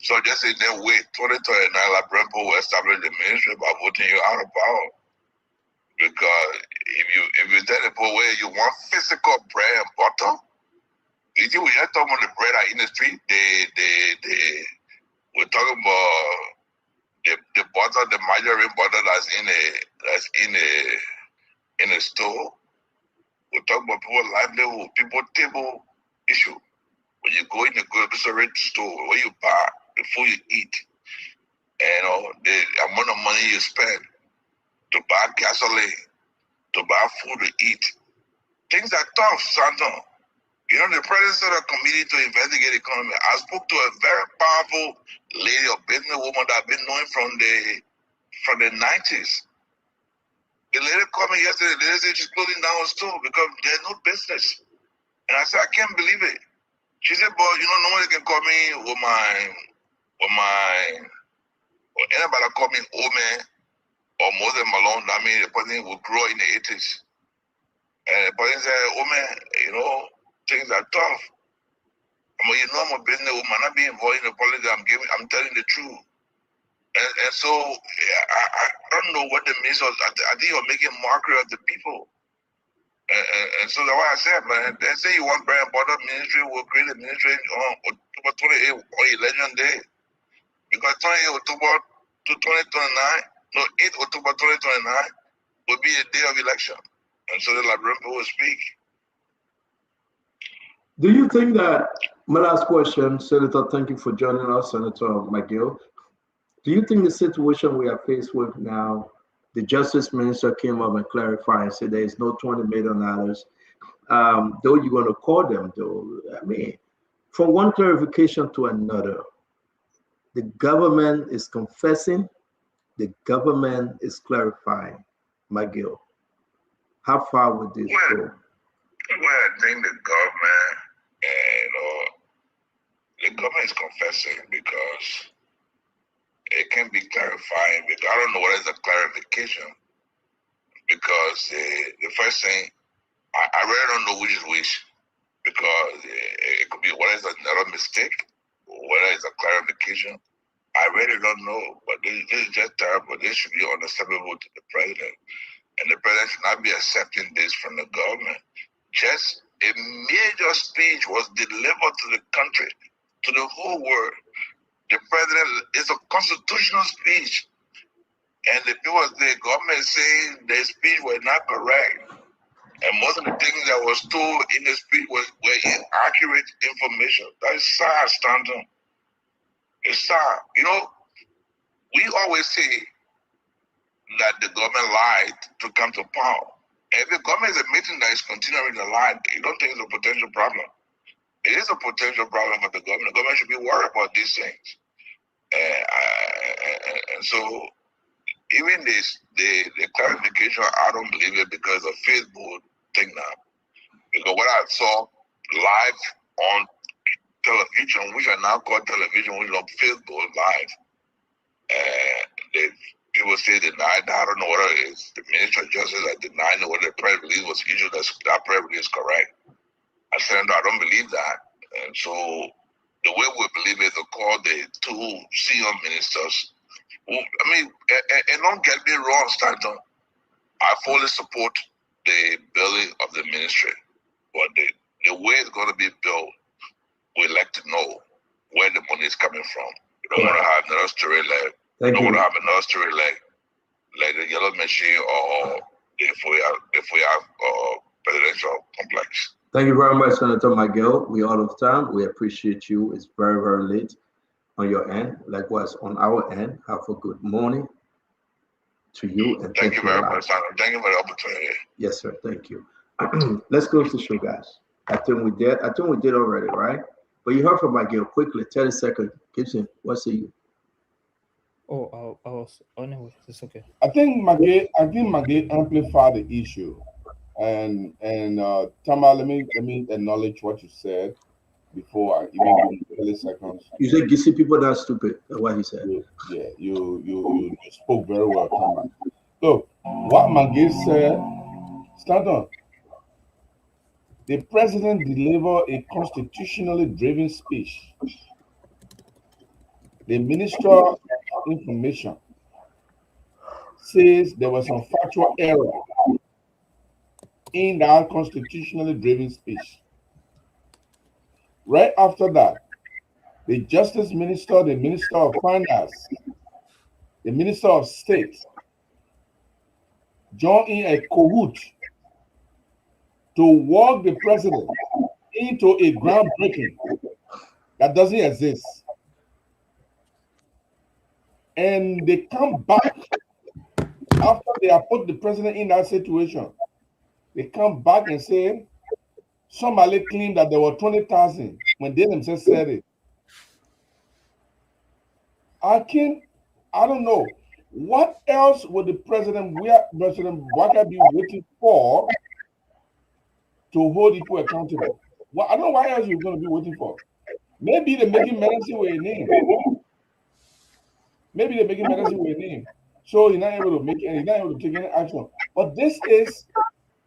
so just say then wait 2029, Liberian people will establish the ministry by voting you out of power. Because if you tell the people where you want physical bread and butter, you see, we just talking about the bread in the street. We're talking about the butter, the margarine butter that's in a store. We're talking about people's livelihood, people's table issue. When you go in the grocery store, where you buy the food you eat, and the amount of money you spend to buy gasoline, to buy food to eat, things are tough, Santon. The president set a committee to investigate the economy. I spoke to a very powerful lady, a businesswoman that I've been knowing from the 90s. The lady called me yesterday. The lady said she's closing down her store because there's no business. And I said, I can't believe it. She said, but nobody can call me or anybody call me old man or Moses Malone. I mean, the person who grew in the 80s. And the person said, oh man, things are tough. I'm a businesswoman. I'm not being involved in the politics. I'm telling the truth. And so I don't know what the minister was. I think you're making mockery of the people. And so that's why I said, man, they say you want bread and butter ministry, we'll create a ministry on October 28th on election day. Because 28 October to 8 October 2029 will be a day of election. And so the Liberian people will speak. Do you think that, my last question, Senator, thank you for joining us, Senator McGill. Do you think the situation we are faced with now, the Justice Minister came up and clarified and said there is no $20 million, though you're going to call them, though, I mean, from one clarification to another, the government is confessing, the government is clarifying. McGill, how far would this go? Well, I think the government, the government is confessing because it can be clarifying. Because I don't know what is a clarification. Because the first thing, I really don't know which is which. Because it could be whether it's another mistake, or whether it's a clarification. I really don't know. But this is just terrible. This should be unacceptable to the president. And the president should not be accepting this from the government. Just a major speech was delivered to the country, to the whole world. The president is a constitutional speech. And the people, the government is saying the speech was not correct. And most of the things that was told in the speech were inaccurate information. That is sad, Stanton. It's sad. We always say that the government lied to come to power. If the government is admitting that it's continuing to lie, you don't think it's a potential problem. It is a potential problem for the government. The government should be worried about these things. And so, even the clarification, I don't believe it because of Facebook thing now. Because what I saw live on television, which are now called television, which is on Facebook live, people say denied. I don't know what it is. The Minister of Justice are denying whether the press release was issued. That press release is correct. I said, no, I don't believe that. And so the way we believe is to call the two senior ministers. And don't get me wrong, Stanton. I fully support the building of the ministry. But the way it's going to be built, we'd like to know where the money is coming from. We don't want to have another story like like the Yellow Machine or the Foya presidential complex. Thank you very much, Senator McGill. We're out of time. We appreciate you. It's very, very late on your end. Likewise, on our end, have a good morning to you. And thank you very much, Senator. Thank you for the opportunity. Yes, sir. Thank you. Let's close the show, guys. I think we did already, right? But you heard from McGill quickly. 30 seconds. Gibson, what say you? Oh, I was anyway. It's okay. I think McGill amplified the issue, and Tama, let me acknowledge what you said. before I even go into 30 seconds. You said Gisi people that stupid. That's what he said. Yeah, you spoke very well, Thomas. Look, what Magid said, stand on. The president delivered a constitutionally driven speech. The Minister of Information says there was some factual error in that constitutionally driven speech. Right after that, the Justice Minister, the Minister of Finance, the Minister of State joined in a cahoot to walk the president into a groundbreaking that doesn't exist. And they come back after they have put the president in that situation. They come back and say, somebody claimed that there were 20,000 when they themselves said it. I don't know. What else would the President Bouakai be waiting for to hold people accountable? Well, I don't know why else you're going to be waiting for. Maybe they're making medicine with a name. Maybe they're making medicine with a name. So he's not able to make any, he's not able to take any action. But this is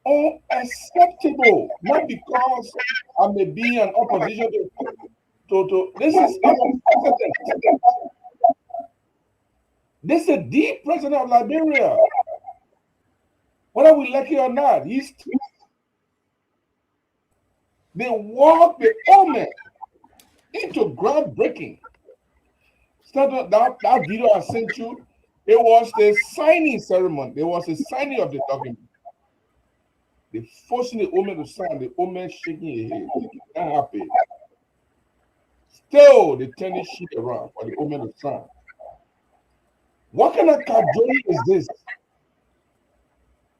unacceptable. Not because I may be an opposition to this is our president. This is the president of Liberia. Whether we like it or not, they walk the omen into groundbreaking. That video I sent you, it was the signing ceremony. There was a signing of the document. They forcing the woman to sign, the woman shaking her head, not happy. Still, they turn this shit around for the woman to sign. What kind of cajole is this?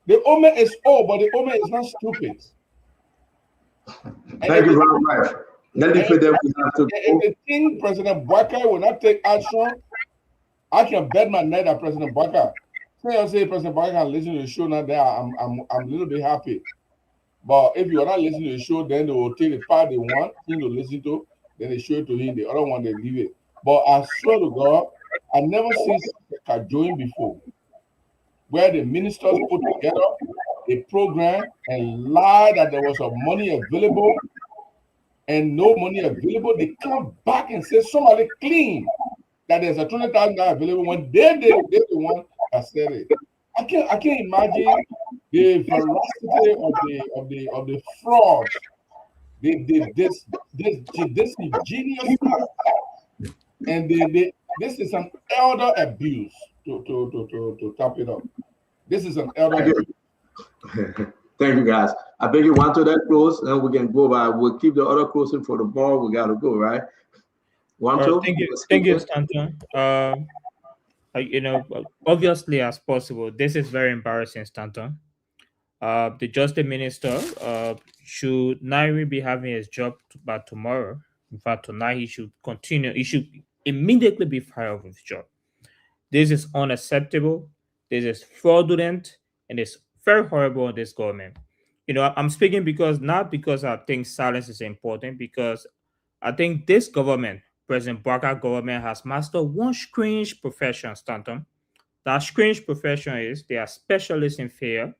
The woman is old, but the woman is not stupid. Thank you very much. If they think President Bouakai will not take action, I can bet my neck that President Bouakai. Say President Bouakai can listen to the show now. There, I'm a little bit happy. But if you are not listening to the show, then they will take the part they want him to listen to. Then they show it to him. The other one they leave it. But I swear to God, I never seen such a cajoling before, where the ministers put together a program and lie that there was some money available and no money available. They come back and say somebody claimed that there's a $20,000 available when they're the one that said it. I can't imagine the veracity of the fraud. This ingenious and this is an elder abuse to top it up. This is an elder abuse. Thank you, guys. I beg you want to that close, and we can go by. We'll keep the other closing for the ball. We gotta go, right? Thank you, Stanton. Obviously, as possible, this is very embarrassing, Stanton. The Justice Minister should not even be having his job by tomorrow. In fact, tonight he should continue. He should immediately be fired from his job. This is unacceptable. This is fraudulent, and it's very horrible on this government. I'm speaking not because I think silence is important, because I think this government, President Bouakai government, has mastered one strange profession, Stanton. That strange profession is they are specialists in fear,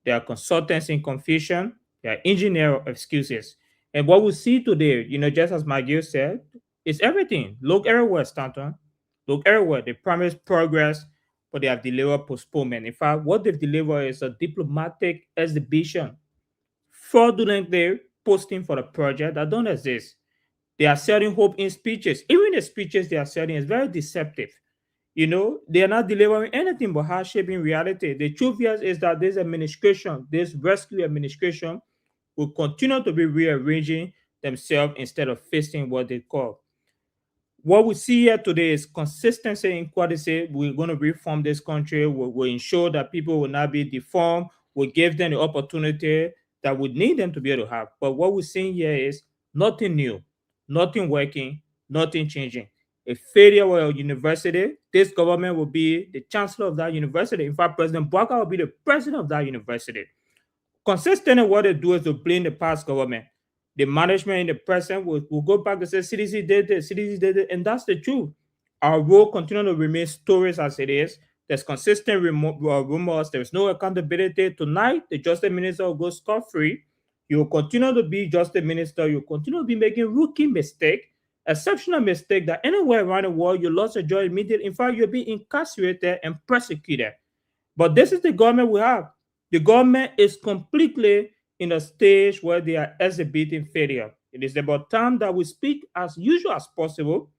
they are consultants in confusion, they are engineers of excuses. And what we see today, just as Magid said, is everything. Look everywhere, Stanton. Look everywhere. They promise progress, but they have delivered postponement. In fact, what they've delivered is a diplomatic exhibition, fraudulently posting for the project that don't exist. They are selling hope in speeches. Even the speeches they are selling is very deceptive. They are not delivering anything but hardship in reality. The truth here is that this administration, this rescue administration, will continue to be rearranging themselves instead of facing what they call. What we see here today is consistency in what they say. We're going to reform this country. We'll ensure that people will not be deformed. We'll give them the opportunity that we need them to be able to have. But what we're seeing here is nothing new, nothing working, nothing changing. A failure of a university, this government will be the chancellor of that university. In fact, President Bouakai will be the president of that university. Consistent in what they do is to blame the past government. The management in the present will go back and say CDC did this, CDC did it, and that's the truth. Our role continue to remain stories as it is. There's consistent rumors. There's no accountability. Tonight, the Justice Minister will go scot-free. You will continue to be Justice Minister. You'll continue to be making rookie mistake, exceptional mistake that anywhere around the world, you lost your job immediately. In fact, you'll be incarcerated and persecuted. But this is the government we have. The government is completely in a stage where they are exhibiting failure. It is about time that we speak as usual as possible.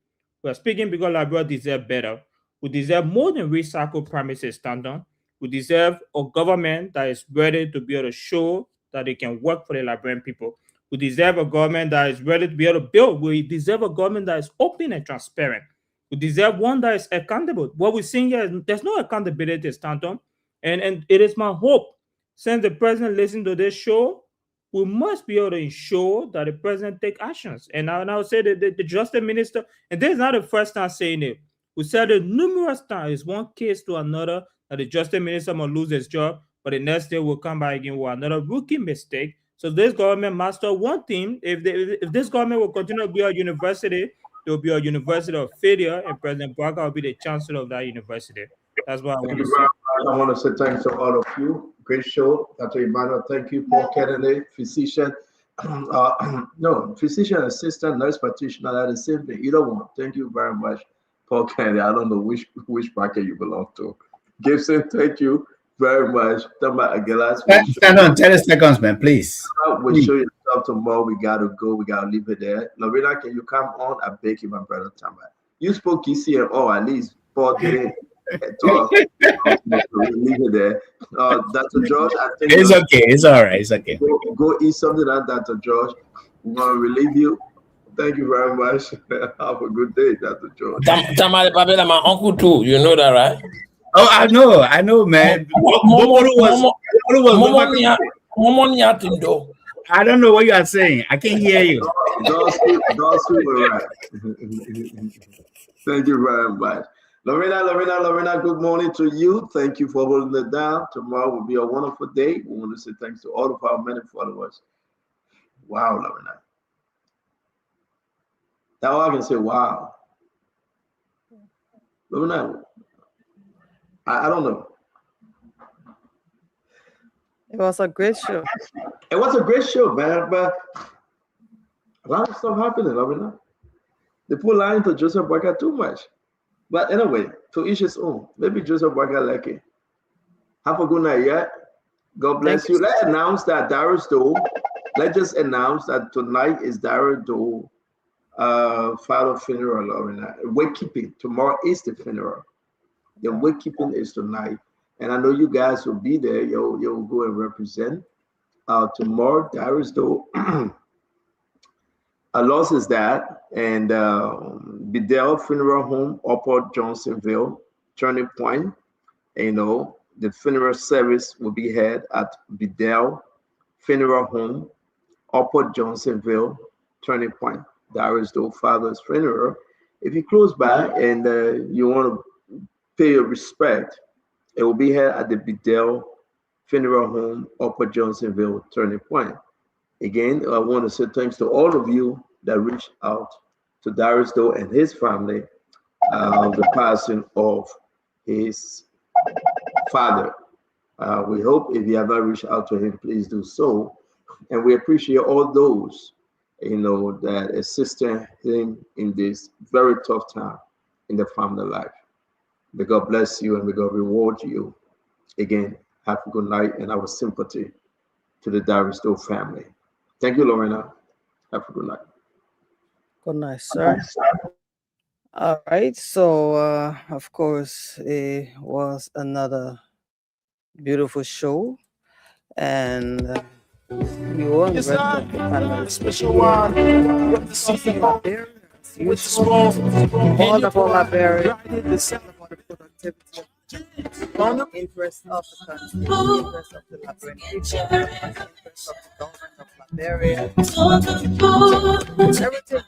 We are speaking because Liberia deserves better. We deserve more than recycled premises standard. We deserve a government that is ready to be able to show that it can work for the Liberian people. We deserve a government that is ready to be able to build. We deserve a government that is open and transparent. We deserve one that is accountable. What we're seeing here is there's no accountability standard. And it is my hope, since the president listens to this show, we must be able to ensure that the president take actions. And I would say that the Justice Minister, and this is not the first time saying it, we said it numerous times, one case to another, that the Justice Minister will lose his job, but the next day will come back again with another rookie mistake. So this government must do one thing. If this government will continue to be a university, it will be a university of failure, and President Barker will be the chancellor of that university. That's what I want to say. I want to say thanks to all of you. Great show, Dr. Emmanuel. Thank you, Paul Kennedy, physician. No, physician assistant, nurse practitioner, that is the same thing. Either one. Thank you very much, Paul Kennedy. I don't know which bracket you belong to. Gibson, thank you very much. Stand on 30 seconds, man, please. We'll show you stuff tomorrow. We got to go. We got to leave it there. Lorena, can you come on? I beg you, my brother Tamba. You spoke EC and all, at least 4 days. Leave it there. Dr. George, I think it's okay. It's all right. It's okay. Go eat something, Dr. George. We're going to relieve you. Thank you very much. Have a good day, Dr. George. Tamale Babela, my uncle too. You know that, right? Oh, I know, man. I don't know what you are saying. I can't hear you. Right. Thank you very much. Lorena, good morning to you. Thank you for holding it down. Tomorrow will be a wonderful day. We want to say thanks to all of our many followers. Wow, Lorena. Now I can say, wow. Lorena, I don't know. It was a great show. It was a great show, man, but a lot of stuff happening, Lorena. They put lying to Joseph Barker too much. But anyway, to each his own. Maybe Joseph Barker like it. Have a good night, yeah? God bless you. Let's announce that Darius Doe. Let's just announce that tonight is Darius Doe father funeral, Lorena. Wakekeeping. Tomorrow is the funeral. The wakekeeping is tonight. And I know you guys will be there. You'll go and represent. Tomorrow, Darius Doe. Lost his dad, and Bedell Funeral Home, Upper Johnsonville, Turning Point. You know, the funeral service will be held at Bedell Funeral Home, Upper Johnsonville, Turning Point. Darius Doe father's funeral. If you're close by and you want to pay your respect, it will be held at the Bedell Funeral Home, Upper Johnsonville, Turning Point. Again, I want to say thanks to all of you that reached out to Darius Doe and his family, the passing of his father. We hope if you have not reached out to him, please do so. And we appreciate all those, that assisted him in this very tough time in the family life. May God bless you and may God reward you. Again, have a good night and our sympathy to the Darius Doe family. Thank you, Lorena. Have a good night. Good night, sir. All right. So, of course, it was another beautiful show. And we won the special one. Wonderful Liberia. Interest of the country, interest of the Liberian people, interest of the government of Liberia,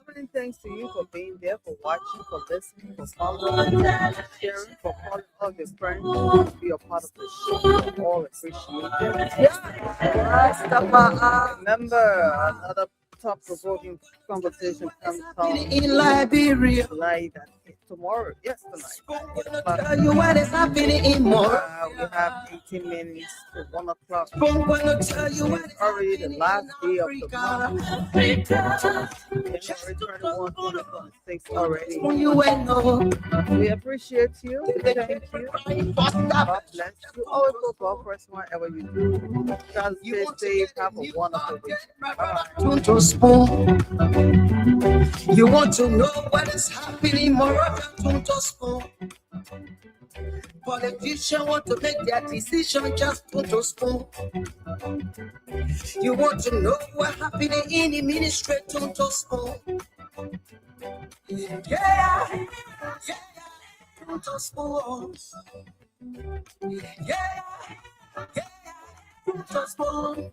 everything. thanks to you for being there, for watching, for listening, for following, for sharing, for calling all your friends to be a part of the show. We all appreciate it. Remember, another thought-provoking conversation comes on in Liberia. tonight and tomorrow. Yes, tonight. Tell you what is happening in more. We have 18 minutes to 1 o'clock. Gonna tell you what It's already the last day of the month. January 21, 2026 already. We appreciate you. Thank you. God bless you. Always go God first whatever you do. God stay safe. Have a wonderful weekend. Bye-bye. You want to know what is happening more than to spoon. Politicians want to make their decision just to spoon. You want to know what happening in the ministry to spoon. Yeah, to spoon. Yeah, to spoon.